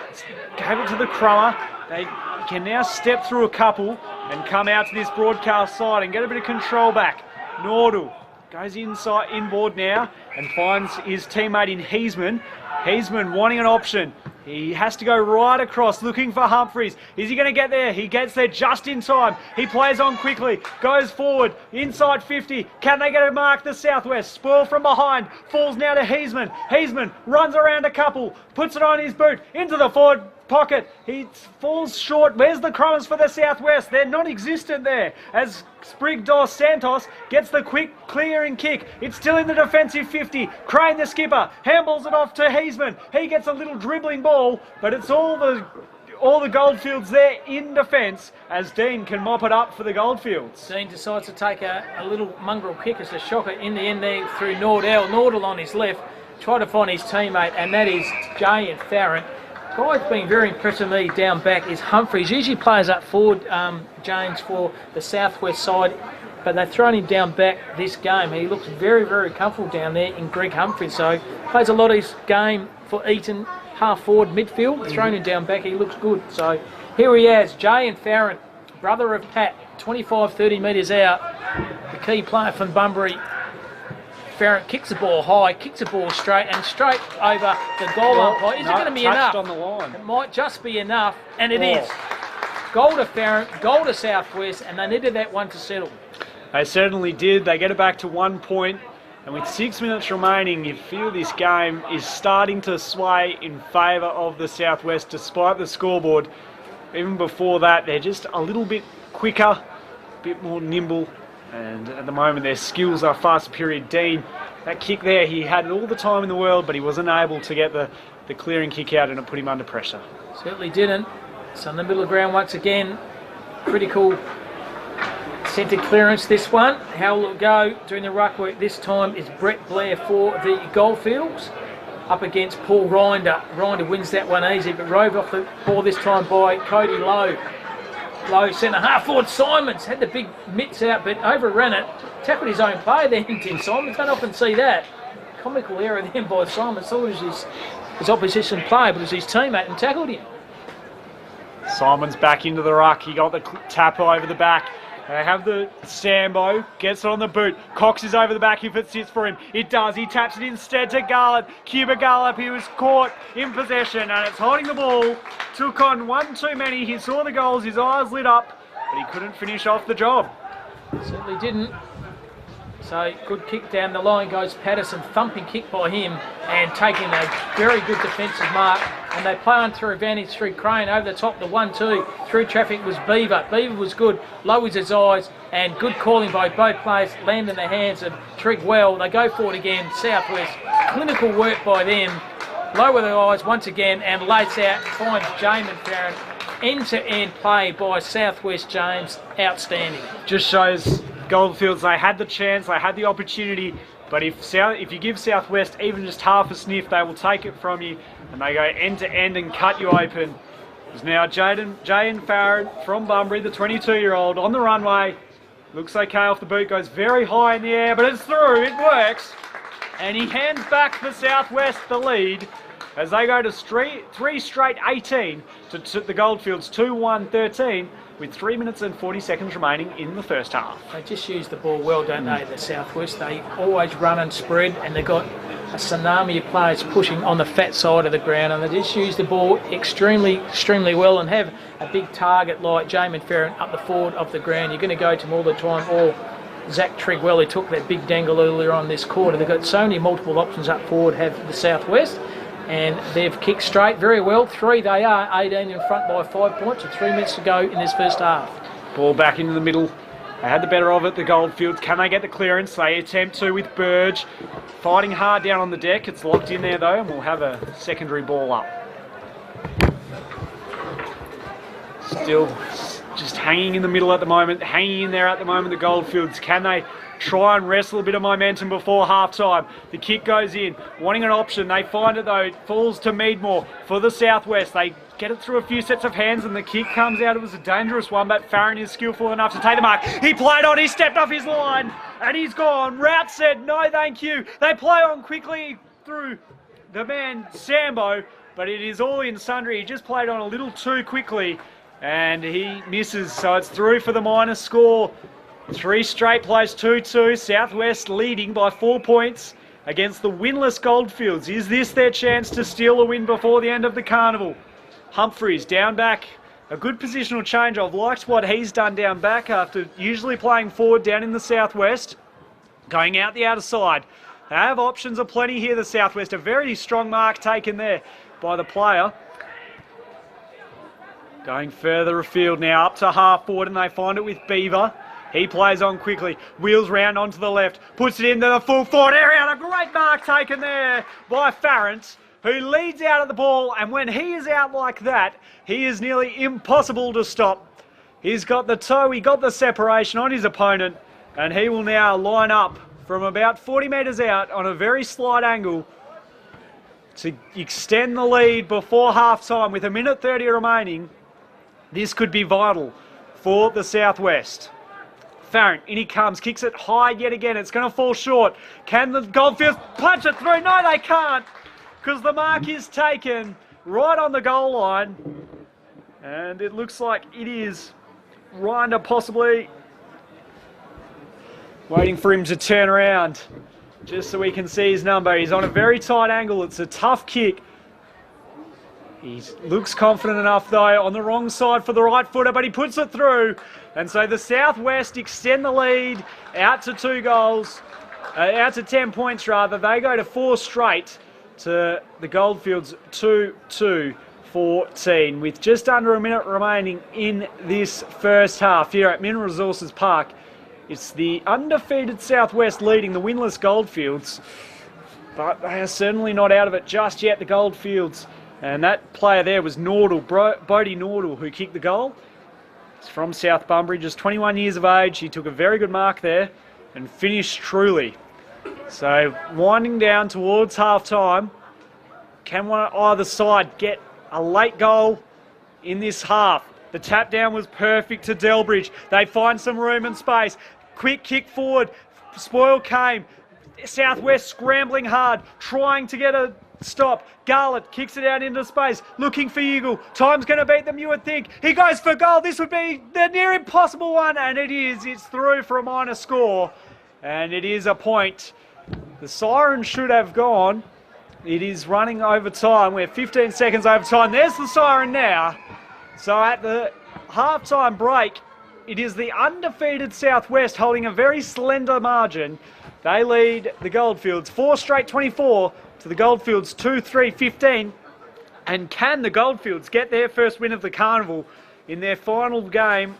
Speaker 2: Gave it to the Crummer. They can now step through a couple and come out to this broadcast side and get a bit of control back. Nordal goes inboard now and finds his teammate in Heisman. Heisman wanting an option. He has to go right across, looking for Humphries. Is he going to get there? He gets there just in time. He plays on quickly, goes forward, inside 50. Can they get a mark? The Southwest. Spoil from behind, falls now to Heisman. Heisman runs around a couple, puts it on his boot, into the forward pocket. He falls short. Where's the crumbs for the Southwest? They're non-existent there as Sprig Dos Santos gets the quick clearing kick. It's still in the defensive 50. Crane, the skipper, handballs it off to Heisman. He gets a little dribbling ball, but it's all the Goldfields there in defence as Dean can mop it up for the Goldfields.
Speaker 1: Dean decides to take a little mongrel kick as a shocker in the end there through Nordell. Nordell on his left, try to find his teammate, and that is Jay and Farron. Guy's been very impressive with me down back is Humphries. Usually plays up forward, James, for the Southwest side, but they've thrown him down back this game. He looks very, very comfortable down there in Greg Humphries. So plays a lot of his game for Eton, half forward, midfield, thrown him down back. He looks good. So here he is, Jay and Farron, brother of Pat, 25, 30 metres out. The key player from Bunbury. Farron kicks the ball high, kicks the ball straight over the goal umpire. Is it going to be enough?
Speaker 2: On the line.
Speaker 1: It might just be enough, and it is. Goal to Farron, goal to Southwest, and they needed that one to settle.
Speaker 2: They certainly did. They get it back to 1 point, and with 6 minutes remaining, you feel this game is starting to sway in favour of the Southwest, despite the scoreboard. Even before that, they're just a little bit quicker, a bit more nimble. And at the moment their skills are far superior. Dean, that kick there, he had all the time in the world, but he wasn't able to get the clearing kick out, and it put him under pressure.
Speaker 1: Certainly didn't. So in the middle of the ground once again, critical centre clearance this one. How will it go doing the ruck work this time is Brett Blair for the Goldfields up against Paul Rinder. Rinder wins that one easy, but rove off the ball this time by Cody Lowe. Low centre half forward Simons had the big mitts out but overran it. Tackled his own player then, Tim Simons. Don't often see that. Comical error then by Simons. Thought it was his opposition player, but it was his teammate and tackled him.
Speaker 2: Simons back into the ruck. He got the tap over the back. They have the Sambo, gets it on the boot. Cox is over the back if it sits for him. It does. He taps it instead to Garlip. Cuba Garlip, he was caught in possession, and it's holding the ball. Took on one too many. He saw the goals, his eyes lit up, but he couldn't finish off the job.
Speaker 1: Certainly didn't. So good kick down the line goes Patterson, thumping kick by him and taking a very good defensive mark. And they play on through advantage through Crane over the top, the 1-2. Through traffic was Beaver. Beaver was good, lowers his eyes, and good calling by both players, land in the hands of Trigwell. They go forward again, Southwest. Clinical work by them. Lower their eyes once again and lays out, finds Jamin Farron. End-to-end play by Southwest James, outstanding.
Speaker 2: Just shows Goldfields, they had the chance, they had the opportunity, but if you give Southwest even just half a sniff, they will take it from you, and they go end to end and cut you open. There's now Jay Farron from Bunbury, the 22-year-old, on the runway. Looks okay off the boot, goes very high in the air, but it's through, it works. And he hands back the Southwest the lead as they go to three straight 18 to the Goldfields 2-1-13 with 3 minutes and 40 seconds remaining in the first half.
Speaker 1: They just use the ball well, don't they, the Southwest? They always run and spread, and they've got a tsunami of players pushing on the fat side of the ground, and they just use the ball extremely well and have a big target like Jamin Farron up the forward of the ground. You're going to go to him all the time, or Zach Trigwell, who took that big dangle earlier on this quarter. They've got so many multiple options up forward, have the Southwest, and they've kicked straight very well. 3 they are, 18 in front by 5 points with 3 minutes to go in this first half.
Speaker 2: Ball back into the middle. They had the better of it, the Goldfields. Can they get the clearance? They attempt to with Burge. Fighting hard down on the deck. It's locked in there though, and we'll have a secondary ball up. Still just hanging in the middle at the moment, hanging in there at the moment, the Goldfields. Can they try and wrestle a bit of momentum before half-time? The kick goes in, wanting an option. They find it though, it falls to Meadmore for the Southwest. They get it through a few sets of hands and the kick comes out. It was a dangerous one, but Farron is skillful enough to take the mark. He played on, he stepped off his line, and he's gone. Rout said, no thank you. They play on quickly through the man Sambo, but it is all in sundry. He just played on a little too quickly, and he misses, so it's through for the minus score. 3 straight plays, 2-2. Southwest leading by 4 points against the winless Goldfields. Is this their chance to steal a win before the end of the carnival? Humphreys down back. A good positional change. I've liked what he's done down back after usually playing forward down in the southwest. Going out the outer side. They have options aplenty here, the southwest. A very strong mark taken there by the player. Going further afield now, up to half forward, and they find it with Beaver. He plays on quickly, wheels round onto the left, puts it into the full forward area, and a great mark taken there by Farrant, who leads out of the ball, and when he is out like that, he is nearly impossible to stop. He's got the toe, he got the separation on his opponent, and he will now line up from about 40 metres out on a very slight angle to extend the lead before half-time with 1:30 remaining. This could be vital for the southwest. Farrant, in he comes, kicks it high yet again. It's going to fall short. Can the Goldfields punch it through? No, they can't, because the mark is taken right on the goal line. And it looks like it is Rynder possibly waiting for him to turn around just so we can see his number. He's on a very tight angle. It's a tough kick. He looks confident enough though, on the wrong side for the right footer, but he puts it through. And so the Southwest extend the lead out to 2 goals, out to 10 points rather. They go to 4 straight to the Goldfields 2-14 with just under a minute remaining in this first half here at Mineral Resources Park. It's the undefeated Southwest leading the winless Goldfields, but they are certainly not out of it just yet, the Goldfields. And that player there was Nordal, Bodie Nordal, who kicked the goal. He's from South Bunbury, just 21 years of age. He took a very good mark there and finished truly. So winding down towards half-time, can one either side get a late goal in this half? The tap down was perfect to Delbridge. They find some room and space. Quick kick forward. Spoil came. Southwest scrambling hard, trying to get a stop. Garlett kicks it out into space, looking for Eagle. Time's going to beat them, you would think. He goes for goal. This would be the near impossible one, and it is. It's through for a minor score, and it is a point. The siren should have gone. It is running over time. We're 15 seconds over time. There's the siren now. So at the half-time break, it is the undefeated Southwest holding a very slender margin. They lead the Goldfields 4 straight 24 to the Goldfields 2-3-15. And can the Goldfields get their first win of the carnival in their final game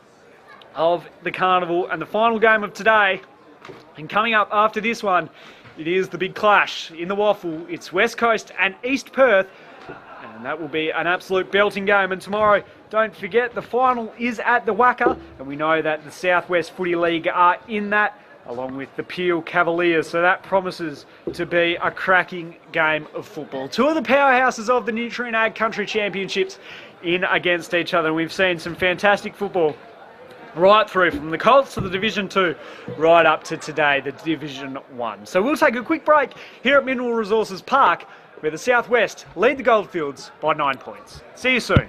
Speaker 2: of the carnival and the final game of today? And coming up after this one, it is the big clash in the Waffle. It's West Coast and East Perth, and that will be an absolute belting game. And tomorrow, don't forget, the final is at the Wacker, and we know that the Southwest Footy League are in that, along with the Peel Cavaliers, so that promises to be a cracking game of football. 2 of the powerhouses of the Nutrient Ag Country Championships in against each other, and we've seen some fantastic football right through, from the Colts to the Division 2, right up to today, the Division 1. So we'll take a quick break here at Mineral Resources Park, where the Southwest lead the Goldfields by 9 points. See you soon.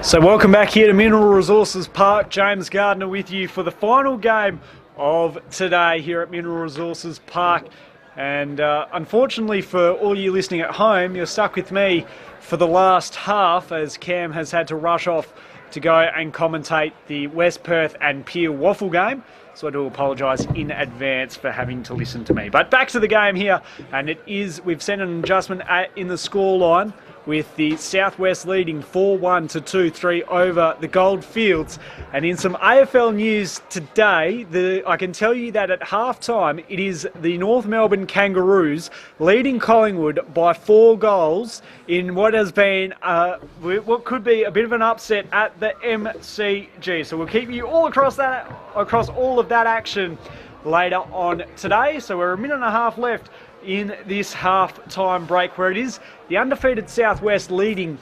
Speaker 2: So welcome back here to Mineral Resources Park. James Gardner with you for the final game of today here at Mineral Resources Park. And unfortunately for all you listening at home, you're stuck with me for the last half as Cam has had to rush off to go and commentate the West Perth and Peel Waffle game. So I do apologise in advance for having to listen to me. But back to the game here, and we've sent an adjustment in the scoreline with the Southwest leading 4-1 to 2-3 over the Goldfields. And in some AFL news today, I can tell you that at half-time, it is the North Melbourne Kangaroos leading Collingwood by 4 goals in what has been what could be a bit of an upset at the MCG. So we'll keep you all across all of that action later on today. So we're a minute and a half left in this half-time break, where it is the undefeated Southwest leading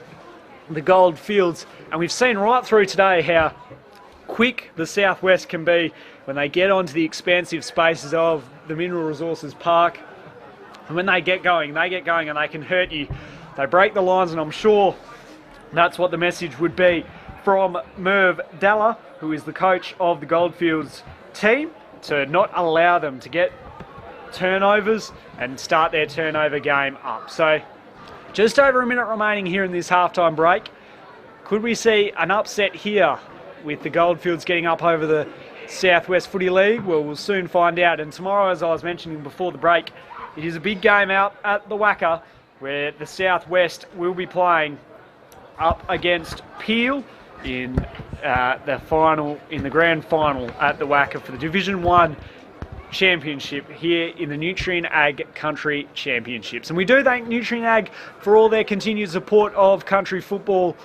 Speaker 2: the Goldfields. And we've seen right through today how quick the Southwest can be when they get onto the expansive spaces of the Mineral Resources Park. And when they get going and they can hurt you. They break the lines, and I'm sure that's what the message would be from Merv Dalla, who is the coach of the Goldfields team, to not allow them to get turnovers and start their turnover game up. So just over a minute remaining here in this halftime break. Could we see an upset here with the Goldfields getting up over the Southwest Footy League? Well, we'll soon find out. And tomorrow, as I was mentioning before the break, it is a big game out at the WACA, where the Southwest will be playing up against Peel in the grand final at the WACA for the Division 1 Championship here in the Nutrien Ag Country Championships. And we do thank Nutrien Ag for all their continued support of country football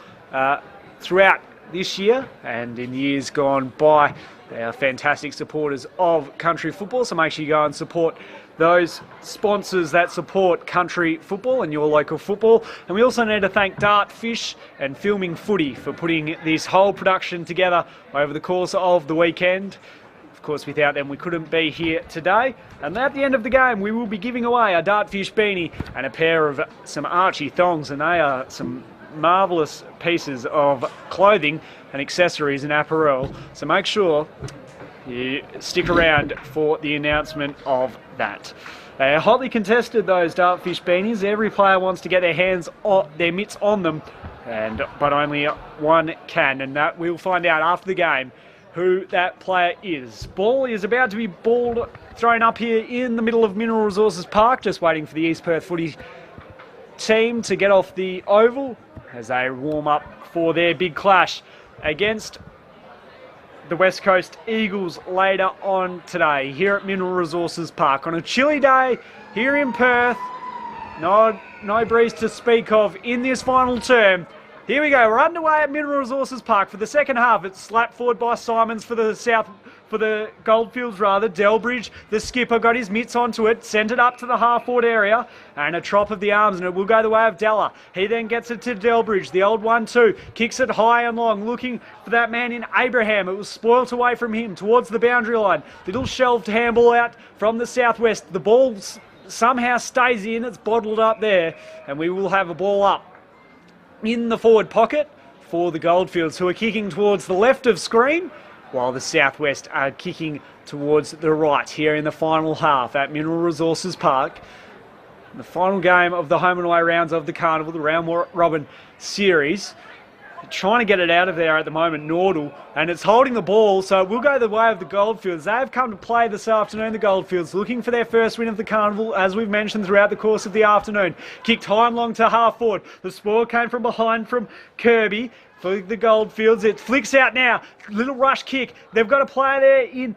Speaker 2: throughout this year and in years gone by. They are fantastic supporters of country football, so make sure you go and support those sponsors that support country football and your local football. And we also need to thank Dart Fish and Filming Footy for putting this whole production together over the course of the weekend. Of course, without them, we couldn't be here today. And at the end of the game, we will be giving away a Dartfish beanie and a pair of some Archie thongs, and they are some marvellous pieces of clothing and accessories and apparel. So make sure you stick around for the announcement of that. They are hotly contested, those Dartfish beanies. Every player wants to get their mitts on them, but only one can, and that we'll find out after the game who that player is. Ball is about to be thrown up here in the middle of Mineral Resources Park, just waiting for the East Perth footy team to get off the oval as they warm up for their big clash against the West Coast Eagles later on today here at Mineral Resources Park on a chilly day here in Perth. No breeze to speak of in this final term. Here we go, we're underway at Mineral Resources Park for the second half. It's slapped forward by Simons for the Goldfields rather. Delbridge, the skipper, got his mitts onto it, sent it up to the half-forward area, and a trop of the arms, and it will go the way of Della. He then gets it to Delbridge, the old 1-2, kicks it high and long, looking for that man in Abraham. It was spoilt away from him towards the boundary line. Little shelved handball out from the Southwest. The ball somehow stays in, it's bottled up there, and we will have a ball up in the forward pocket for the Goldfields, who are kicking towards the left of screen, while the Southwest are kicking towards the right here in the final half at Mineral Resources Park. The final game of the home and away rounds of the Carnival, the round robin series. Trying to get it out of there at the moment, Nordal, and it's holding the ball, so it will go the way of the Goldfields. They have come to play this afternoon, the Goldfields, looking for their first win of the Carnival, as we've mentioned throughout the course of the afternoon. Kicked high and long to half forward. The spoil came from behind from Kirby for the Goldfields. It flicks out now. Little rush kick. They've got a player there in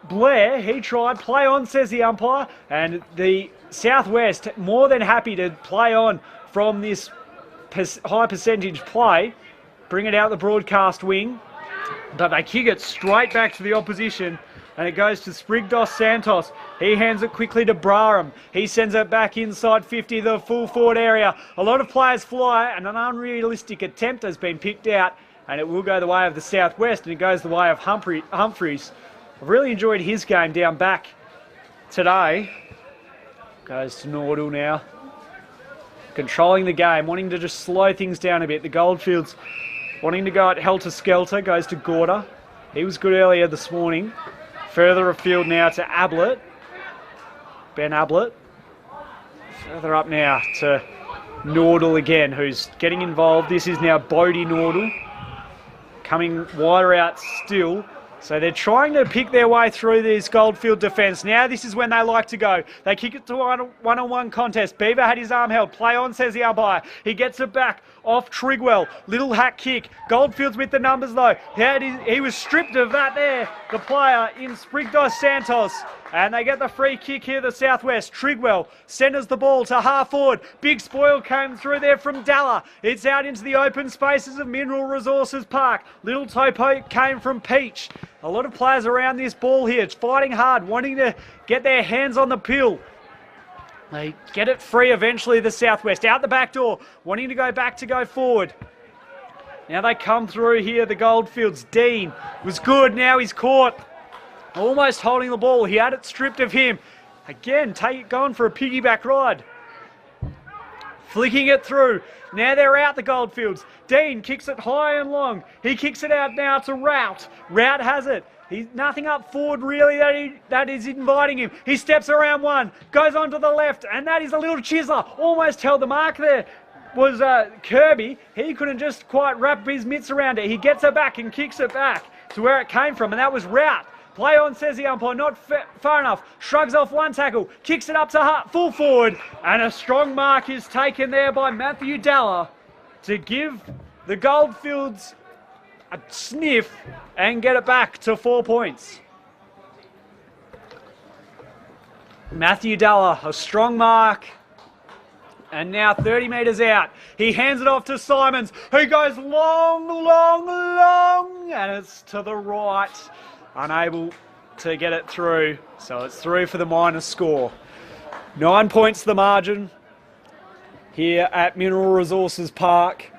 Speaker 2: Blair. He tried. Play on, says the umpire, and the Southwest more than happy to play on from this high percentage play, bring it out the broadcast wing, but they kick it straight back to the opposition, and it goes to Sprig dos Santos. He hands it quickly to Braham. He sends it back inside 50, the full forward area. A lot of players fly, and an unrealistic attempt has been picked out, and it will go the way of the Southwest, and it goes the way of Humphreys. I've really enjoyed his game down back today. Goes to Nordal now. Controlling the game, wanting to just slow things down a bit. The Goldfields wanting to go at Helter Skelter, goes to Gorder. He was good earlier this morning. Further afield now to Ablett. Ben Ablett. Further up now to Nordal again, who's getting involved. This is now Bodie Nordal. Coming wider out still. So they're trying to pick their way through this Goldfield defence. Now this is when they like to go. They kick it to one-on-one contest. Beaver had his arm held. Play on, says the umpire. He gets it back off Trigwell. Little hack kick. Goldfield's with the numbers though. He was stripped of that there. The player in Sprigdos Santos. And they get the free kick here, the Southwest. Trigwell centres the ball to half forward. Big spoil came through there from Dalla. It's out into the open spaces of Mineral Resources Park. Little topo came from Peach. A lot of players around this ball here. It's fighting hard, wanting to get their hands on the pill. They get it free eventually, the Southwest. Out the back door, wanting to go forward. Now they come through here, the Goldfields. Dean was good, now he's caught. Almost holding the ball. He had it stripped of him. Again, going for a piggyback ride. Flicking it through. Now they're out, the Goldfields. Dean kicks it high and long. He kicks it out now to Rout. Rout has it. He's nothing up forward really that is inviting him. He steps around one, goes on to the left, and that is a little chiseler. Almost held the mark there. Was Kirby. He couldn't just quite wrap his mitts around it. He gets it back and kicks it back to where it came from, and that was Rout. Play on, says the umpire, not far enough. Shrugs off one tackle, kicks it up to full forward, and a strong mark is taken there by Matthew Dalla to give the Goldfields a sniff and get it back to 4 points. Matthew Dalla, a strong mark, and now 30 metres out. He hands it off to Simons, who goes long, and it's to the right. Unable to get it through, so it's through for the minus score. 9 points the margin here at Mineral Resources Park.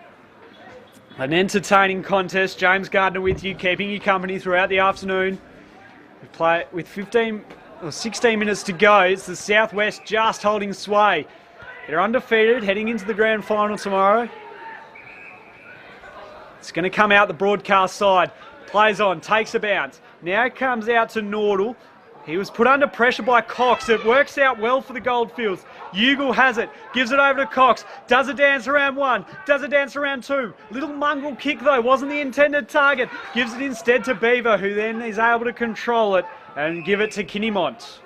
Speaker 2: An entertaining contest. James Gardner with you, keeping you company throughout the afternoon. We play with 16 minutes to go. It's the Southwest just holding sway. They're undefeated, heading into the grand final tomorrow. It's going to come out the broadcast side. Plays on, takes a bounce. Now it comes out to Nordal. He was put under pressure by Cox. It works out well for the Goldfields. Ugle has it, gives it over to Cox. Does a dance around one, does a dance around two. Little mongrel kick though, wasn't the intended target. Gives it instead to Beaver, who then is able to control it and give it to Kinnymont.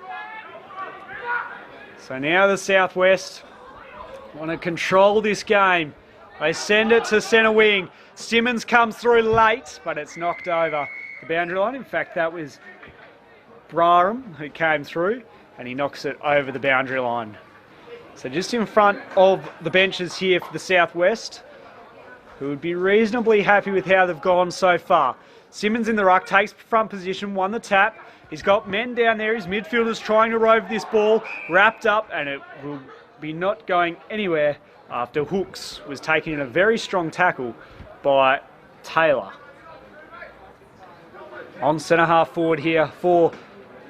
Speaker 2: So now the Southwest want to control this game. They send it to centre wing. Simmons comes through late, but it's knocked over the boundary line. In fact, that was Braham who came through, and he knocks it over the boundary line. So just in front of the benches here for the Southwest, who would be reasonably happy with how they've gone so far. Simmons in the ruck, takes front position, won the tap. He's got men down there. His midfielders trying to rove this ball, wrapped up, and it will be not going anywhere after Hooks was taking a very strong tackle by Taylor. On centre half forward here for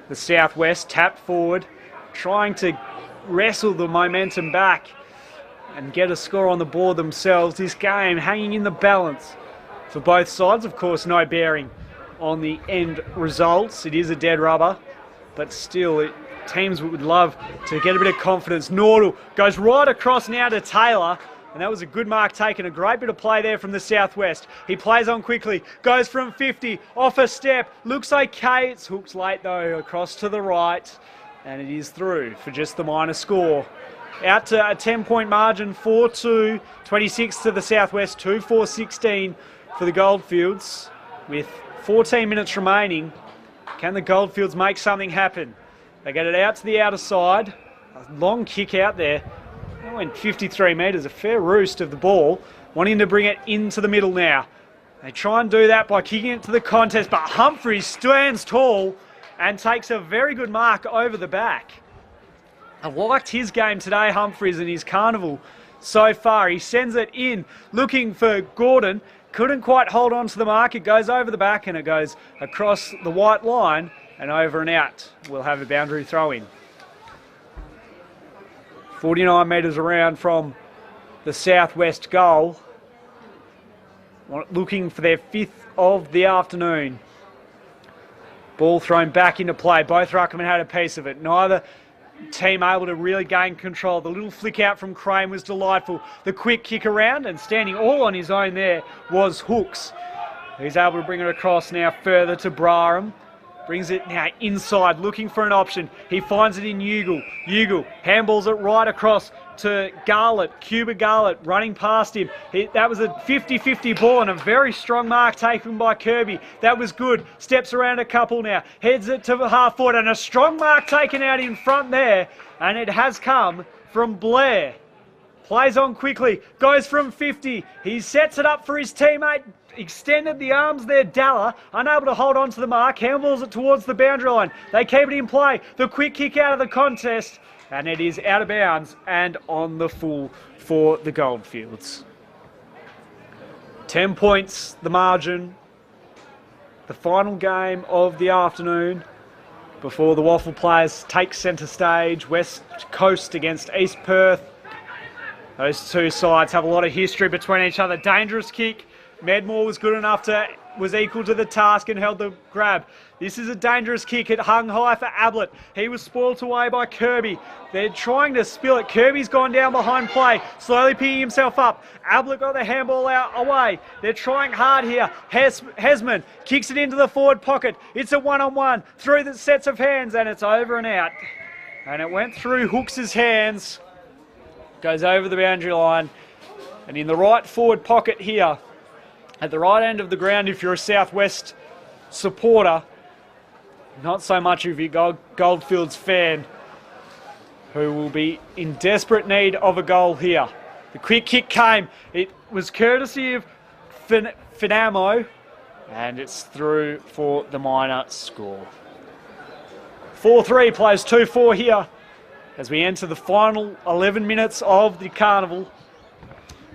Speaker 2: the Southwest, tapped forward, trying to wrestle the momentum back and get a score on the board themselves. This game hanging in the balance for both sides. Of course, no bearing on the end results. It is a dead rubber, but still teams would love to get a bit of confidence. Nordal goes right across now to Taylor, and that was a good mark taken. A great bit of play there from the Southwest. He plays on quickly, goes from 50, off a step, looks okay. It's Hooks late though, across to the right, and it is through for just the minor score. Out to a 10-point margin, 4-2, 26 to the Southwest, 2-4-16 for the Goldfields. With 14 minutes remaining, can the Goldfields make something happen? They get it out to the outer side. A long kick out there. That went 53 metres, a fair roost of the ball. Wanting to bring it into the middle now. They try and do that by kicking it to the contest, but Humphries stands tall and takes a very good mark over the back. I've liked his game today, Humphries, and his carnival so far. He sends it in, looking for Gordon. Couldn't quite hold on to the mark. It goes over the back and it goes across the white line and over and out. We'll have a boundary throw in. 49 metres around from the Southwest goal. looking for their 5th of the afternoon. Ball thrown back into play. Both ruckmen had a piece of it. Neither team able to really gain control. The little flick out from Crane was delightful. The quick kick around, and standing all on his own there was Hooks. He's able to bring it across now further to Braham. Brings it now inside, looking for an option. He finds it in Ugle. Ugle handballs it right across to Garlett. Cuba Garlett running past him. That was a 50-50 ball and a very strong mark taken by Kirby. That was good. Steps around a couple now. Heads it to half forward and a strong mark taken out in front there. And it has come from Blair. Plays on quickly. Goes from 50. He sets it up for his teammate. Extended the arms there, Dalla, unable to hold on to the mark, handballs it towards the boundary line. They keep it in play. The quick kick out of the contest, and it is out of bounds and on the full for the Goldfields. 10 points, the margin. The final game of the afternoon before the Waffle players take centre stage. West Coast against East Perth. Those two sides have a lot of history between each other. Dangerous kick. Medmore was equal to the task and held the grab. This is a dangerous kick. It hung high for Ablett. He was spoilt away by Kirby. They're trying to spill it. Kirby's gone down behind play, slowly picking himself up. Ablett got the handball out away. They're trying hard here. Hesman kicks it into the forward pocket. It's a one-on-one through the sets of hands, and it's over and out. And it went through Hooks' hands. Goes over the boundary line. And in the right forward pocket here, at the right end of the ground, if you're a Southwest supporter, not so much of your Goldfields fan, who will be in desperate need of a goal here. The quick kick came. It was courtesy of Finamo, and it's through for the minor score. 4-3 plays 2-4 here as we enter the final 11 minutes of the carnival,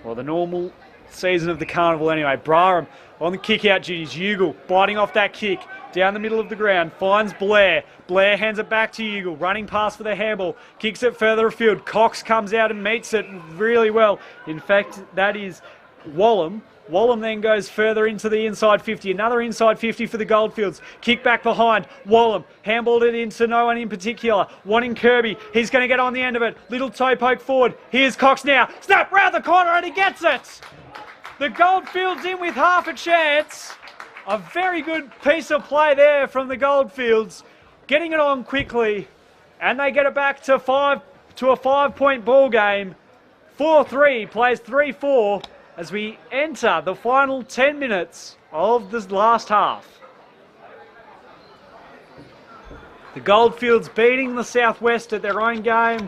Speaker 2: or the normal season of the carnival anyway. Braham on the kick out duties. Ugle biting off that kick down the middle of the ground. Finds Blair. Blair hands it back to Ugle. Running past for the handball. Kicks it further afield. Cox comes out and meets it really well. In fact, that is Wallam. Wallam then goes further into the inside 50. Another inside 50 for the Goldfields. Kick back behind. Wallam handballed it into no one in particular. Wanting Kirby. He's going to get on the end of it. Little toe poke forward. Here's Cox now. Snap round the corner and he gets it. The Goldfields in with half a chance. A very good piece of play there from the Goldfields. Getting it on quickly. And they get it back to a 5-point ball game. 4-3 plays 3-4 as we enter the final 10 minutes of this last half. The Goldfields beating the Southwest at their own game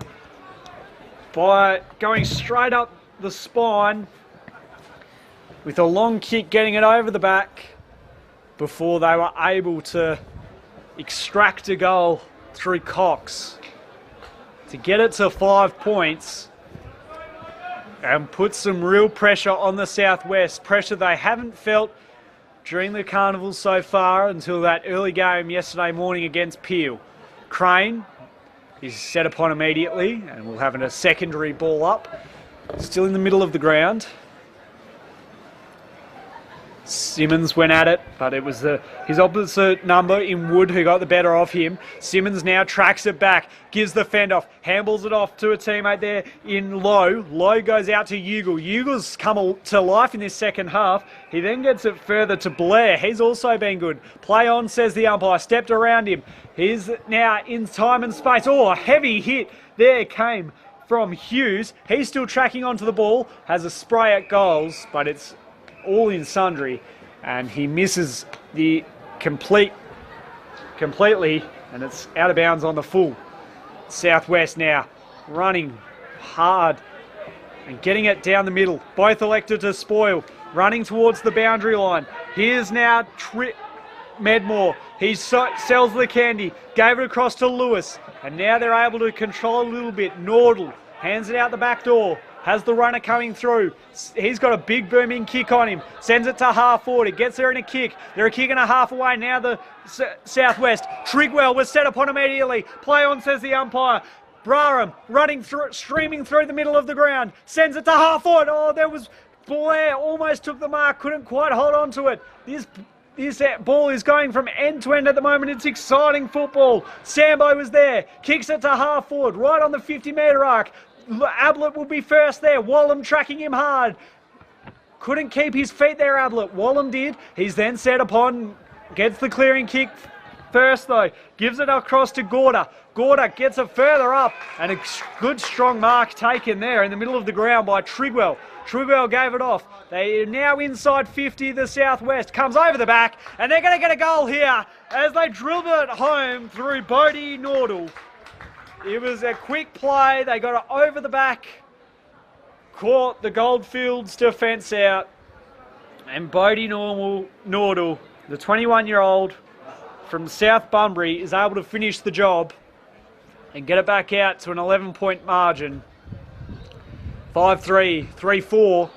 Speaker 2: by going straight up the spine with a long kick, getting it over the back before they were able to extract a goal through Cox to get it to 5 points and put some real pressure on the Southwest. Pressure they haven't felt during the carnival so far until that early game yesterday morning against Peel. Crane is set upon immediately and will have a secondary ball up. Still in the middle of the ground. Simmons went at it, but it was his opposite number in Wood who got the better of him. Simmons now tracks it back, gives the fend off, handballs it off to a teammate there in Lowe. Lowe goes out to Ugle. Ugle's come to life in this second half. He then gets it further to Blair. He's also been good. Play on, says the umpire. Stepped around him. He's now in time and space. Oh, a heavy hit there came from Hughes. He's still tracking onto the ball. Has a spray at goals, but it's all in sundry, and he misses the completely, and it's out of bounds on the full. Southwest now running hard and getting it down the middle. Both elected to spoil, running towards the boundary line. Here's now Medmore. He sells the candy, gave it across to Lewis, and now they're able to control a little bit. Nordal hands it out the back door. Has the runner coming through. He's got a big booming kick on him. Sends it to half forward. It gets there in a kick. They're a kick and a half away now, the Southwest. Trigwell was set upon immediately. Play on, says the umpire. Braham running through, streaming through the middle of the ground. Sends it to half forward. Oh, there was ball there, almost took the mark, couldn't quite hold on to it. This ball is going from end to end at the moment. It's exciting football. Sambo was there, kicks it to half forward, right on the 50-metre arc. Ablett will be first there. Wallam tracking him hard. Couldn't keep his feet there, Ablett. Wallam did. He's then set upon, gets the clearing kick first though. Gives it across to Gorda. Gorda gets it further up, and a good strong mark taken there in the middle of the ground by Trigwell. Trigwell gave it off. They are now inside 50, the Southwest. Comes over the back, and they're going to get a goal here as they drilled it home through Bodie Nordell. It was a quick play. They got it over the back, caught the Goldfields defence out, and Bodie Nordell, the 21-year-old from South Bunbury, is able to finish the job and get it back out to an 11-point margin. 5-3, 3-4.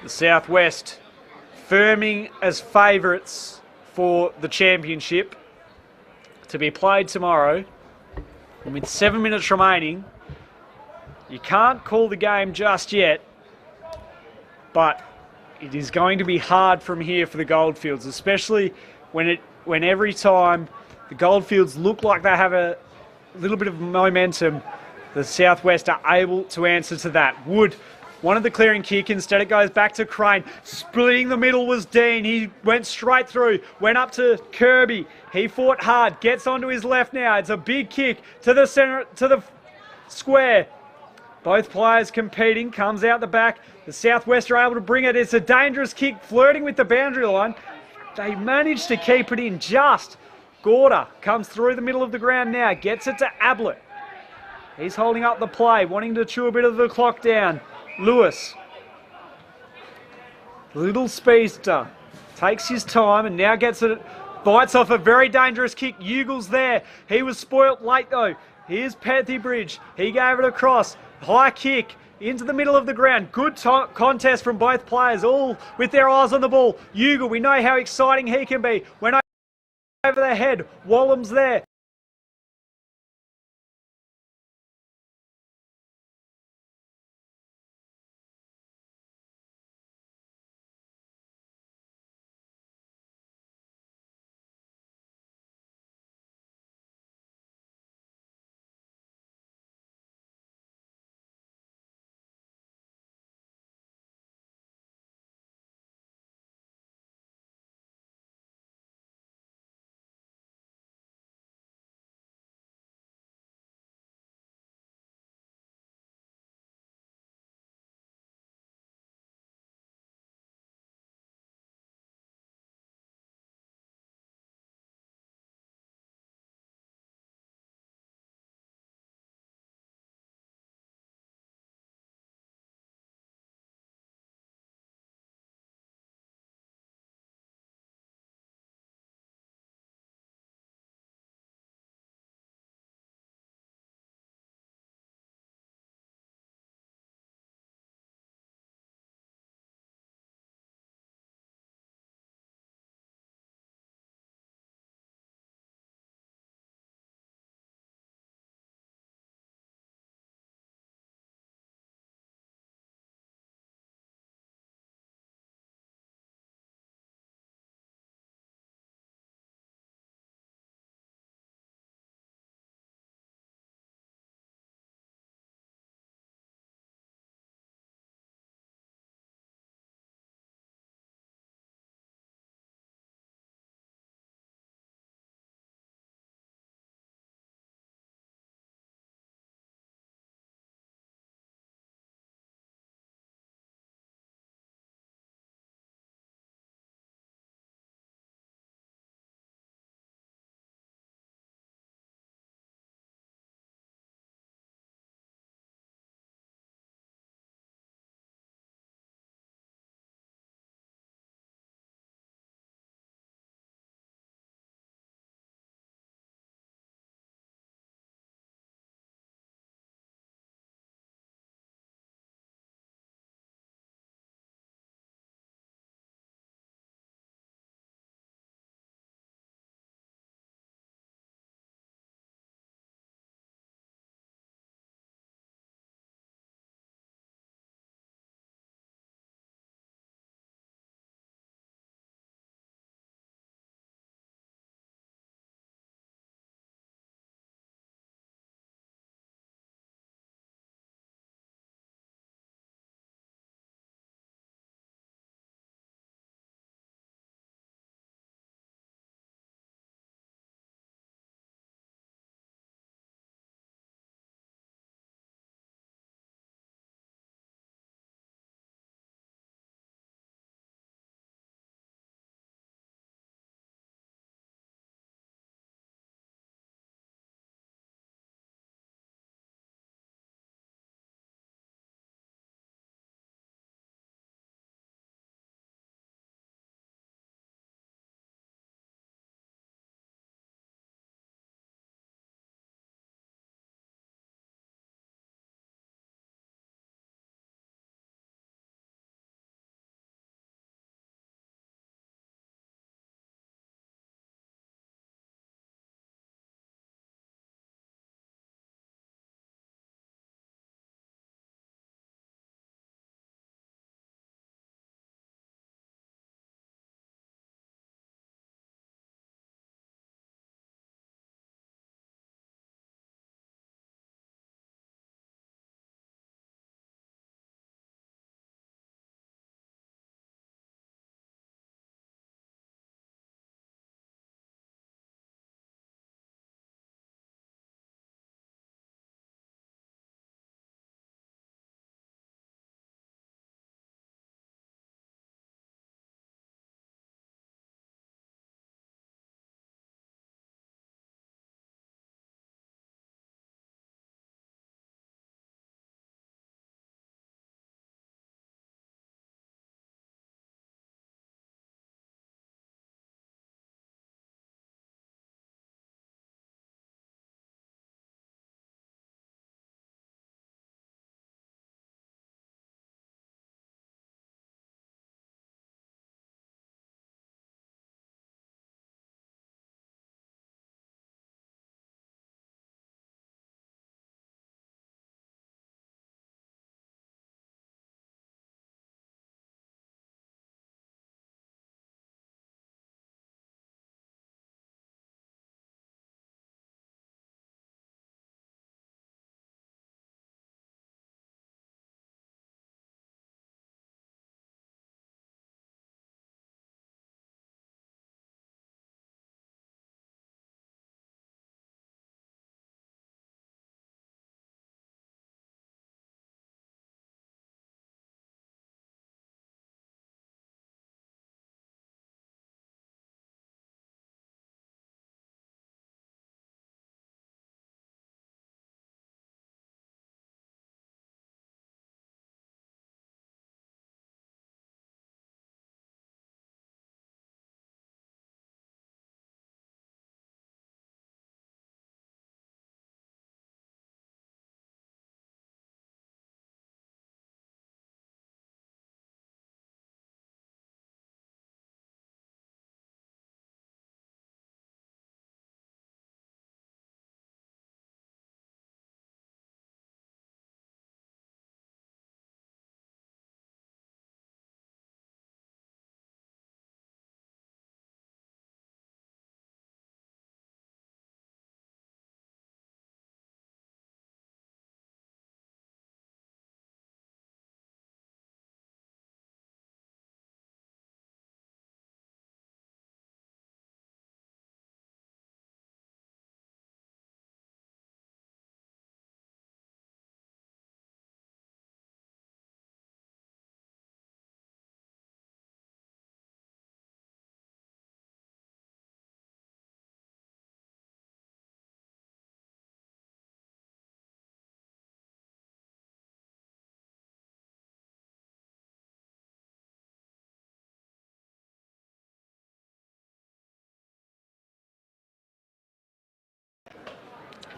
Speaker 2: The Southwest firming as favourites for the championship to be played tomorrow. And with 7 minutes remaining, you can't call the game just yet, but it is going to be hard from here for the Goldfields, especially when every time the Goldfields look like they have a little bit of momentum, the Southwest are able to answer to that. Wood wanted the clearing kick, instead it goes back to Crane. Splitting the middle was Dean. He went straight through, went up to Kirby. He fought hard, gets onto his left now. It's a big kick to the centre, to the square. Both players competing, comes out the back. The Southwest are able to bring it. It's a dangerous kick, flirting with the boundary line. They managed to keep it in just. Gorda comes through the middle of the ground now, gets it to Ablett. He's holding up the play, wanting to chew a bit of the clock down. Lewis, little speedster, takes his time and now gets it, bites off a very dangerous kick. Ugle's there. He was spoilt late though. Here's Petherbridge. He gave it across. High kick into the middle of the ground. Good contest from both players, all with their eyes on the ball. Ugle, we know how exciting he can be. Went over their head. Wallam's there.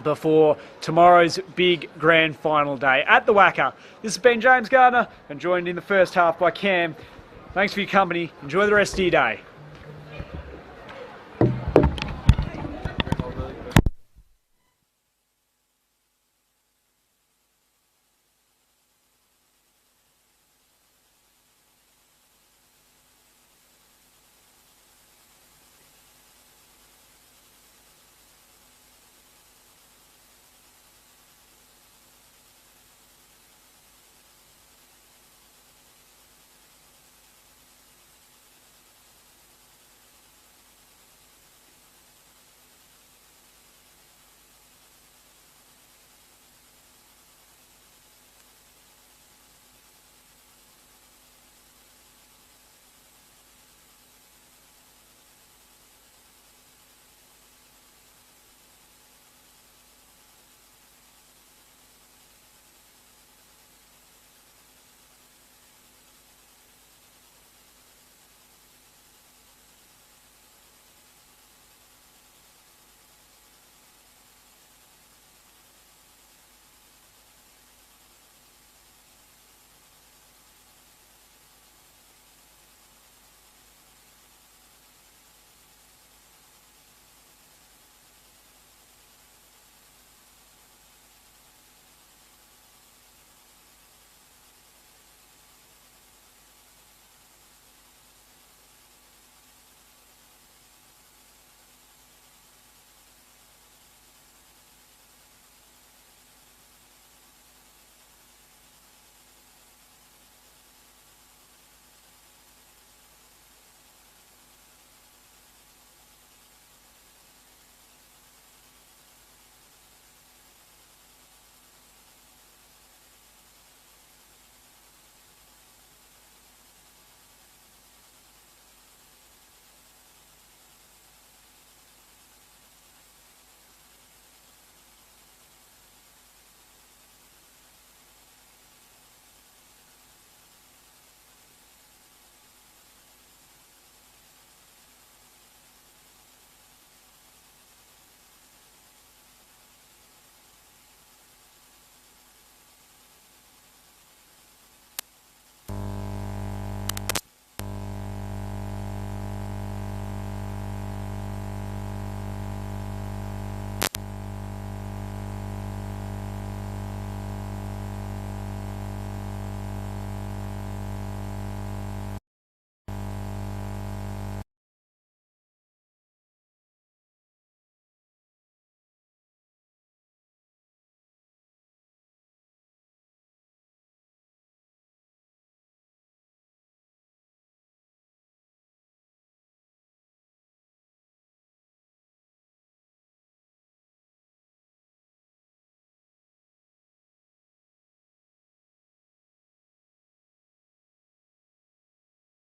Speaker 2: before tomorrow's big grand final day at the WACA. This has been James Gardner and joined in the first half by Cam. Thanks for your company. Enjoy the rest of your day.